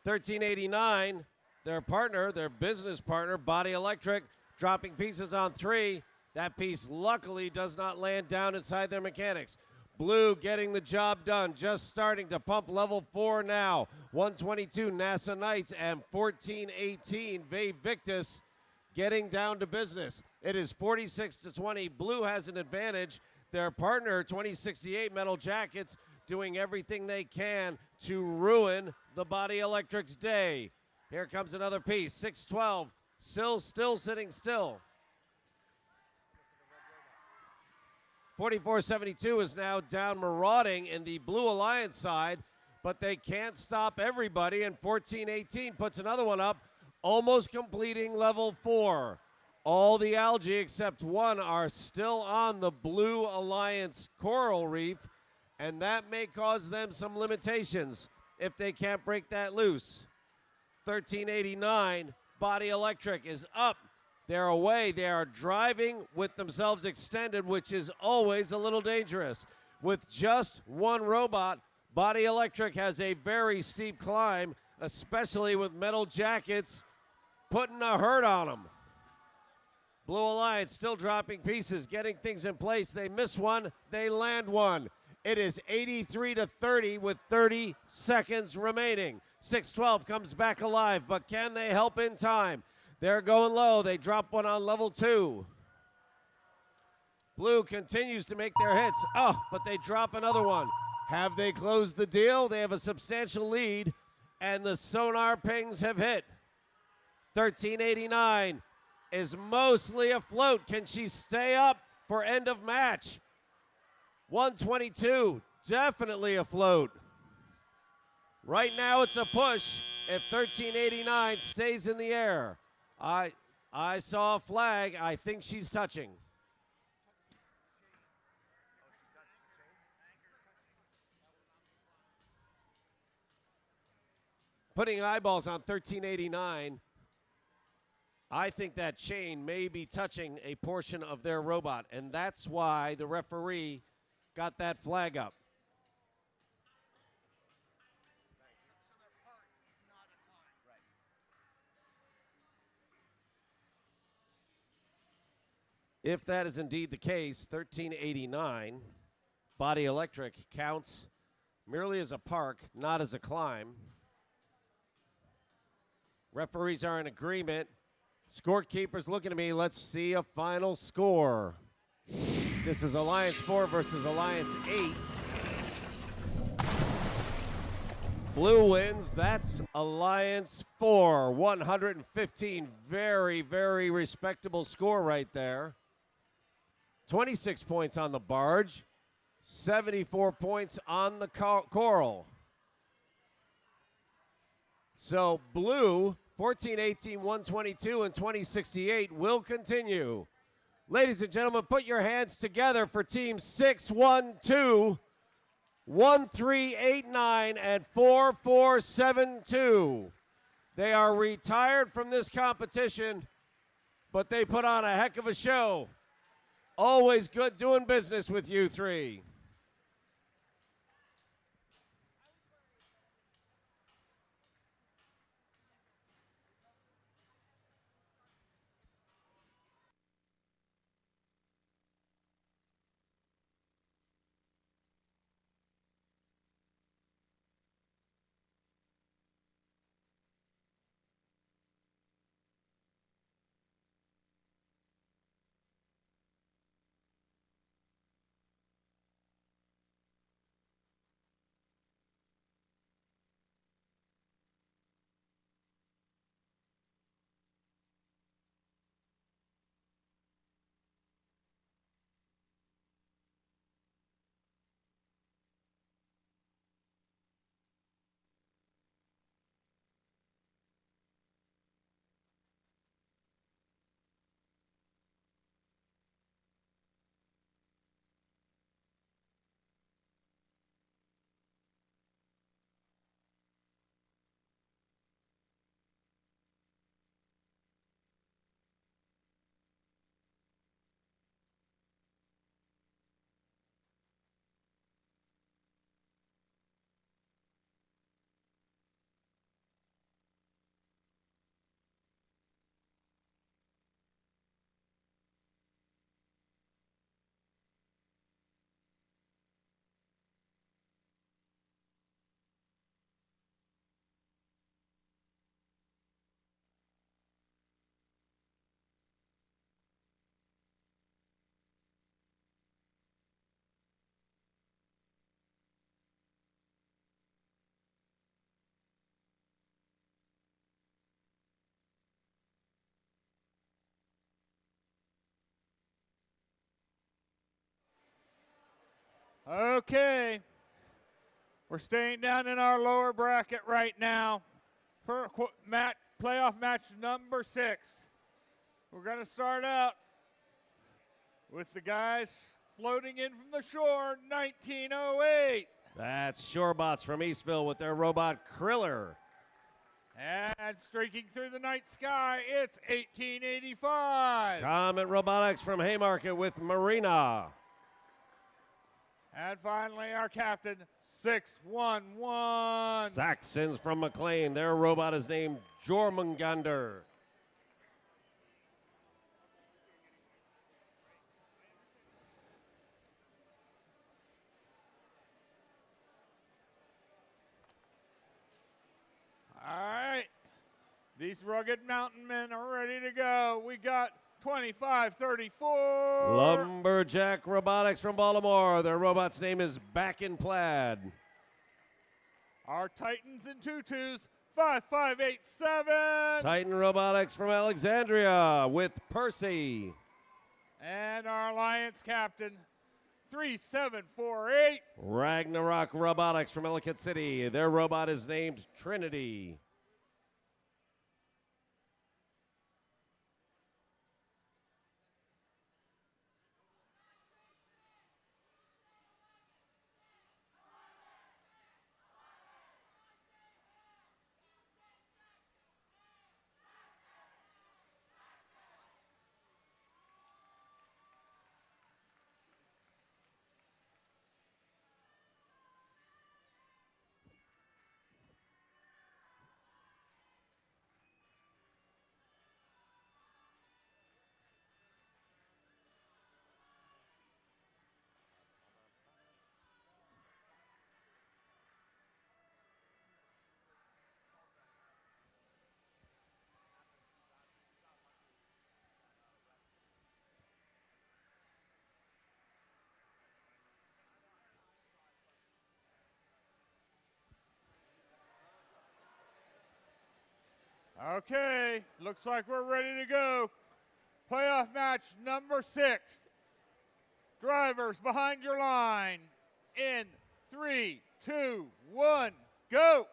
1389, their partner, their business partner, Body Electric, dropping pieces on 3. That piece luckily does not land down inside their mechanics. Blue getting the job done, just starting to pump level 4 now. 122 NASA Knights and 1418 Ve Victus getting down to business. It is 46-20. Blue has an advantage. Their partner, 2068 Metal Jackets, doing everything they can to ruin the Body Electric's day. Here comes another piece. 612, still sitting still. 4472 is now down marauding in the Blue Alliance side, but they can't stop everybody, and 1418 puts another one up, almost completing level 4. All the algae except 1 are still on the Blue Alliance coral reef, and that may cause them some limitations if they can't break that loose. 1389, Body Electric is up. They're away. They are driving with themselves extended, which is always a little dangerous. With just 1 robot, Body Electric has a very steep climb, especially with Metal Jackets putting a hurt on them. Blue Alliance still dropping pieces, getting things in place. They miss 1, they land 1. It is 83-30 with 30 seconds remaining. 612 comes back alive, but can they help in time? They're going low. They drop 1 on level 2. Blue continues to make their hits. Oh, but they drop another one. Have they closed the deal? They have a substantial lead, and the sonar pings have hit. 1389 is mostly afloat. Can she stay up for end of match? 122, definitely afloat. Right now it's a push if 1389 stays in the air. I saw a flag. I think she's touching. Putting eyeballs on 1389, I think that chain may be touching a portion of their robot, and that's why the referee got that flag up. If that is indeed the case, 1389, Body Electric counts merely as a park, not as a climb. Referees are in agreement. Scorekeeper's looking at me. Let's see a final score. This is Alliance 4 versus Alliance 8. Blue wins. That's Alliance 4. 115. Very, very respectable score right there. 26 points on the barge. 74 points on the coral. So Blue, 14, 18, 122, and 2068 will continue. Ladies and gentlemen, put your hands together for teams 612, 1389, and 4472. They are retired from this competition, but they put on a heck of a show. Always good doing business with you three. Okay. We're staying down in our lower bracket right now for playoff match number 6. We're going to start out with the guys floating in from the shore, 1908. That's Shorebots from Eastville with their robot Kriller. And streaking through the night sky, it's 1885. Comet Robotics from Haymarket with Marina. And finally, our captain, 611. Saxons from McLean. Their robot is named Jormungandr. All right. These rugged mountain men are ready to go. We got 25-34. Lumberjack Robotics from Baltimore. Their robot's name is Back in Plaid. Our Titans and Tutus, 5587. Titan Robotics from Alexandria with Percy. And our Alliance captain, 3748. Ragnarok Robotics from Ellicott City. Their robot is named Trinity. Okay, looks like we're ready to go. Playoff match number 6. Drivers behind your line. In 3, 2, 1, go.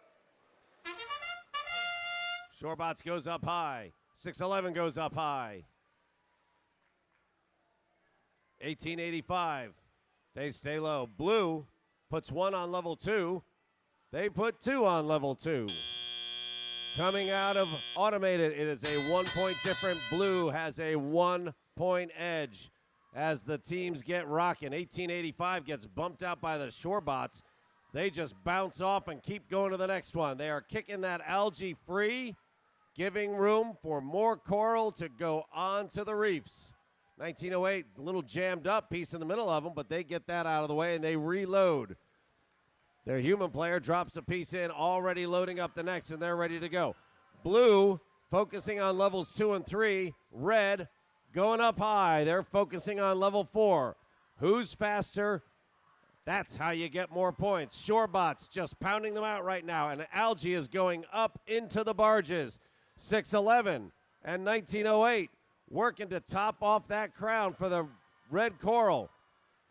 Shorebots goes up high. 611 goes up high. 1885. They stay low. Blue puts 1 on level 2. They put 2 on level 2. Coming out of automated, it is a 1-point difference. Blue has a 1-point edge as the teams get rocking. 1885 gets bumped out by the Shorebots. They just bounce off and keep going to the next one. They are kicking that algae free, giving room for more coral to go on to the reefs. 1908, a little jammed up piece in the middle of them, but they get that out of the way and they reload. Their human player drops a piece in, already loading up the next, and they're ready to go. Blue focusing on levels 2 and 3. Red going up high. They're focusing on level 4. Who's faster? That's how you get more points. Shorebots just pounding them out right now, and algae is going up into the barges. 611 and 1908 working to top off that crown for the red coral.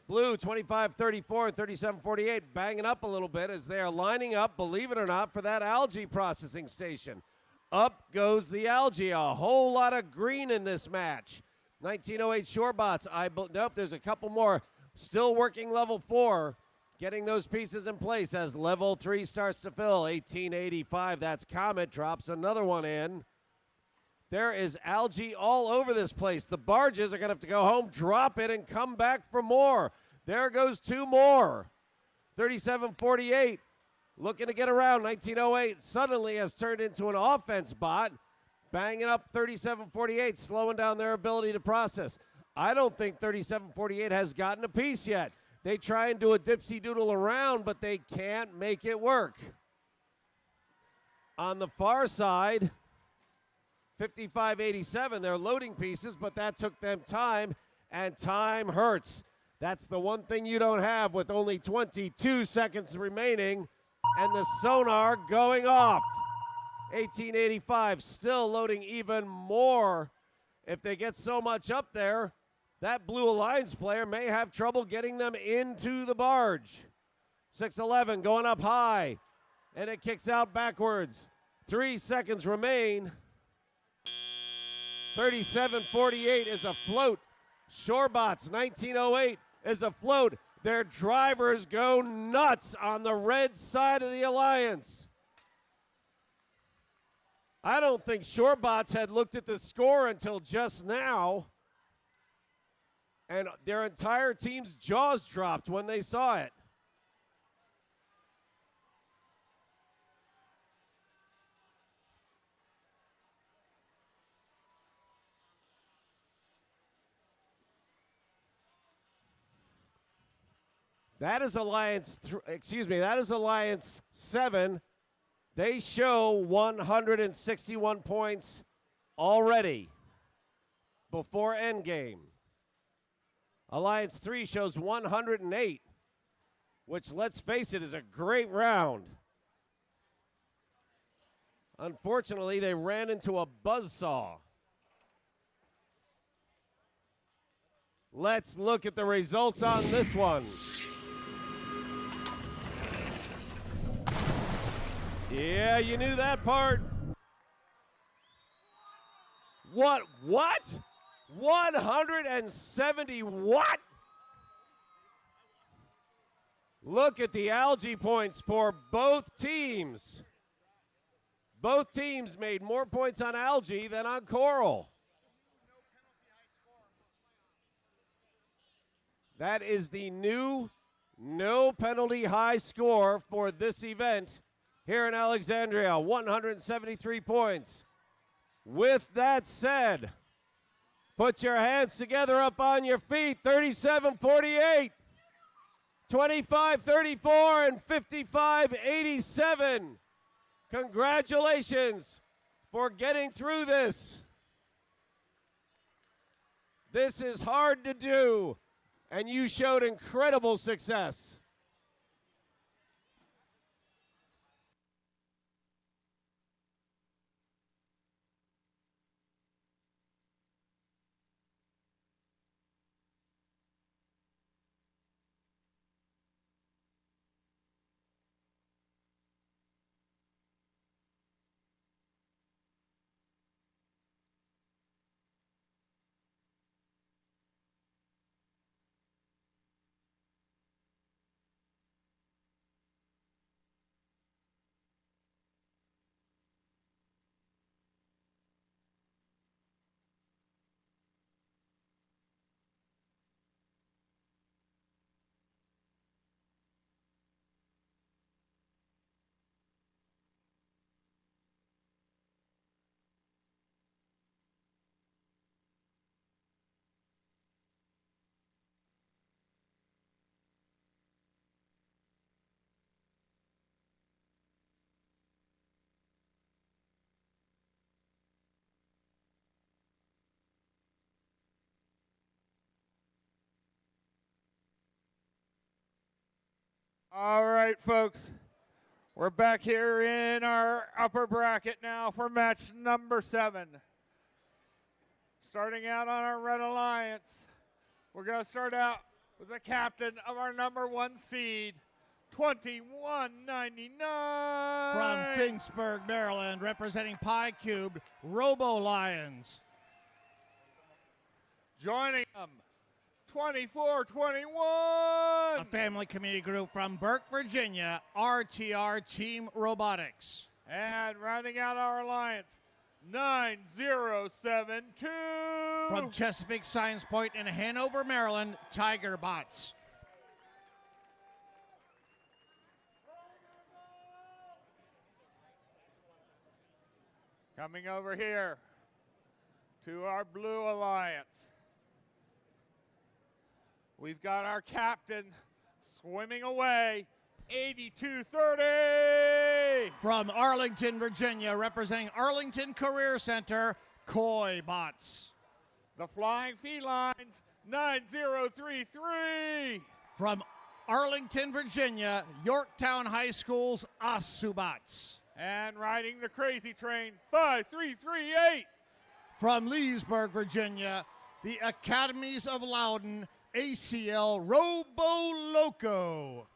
Blue 25-34 and 37-48 banging up a little bit as they are lining up, believe it or not, for that algae processing station. Up goes the algae. A whole lot of green in this match. 1908 Shorebots. Nope, there's a couple more. Still working level 4, getting those pieces in place as level 3 starts to fill. 1885, that's Comet, drops another one in. There is algae all over this place. The barges are going to have to go home, drop it, and come back for more. There goes 2 more. 37-48, looking to get around. 1908 suddenly has turned into an offense bot, banging up 37-48, slowing down their ability to process. I don't think 37-48 has gotten a piece yet. They try and do a dipsy doodle around, but they can't make it work. On the far side, 55-87, they're loading pieces, but that took them time, and time hurts. That's the one thing you don't have with only 22 seconds remaining, and the sonar going off. 1885 still loading even more. If they get so much up there, that Blue Alliance player may have trouble getting them into the barge. 611 going up high, and it kicks out backwards. 3 seconds remain. 37-48 is afloat. Shorebots 1908 is afloat. Their drivers go nuts on the red side of the Alliance. I don't think Shorebots had looked at the score until just now, and their entire team's jaws dropped when they saw it. That is Alliance 7. They show 161 points already. before endgame. Alliance 3 shows 108, which, let's face it, is a great round. Unfortunately, they ran into a buzzsaw. Let's look at the results on this one. Yeah, you knew that part. What? 170 what? Look at the algae points for both teams. Both teams made more points on algae than on coral. That is the new no penalty high score for this event here in Alexandria, 173 points. With that said, put your hands together up on your feet, 37-48, 25-34, and 55-87. Congratulations for getting through this. This is hard to do, and you showed incredible success. All right, folks. We're back here in our upper bracket now for match number 7. Starting out on our Red Alliance, we're going to start out with the captain of our number 1 seed, 2199. From Finksburg, Maryland, representing Pi Cubed, Robo Lions. Joining them, 2421. A family community group from Burke, Virginia, RTR Team Robotics. And rounding out our alliance, 9072. From Chesapeake Science Point in Hanover, Maryland, Tiger Bots. Coming over here to our Blue Alliance, we've got our captain swimming away, 8230. From Arlington, Virginia, representing Arlington Career Center, Koi Bots. The Flying Felines, 9033. From Arlington, Virginia, Yorktown High School's Asubots. And riding the crazy train, 5338. From Leesburg, Virginia, the Academies of Loudon, ACL Robo Loco.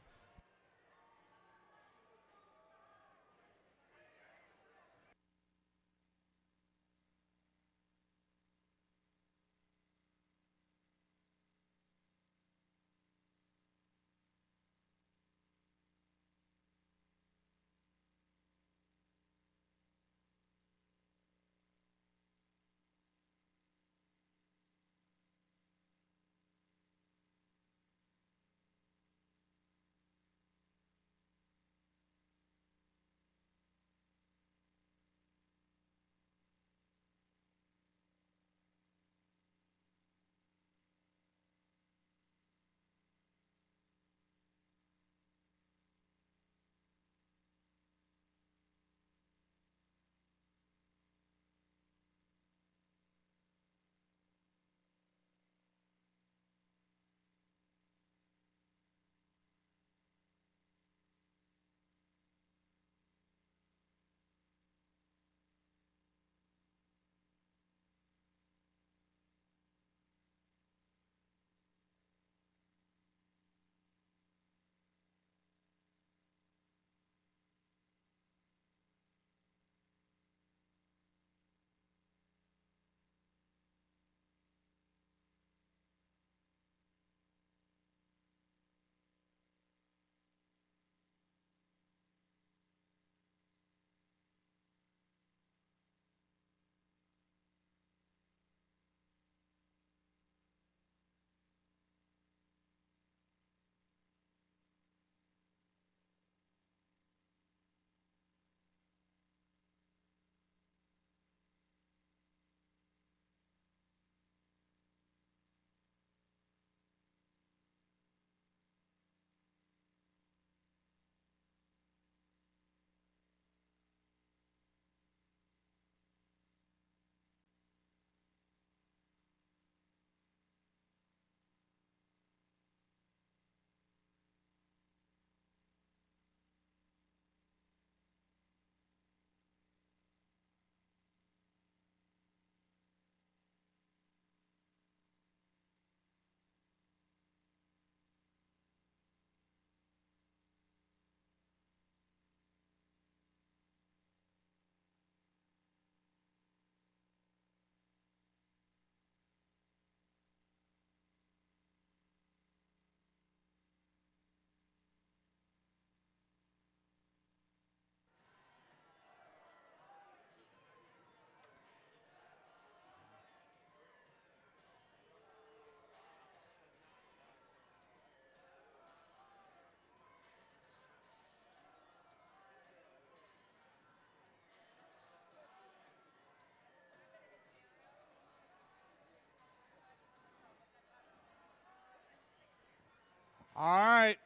All right.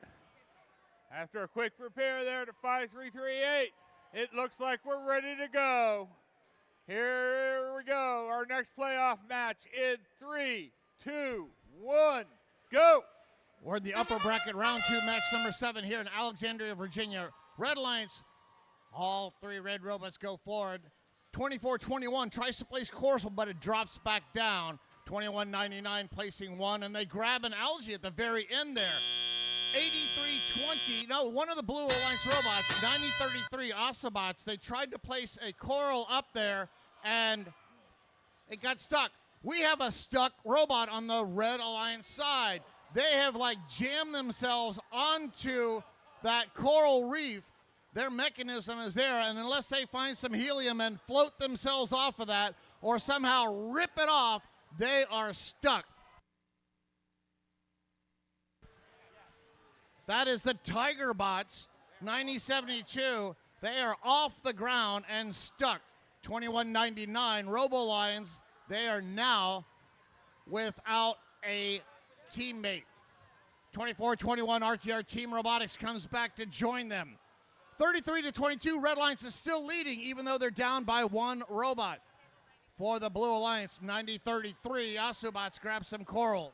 After a quick repair there to 5338, it looks like we're ready to go. Here we go. Our next playoff match in 3, 2, 1, go. We're in the upper bracket round 2, match number 7 here in Alexandria, Virginia. Red Alliance, all 3 red robots go forward. 24-21 tries to place Corso, but it drops back down. 21-99 placing 1, and they grab an algae at the very end there. 83-20, no, one of the Blue Alliance robots, 90-33 Autobots, they tried to place a coral up there, and it got stuck. We have a stuck robot on the Red Alliance side. They have like jammed themselves onto that coral reef. Their mechanism is there, and unless they find some helium and float themselves off of that or somehow rip it off, they are stuck. That is the Tiger Bots, 9072. They are off the ground and stuck. 2199 Robo Lions, they are now without a teammate. 24-21 RTR Team Robotics comes back to join them. 33-22 Red Alliance is still leading even though they're down by 1 robot. For the Blue Alliance, 90-33 Autobots grab some coral.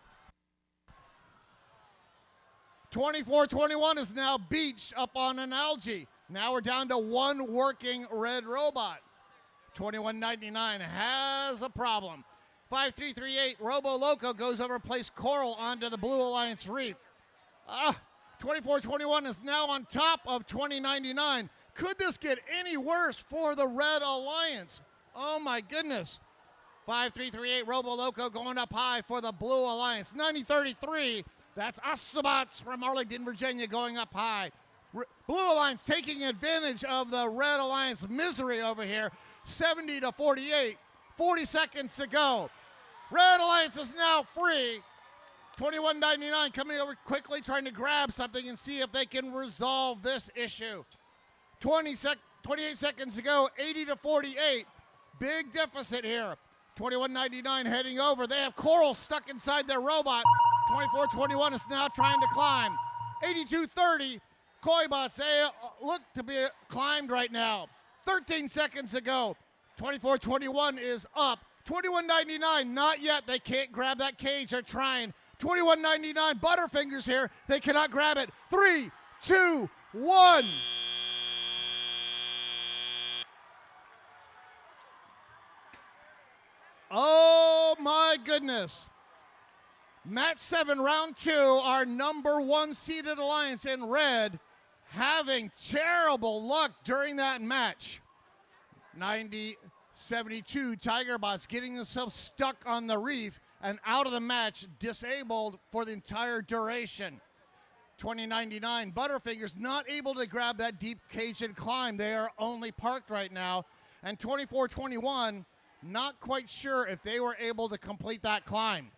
24-21 is now beached up on an algae. Now we're down to 1 working red robot. 2199 has a problem. 5338 Robo Loco goes over and places coral onto the Blue Alliance reef. 24-21 is now on top of 2099. Could this get any worse for the Red Alliance? Oh my goodness. 5338 Robo Loco going up high for the Blue Alliance. 9033, that's Autobots from Arlington, Virginia going up high. Blue Alliance taking advantage of the Red Alliance misery over here. 70-48, 40 seconds to go. Red Alliance is now free. 2199 coming over quickly trying to grab something and see if they can resolve this issue. 28 seconds to go, 80-48. Big deficit here. 2199 heading over. They have coral stuck inside their robot. 24-21 is now trying to climb. 82-30, Koi Bots, they look to be climbed right now. 13 seconds to go. 24-21 is up. 21.99, not yet. They can't grab that cage. They're trying. 21.99, Butterfingers here. They cannot grab it. 3, 2, 1. Oh my goodness. Match 7, round 2, our number 1 seeded alliance in red having terrible luck during that match. 90-72 Tiger Bots getting themselves stuck on the reef and out of the match, disabled for the entire duration. 2099 Butterfingers not able to grab that deep cage and climb. They are only parked right now. And 24-21 not quite sure if they were able to complete that climb.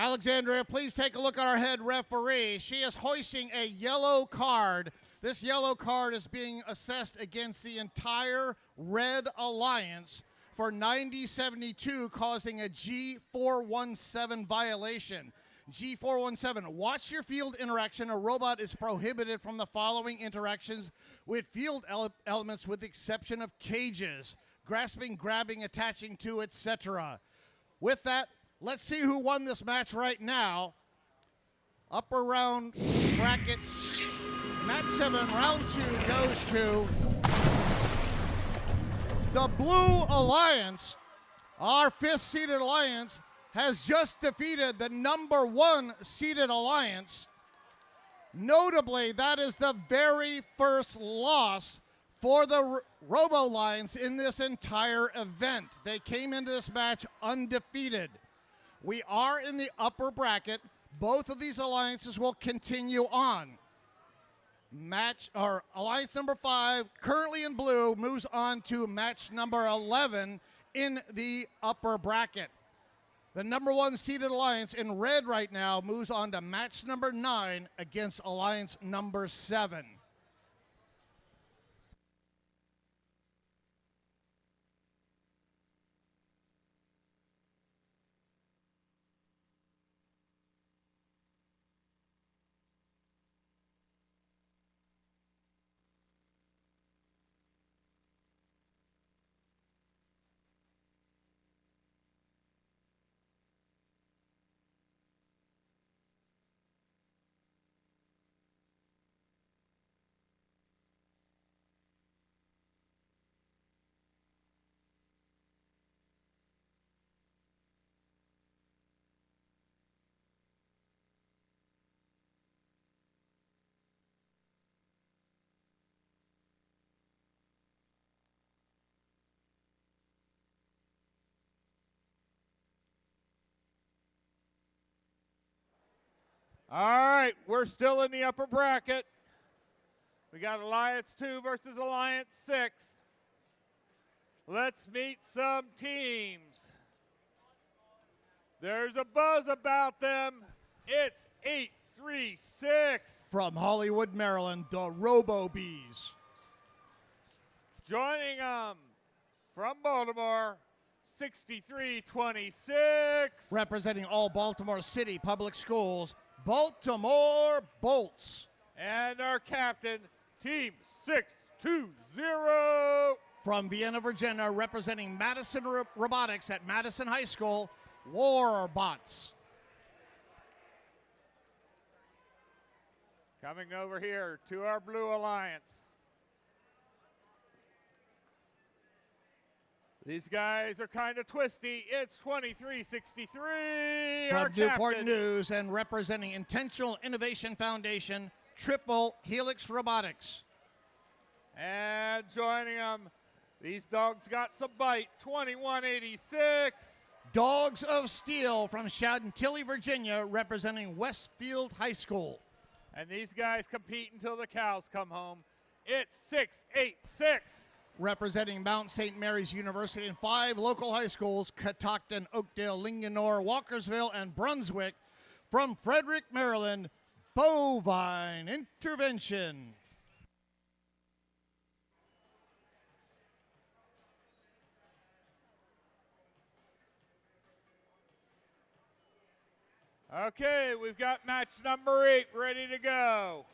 Alexandria, please take a look at our head referee. She is hoisting a yellow card. This yellow card is being assessed against the entire Red Alliance for 90-72, causing a G417 violation. G417, watch your field interaction. A robot is prohibited from the following interactions with field elements with the exception of cages, grasping, grabbing, attaching to, etc. With that, let's see who won this match right now. Upper round bracket, match 7, round 2 goes to the Blue Alliance. Our 5th seeded alliance has just defeated the number 1 seeded alliance. Notably, that is the very first loss for the Robo Lions in this entire event. They came into this match undefeated. We are in the upper bracket. Both of these alliances will continue on. Alliance number 5, currently in blue, moves on to match number 11 in the upper bracket. The number 1 seeded alliance in red right now moves on to match number 9 against alliance number 7. All right, we're still in the upper bracket. We got Alliance 2 versus Alliance 6. Let's meet some teams. There's a buzz about them. It's 836. From Hollywood, Maryland, the Robo Bees. Joining them from Baltimore, 6326. Representing all Baltimore City public schools, Baltimore Bolts. And our captain, Team 620. From Vienna, Virginia, representing Madison Robotics at Madison High School, Warbots. Coming over here to our Blue Alliance. These guys are kind of twisty. It's 2363. From Newport News and representing Intentional Innovation Foundation, Triple Helix Robotics. And joining them, these dogs got some bite, 2186. Dogs of Steel from Chantilly, Virginia, representing Westfield High School. And these guys compete until the cows come home. It's 686. Representing Mount St. Mary's University and 5 local high schools, Catoctin, Oakdale, Linganore, Walkersville, and Brunswick. From Frederick, Maryland, Bovine Intervention. Okay, we've got match number 8 ready to go.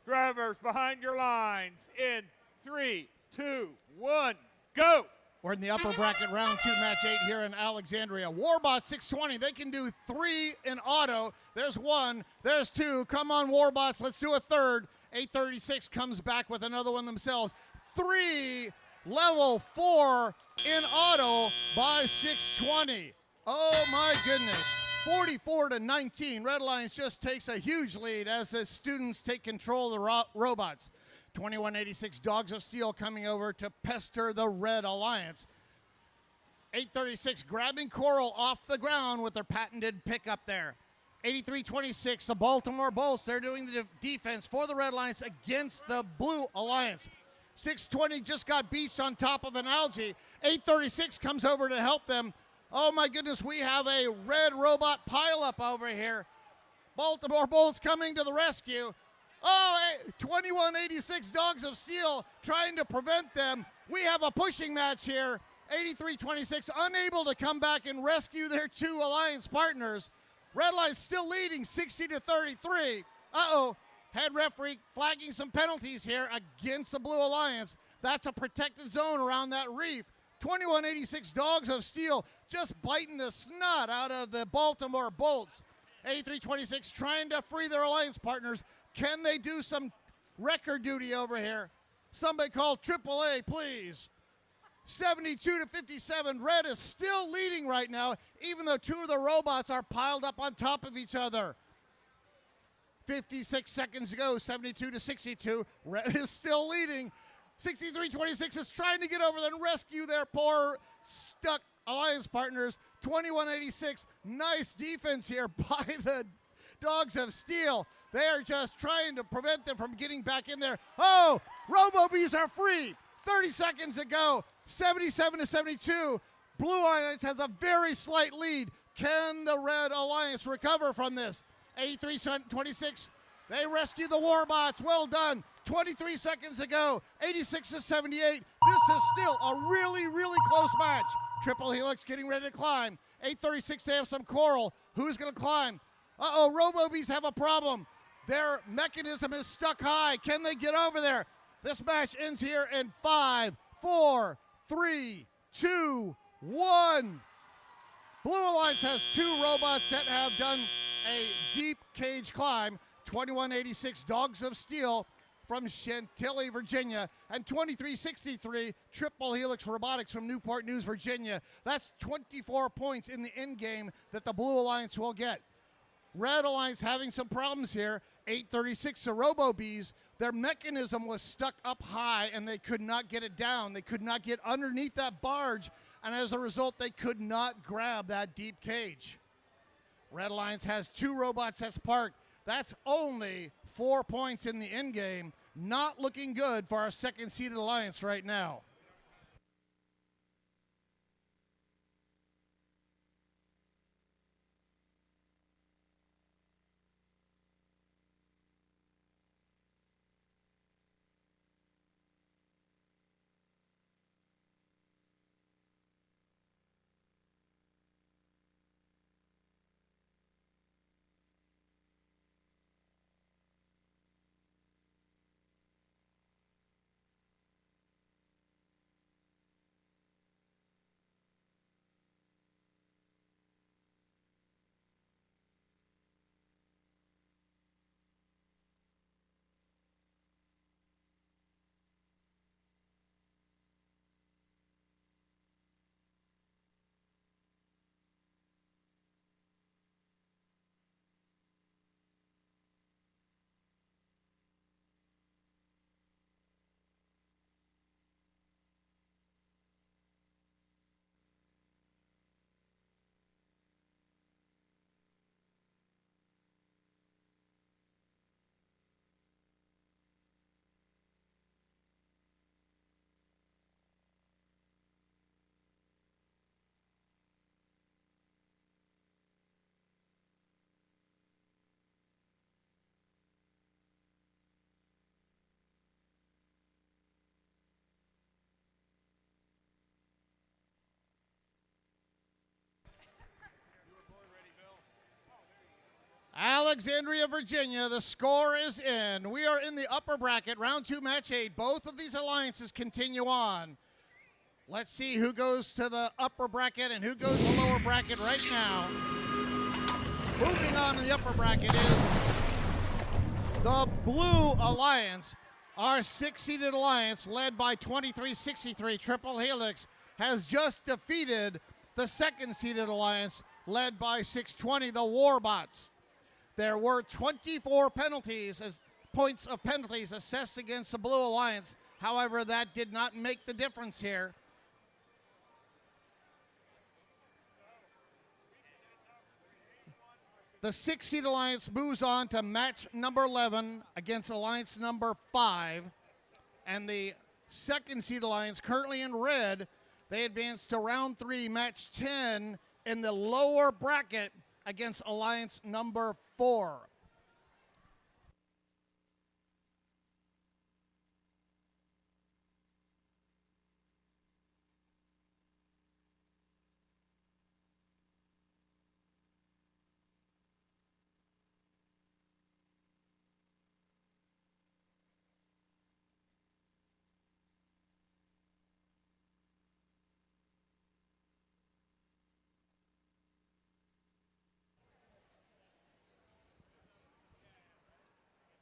Drivers behind your lines in 3, 2, 1, go. We're in the upper bracket, round 2, match 8 here in Alexandria. Warbot 620, they can do 3 in auto. There's 1, there's 2. Come on, Warbots, let's do a third. 836 comes back with another one themselves. 3, level 4 in auto by 620. Oh my goodness. 44-19. Red Alliance just takes a huge lead as the students take control of the robots. 2186 Dogs of Steel coming over to pester the Red Alliance. 836 grabbing Coral off the ground with their patented pickup there. 8326, the Baltimore Bolts, they're doing the defense for the Red Alliance against the Blue Alliance. 620 just got beached on top of an algae. 836 comes over to help them. Oh my goodness, we have a red robot pileup over here. Baltimore Bolts coming to the rescue. Oh, 2186 Dogs of Steel trying to prevent them. We have a pushing match here. 8326 unable to come back and rescue their two alliance partners. Red Line still leading 60-33. Uh-oh, head referee flagging some penalties here against the Blue Alliance. That's a protected zone around that reef. 2186 Dogs of Steel just biting the snot out of the Baltimore Bolts. 8326 trying to free their alliance partners. Can they do some record duty over here? Somebody call AAA, please. 72-57. Red is still leading right now, even though two of the robots are piled up on top of each other. 56 seconds to go, 72-62. Red is still leading. 63-26 is trying to get over there and rescue their poor stuck alliance partners. 2186, nice defense here by the Dogs of Steel. They are just trying to prevent them from getting back in there. Oh, Robo-Bees are free. 30 seconds to go, 77-72. Blue Alliance has a very slight lead. Can the Red Alliance recover from this? 83-26, they rescue the Warbots. Well done. 23 seconds to go, 86-78. This is still a really, really close match. Triple Helix getting ready to climb. 836, they have some coral. Who's going to climb? Uh-oh, Robo-Bees have a problem. Their mechanism is stuck high. Can they get over there? This match ends here in 5, 4, 3, 2, 1. Blue Alliance has two robots that have done a deep cage climb. 2186 Dogs of Steel from Chantilly, Virginia, and 2363 Triple Helix Robotics from Newport News, Virginia. That's 24 points in the end game that the Blue Alliance will get. Red Alliance having some problems here. 836 the Robo-Bees. Their mechanism was stuck up high and they could not get it down. They could not get underneath that barge, and as a result, they could not grab that deep cage. Red Alliance has two robots that's parked. That's only 4 points in the end game. Not looking good for our second-seeded alliance right now. Alexandria, Virginia, the score is in. We are in the upper bracket, round 2, match 8. Both of these alliances continue on. Let's see who goes to the upper bracket and who goes to the lower bracket right now. Moving on to the upper bracket is the Blue Alliance. Our 6-seeded alliance, led by 2363 Triple Helix, has just defeated the 2nd-seeded alliance, led by 620 the Warbots. There were 24 points of penalties assessed against the Blue Alliance. However, that did not make the difference here. The 6-seed alliance moves on to match number 11 against alliance number 5. And the 2nd-seed alliance, currently in red, They advance to round 3, match 10 in the lower bracket against Alliance number 4.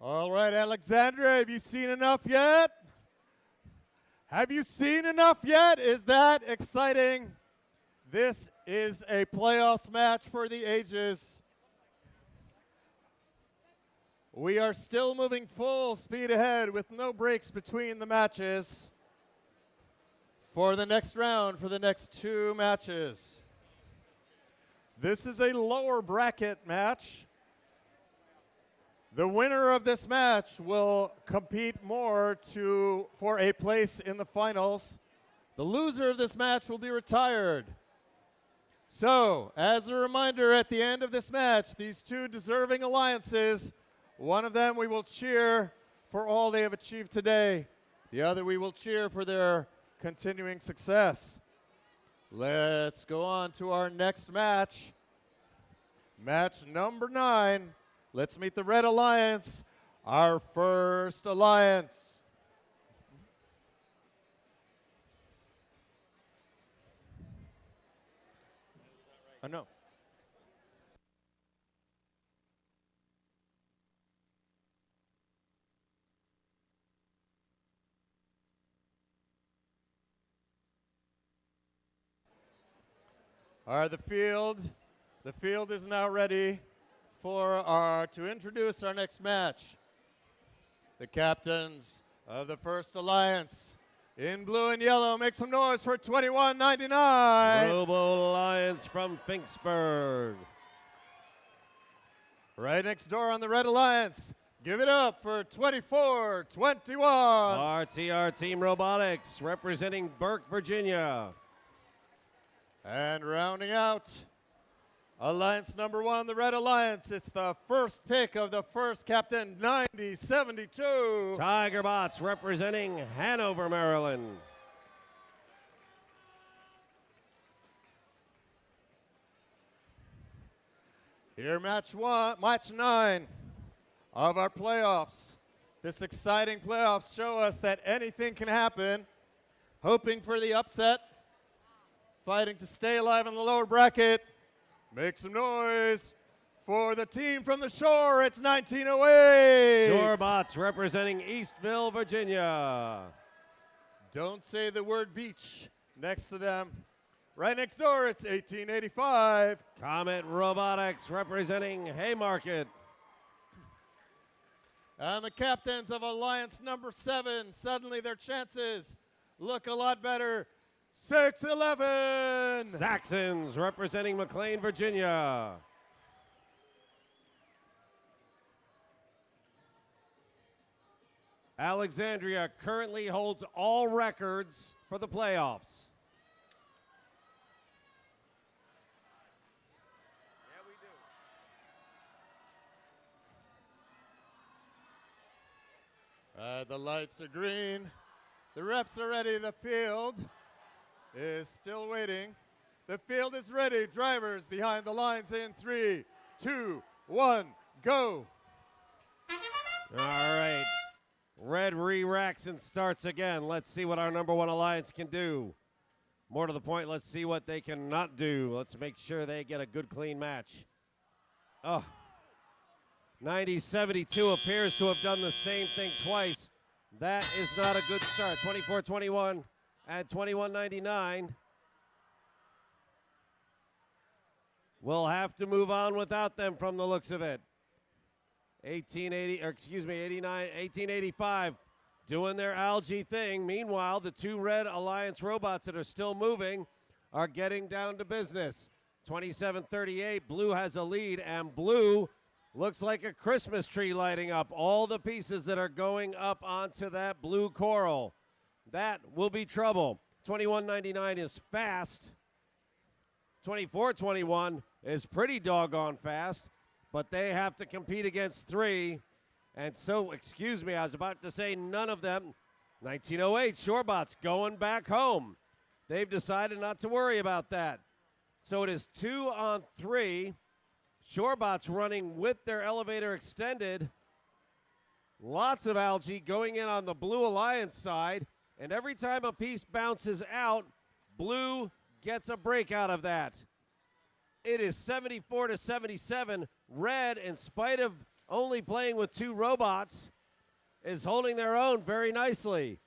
All right, Alexandria, have you seen enough yet? Have you seen enough yet? Is that exciting? This is a playoffs match for the ages. We are still moving full speed ahead with no breaks between the matches for the next round, for the next 2 matches. This is a lower bracket match. The winner of this match will compete more for a place in the finals. The loser of this match will be retired. So, as a reminder, at the end of this match, these 2 deserving alliances, one of them we will cheer for all they have achieved today. The other we will cheer for their continuing success. Let's go on to our next match. Match number 9. Let's meet the Red Alliance, our first alliance. I know. All right, the field is now ready to introduce our next match. The captains of the first alliance in blue and yellow, make some noise for 2199. Robo Alliance from Finksburg. Right next door on the Red Alliance, give it up for 2421. RTR Team Robotics representing Burke, Virginia. And rounding out Alliance number 1, the Red Alliance. It's the first pick of the first captain, 9072. Tiger Bots representing Hanover, Maryland. Here, match 9 of our playoffs. This exciting playoffs show us that anything can happen. Hoping for the upset, fighting to stay alive in the lower bracket. Make some noise for the team from the shore. It's 1908. Shore Bots representing Eastville, Virginia. Don't say the word beach next to them. Right next door, it's 1885. Comet Robotics representing Haymarket. And the captains of Alliance number 7, suddenly their chances look a lot better. 611. Saxons representing McLean, Virginia. Alexandria currently holds all records for the playoffs. The lights are green. The refs are ready. The field is still waiting. The field is ready. Drivers behind the lines in 3, 2, 1, go. All right. Red re-racks and starts again. Let's see what our number 1 alliance can do. More to the point, let's see what they cannot do. Let's make sure they get a good, clean match. Oh. 90-72 appears to have done the same thing twice. That is not a good start. 24-21 and 21-99. We'll have to move on without them from the looks of it. 1885 doing their algae thing. Meanwhile, the 2 Red Alliance robots that are still moving are getting down to business. 27-38, blue has a lead, and blue looks like a Christmas tree lighting up. All the pieces that are going up onto that blue coral. That will be trouble. 21.99 is fast. 24.21 is pretty doggone fast, but they have to compete against 3. And so, excuse me, I was about to say none of them. 1908, Shorebot's going back home. They've decided not to worry about that. So it is 2 on 3. Shorebot's running with their elevator extended. Lots of algae going in on the Blue Alliance side. And every time a piece bounces out, Blue gets a break out of that. It is 74-77. Red, in spite of only playing with 2 robots, is holding their own very nicely.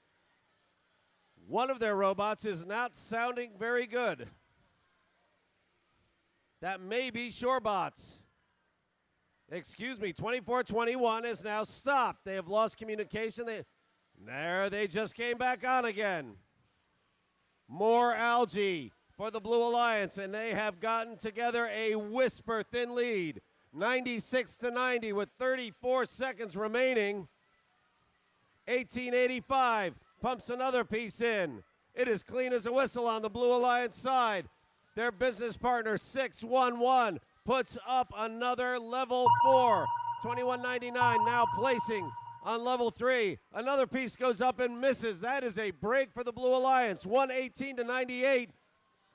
One of their robots is not sounding very good. That may be Shorebot's. Excuse me, 24-21 is now stopped. They have lost communication. They just came back on again. More algae for the Blue Alliance, and they have gotten together a whisper-thin lead. 96-90 with 34 seconds remaining. 1885 pumps another piece in. It is clean as a whistle on the Blue Alliance side. Their business partner, 611, puts up another level 4. 21.99 now placing on level 3. Another piece goes up and misses. That is a break for the Blue Alliance. 118-98.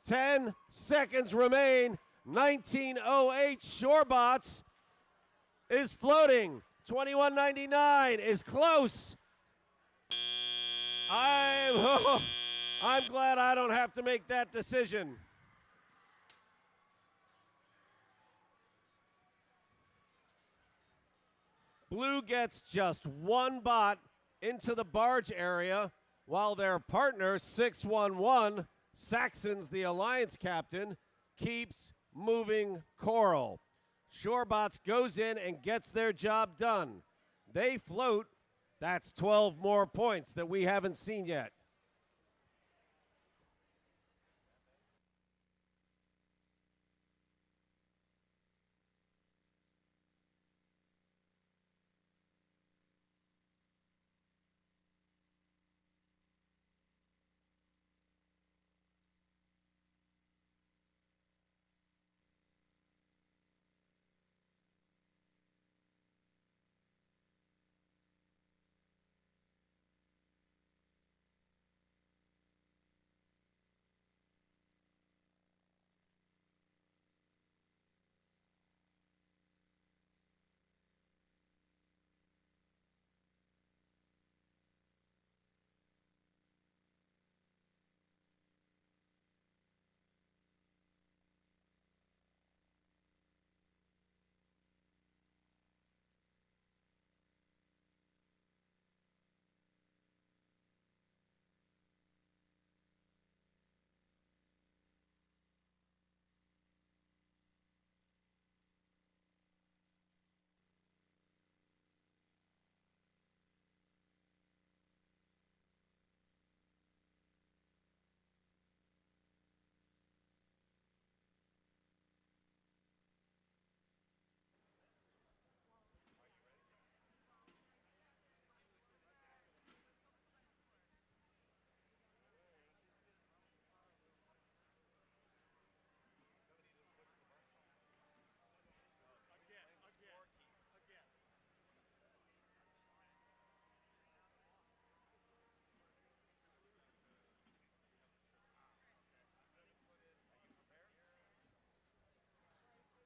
10 seconds remain. 1908 Shorebot's is floating. 21.99 is close. I'm glad I don't have to make that decision. Blue gets just 1 bot into the barge area, while their partner, 611, Saxons, the Alliance captain, keeps moving coral. Shorebots goes in and gets their job done. They float. That's 12 more points that we haven't seen yet.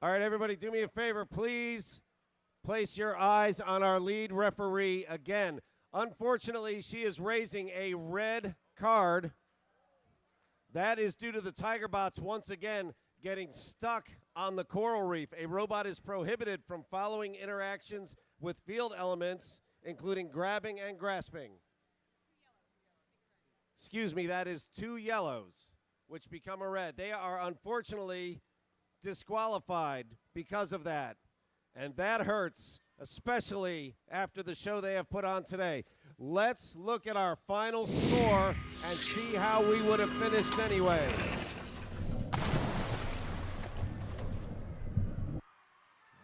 All right, everybody, do me a favor. Please place your eyes on our lead referee again. Unfortunately, she is raising a red card. That is due to the Tiger Bots once again getting stuck on the coral reef. A robot is prohibited from following interactions with field elements, including grabbing and grasping. Excuse me, that is 2 yellows, which become a red. They are unfortunately disqualified because of that. And that hurts, especially after the show they have put on today. Let's look at our final score and see how we would have finished anyway.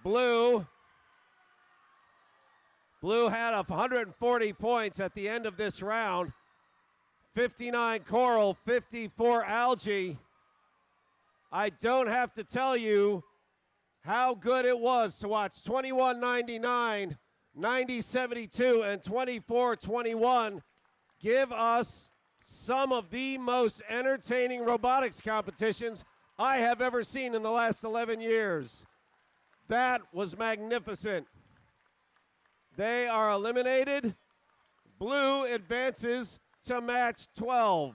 Blue had 140 points at the end of this round. 59 coral, 54 algae. I don't have to tell you how good it was to watch 2199, 9072, and 2421 give us some of the most entertaining robotics competitions I have ever seen in the last 11 years. That was magnificent. They are eliminated. Blue advances to match 12.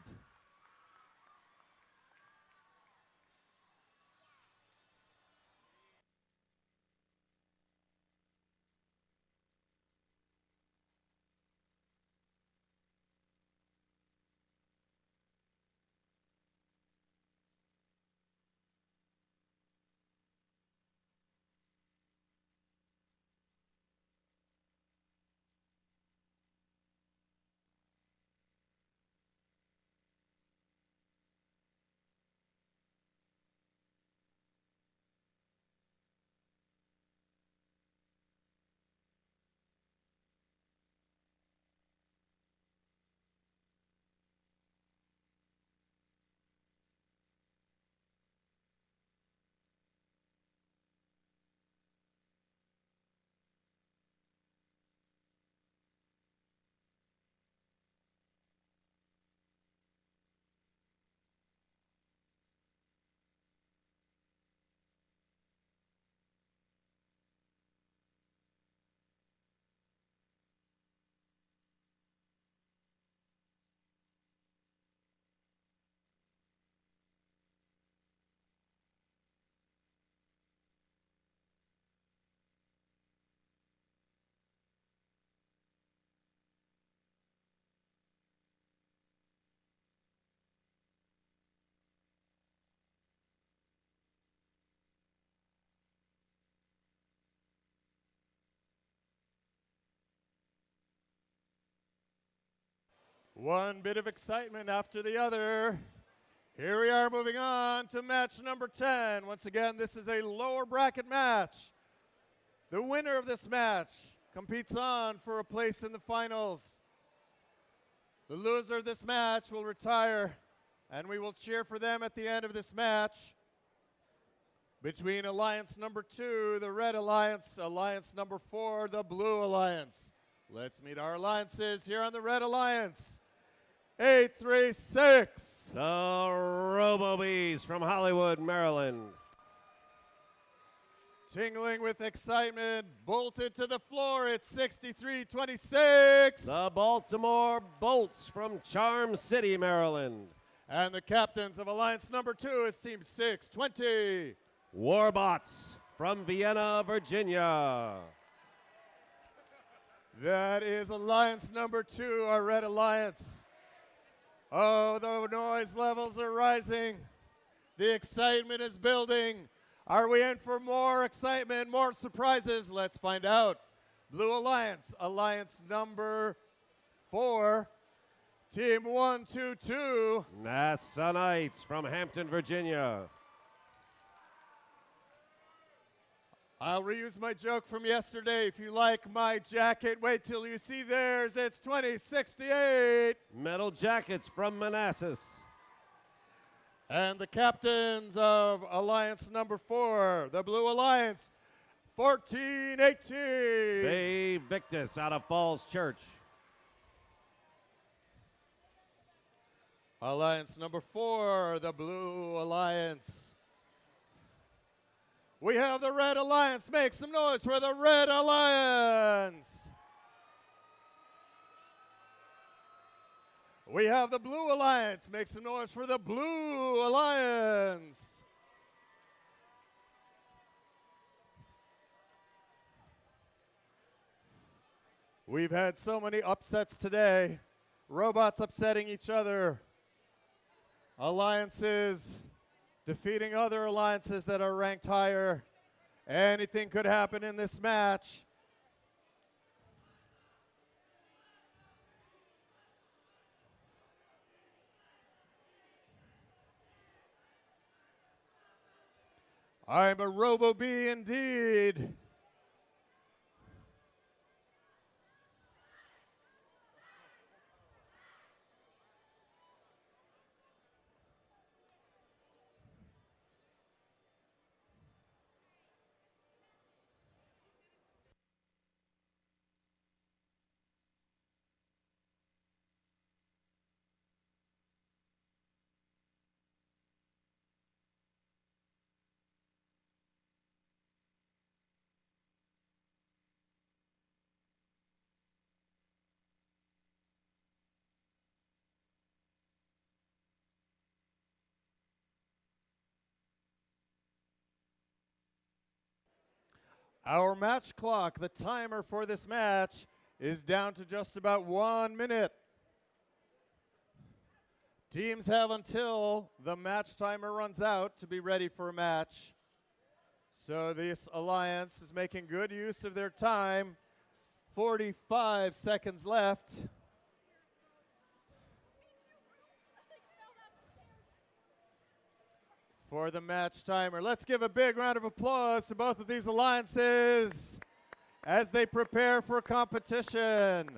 One bit of excitement after the other. Here we are moving on to match number 10. Once again, this is a lower bracket match. The winner of this match competes on for a place in the finals. The loser of this match will retire, and we will cheer for them at the end of this match. Between Alliance number 2, the Red Alliance, Alliance number 4, the Blue Alliance. Let's meet our alliances here on the Red Alliance. 836. The Robo-Bees from Hollywood, Maryland. Tingling with excitement, bolted to the floor at 63-26. The Baltimore Bolts from Charm City, Maryland. And the captains of Alliance number 2 is Team 620. Warbots from Vienna, Virginia. That is Alliance number 2, our Red Alliance. Oh, the noise levels are rising. The excitement is building. Are we in for more excitement, more surprises? Let's find out. Blue Alliance, Alliance number 4, Team 122. NASA Knights from Hampton, Virginia. I'll reuse my joke from yesterday. If you like my jacket, wait till you see theirs. It's 2068. Metal Jackets from Manassas. And the captains of Alliance number 4, the Blue Alliance, 1418. Bay Victus out of Falls Church. Alliance number 4, the Blue Alliance. We have the Red Alliance. Make some noise for the Red Alliance. We have the Blue Alliance. Make some noise for the Blue Alliance. We've had so many upsets today. Robots upsetting each other. Alliances defeating other alliances that are ranked higher. Anything could happen in this match. I'm a Robo-Bee indeed. Our match clock, the timer for this match, is down to just about 1 minute. Teams have until the match timer runs out to be ready for a match. So this alliance is making good use of their time. 45 seconds left. For the match timer. Let's give a big round of applause to both of these alliances as they prepare for competition.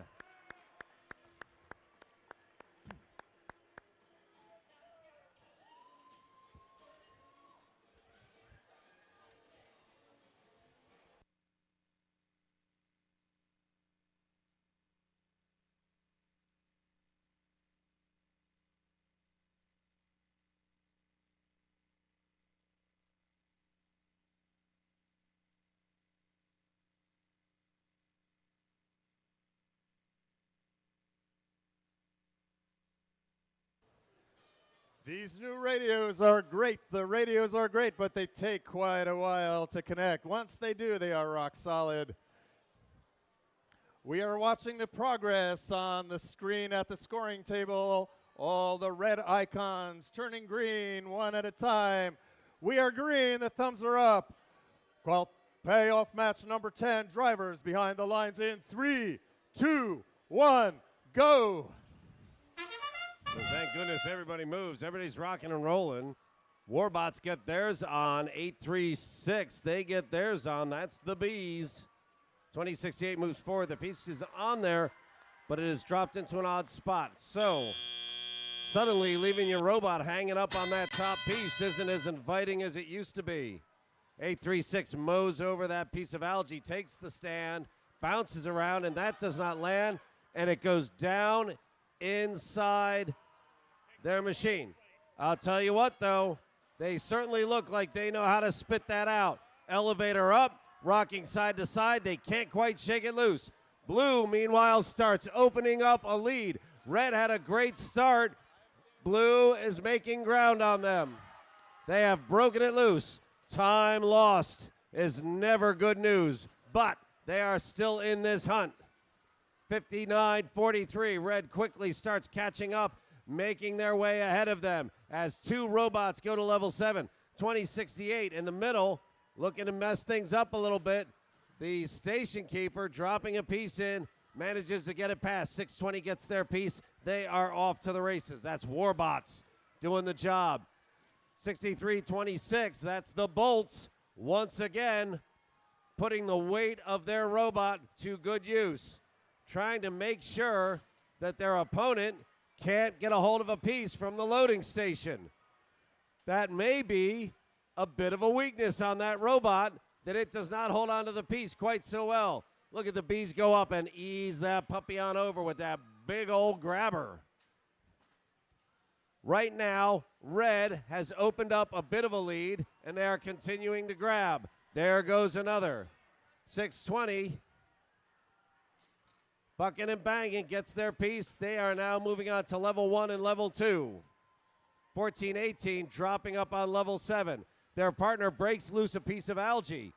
These new radios are great. The radios are great, but they take quite a while to connect. Once they do, they are rock solid. We are watching the progress on the screen at the scoring table. All the red icons turning green one at a time. We are green, the thumbs are up. Payoff match number 10, drivers behind the lines in 3, 2, 1, go. And thank goodness everybody moves. Everybody's rocking and rolling. Warbots get theirs on. 836, they get theirs on. That's the bees. 2068 moves forward. The piece is on there, but it is dropped into an odd spot. So suddenly leaving your robot hanging up on that top piece isn't as inviting as it used to be. 836 mows over that piece of algae, takes the stand, bounces around, and that does not land, and it goes down inside their machine. I'll tell you what, though, they certainly look like they know how to spit that out. Elevator up, rocking side to side. They can't quite shake it loose. Blue, meanwhile, starts opening up a lead. Red had a great start. Blue is making ground on them. They have broken it loose. Time lost is never good news, but they are still in this hunt. 59-43, Red quickly starts catching up, making their way ahead of them as two robots go to level 7. 2068 in the middle, looking to mess things up a little bit. The station keeper dropping a piece in, manages to get it past. 620 gets their piece. They are off to the races. That's Warbots doing the job. 63-26, that's the Bolts once again putting the weight of their robot to good use, trying to make sure that their opponent can't get a hold of a piece from the loading station. That may be a bit of a weakness on that robot, that it does not hold on to the piece quite so well. Look at the bees go up and ease that puppy on over with that big old grabber. Right now, Red has opened up a bit of a lead, and they are continuing to grab. There goes another. 620. Bucking and banging gets their piece. They are now moving on to level 1 and level 2. 14-18 dropping up on level 7. Their partner breaks loose a piece of algae.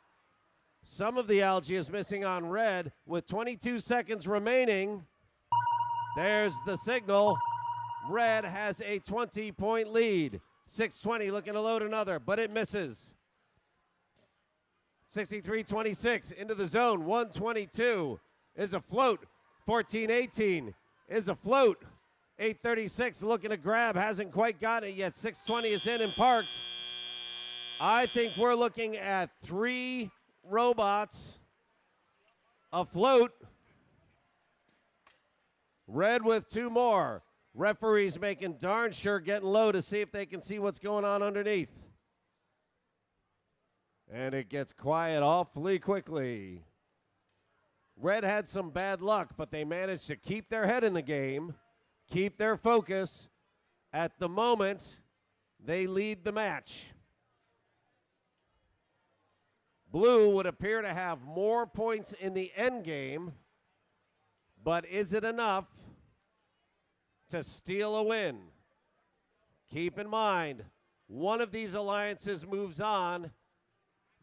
Some of the algae is missing on Red with 22 seconds remaining. There's the signal. Red has a 20-point lead. 620 looking to load another, but it misses. 63-26 into the zone. 122 is afloat. 14-18 is afloat. 836 looking to grab, hasn't quite got it yet. 620 is in and parked. I think we're looking at 3 robots afloat. Red with 2 more. Referees making darn sure getting low to see if they can see what's going on underneath. And it gets quiet awfully quickly. Red had some bad luck, but they managed to keep their head in the game, keep their focus. At the moment, they lead the match. Blue would appear to have more points in the end game, but is it enough to steal a win? Keep in mind, one of these alliances moves on,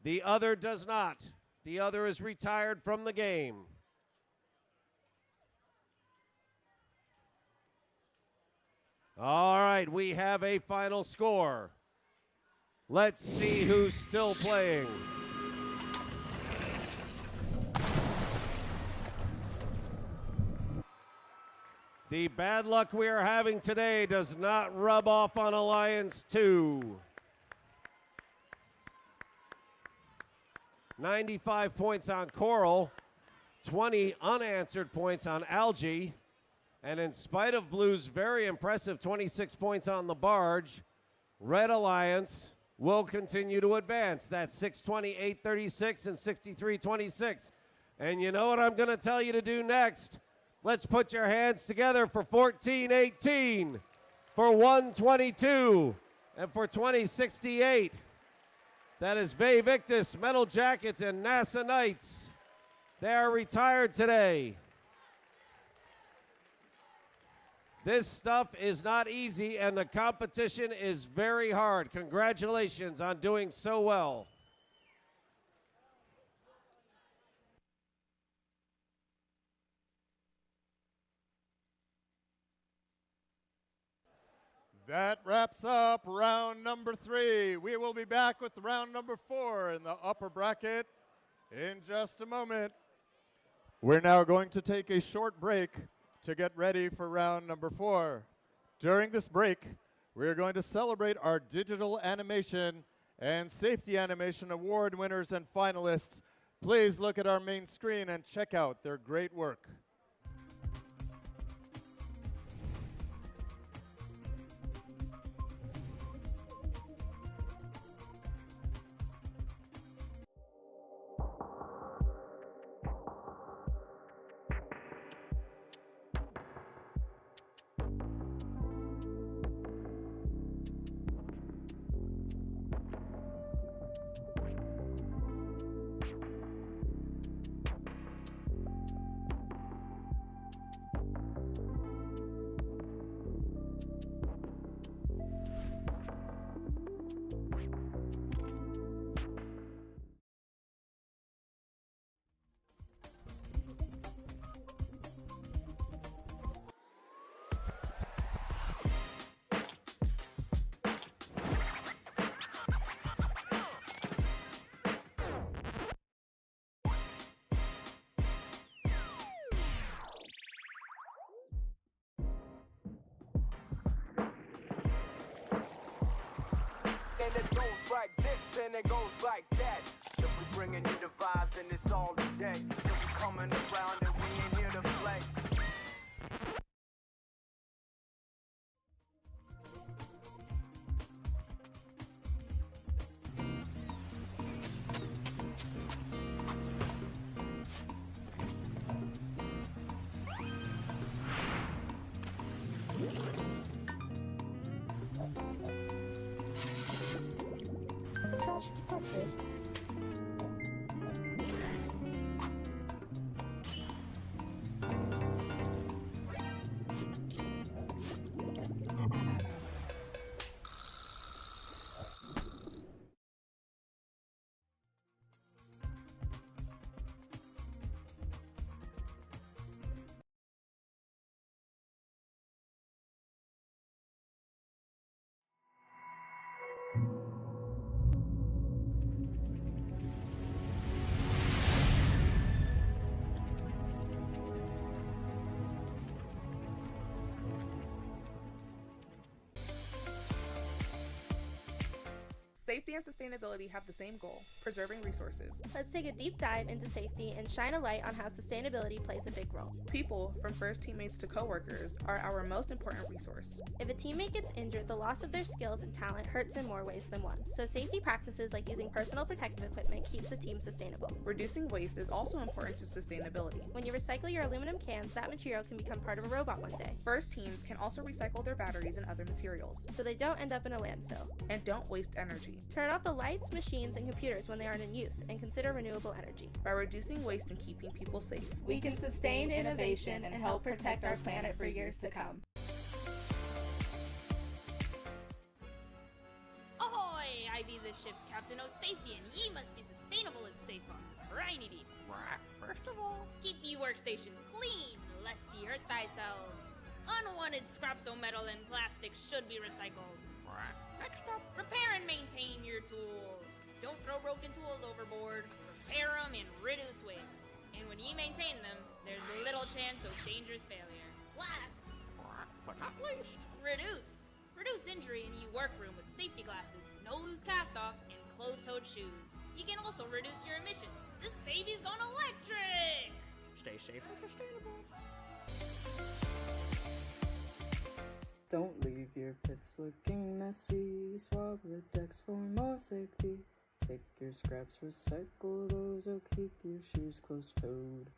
the other does not. The other is retired from the game. All right, we have a final score. Let's see who's still playing. The bad luck we are having today does not rub off on Alliance 2. 95 points on Coral, 20 unanswered points on Algae, and in spite of Blue's very impressive 26 points on the barge, Red Alliance will continue to advance. That's 620, 836, and 63-26. And you know what I'm going to tell you to do next? Let's put your hands together for 1418, for 122, and for 2068. That is Ve Victus, Metal Jackets, and NASA Knights. They are retired today. This stuff is not easy, and the competition is very hard. Congratulations on doing so well. That wraps up round number 3. We will be back with round number 4 in the upper bracket in just a moment. We're now going to take a short break to get ready for round number 4. During this break, we're going to celebrate our digital animation and safety animation award winners and finalists. Please look at our main screen and check out their great work. And it goes like this, and it goes like that. If we bringing you the vibes, and it's all today. If we coming around, and we ain't here to play. Safety and sustainability have the same goal, preserving resources. Let's take a deep dive into safety and shine a light on how sustainability plays a big role. People, from first teammates to coworkers, are our most important resource. If a teammate gets injured, the loss of their skills and talent hurts in more ways than one. So safety practices like using personal protective equipment keeps the team sustainable. Reducing waste is also important to sustainability. When you recycle your aluminum cans, that material can become part of a robot one day. First teams can also recycle their batteries and other materials, so they don't end up in a landfill. And don't waste energy. Turn off the lights, machines, and computers when they aren't in use, and consider renewable energy. By reducing waste and keeping people safe, we can sustain innovation and help protect our planet for years to come. Ahoy! I be this ship's captain knows safety, and ye must be sustainable and safe on rainy day. First of all, keep ye workstations clean, lest ye hurt thyselves. Unwanted scraps of metal and plastic should be recycled. Next up, repair and maintain your tools. Don't throw broken tools overboard. Repair them and reduce waste. And when ye maintain them, there's little chance of dangerous failure. Last, but not least, reduce. Reduce injury in ye workroom with safety glasses, no loose cast-offs, and closed-toed shoes. You can also reduce your emissions. This baby's gone electric! Stay safe and sustainable. Don't leave your pits looking messy. Swab the decks for more safety. Take your scraps, recycle those, or keep your shoes closed-toed.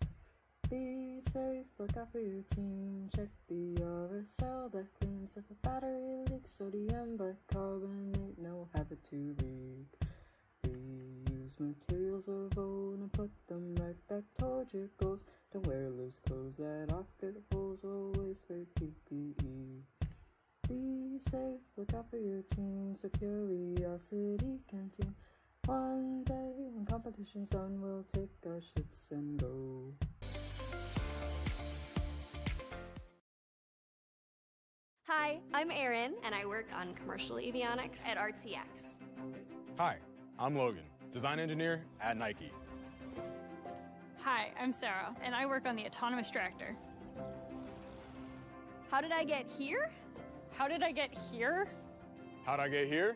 Be safe, look out for your team. Check the RSL that claims if a battery leaks, sodium bicarbonate, no habit to leak. Reuse materials of old and put them right back toward your goals. Don't wear loose clothes that often get holes, always wear PPE. Be safe, look out for your team, so Curiosity Canteen. One day, when competition's done, we'll take our ships and go. Hi, I'm Erin, and I work on commercial avionics at RTX. Hi, I'm Logan, design engineer at Nike. Hi, I'm Sarah, and I work on the autonomous tractor. How did I get here? How did I get here? How'd I get here?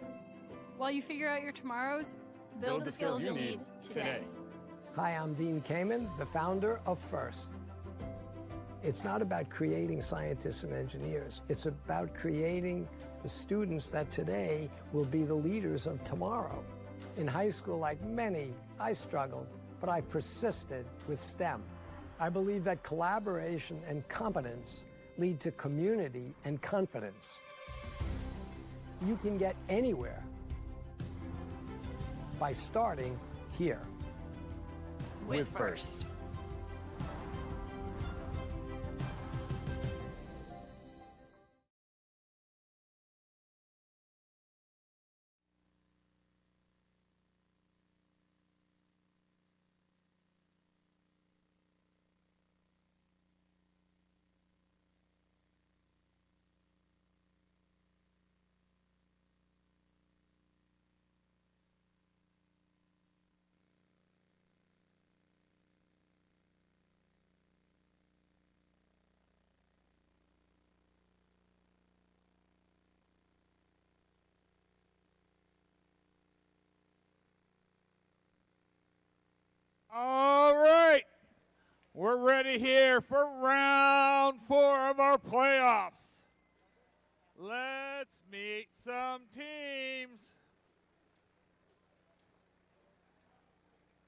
While you figure out your tomorrows, build the skills you'll need today. Hi, I'm Dean Kamen, the founder of FIRST. It's not about creating scientists and engineers. It's about creating the students that today will be the leaders of tomorrow. In high school, like many, I struggled, but I persisted with STEM. I believe that collaboration and competence lead to community and confidence. You can get anywhere by starting here. With FIRST. All right, we're ready here for round 4 of our playoffs. Let's meet some teams.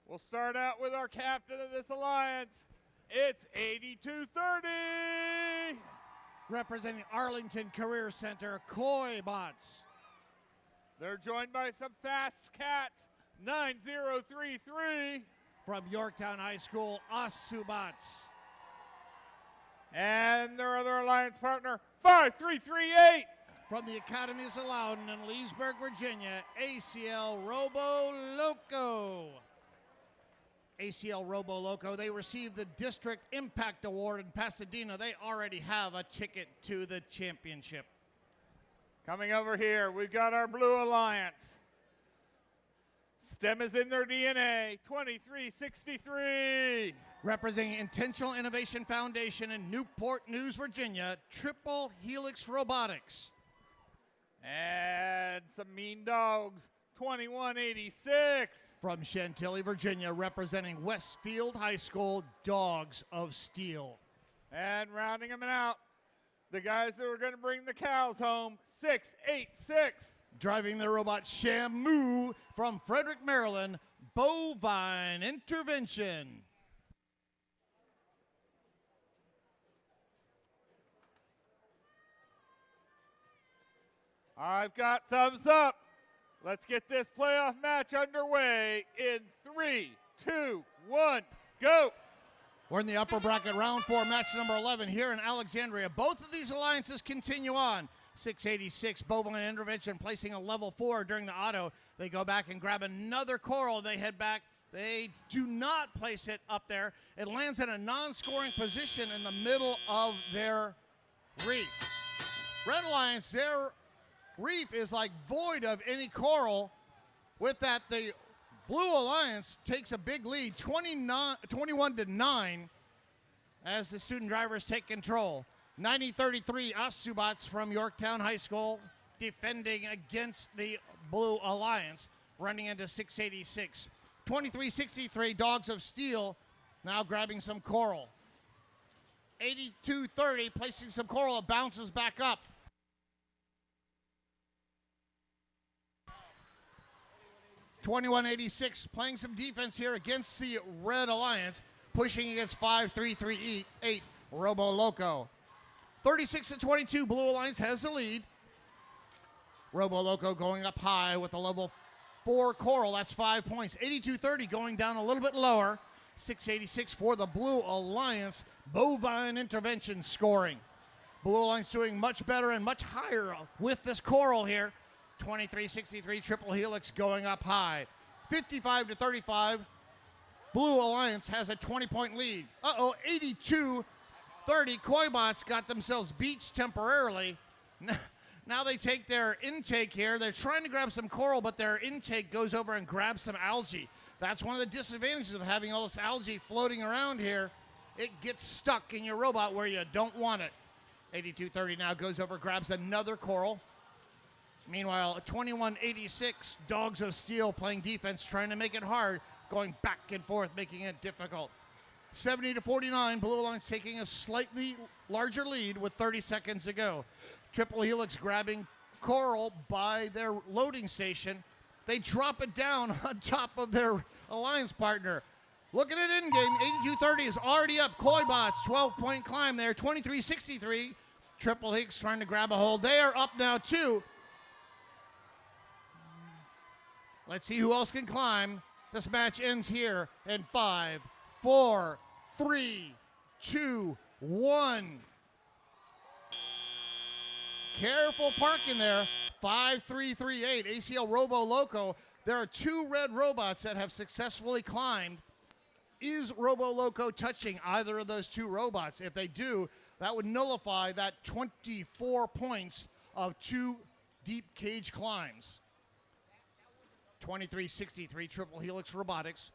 We'll start out with our captain of this alliance. It's 8230. Representing Arlington Career Center, Koi Bots. They're joined by some fast cats, 9033. From Yorktown High School, Asubats. And their other alliance partner, 5338. From the Academies of Loudon in Leesburg, Virginia, ACL Robo Loco. ACL Robo Loco, they received the District Impact Award in Pasadena. They already have a ticket to the championship. Coming over here, we've got our Blue Alliance. STEM is in their DNA, 2363. Representing Intentional Innovation Foundation in Newport News, Virginia, Triple Helix Robotics. And some mean dogs, 2186. From Chantilly, Virginia, representing Westfield High School, Dogs of Steel. And rounding them out, the guys that were going to bring the cows home, 686. Driving the robot Shamu from Frederick, Maryland, Bovine Intervention. I've got thumbs up. Let's get this playoff match underway in 3, 2, 1, go. We're in the upper bracket, round 4, match number 11 here in Alexandria. Both of these alliances continue on. 686 Bovine Intervention placing a level 4 during the auto. They go back and grab another coral. They head back. They do not place it up there. It lands in a non-scoring position in the middle of their reef. Red Alliance, their reef is like void of any coral. With that, the Blue Alliance takes a big lead, 21-9, as the student drivers take control. 90-33, Asubats from Yorktown High School defending against the Blue Alliance, running into 686. 23-63, Dogs of Steel now grabbing some coral. 82-30, placing some coral, it bounces back up. $21.86, playing some defense here against the Red Alliance, pushing against 5-3-3-8 Robo Loco. 36-22, Blue Alliance has the lead. Robo Loco going up high with a level 4 coral, that's 5 points. 82-30 going down a little bit lower. 686 for the Blue Alliance. Bovine Intervention scoring. Blue Alliance doing much better and much higher with this coral here. 23-63, Triple Helix going up high. 55-35, Blue Alliance has a 20-point lead. 82-30, Koibots got themselves beached temporarily. Now they take their intake here. They're trying to grab some coral, but their intake goes over and grabs some algae. That's one of the disadvantages of having all this algae floating around here. It gets stuck in your robot where you don't want it. 82-30 now goes over, grabs another coral. Meanwhile, 21-86, Dogs of Steel playing defense, trying to make it hard, going back and forth, making it difficult. 70-49, Blue Alliance taking a slightly larger lead with 30 seconds to go. Triple Helix grabbing coral by their loading station. They drop it down on top of their alliance partner. Looking at in-game, 82-30 is already up. Koibots, 12-point climb there. 23-63, Triple Helix trying to grab a hold. They are up now too. Let's see who else can climb. This match ends here in 5, 4, 3, 2, 1. Careful parking there. 5-3-3-8, ACL Robo Loco. There are 2 red robots that have successfully climbed. Is Robo Loco touching either of those 2 robots? If they do, that would nullify that 24 points of 2 deep cage climbs. 23-63, Triple Helix Robotics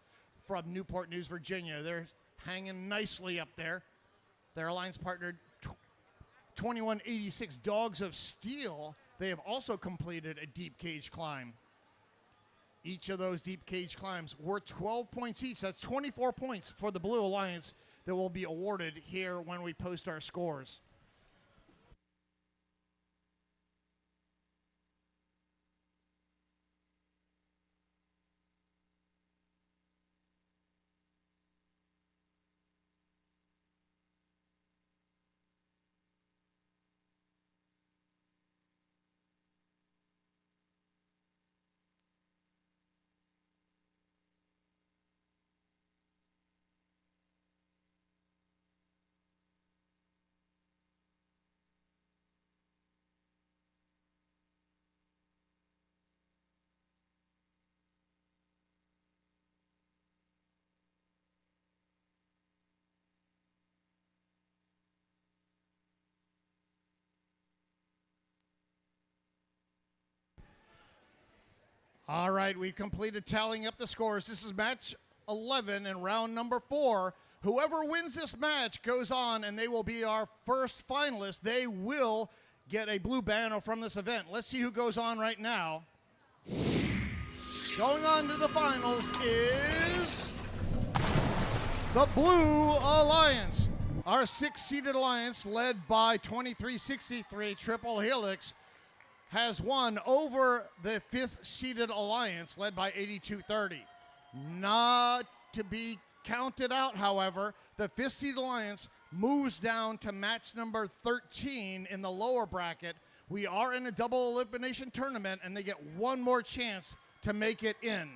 from Newport News, Virginia. They're hanging nicely up there. Their alliance partner, 21-86, Dogs of Steel. They have also completed a deep cage climb. Each of those deep cage climbs were 12 points each. That's 24 points for the Blue Alliance that will be awarded here when we post our scores. All right, we've completed tallying up the scores. This is match 11 and round number 4. Whoever wins this match goes on, and they will be our first finalist. They will get a blue banner from this event. Let's see who goes on right now. Going on to the finals is the Blue Alliance. Our 6-seeded alliance, led by 23-63 Triple Helix, has won over the 5th-seeded alliance, led by 82-30. Not to be counted out, however, the 5th-seeded alliance moves down to match number 13 in the lower bracket. We are in a double elimination tournament, and they get one more chance to make it in.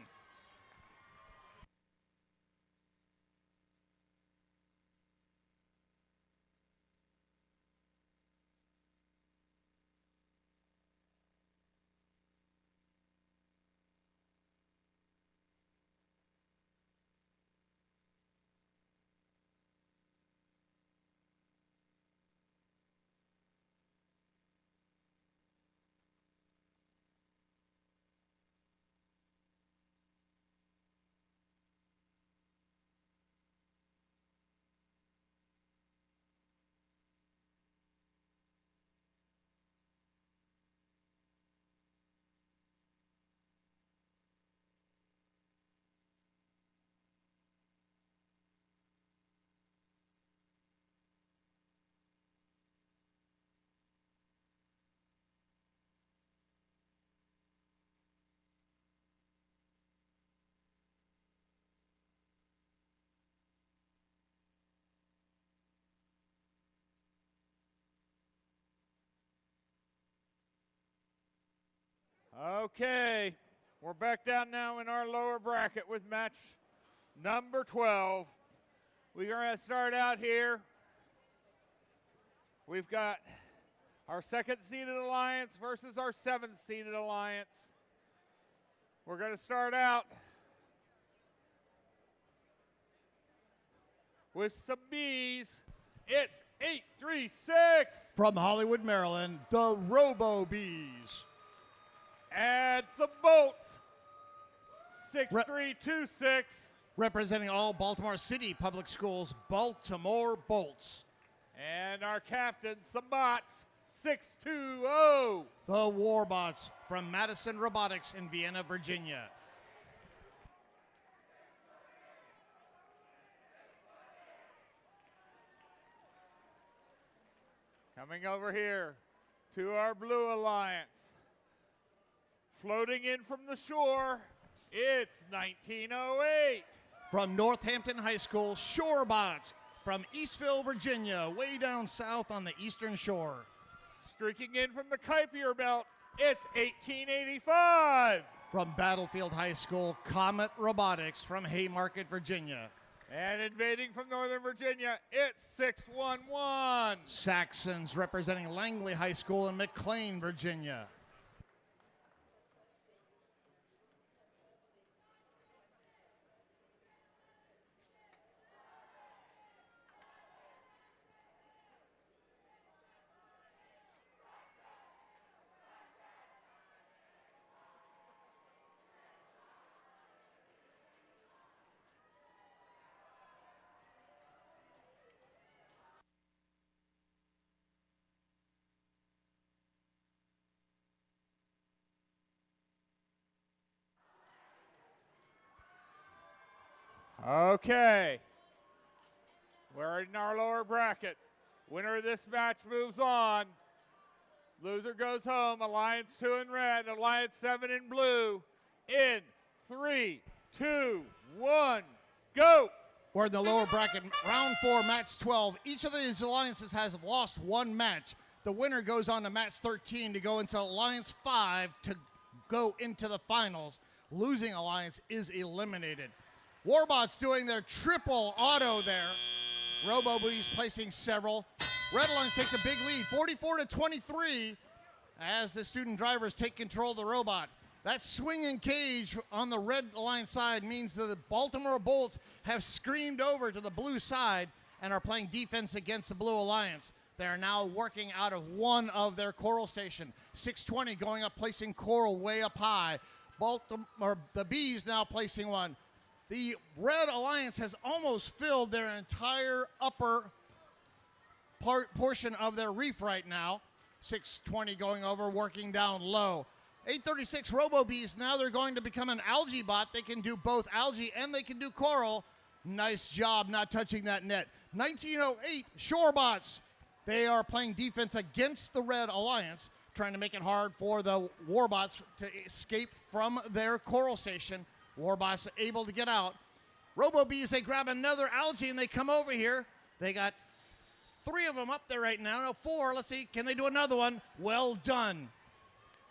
Okay, we're back down now in our lower bracket with match number 12. We're going to start out here. We've got our second-seeded alliance versus our seventh-seeded alliance. We're going to start out with some B's. It's 836. From Hollywood, Maryland, the Robo Bees. And some bolts. 6326. Representing all Baltimore City Public Schools, Baltimore Bolts. And our captain, some bots. 620. The Warbots from Madison Robotics in Vienna, Virginia. Coming over here to our Blue Alliance. Floating in from the shore, it's 1908. From Northampton High School, Shorebots from Eastville, Virginia, way down south on the eastern shore. Streaking in from the Kuiper Belt, it's 1885. From Battlefield High School, Comet Robotics from Haymarket, Virginia. And invading from Northern Virginia, it's 611. Saxons representing Langley High School in McLean, Virginia. Okay. We're in our lower bracket. Winner of this match moves on. Loser goes home. Alliance 2 in red, Alliance 7 in blue. In 3, 2, 1, go. We're in the lower bracket, round 4, match 12. Each of these alliances has lost one match. The winner goes on to match 13 to go into Alliance 5 to go into the finals. Losing alliance is eliminated. Warbots doing their triple auto there. RoboBees placing several. Red Alliance takes a big lead, 44-23, as the student drivers take control of the robot. That swinging cage on the Red Alliance side means that the Baltimore Bolts have screamed over to the blue side and are playing defense against the Blue Alliance. They are now working out of one of their coral station. 620 going up, placing coral way up high. The Bees now placing one. The Red Alliance has almost filled their entire upper portion of their reef right now. 620 going over, working down low. 836 RoboBees, now they're going to become an algae bot. They can do both algae and they can do coral. Nice job not touching that net. 1908 Shorebots. They are playing defense against the Red Alliance, trying to make it hard for the Warbots to escape from their coral station. Warbots able to get out. RoboBees, they grab another algae and they come over here. They got 3 of them up there right now. No, 4. Let's see. Can they do another one? Well done.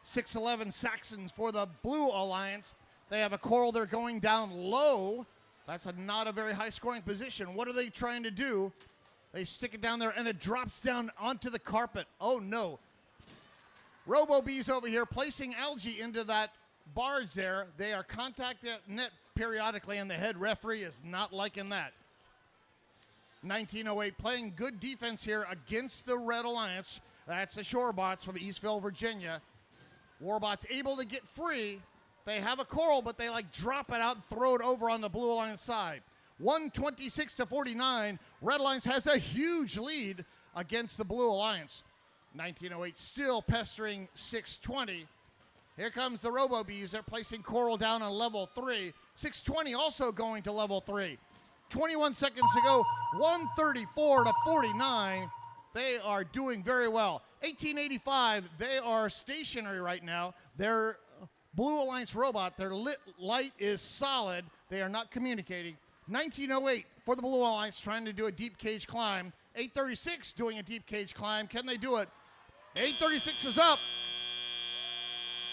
611 Saxons for the Blue Alliance. They have a coral. They're going down low. That's not a very high scoring position. What are they trying to do? They stick it down there and it drops down onto the carpet. Oh no. RoboBees over here placing algae into that barge there. They are contacting that net periodically and the head referee is not liking that. 1908 playing good defense here against the Red Alliance. That's the Shorebots from Eastville, Virginia. Warbots able to get free. They have a coral, but they drop it out and throw it over on the Blue Alliance side. 126-49. Red Alliance has a huge lead against the Blue Alliance. 1908 still pestering 620. Here comes the RoboBees. They're placing coral down on level 3. 620 also going to level 3. 21 seconds to go. 134-49. They are doing very well. 1885, they are stationary right now. Their Blue Alliance robot, their light is solid. They are not communicating. 1908 for the Blue Alliance trying to do a deep cage climb. 836 doing a deep cage climb. Can they do it? 836 is up.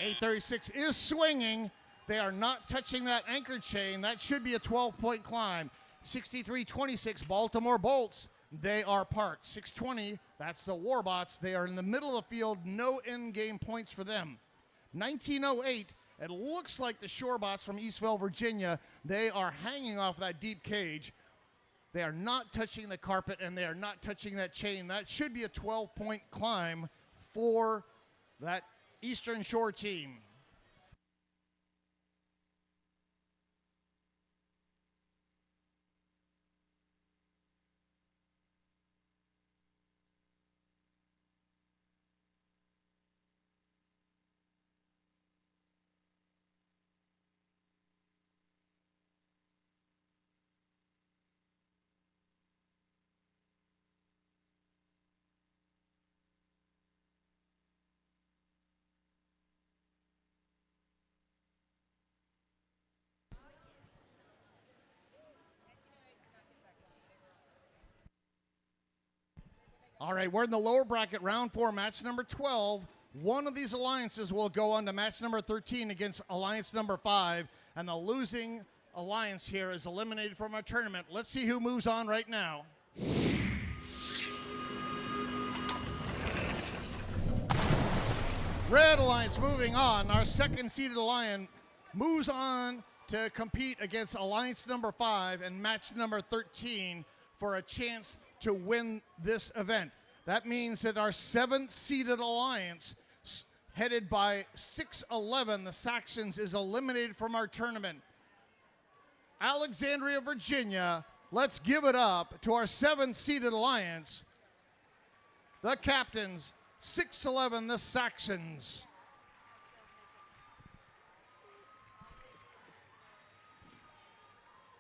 836 is swinging. They are not touching that anchor chain. That should be a 12-point climb. 63-26, Baltimore Bolts. They are parked. 620, that's the Warbots. They are in the middle of the field. No in-game points for them. 1908, it looks like the Shorebots from Eastville, Virginia. They are hanging off that deep cage. They are not touching the carpet, and they are not touching that chain. That should be a 12-point climb for that Eastern Shore team. All right, we're in the lower bracket, round 4, match number 12. One of these alliances will go on to match number 13 against alliance number 5, and the losing alliance here is eliminated from our tournament. Let's see who moves on right now. Red Alliance moving on. Our second-seeded alliance moves on to compete against alliance number 5 and match number 13 for a chance to win this event. That means that our 7th-seeded alliance, headed by 611, the Saxons, is eliminated from our tournament. Alexandria, Virginia, let's give it up to our 7th-seeded alliance, the captains, 611, the Saxons.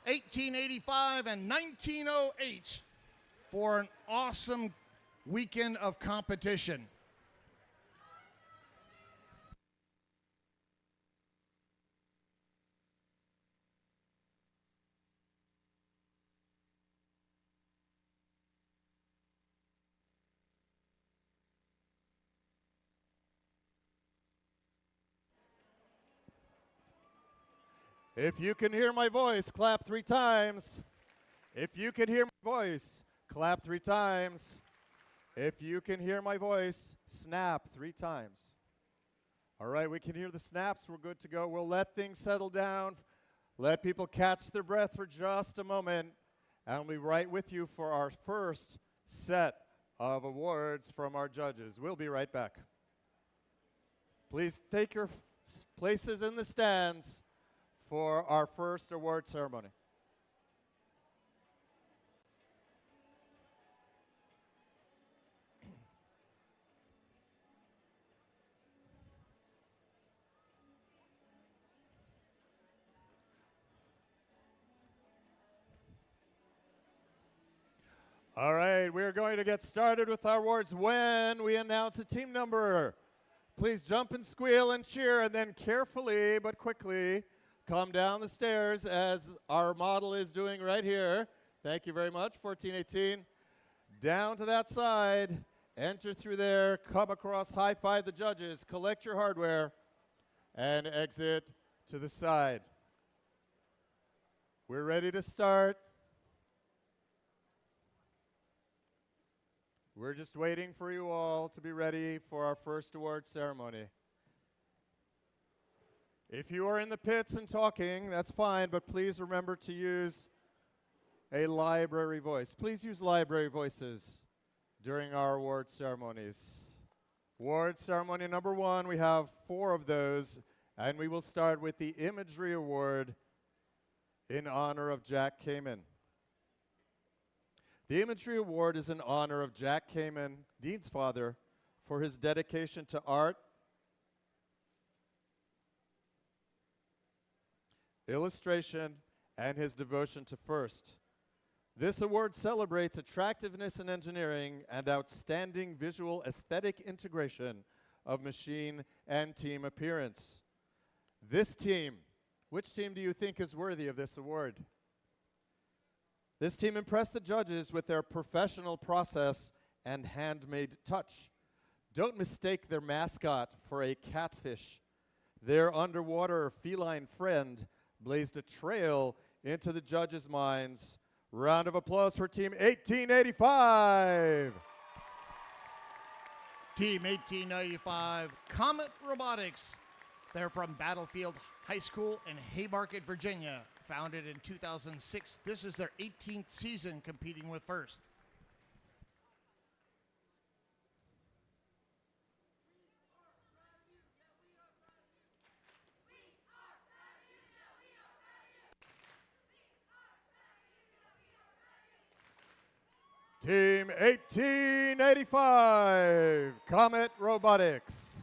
(1885) and 1908 for an awesome weekend of competition. If you can hear my voice, clap 3 times. If you can hear my voice, clap 3 times. If you can hear my voice, snap 3 times. All right, we can hear the snaps. We're good to go. We'll let things settle down. Let people catch their breath for just a moment. And we'll be right with you for our first set of awards from our judges. We'll be right back. Please take your places in the stands for our first award ceremony. All right, we're going to get started with our awards when we announce a team number. Please jump and squeal and cheer, and then carefully but quickly come down the stairs as our model is doing right here. Thank you very much, 1418. Down to that side, enter through there, come across, high-five the judges, collect your hardware, and exit to the side. We're ready to start. We're just waiting for you all to be ready for our first award ceremony. If you are in the pits and talking, that's fine, but please remember to use a library voice. Please use library voices during our award ceremonies. Award ceremony number 1, we have 4 of those, and we will start with the Imagery Award in honor of Jack Kamen. The Imagery Award is in honor of Jack Kamen, Dean's father, for his dedication to art, illustration, and his devotion to FIRST. This award celebrates attractiveness in engineering and outstanding visual aesthetic integration of machine and team appearance. This team, which team do you think is worthy of this award? This team impressed the judges with their professional process and handmade touch. Don't mistake their mascot for a catfish. Their underwater feline friend blazed a trail into the judges' minds. Round of applause for Team 1885. Team 1895, Comet Robotics. They're from Battlefield High School in Haymarket, Virginia. Founded in 2006, this is their 18th season competing with First. Team 1885, Comet Robotics.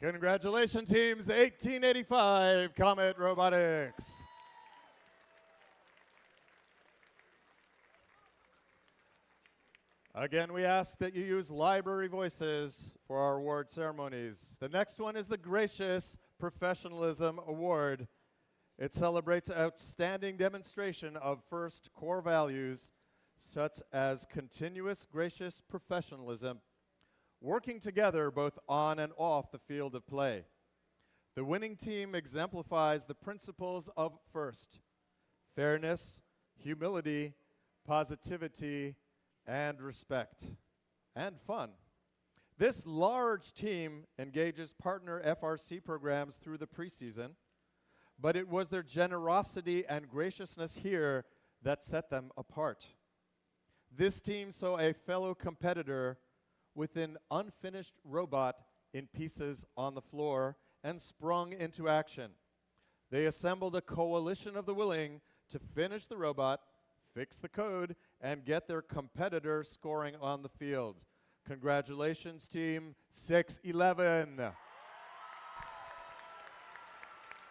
Congratulations, teams 1885, Comet Robotics. Again, we ask that you use library voices for our award ceremonies. The next one is the Gracious Professionalism Award. It celebrates outstanding demonstration of First core values, such as continuous gracious professionalism, working together both on and off the field of play. The winning team exemplifies the principles of First: fairness, humility, positivity, and respect, and fun. This large team engages partner FRC programs through the preseason, but it was their generosity and graciousness here that set them apart. This team saw a fellow competitor with an unfinished robot in pieces on the floor and sprung into action. They assembled a coalition of the willing to finish the robot, fix the code, and get their competitor scoring on the field. Congratulations, Team 611.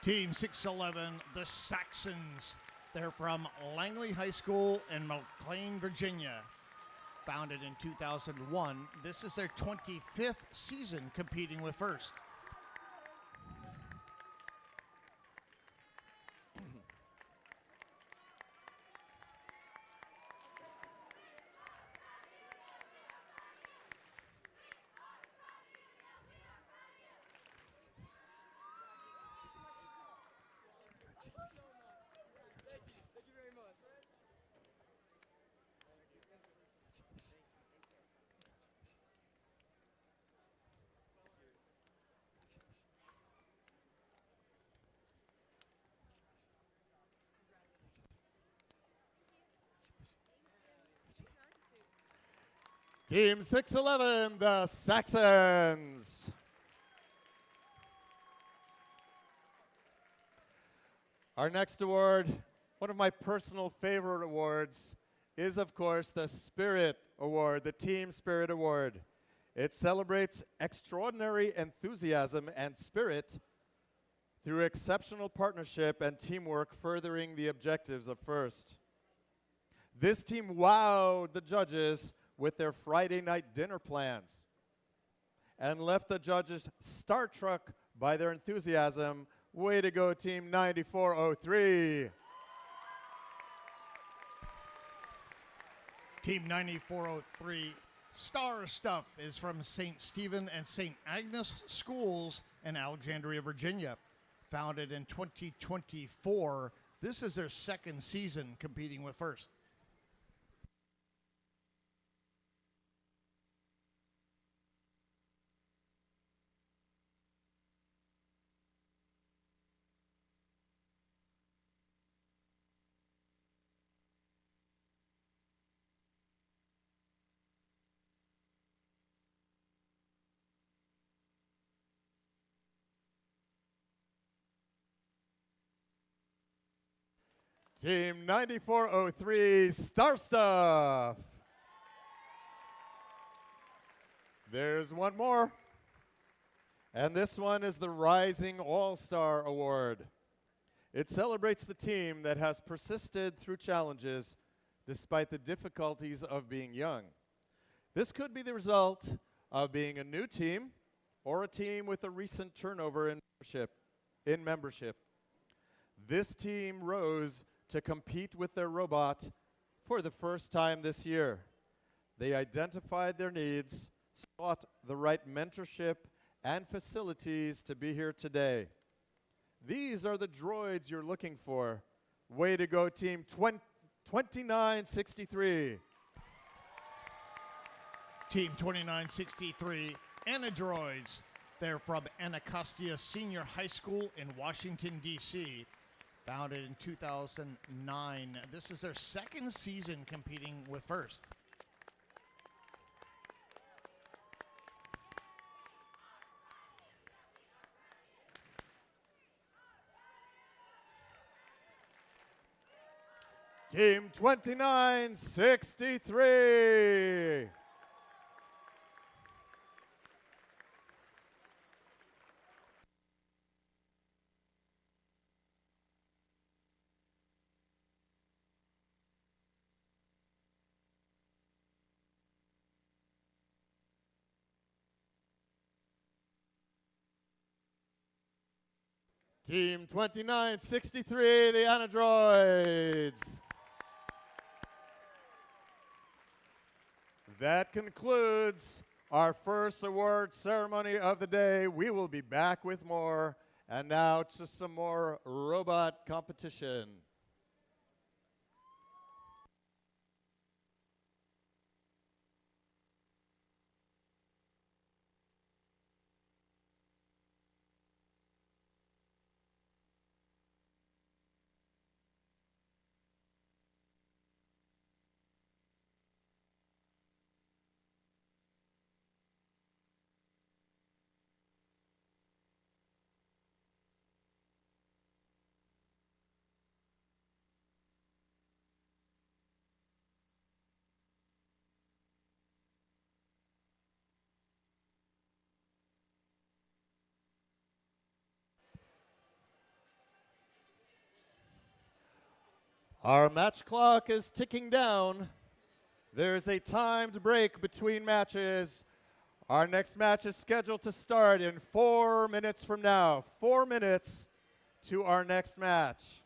Team 611, the Saxons. They're from Langley High School in McLean, Virginia. Founded in 2001, this is their 25th season competing with First. Team 611, the Saxons. Our next award, one of my personal favorite awards, is of course the Spirit Award, the Team Spirit Award. It celebrates extraordinary enthusiasm and spirit through exceptional partnership and teamwork furthering the objectives of First. This team wowed the judges with their Friday night dinner plans and left the judges starstruck by their enthusiasm. Way to go, Team 9403. Team 9403, Star Stuff, is from St. Stephen and St. Agnes Schools in Alexandria, Virginia. Founded in 2024, this is their second season competing with First. Team 9403, Star Stuff. There's one more. And this one is the Rising All-Star Award. It celebrates the team that has persisted through challenges despite the difficulties of being young. This could be the result of being a new team or a team with a recent turnover in membership. This team rose to compete with their robot for the first time this year. They identified their needs, sought the right mentorship and facilities to be here today. These are the droids you're looking for. Way to go, Team 2963. Team 2963, Anadroids. They're from Anacostia Senior High School in Washington, D.C., founded in 2009. This is their second season competing with First. Team 2963. Team 2963, the Anadroids. That concludes our first award ceremony of the day. We will be back with more. And now to some more robot competition. Our match clock is ticking down. There's a timed break between matches. Our next match is scheduled to start in 4 minutes from now. 4 minutes to our next match.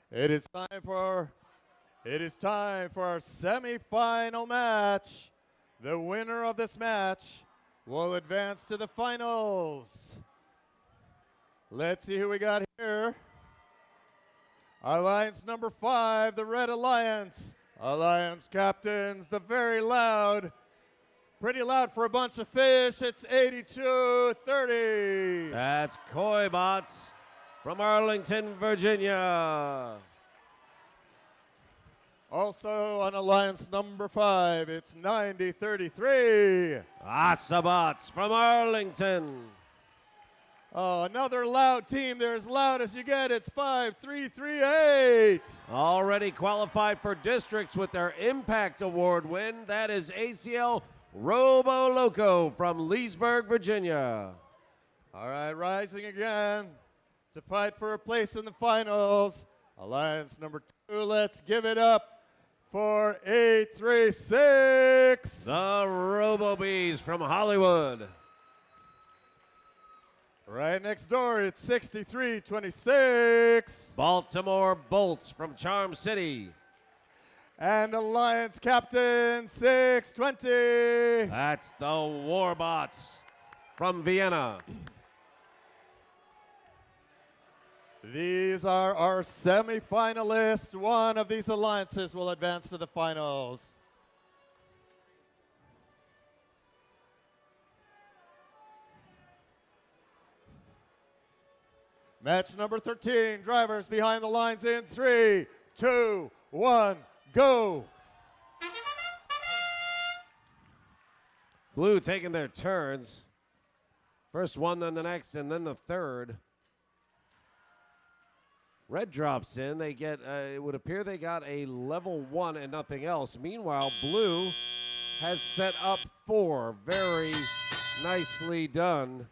It is time for our semifinal match. The winner of this match will advance to the finals. Let's see who we got here. Alliance number 5, the Red Alliance. Alliance captains, the very loud, pretty loud for a bunch of fish. It's 82-30. That's Koi Bots from Arlington, Virginia. Also on Alliance number 5, it's 90-33. Asabots from Arlington. Oh, another loud team. They're as loud as you get. It's 5-3-3-8. Already qualified for districts with their Impact Award win. That is ACL Robo Loco from Leesburg, Virginia. All right, rising again to fight for a place in the finals. Alliance number 2, let's give it up for 836. The Robo Bees from Hollywood. Right next door, it's 63-26. Baltimore Bolts from Charm City. And Alliance captain, 620. That's the Warbots from Vienna. These are our semifinalists. One of these alliances will advance to the finals. Match number 13, drivers behind the lines in 3, 2, 1, go. Blue taking their turns. First one, then the next, and then the third. Red drops in. They get, it would appear they got a level 1 and nothing else. Meanwhile, Blue has set up 4. Very nicely done.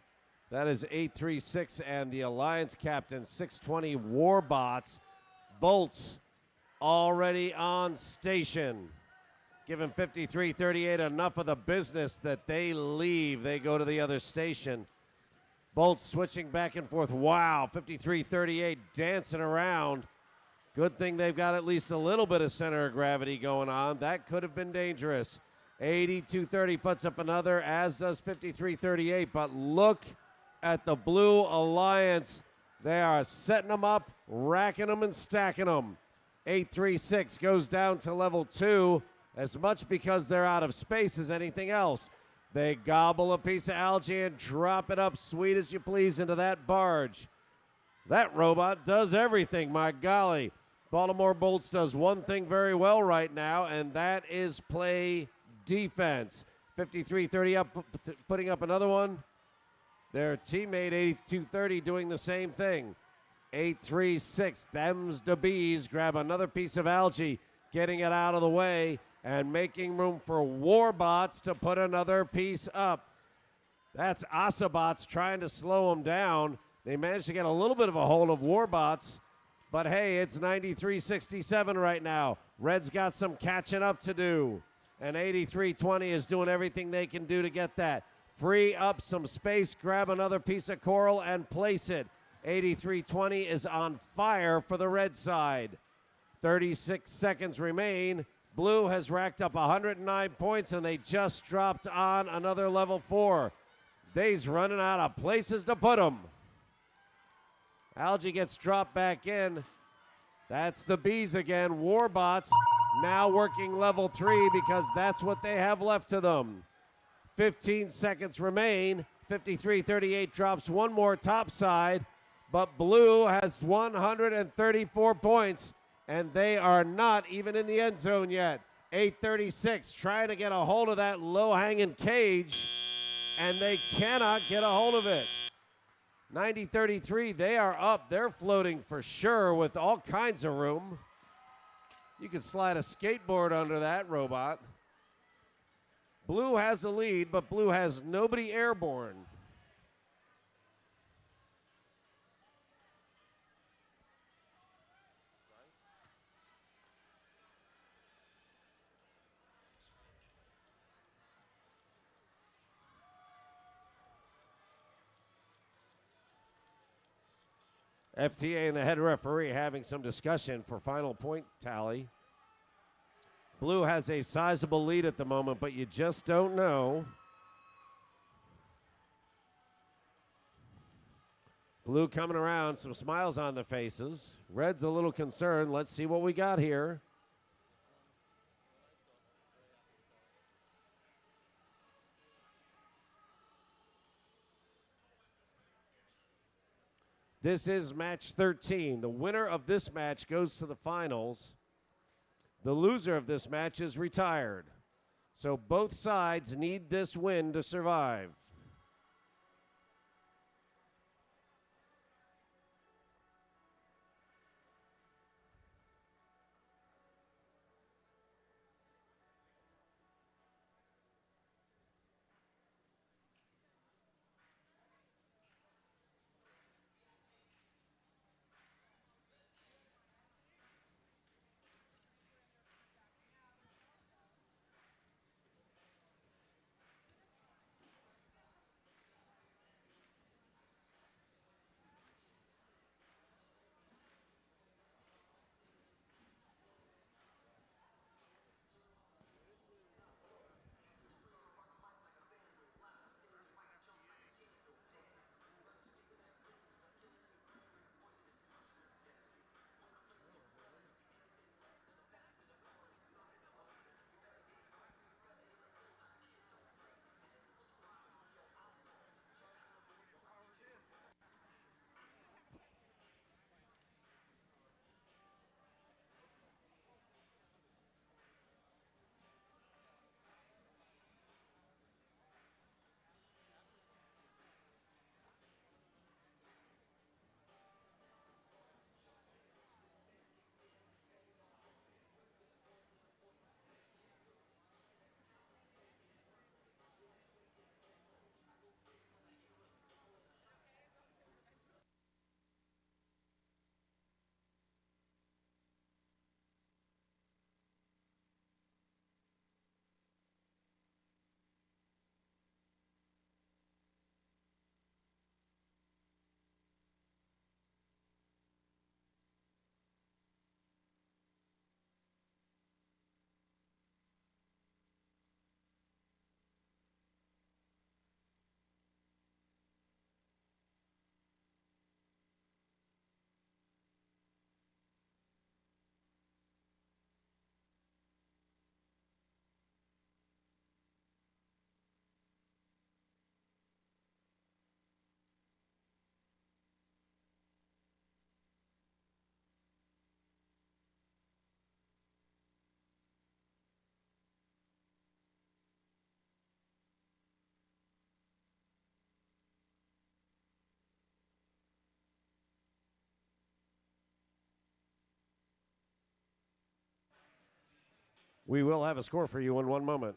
That is 836 and the Alliance captain, 620 Warbots. Bolts already on station. Giving 5338 enough of the business that they leave. They go to the other station. Bolts switching back and forth. Wow, 5338 dancing around. Good thing they've got at least a little bit of center of gravity going on. That could have been dangerous. 8230 puts up another, as does 5338. But look at the Blue Alliance. They are setting them up, racking them and stacking them. 836 goes down to level 2, as much because they're out of space as anything else. They gobble a piece of algae and drop it up sweet as you please into that barge. That robot does everything, my golly. Baltimore Bolts does one thing very well right now, and that is play defense. 5330 up, putting up another one. Their teammate 8230 doing the same thing. 836, them's the bees, grab another piece of algae, getting it out of the way and making room for Warbots to put another piece up. That's Asabots trying to slow them down. They managed to get a little bit of a hold of Warbots, but hey, it's 93-67 right now. Red's got some catching up to do, and 8320 is doing everything they can do to get that. Free up some space, grab another piece of coral, and place it. 8320 is on fire for the red side. 36 seconds remain. Blue has racked up 109 points, and they just dropped on another level 4. They's running out of places to put them. Algae gets dropped back in. That's the bees again. Warbots now working level 3 because that's what they have left to them. 15 seconds remain. 5338 drops one more topside, but Blue has 134 points, and they are not even in the end zone yet. 836 trying to get a hold of that low-hanging cage, and they cannot get a hold of it. 90-33, they are up. They're floating for sure with all kinds of room. You can slide a skateboard under that robot. Blue has the lead, but Blue has nobody airborne. FTA and the head referee having some discussion for final point tally. Blue has a sizable lead at the moment, but you just don't know. Blue coming around, some smiles on their faces. Red's a little concerned. Let's see what we got here. This is match 13. The winner of this match goes to the finals. The loser of this match is retired. So both sides need this win to survive. We will have a score for you in one moment.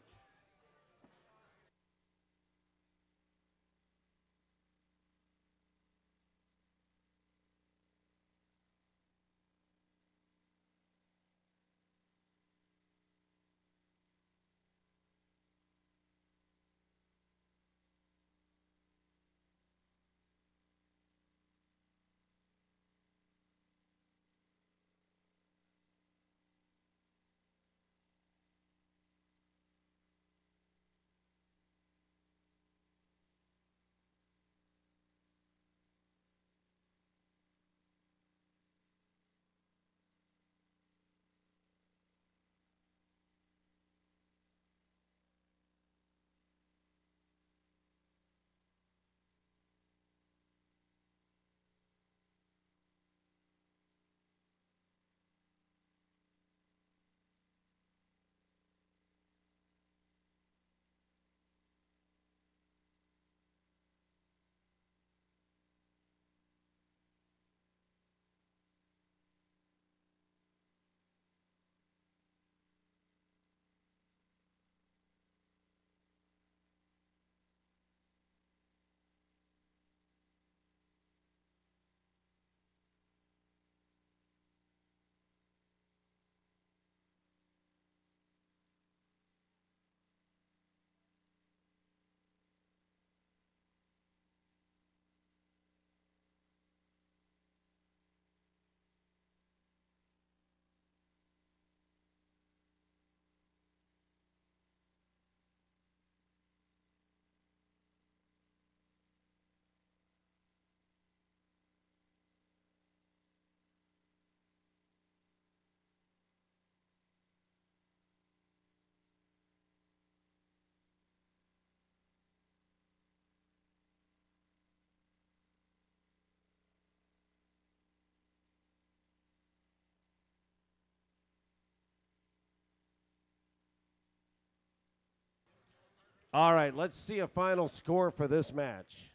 All right, let's see a final score for this match.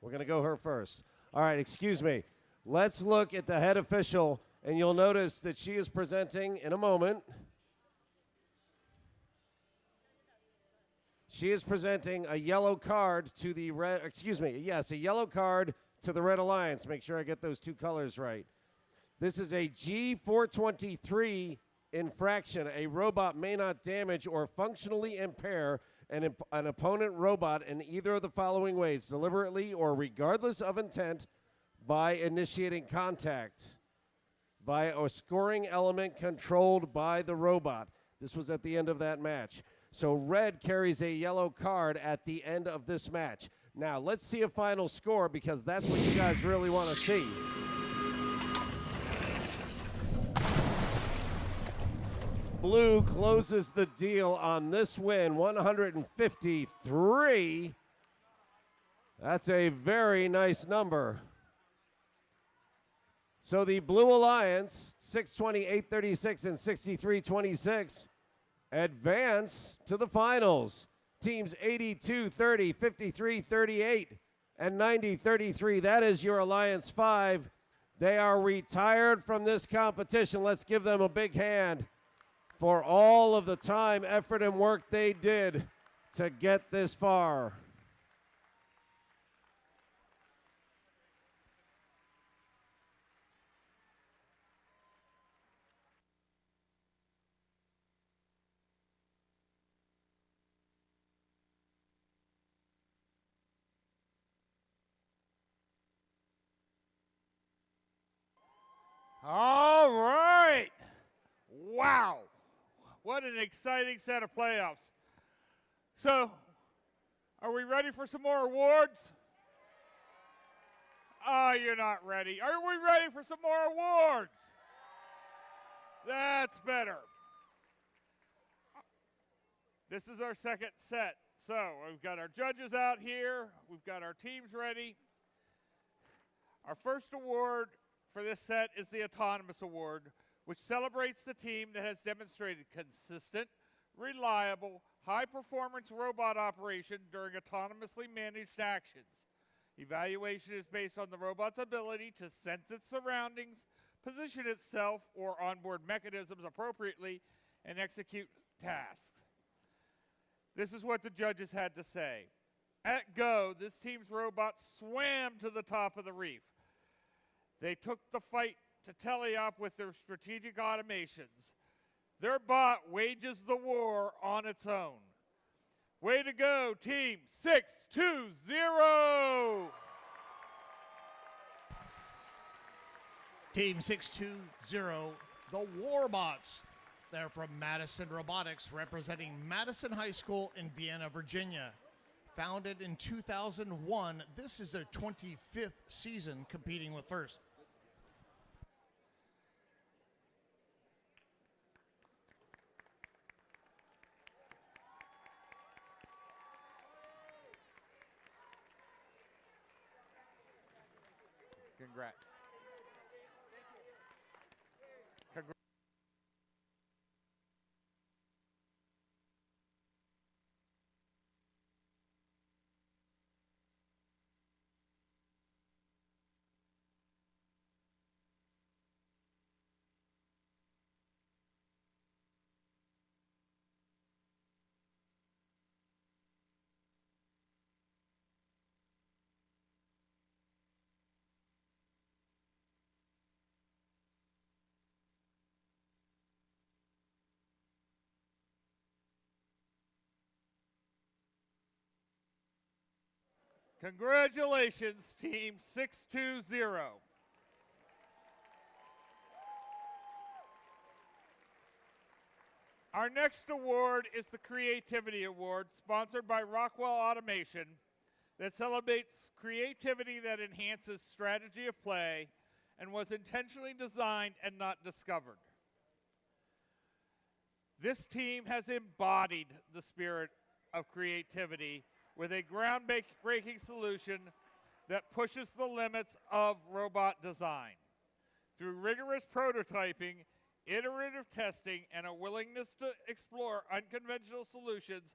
We're going to go her first. All right, excuse me. Let's look at the head official, and you'll notice that she is presenting in a moment. She is presenting a yellow card to the red, a yellow card to the Red Alliance. Make sure I get those two colors right. This is a G423 infraction. A robot may not damage or functionally impair an opponent robot in either of the following ways: deliberately or regardless of intent, by initiating contact, via a scoring element controlled by the robot. This was at the end of that match. So red carries a yellow card at the end of this match. Now let's see a final score, because that's what you guys really want to see. Blue closes the deal on this win, 153. That's a very nice number. So the Blue Alliance, 620, 836, and 63-26, advance to the finals. Teams 82-30, 53-38, and 90-33. That is your Alliance 5. They are retired from this competition. Let's give them a big hand for all of the time, effort, and work they did to get this far. All right. Wow. What an exciting set of playoffs. So, are we ready for some more awards? Oh, you're not ready. Are we ready for some more awards? That's better. This is our second set. So, we've got our judges out here. We've got our teams ready. Our first award for this set is the Autonomous Award, which celebrates the team that has demonstrated consistent, reliable, high-performance robot operation during autonomously managed actions. Evaluation is based on the robot's ability to sense its surroundings, position itself or onboard mechanisms appropriately, and execute tasks. This is what the judges had to say. At go, this team's robot swam to the top of the reef. They took the fight to tally up with their strategic automations. Their bot wages the war on its own. Way to go, Team 620! Team 620, the Warbots. They're from Madison Robotics, representing Madison High School in Vienna, Virginia. Founded in 2001, this is their 25th season competing with FIRST. Congrats. Congratulations, Team 620. Our next award is the Creativity Award, sponsored by Rockwell Automation, that celebrates creativity that enhances strategy of play and was intentionally designed and not discovered. This team has embodied the spirit of creativity with a groundbreaking solution that pushes the limits of robot design. Through rigorous prototyping, iterative testing, and a willingness to explore unconventional solutions,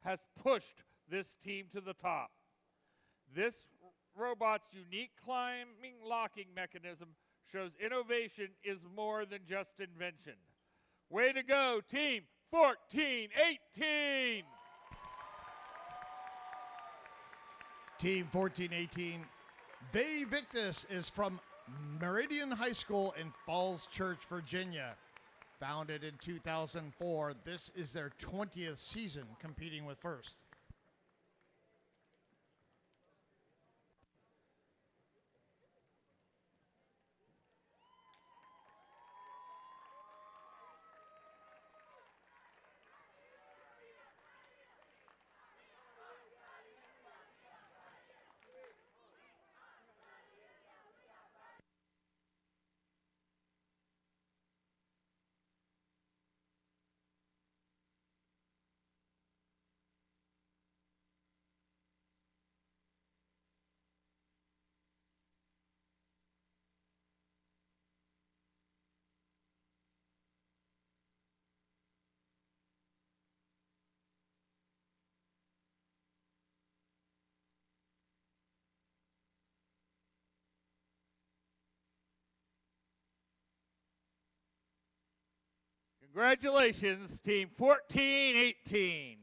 has pushed this team to the top. This robot's unique climbing locking mechanism shows innovation is more than just invention. Way to go, Team 1418! Team 1418, Ve Victus is from Meridian High School in Falls Church, Virginia. Founded in 2004, this is their 20th season competing with First. Congratulations, Team 1418.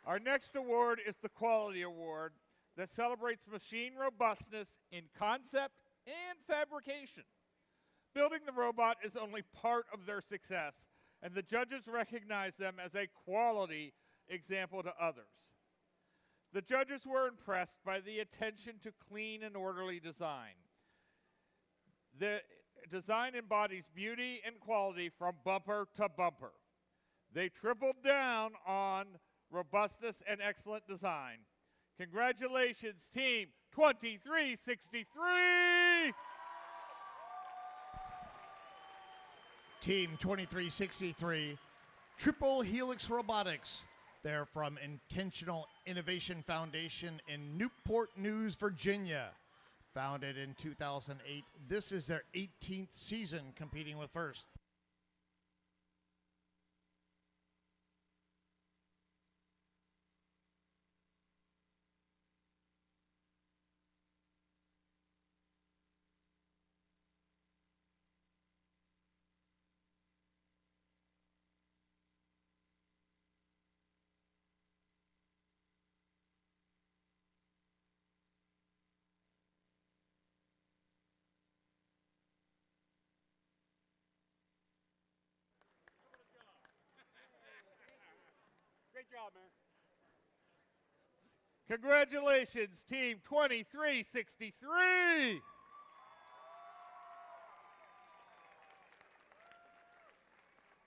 Our next award is the Quality Award that celebrates machine robustness in concept and fabrication. Building the robot is only part of their success, and the judges recognize them as a quality example to others. The judges were impressed by the attention to clean and orderly design. The design embodies beauty and quality from bumper to bumper. They tripled down on robustness and excellent design. Congratulations, Team 2363! Team 2363, Triple Helix Robotics. They're from Intentional Innovation Foundation in Newport News, Virginia. Founded in 2008, this is their 18th season competing with First. Great job, man. Congratulations, Team 2363!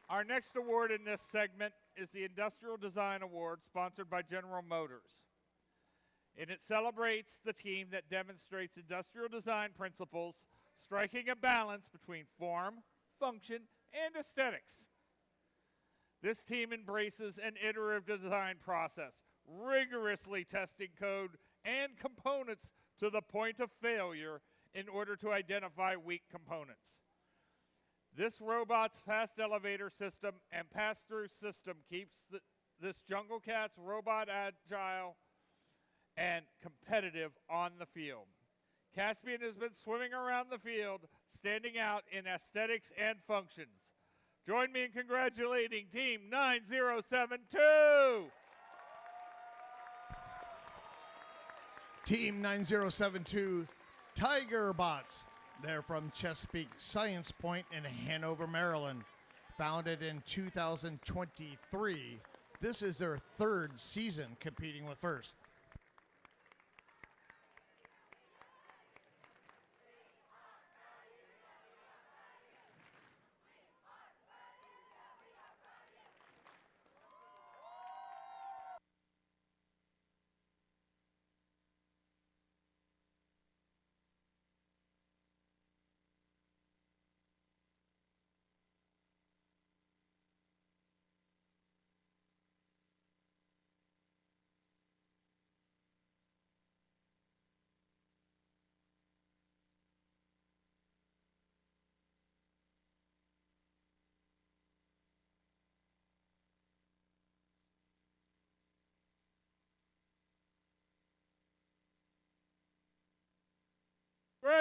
Our next award in this segment is the Industrial Design Award, sponsored by General Motors. And it celebrates the team that demonstrates industrial design principles, striking a balance between form, function, and aesthetics. This team embraces an iterative design process, rigorously testing code and components to the point of failure in order to identify weak components. This robot's fast elevator system and pass-through system keeps this Jungle Cat's robot agile and competitive on the field. Caspian has been swimming around the field, standing out in aesthetics and functions. Join me in congratulating Team 9072. Team 9072, Tiger Bots. They're from Chesapeake Science Point in Hanover, Maryland. Founded in 2023, this is their third season competing with First.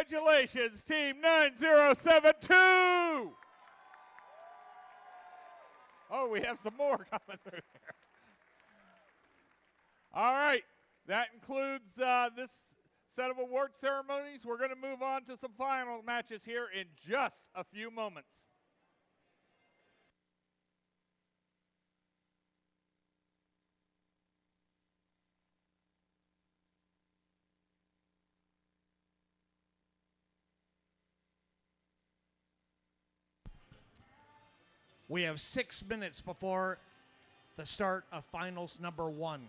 Congratulations, Team 9072! Oh, we have some more coming through there. All right, that includes this set of award ceremonies. We're going to move on to some final matches here in just a few moments. We have 6 minutes before the start of finals number 1.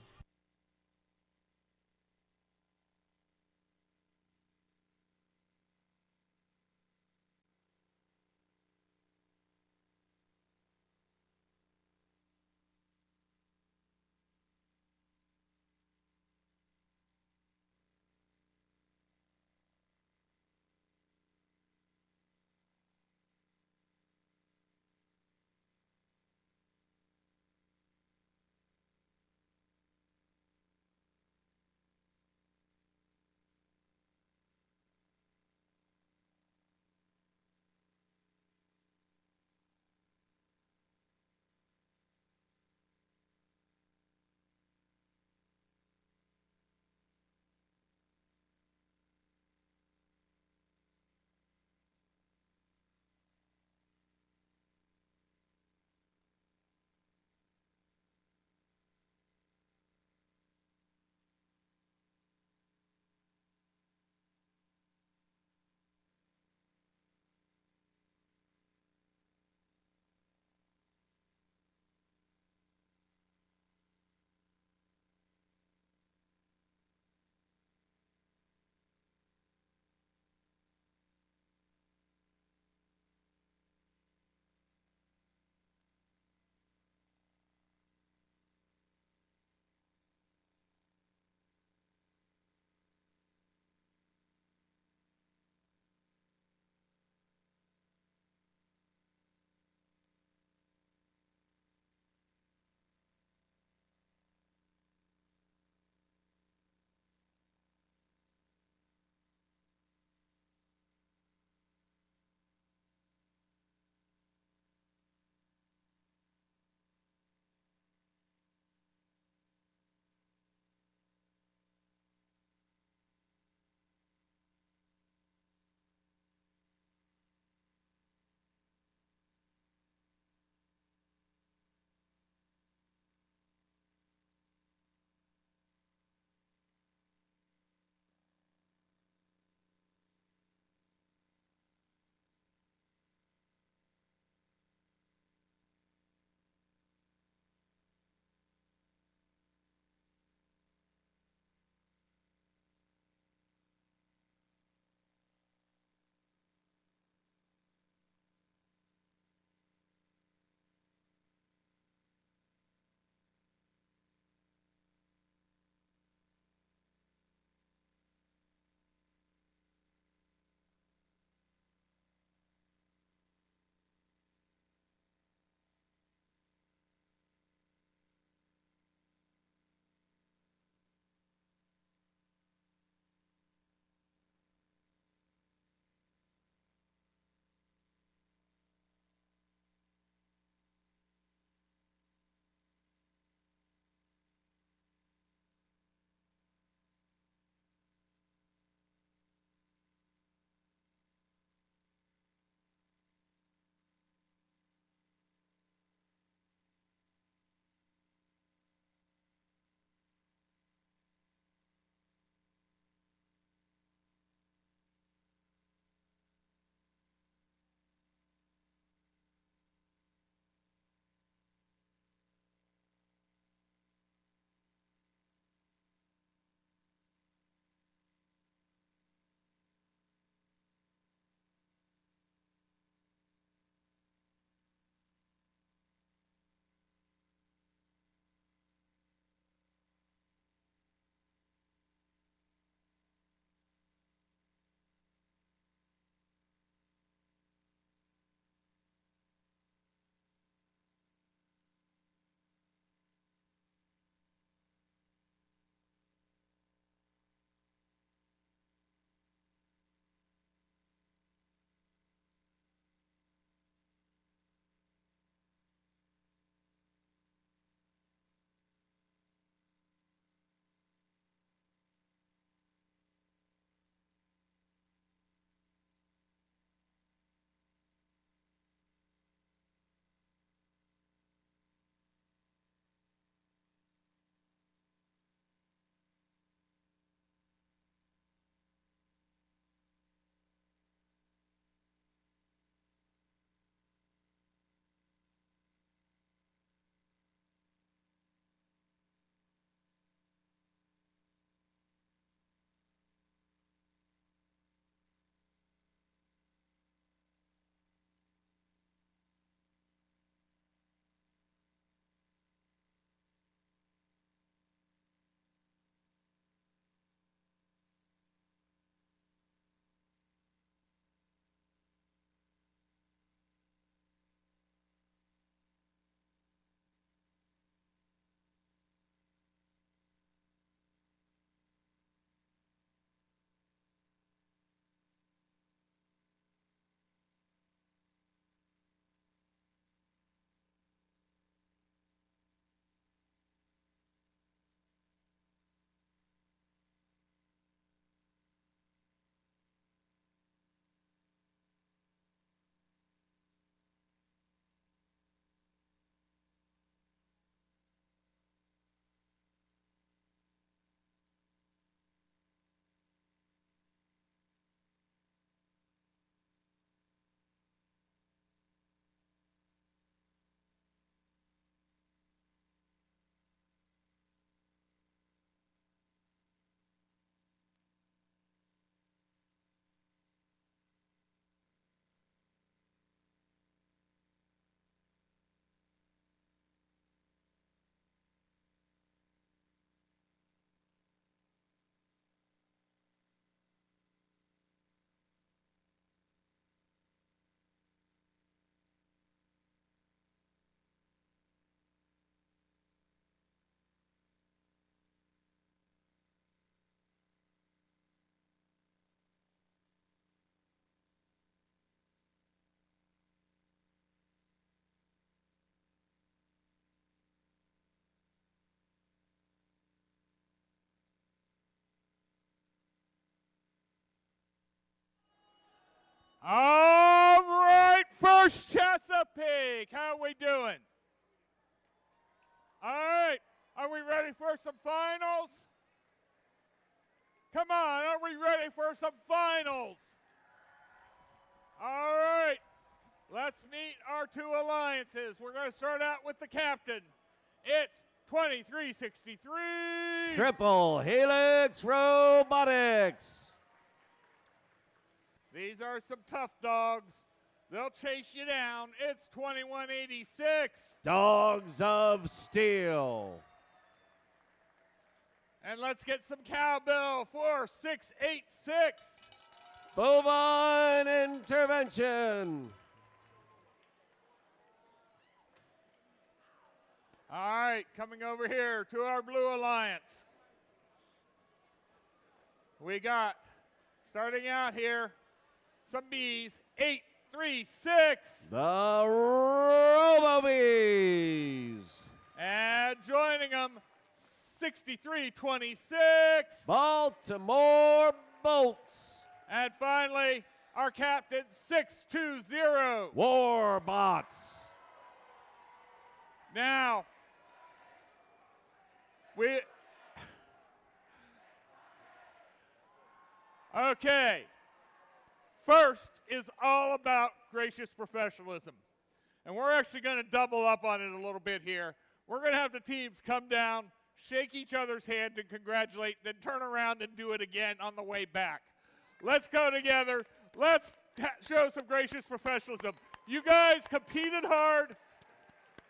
All right, first Chesapeake. How we doing? All right, are we ready for some finals? Come on, are we ready for some finals? All right, let's meet our two alliances. We're going to start out with the captain. It's 2363. Triple Helix Robotics. These are some tough dogs. They'll chase you down. It's 2186. Dogs of Steel. And let's get some cowbell for 686. Bovine Intervention. All right, coming over here to our Blue Alliance. We got, starting out here, some bees, 836. The Robo-Bees. And joining them, 6326. Baltimore Bolts. And finally, our captain, 620. Warbots. Now, okay. First is all about gracious professionalism. And we're actually going to double up on it a little bit here. We're going to have the teams come down, shake each other's hand and congratulate, then turn around and do it again on the way back. Let's go together. Let's show some gracious professionalism. You guys competed hard,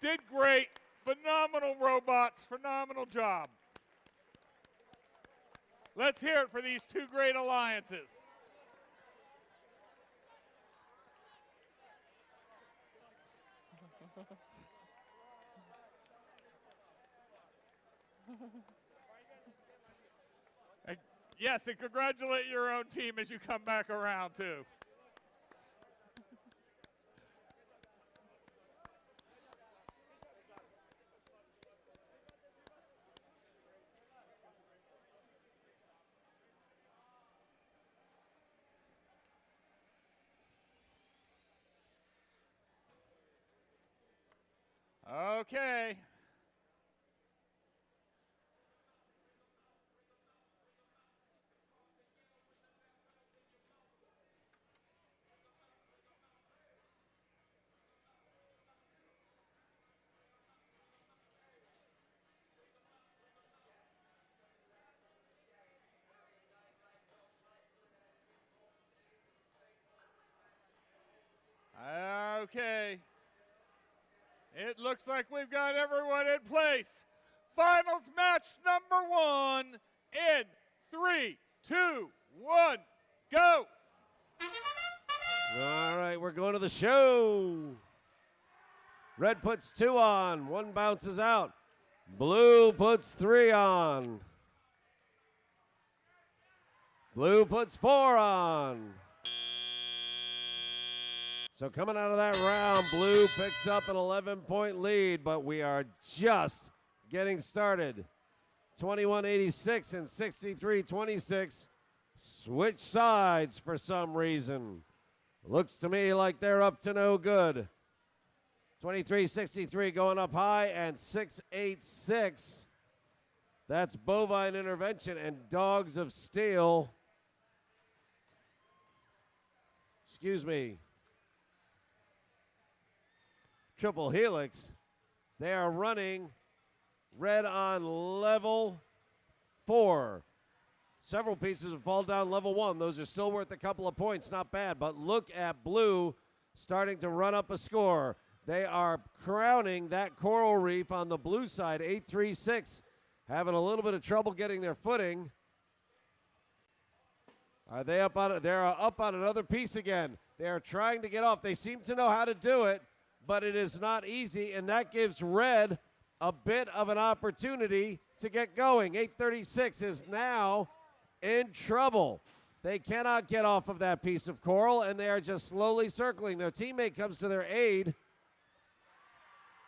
did great, phenomenal robots, phenomenal job. Let's hear it for these two great alliances. Yes, and congratulate your own team as you come back around, too. Okay. Okay. It looks like we've got everyone in place. Finals match number 1 in 3, 2, 1, go. All right, we're going to the show. Red puts 2 on, 1 bounces out. Blue puts 3 on. Blue puts 4 on. So coming out of that round, Blue picks up an 11-point lead, but we are just getting started. 21-86 and 63-26 switch sides for some reason. Looks to me like they're up to no good. 23-63 going up high, and 6-8-6. That's Bovine Intervention and Dogs of Steel. Excuse me. Triple Helix. They are running red on level 4. Several pieces have fallen down level 1. Those are still worth a couple of points. Not bad. But look at Blue starting to run up a score. They are crowning that coral reef on the blue side. 8-3-6. Having a little bit of trouble getting their footing. Are they up on it? They're up on another piece again. They are trying to get off. They seem to know how to do it, but it is not easy, and that gives red a bit of an opportunity to get going. 836 is now in trouble. They cannot get off of that piece of coral, and they are just slowly circling. Their teammate comes to their aid,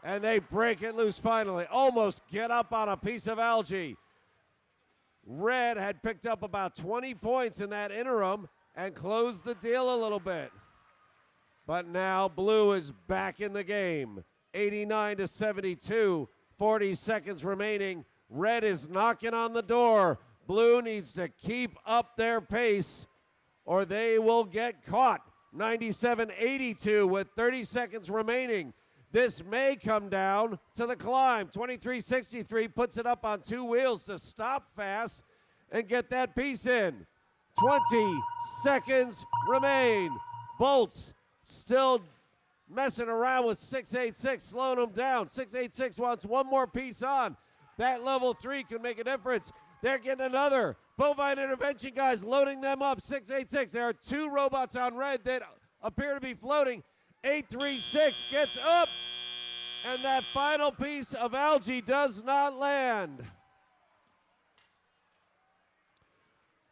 and they break it loose finally. Almost get up on a piece of algae. Red had picked up about 20 points in that interim and closed the deal a little bit. But now Blue is back in the game. 89 to 72, 40 seconds remaining. Red is knocking on the door. Blue needs to keep up their pace or they will get caught. 97-82 with 30 seconds remaining. This may come down to the climb. 23-63 puts it up on two wheels to stop fast and get that piece in. 20 seconds remain. Bolts still messing around with 686, slowing them down. 686 wants one more piece on. That level 3 can make a difference. They're getting another. Bovine Intervention guys loading them up. 686. There are two robots on red that appear to be floating. 836 gets up, and that final piece of algae does not land.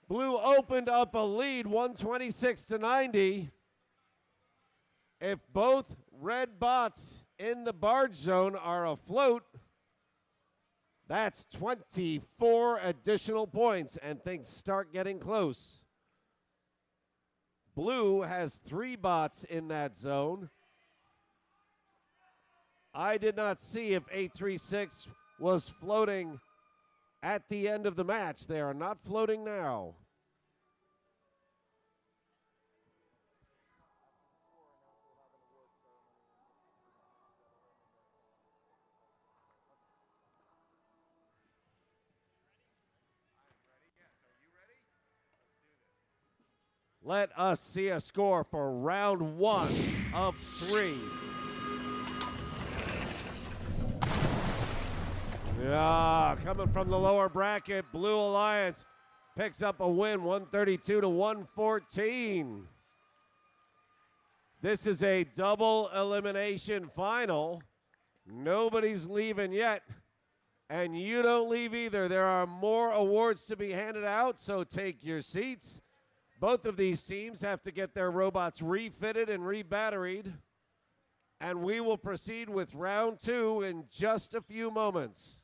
Blue opened up a lead, 126 to 90. If both red bots in the barge zone are afloat, that's 24 additional points, and things start getting close. Blue has 3 bots in that zone. I did not see if 836 was floating at the end of the match. They are not floating now. Let us see a score for round 1 of 3. Yeah, coming from the lower bracket, Blue Alliance picks up a win, 132 to 114. This is a double elimination final. Nobody's leaving yet, and you don't leave either. There are more awards to be handed out, so take your seats. Both of these teams have to get their robots refitted and rebatteried, and we will proceed with round 2 in just a few moments.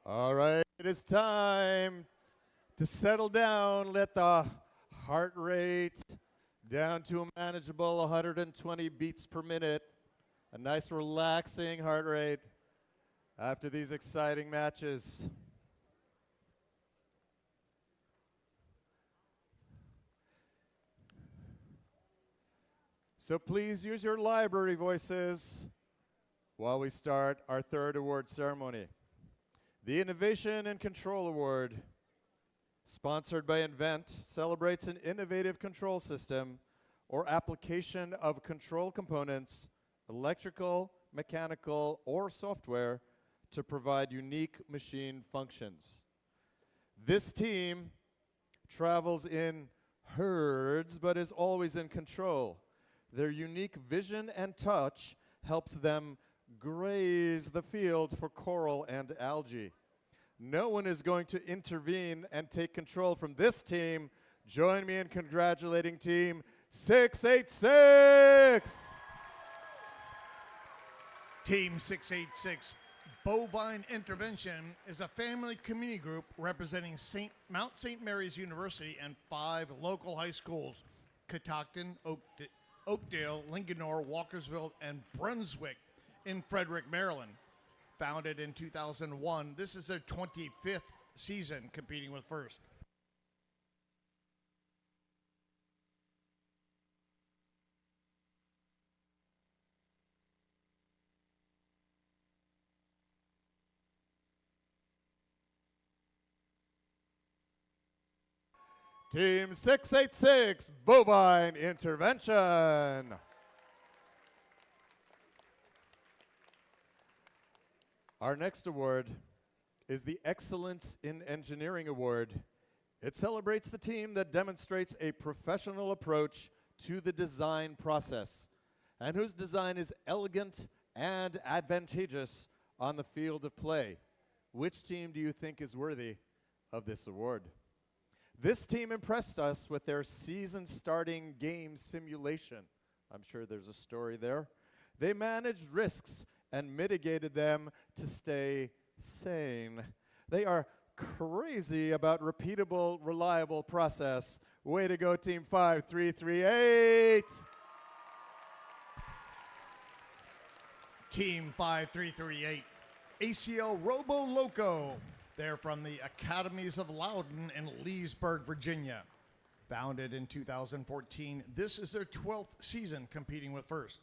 All right, it is time to settle down. Let the heart rate down to a manageable 120 beats per minute. A nice relaxing heart rate after these exciting matches. So please use your library voices while we start our third award ceremony. The Innovation and Control Award, sponsored by Invent, celebrates an innovative control system or application of control components, electrical, mechanical, or software to provide unique machine functions. This team travels in herds but is always in control. Their unique vision and touch helps them graze the fields for coral and algae. No one is going to intervene and take control from this team. Join me in congratulating team 686. Team 686 Bovine Intervention is a family community group representing Mount St. Mary's University and 5 local high schools: Catoctin, Oakdale, Linganore, Walkersville, and Brunswick in Frederick, Maryland. Founded in 2001, this is their 25th season competing with First. Team 686, Bovine Intervention. Our next award is the Excellence in Engineering Award. It celebrates the team that demonstrates a professional approach to the design process and whose design is elegant and advantageous on the field of play. Which team do you think is worthy of this award? This team impressed us with their season-starting game simulation. I'm sure there's a story there. They managed risks and mitigated them to stay sane. They are crazy about repeatable, reliable process. Way to go, Team 5338. Team 5338, ACL Robo Loco. They're from the Academies of Loudon in Leesburg, Virginia. Founded in 2014, this is their 12th season competing with First.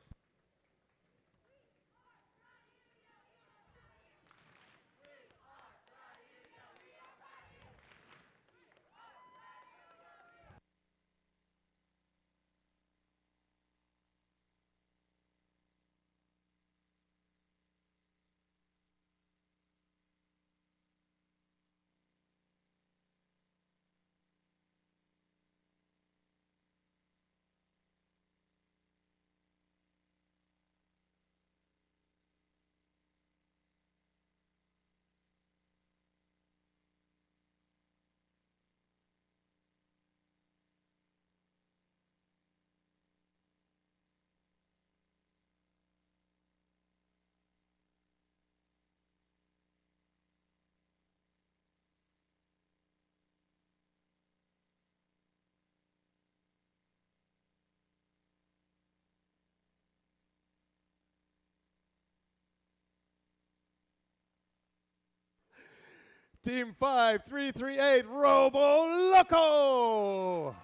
Team 5338, Robo Loco.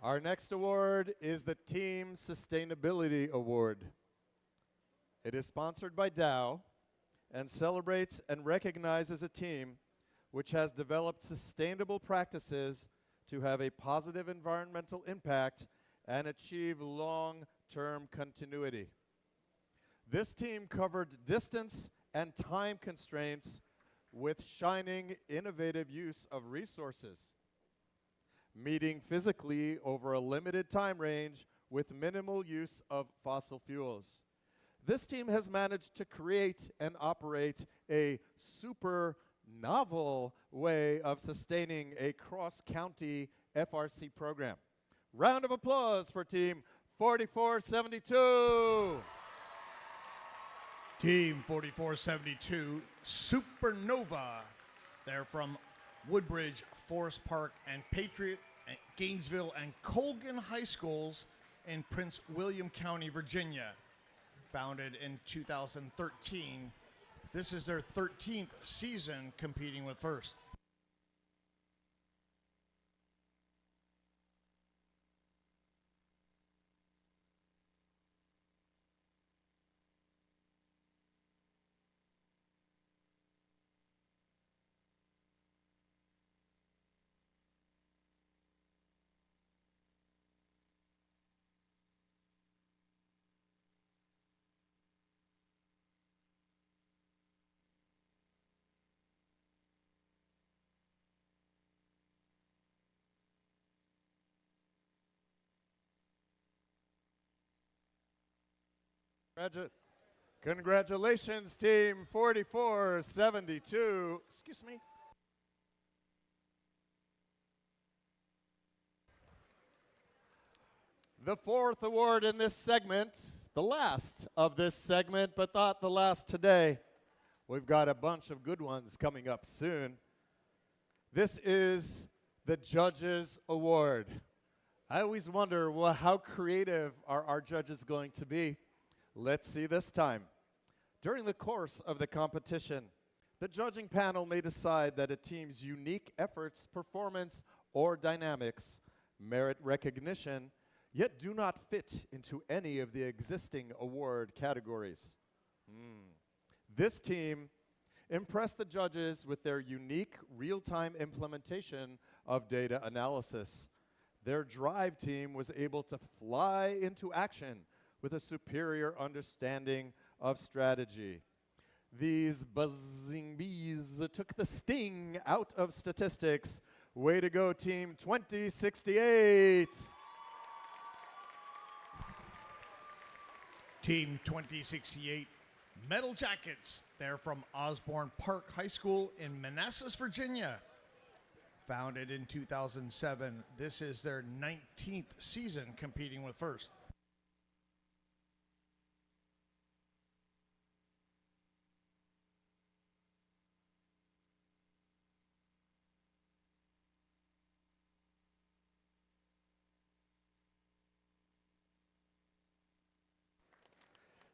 Our next award is the Team Sustainability Award. It is sponsored by Dow and celebrates and recognizes a team which has developed sustainable practices to have a positive environmental impact and achieve long-term continuity. This team covered distance and time constraints with shining, innovative use of resources, meeting physically over a limited time range with minimal use of fossil fuels. This team has managed to create and operate a super novel way of sustaining a cross-county FRC program. Round of applause for Team 4472. Team 4472, Supernova. They're from Woodbridge, Forest Park, and Patriot, and Gainesville, and Colgan High Schools in Prince William County, Virginia. Founded in 2013. This is their 13th season competing with First. Congratulations, Team 4472. Excuse me. The fourth award in this segment, the last of this segment, but not the last today. We've got a bunch of good ones coming up soon. This is the Judges Award. I always wonder, well, how creative are our judges going to be? Let's see this time. During the course of the competition, the judging panel may decide that a team's unique efforts, performance, or dynamics merit recognition, yet do not fit into any of the existing award categories. This team impressed the judges with their unique real-time implementation of data analysis. Their drive team was able to fly into action with a superior understanding of strategy. These buzzing bees took the sting out of statistics. Way to go, Team 2068. Team 2068 Metal Jackets. They're from Osborne Park High School in Manassas, Virginia. Founded in 2007, this is their 19th season competing with First.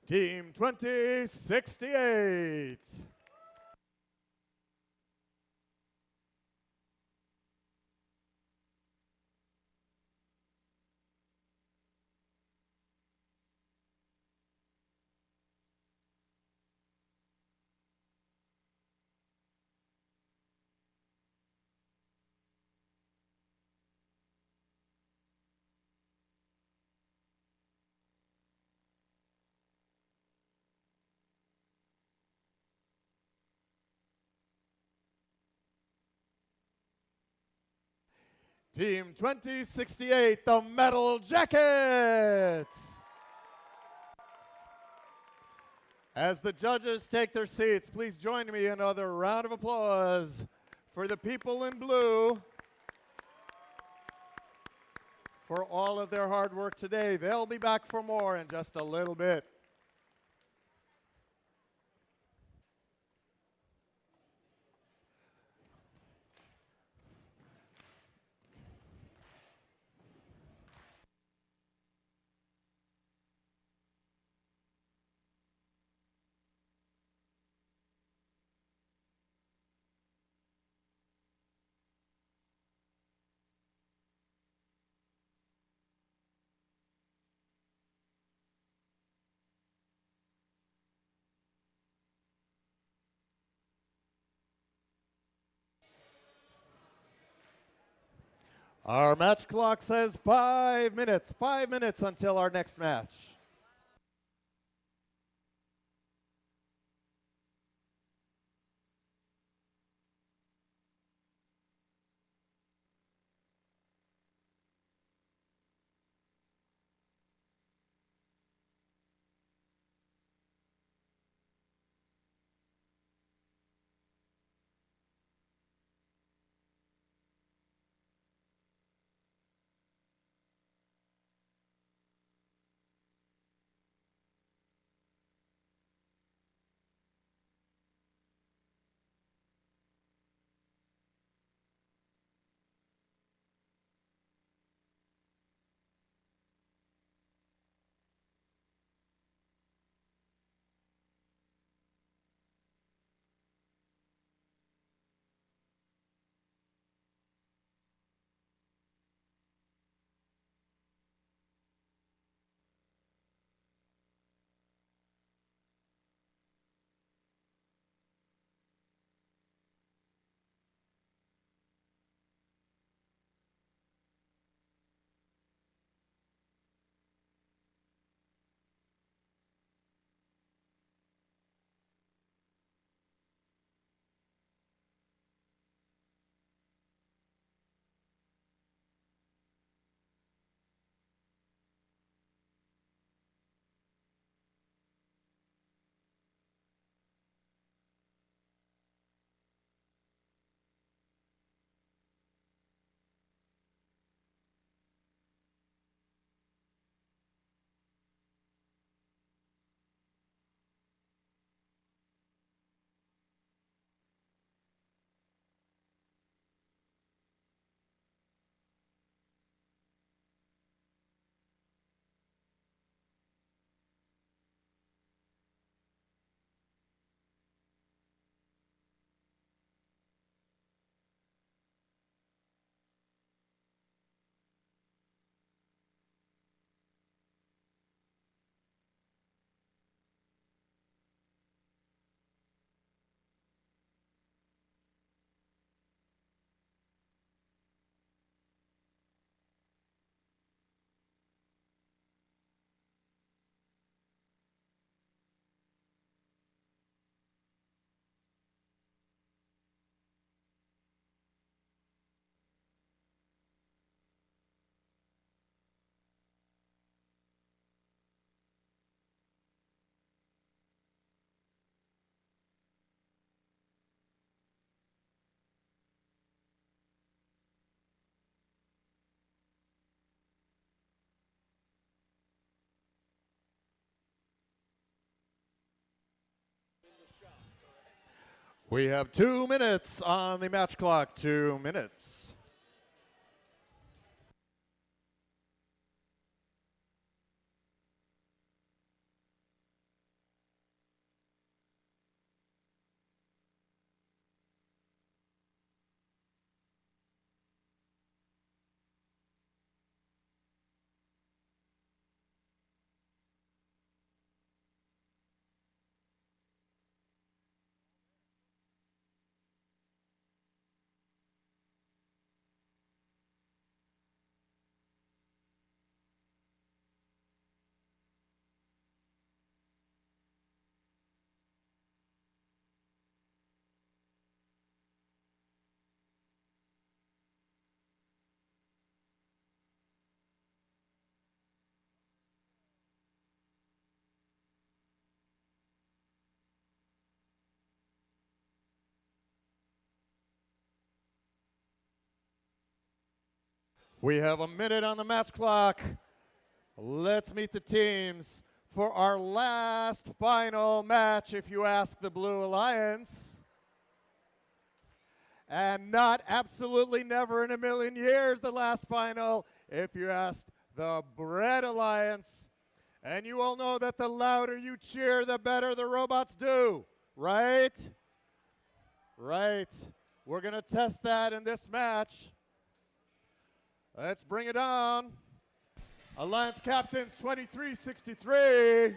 Team 2068. Team 2068, the Metal Jackets. As the judges take their seats, please join me in another round of applause for the people in blue for all of their hard work today. They'll be back for more in just a little bit. Our match clock says 5 minutes. 5 minutes until our next match. We have 2 minutes on the match clock. 2 minutes. We have a minute on the match clock. Let's meet the teams for our last final match, if you ask the Blue Alliance. And not absolutely never in a million years the last final, if you ask the Bread Alliance. And you all know that the louder you cheer, the better the robots do, right? Right. We're going to test that in this match. Let's bring it on. Alliance Captains 2363.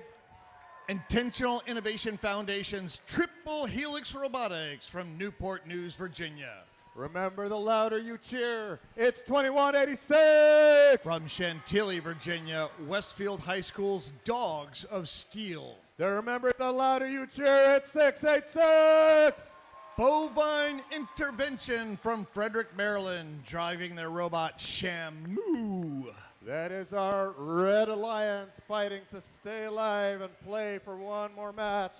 Intentional Innovation Foundation's Triple Helix Robotics from Newport News, Virginia. Remember, the louder you cheer, it's 2186. From Chantilly, Virginia, Westfield High School's Dogs of Steel. Then remember, the louder you cheer, it's 686. Bovine Intervention from Frederick, Maryland, driving their robot Shamu. That is our Red Alliance fighting to stay alive and play for one more match.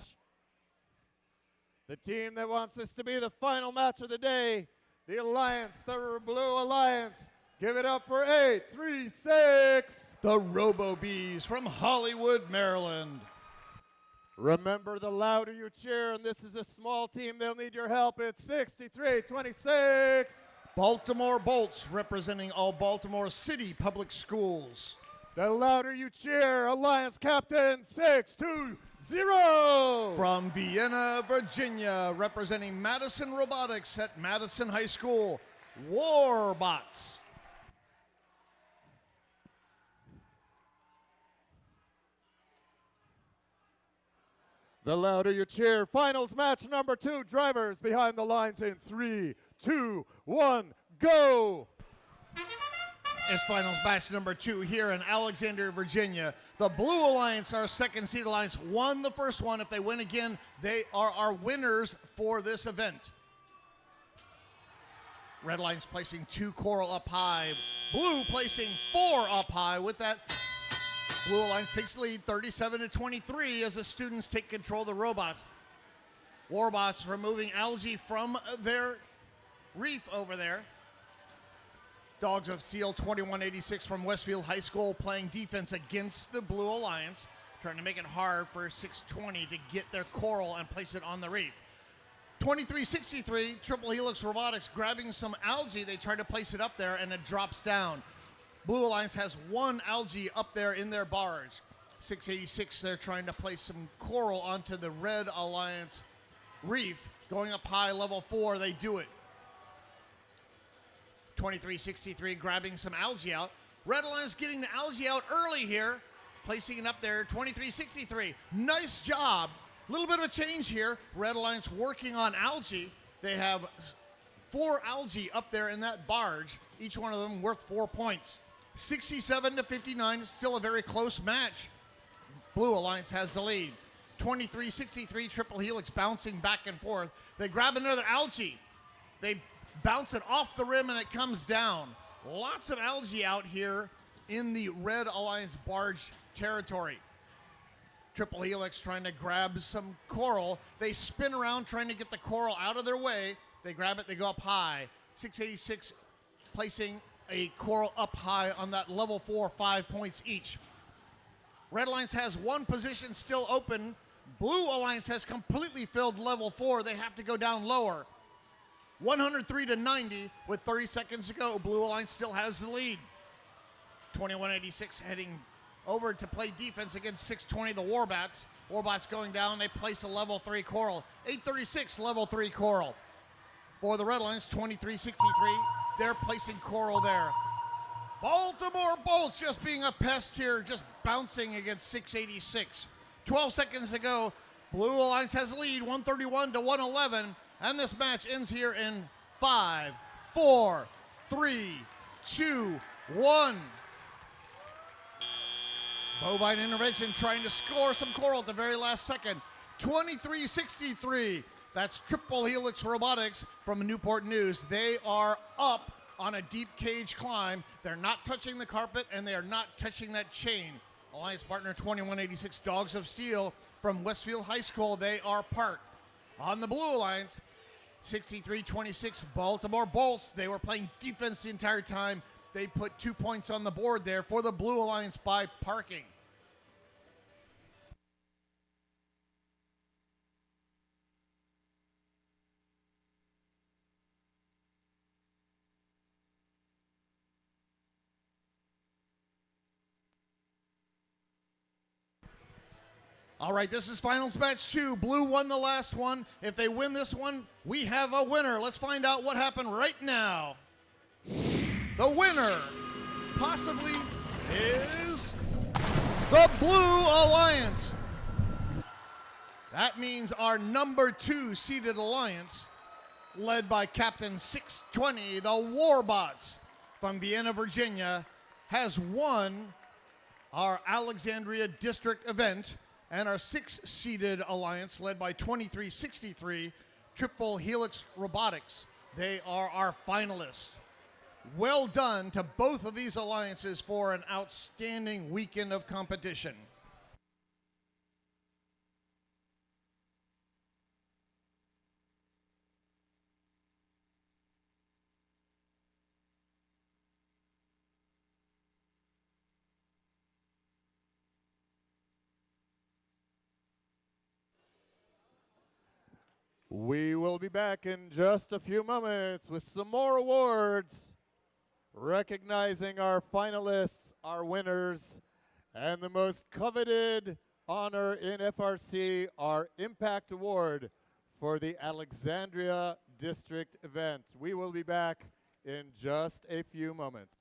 The team that wants this to be the final match of the day, the Alliance, the Blue Alliance. Give it up for 836. The Robo Bees from Hollywood, Maryland. Remember, the louder you cheer, and this is a small team, they'll need your help. It's 6326. Baltimore Bolts, representing all Baltimore City public schools. The louder you cheer, Alliance Captain 620. From Vienna, Virginia, representing Madison Robotics at Madison High School, Warbots. The louder you cheer, finals match number 2, drivers behind the lines in 3, 2, 1, go! It's finals match number 2 here in Alexandria, Virginia. The Blue Alliance, our second seed alliance, won the first one. If they win again, they are our winners for this event. Red Alliance placing 2 coral up high. Blue placing 4 up high. With that, Blue Alliance takes the lead 37-23 as the students take control of the robots. Warbots removing algae from their reef over there. Dogs of Steel 2186 from Westfield High School playing defense against the Blue Alliance, trying to make it hard for 620 to get their coral and place it on the reef. 2363, Triple Helix Robotics grabbing some algae. They try to place it up there and it drops down. Blue Alliance has 1 algae up there in their barge. 686, they're trying to place some coral onto the Red Alliance reef. Going up high, level 4, they do it. 2363 grabbing some algae out. Red Alliance getting the algae out early here, placing it up there. 2363, nice job. A little bit of a change here. Red Alliance working on algae. They have 4 algae up there in that barge, each one of them worth 4 points. 67-59 is still a very close match. Blue Alliance has the lead. 2363, Triple Helix bouncing back and forth. They grab another algae. They bounce it off the rim and it comes down. Lots of algae out here in the Red Alliance barge territory. Triple Helix trying to grab some coral. They spin around trying to get the coral out of their way. They grab it, they go up high. 686 placing a coral up high on that level 4, 5 points each. Red Alliance has 1 position still open. Blue Alliance has completely filled level 4. They have to go down lower. 103 to 90 with 30 seconds to go. Blue Alliance still has the lead. 2186 heading over to play defense against 620, the Warbats. Warbats going down. They place a level 3 coral. 836 level 3 coral. For the Red Alliance, 2363. They're placing coral there. Baltimore Bolts just being a pest here, just bouncing against 686. 12 seconds to go. Blue Alliance has the lead, 131 to 111. And this match ends here in 5, 4, 3, 2, 1. Bovine Intervention trying to score some coral at the very last second. 2363. That's Triple Helix Robotics from Newport News. They are up on a deep cage climb. They're not touching the carpet, and they are not touching that chain. Alliance partner 2186 Dogs of Steel from Westfield High School. They are parked. On the Blue Alliance, 6326 Baltimore Bolts. They were playing defense the entire time. They put 2 points on the board there for the Blue Alliance by parking. All right, this is finals match 2. Blue won the last one. If they win this one, we have a winner. Let's find out what happened right now. The winner possibly is the Blue Alliance. That means our number 2 seeded alliance, led by Captain 620, the Warbots from Vienna, Virginia, has won our Alexandria district event. And our 6-seeded alliance, led by 2363, Triple Helix Robotics. They are our finalists. Well done to both of these alliances for an outstanding weekend of competition. We will be back in just a few moments with some more awards, recognizing our finalists, our winners, and the most coveted honor in FRC, our Impact Award for the Alexandria District event. We will be back in just a few moments.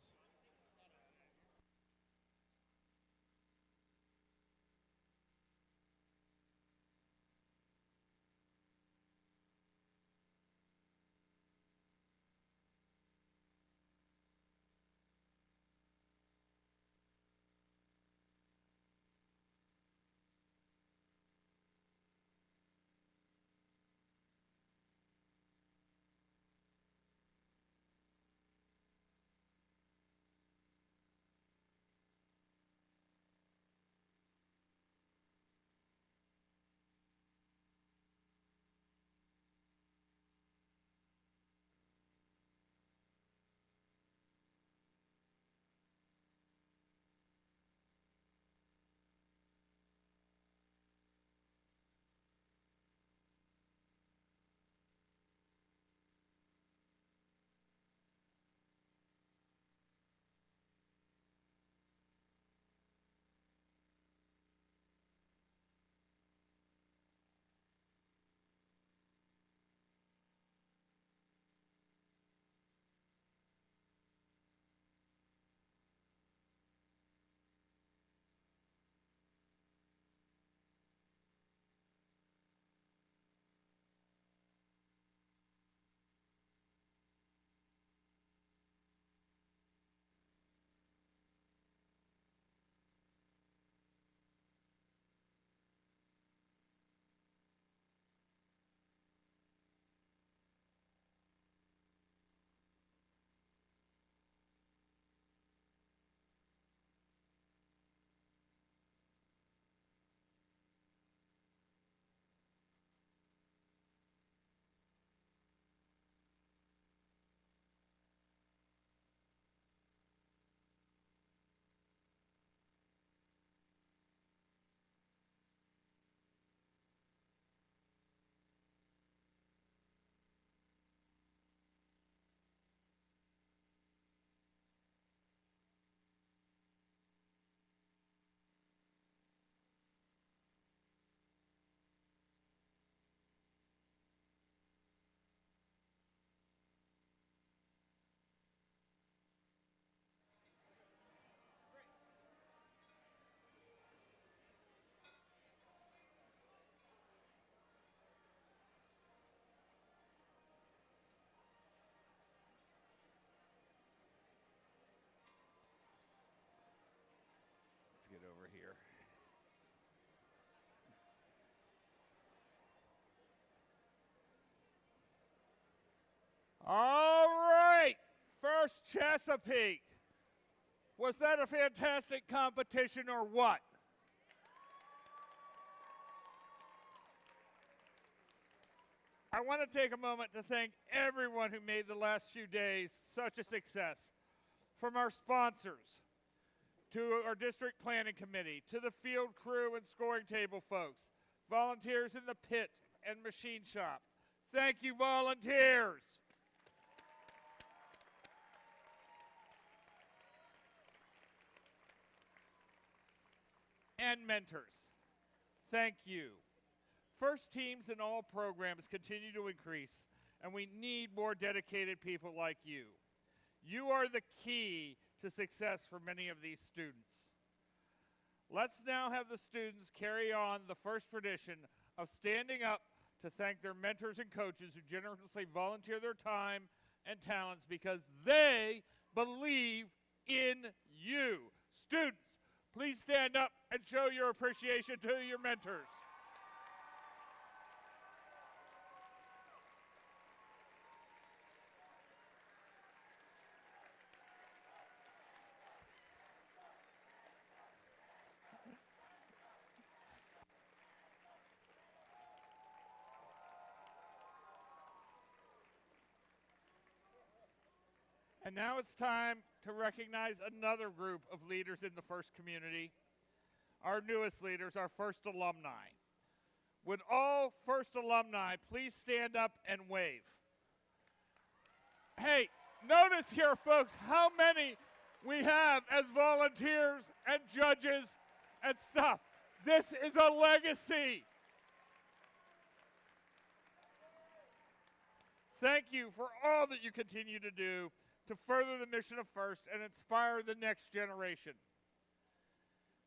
All right, first Chesapeake. Was that a fantastic competition or what? I want to take a moment to thank everyone who made the last few days such a success. From our sponsors, to our district planning committee, to the field crew and scoring table folks, volunteers in the pit and machine shop. Thank you, volunteers. And mentors, thank you. First teams in all programs continue to increase, and we need more dedicated people like you. You are the key to success for many of these students. Let's now have the students carry on the first tradition of standing up to thank their mentors and coaches who generously volunteer their time and talents because they believe in you. Students, please stand up and show your appreciation to your mentors. And now it's time to recognize another group of leaders in the First community, our newest leaders, our First alumni. Would all First alumni please stand up and wave? Hey, notice here, folks, how many we have as volunteers and judges and stuff. This is a legacy. Thank you for all that you continue to do to further the mission of First and inspire the next generation.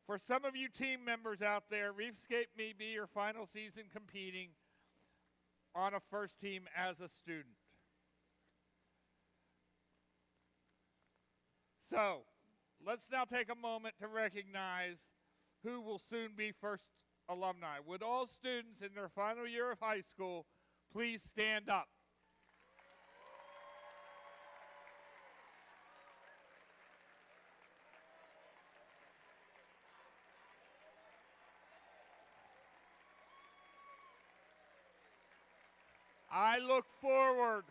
For some of you team members out there, Reefscape may be your final season competing on a First team as a student. So, let's now take a moment to recognize who will soon be First alumni. Would all students in their final year of high school please stand up? I look forward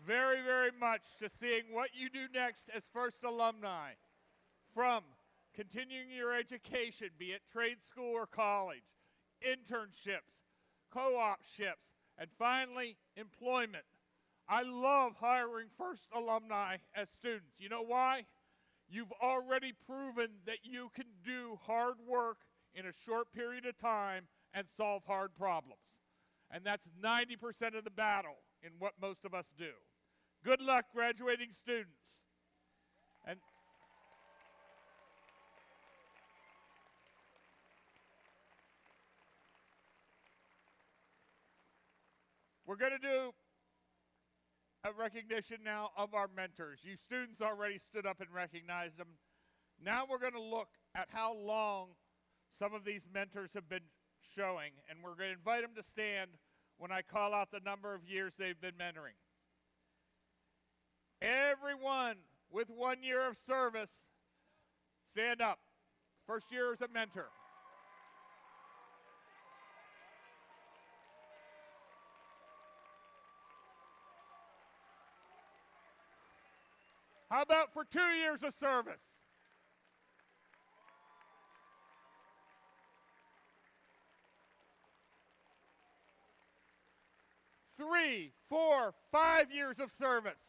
very, very much to seeing what you do next as First alumni, from continuing your education, be it trade school or college, internships, co-opships, and finally, employment. I love hiring First alumni as students. You know why? You've already proven that you can do hard work in a short period of time and solve hard problems. And that's 90% of the battle in what most of us do. Good luck, graduating students. And we're going to do a recognition now of our mentors. You students already stood up and recognized them. Now we're going to look at how long some of these mentors have been showing, and we're going to invite them to stand when I call out the number of years they've been mentoring. Everyone with 1 year of service, stand up. First year as a mentor. How about for 2 years of service? Three, 4, 5 years of service.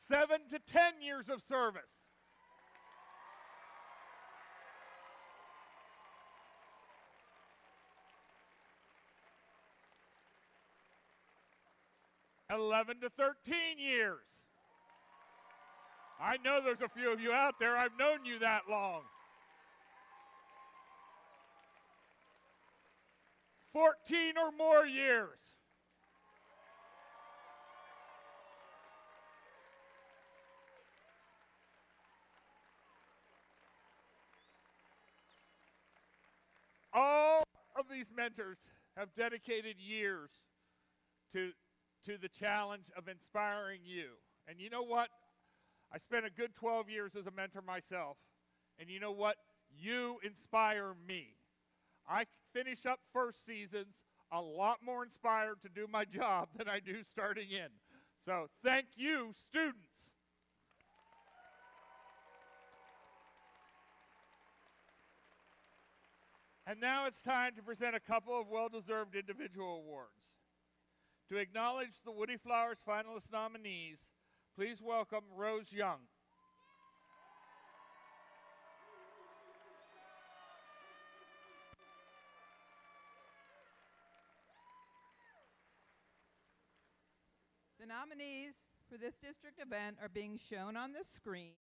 Seven to 10 years of service. $11 to 13 years. I know there's a few of you out there. I've known you that long. 14 or more years. of these mentors have dedicated years to the challenge of inspiring you. And you know what? I spent a good 12 years as a mentor myself. And you know what? You inspire me. I finish up first seasons a lot more inspired to do my job than I do starting in. So thank you, students. And now it's time to present a couple of well-deserved individual awards. To acknowledge the Woody Flowers finalist nominees, please welcome Rose Young. The nominees for this district event are being shown on the screen.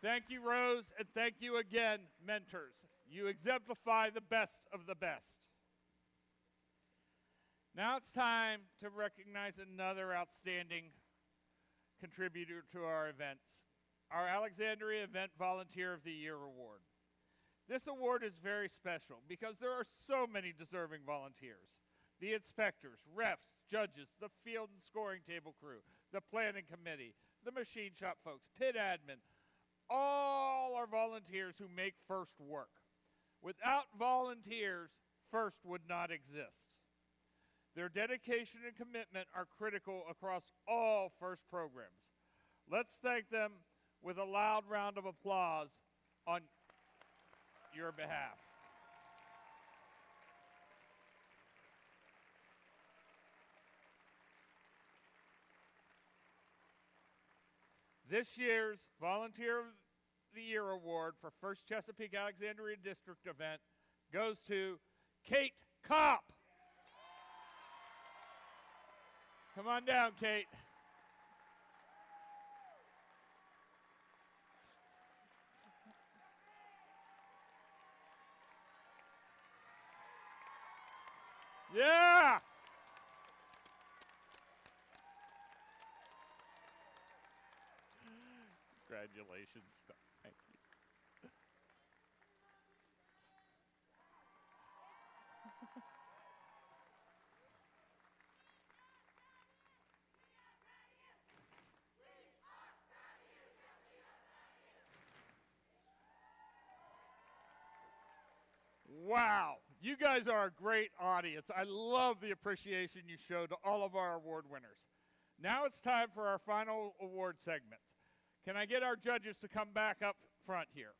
Thank you, Rose, and thank you again, mentors. You exemplify the best of the best. Now it's time to recognize another outstanding contributor to our events, our Alexandria Event Volunteer of the Year Award. This award is very special because there are so many deserving volunteers. The inspectors, refs, judges, the field and scoring table crew, the planning committee, the machine shop folks, pit admin, all are volunteers who make FIRST work. Without volunteers, FIRST would not exist. Their dedication and commitment are critical across all FIRST programs. Let's thank them with a loud round of applause on your behalf. This year's Volunteer of the Year Award for first Chesapeake Alexandria District event goes to Kate Kopp. Come on down, Kate. Yeah! Congratulations. Thank you. Wow, you guys are a great audience. I love the appreciation you showed to all of our award winners. Now it's time for our final award segments. Can I get our judges to come back up front here?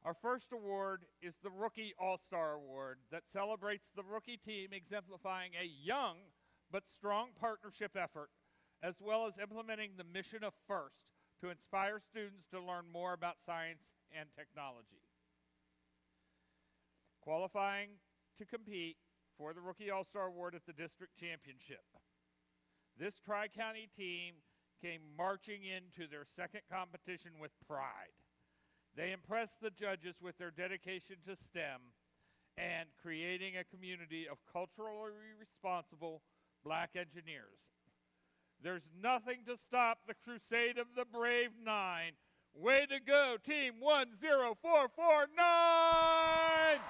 Our first award is the Rookie All-Star Award that celebrates the rookie team exemplifying a young but strong partnership effort, as well as implementing the mission of FIRST to inspire students to learn more about science and technology. Qualifying to compete for the Rookie All-Star Award at the district championship. This Tri-County team came marching into their second competition with pride. They impressed the judges with their dedication to STEM and creating a community of culturally responsible Black engineers. There's nothing to stop the crusade of the Brave Nine. Way to go, Team 10449!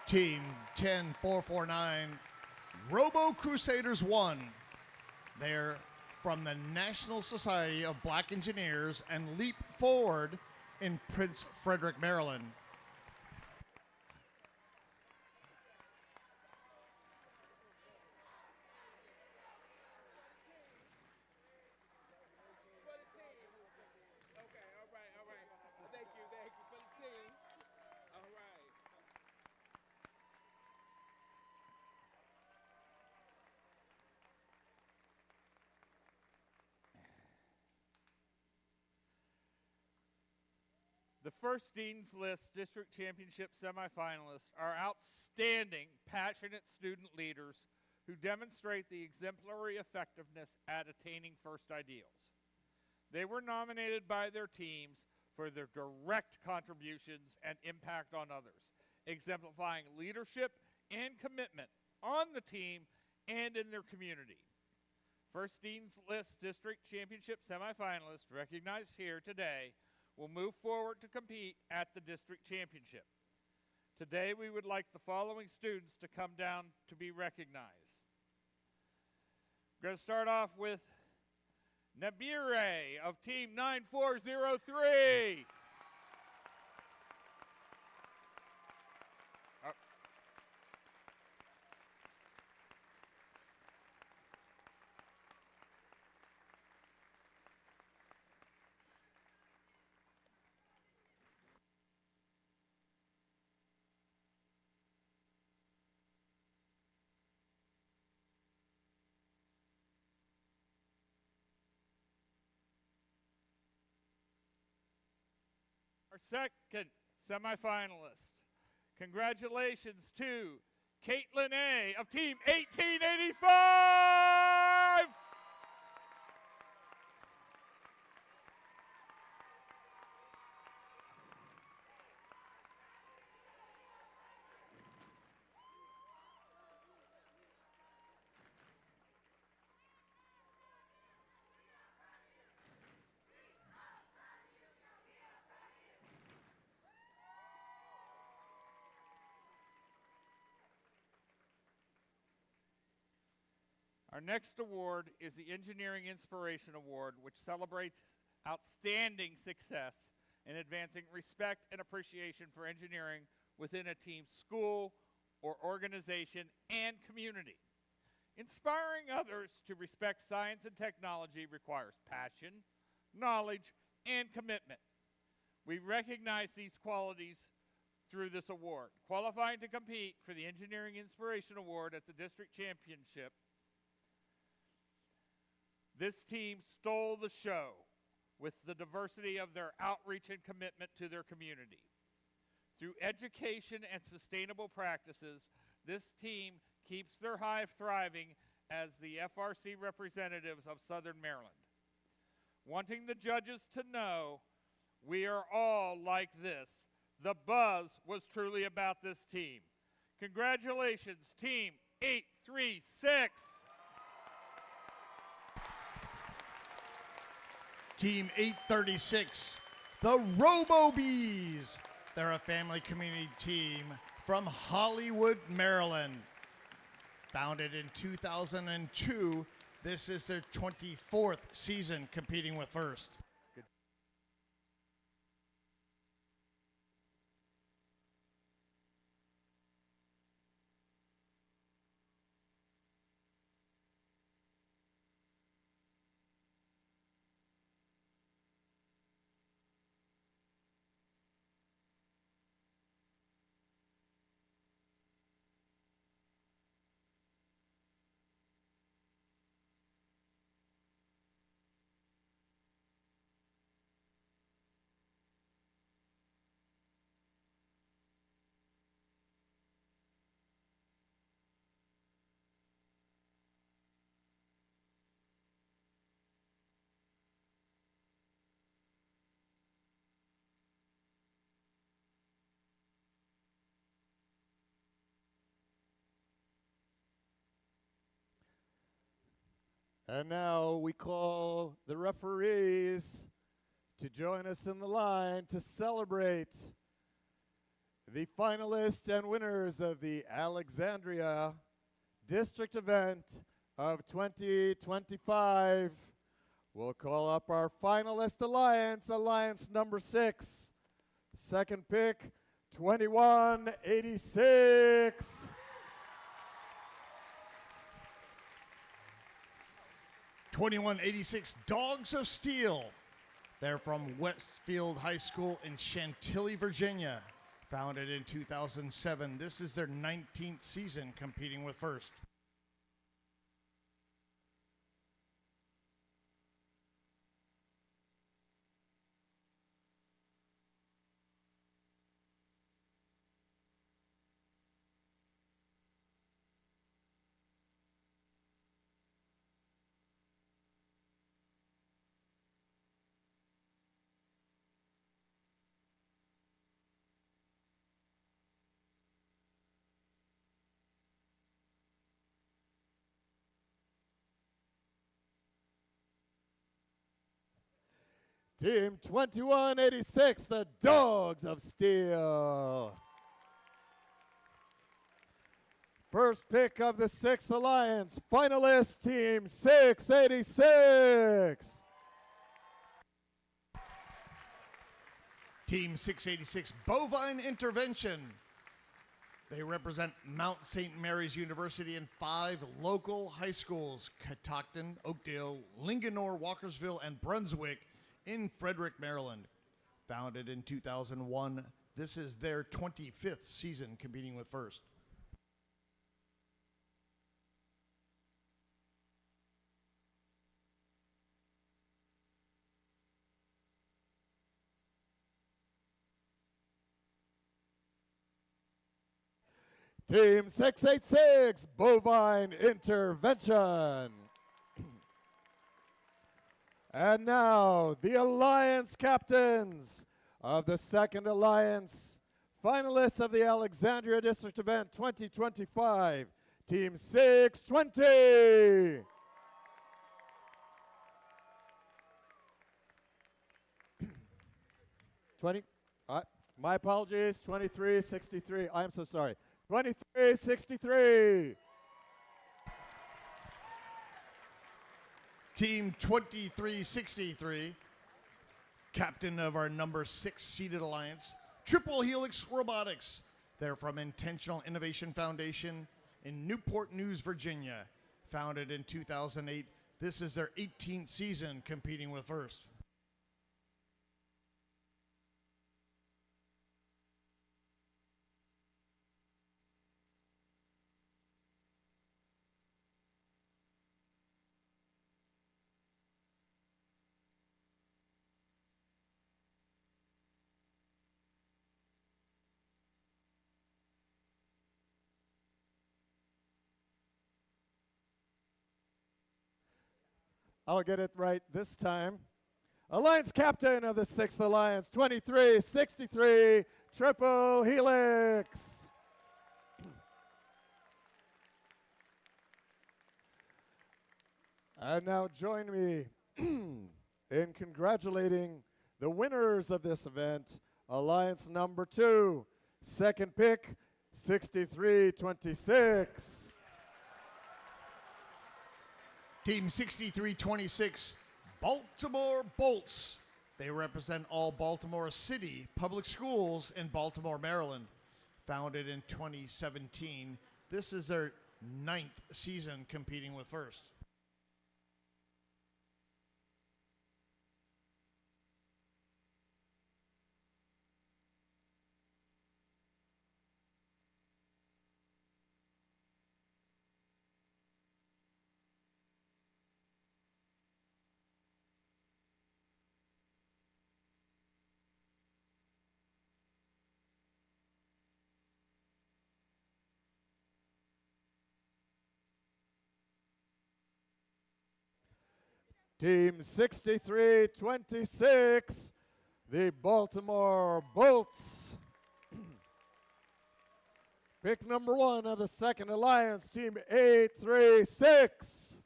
Team 10449, Robo Crusaders 1. They're from the National Society of Black Engineers and Leap Forward in Prince Frederick, Maryland. The first Dean's List District Championship semifinalists are outstanding, passionate student leaders who demonstrate the exemplary effectiveness at attaining FIRST ideals. They were nominated by their teams for their direct contributions and impact on others, exemplifying leadership and commitment on the team and in their community. First Dean's List District Championship semifinalists recognized here today will move forward to compete at the district championship. Today, we would like the following students to come down to be recognized. We're going to start off with Nabire of Team 9403. Our second semifinalist. Congratulations to Caitlin A. of Team 1885. Our next award is the Engineering Inspiration Award, which celebrates outstanding success in advancing respect and appreciation for engineering within a team's school or organization and community. Inspiring others to respect science and technology requires passion, knowledge, and commitment. We recognize these qualities through this award. Qualifying to compete for the Engineering Inspiration Award at the District Championship, this team stole the show with the diversity of their outreach and commitment to their community. Through education and sustainable practices, this team keeps their hive thriving as the FRC representatives of Southern Maryland. Wanting the judges to know we are all like this, the buzz was truly about this team. Congratulations, Team 836. Team 836, the Robo-Bees. They're a family community team from Hollywood, Maryland. Founded in 2002, this is their 24th season competing with First. And now we call the referees to join us in the line to celebrate the finalists and winners of the Alexandria District event of 2025. We'll call up our finalist alliance, alliance number 6. Second pick, 2186. '86 Dogs of Steel. They're from Westfield High School in Chantilly, Virginia. Founded in 2007. This is their 19th season competing with First. Team 2186, the Dogs of Steel. First pick of the 6th Alliance, finalist Team 686. Team 686 Bovine Intervention. They represent Mount St. Mary's University and 5 local high schools, Catoctin, Oakdale, Linganore, Walkersville, and Brunswick in Frederick, Maryland. Founded in 2001, this is their 25th season competing with First. Team 686, Bovine Intervention. And now, the Alliance captains of the 2nd Alliance, finalists of the Alexandria District Event 2025, Team 620. My apologies, 2363. I'm so sorry. 2363. Team 2363, captain of our number 6 seeded alliance, Triple Helix Robotics. They're from Intentional Innovation Foundation in Newport News, Virginia. founded in 2008. This is their 18th season competing with First. I'll get it right this time. Alliance captain of the 6th Alliance, 2363, Triple Helix. And now join me in congratulating the winners of this event. Alliance number 2, second pick, 6326. Team 6326, Baltimore Bolts. They represent all Baltimore City public schools in Baltimore, Maryland. Founded in 2017, this is their 9th season competing with First. Team 6326, the Baltimore Bolts. Pick number 1 of the 2nd Alliance, Team 836.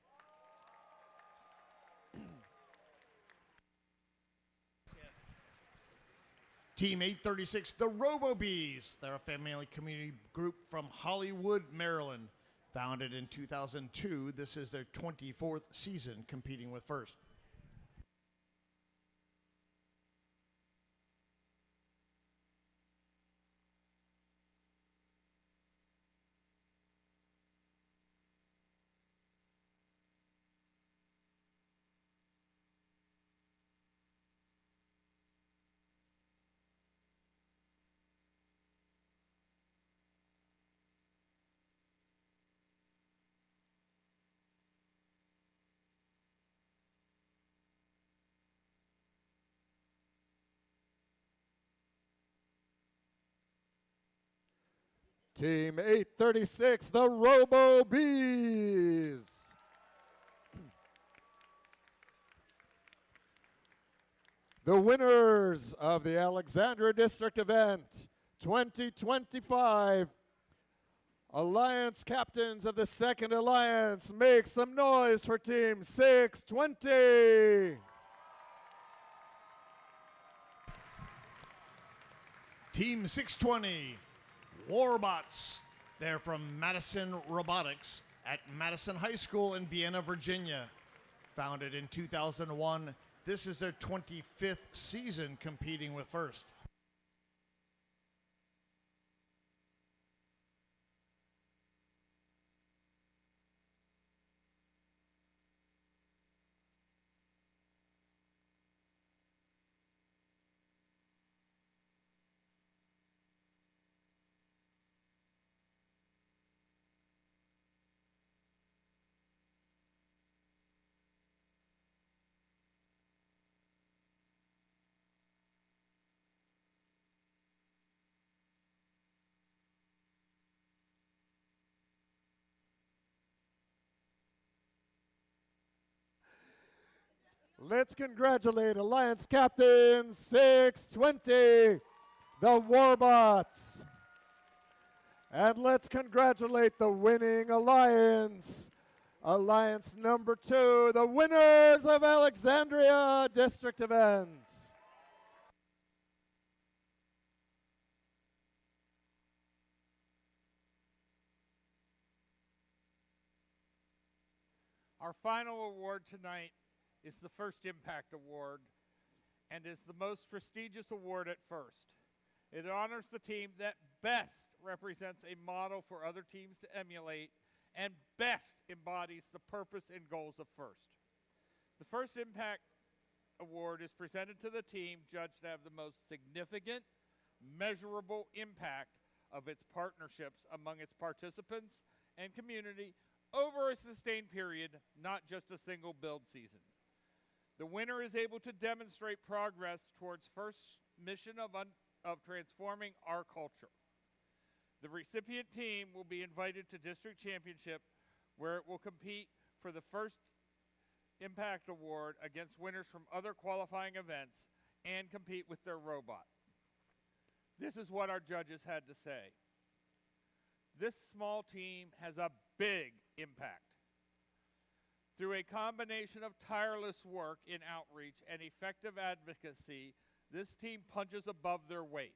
Team 836, the Robo-Bees. They're a family community group from Hollywood, Maryland. Founded in 2002, this is their 24th season competing with First. Team 836, the Robo-Bees. The winners of the Alexandria District event 2025, Alliance captains of the 2nd Alliance, make some noise for Team 620. Team 620, Warbots. They're from Madison Robotics at Madison High School in Vienna, Virginia. Founded in 2001, this is their 25th season competing with First. Let's congratulate Alliance Captain 620, the Warbots. And let's congratulate the winning Alliance, Alliance number 2, the winners of Alexandria District event. Our final award tonight is the First Impact Award and is the most prestigious award at First. It honors the team that best represents a model for other teams to emulate and best embodies the purpose and goals of FIRST. The FIRST Impact Award is presented to the team judged to have the most significant, measurable impact of its partnerships among its participants and community over a sustained period, not just a single build season. The winner is able to demonstrate progress towards FIRST's mission of transforming our culture. The recipient team will be invited to district championship, where it will compete for the FIRST Impact Award against winners from other qualifying events and compete with their robot. This is what our judges had to say. This small team has a big impact. Through a combination of tireless work in outreach and effective advocacy, this team punches above their weight.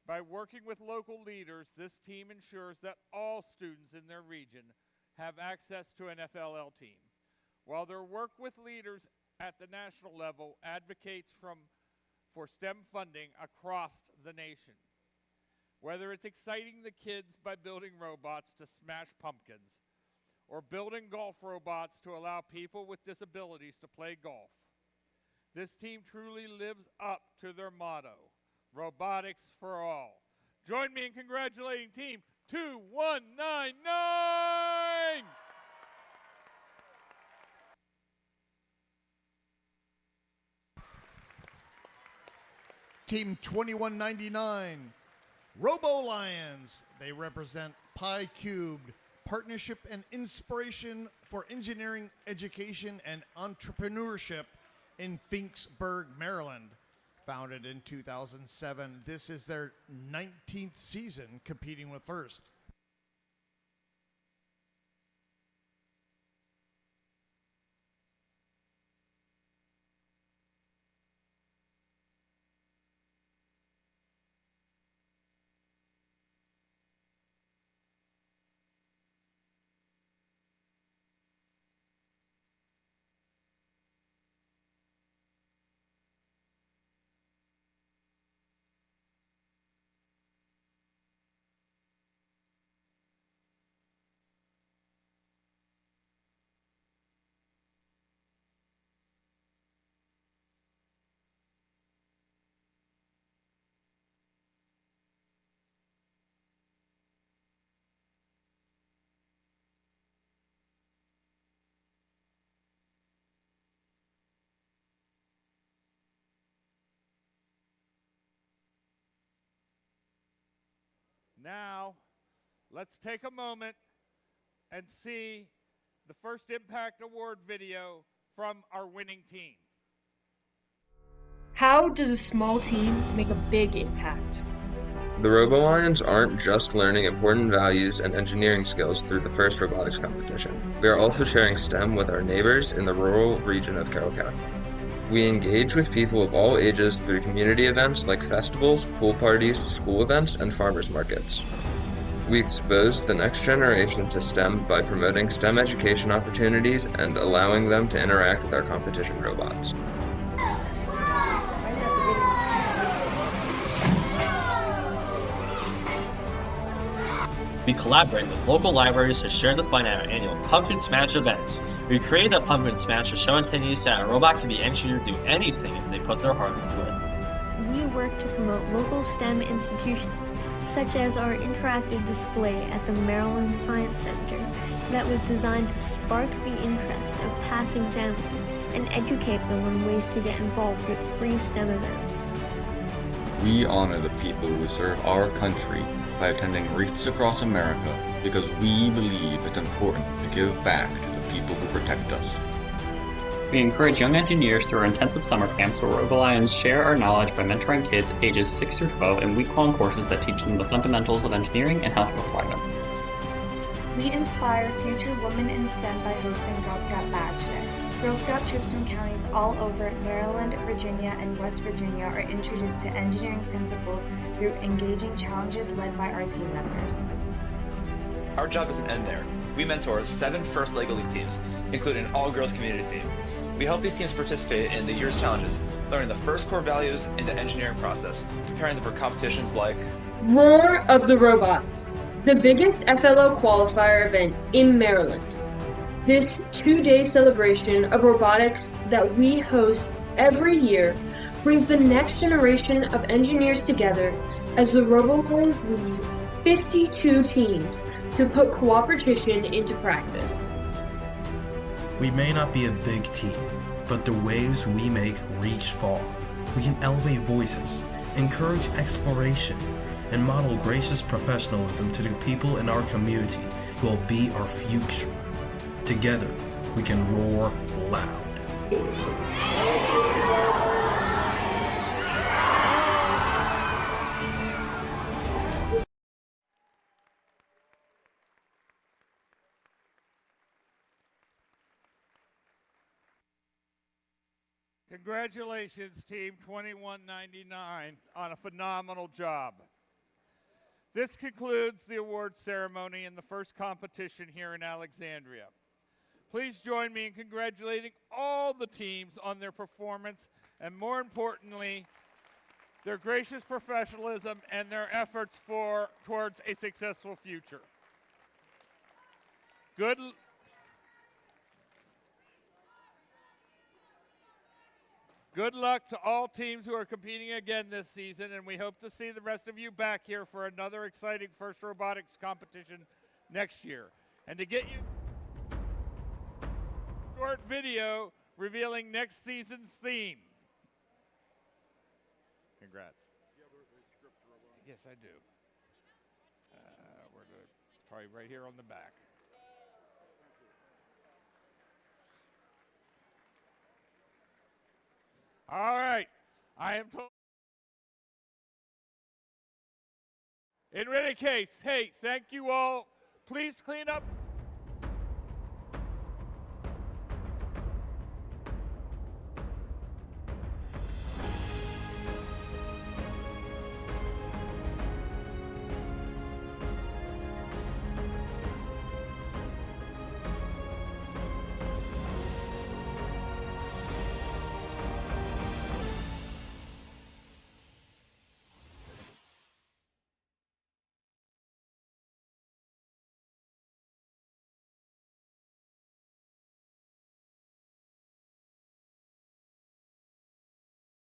By working with local leaders, this team ensures that all students in their region have access to an FLL team, while their work with leaders at the national level advocates for STEM funding across the nation. Whether it's exciting the kids by building robots to smash pumpkins, or building golf robots to allow people with disabilities to play golf, this team truly lives up to their motto, robotics for all. Join me in congratulating Team 2199! Team 2199, Robo Lions. They represent Pi Cubed, Partnership and Inspiration for Engineering, Education, and Entrepreneurship in Finksburg, Maryland. Founded in 2007, this is their 19th season competing with FIRST. Now, let's take a moment and see the FIRST Impact Award video from our winning team. How does a small team make a big impact? The Robo Lions aren't just learning important values and engineering skills through the FIRST robotics competition. We are also sharing STEM with our neighbors in the rural region of Carroll County. We engage with people of all ages through community events like festivals, pool parties, school events, and farmers markets. We expose the next generation to STEM by promoting STEM education opportunities and allowing them to interact with our competition robots. We collaborate with local libraries to share the fun at our annual Pumpkin Smash events. We created the Pumpkin Smash to show attendees that a robot can be engineered to do anything if they put their heart into it. We work to promote local STEM institutions, such as our interactive display at the Maryland Science Center that was designed to spark the interest of passing families and educate them on ways to get involved with free STEM events. We honor the people who serve our country by attending wreaths across America because we believe it's important to give back to the people who protect us. We encourage young engineers through our intensive summer camps where Robo Lions share our knowledge by mentoring kids ages 6 through 12 in week-long courses that teach them the fundamentals of engineering and how to apply them. We inspire future women in STEM by hosting Girl Scout Badge Day. Girl Scout troops from counties all over Maryland, Virginia, and West Virginia are introduced to engineering principles through engaging challenges led by our team members. Our job doesn't end there. We mentor 7 FIRST LEGO League teams, including an all-girls community team. We help these teams participate in the year's challenges, learning the FIRST core values in the engineering process, preparing them for competitions like Roar of the Robots, the biggest FLO qualifier event in Maryland. This 2-day celebration of robotics that we host every year brings the next generation of engineers together as the RoboLions lead 52 teams to put cooperation into practice. We may not be a big team, but the waves we make reach far. We can elevate voices, encourage exploration, and model gracious professionalism to the people in our community who will be our future. Together, we can roar loud. Congratulations, Team 2199, on a phenomenal job. This concludes the award ceremony and the first competition here in Alexandria. Please join me in congratulating all the teams on their performance and, more importantly, their gracious professionalism and their efforts towards a successful future. Good luck to all teams who are competing again this season, and we hope to see the rest of you back here for another exciting FIRST Robotics competition next year. And to get you a short video revealing next season's theme. Congrats. Do you have a script for Robotics? Yes, I do. We're good. Probably right here on the back. All right, I am told. In any case, hey, thank you all. Please clean up.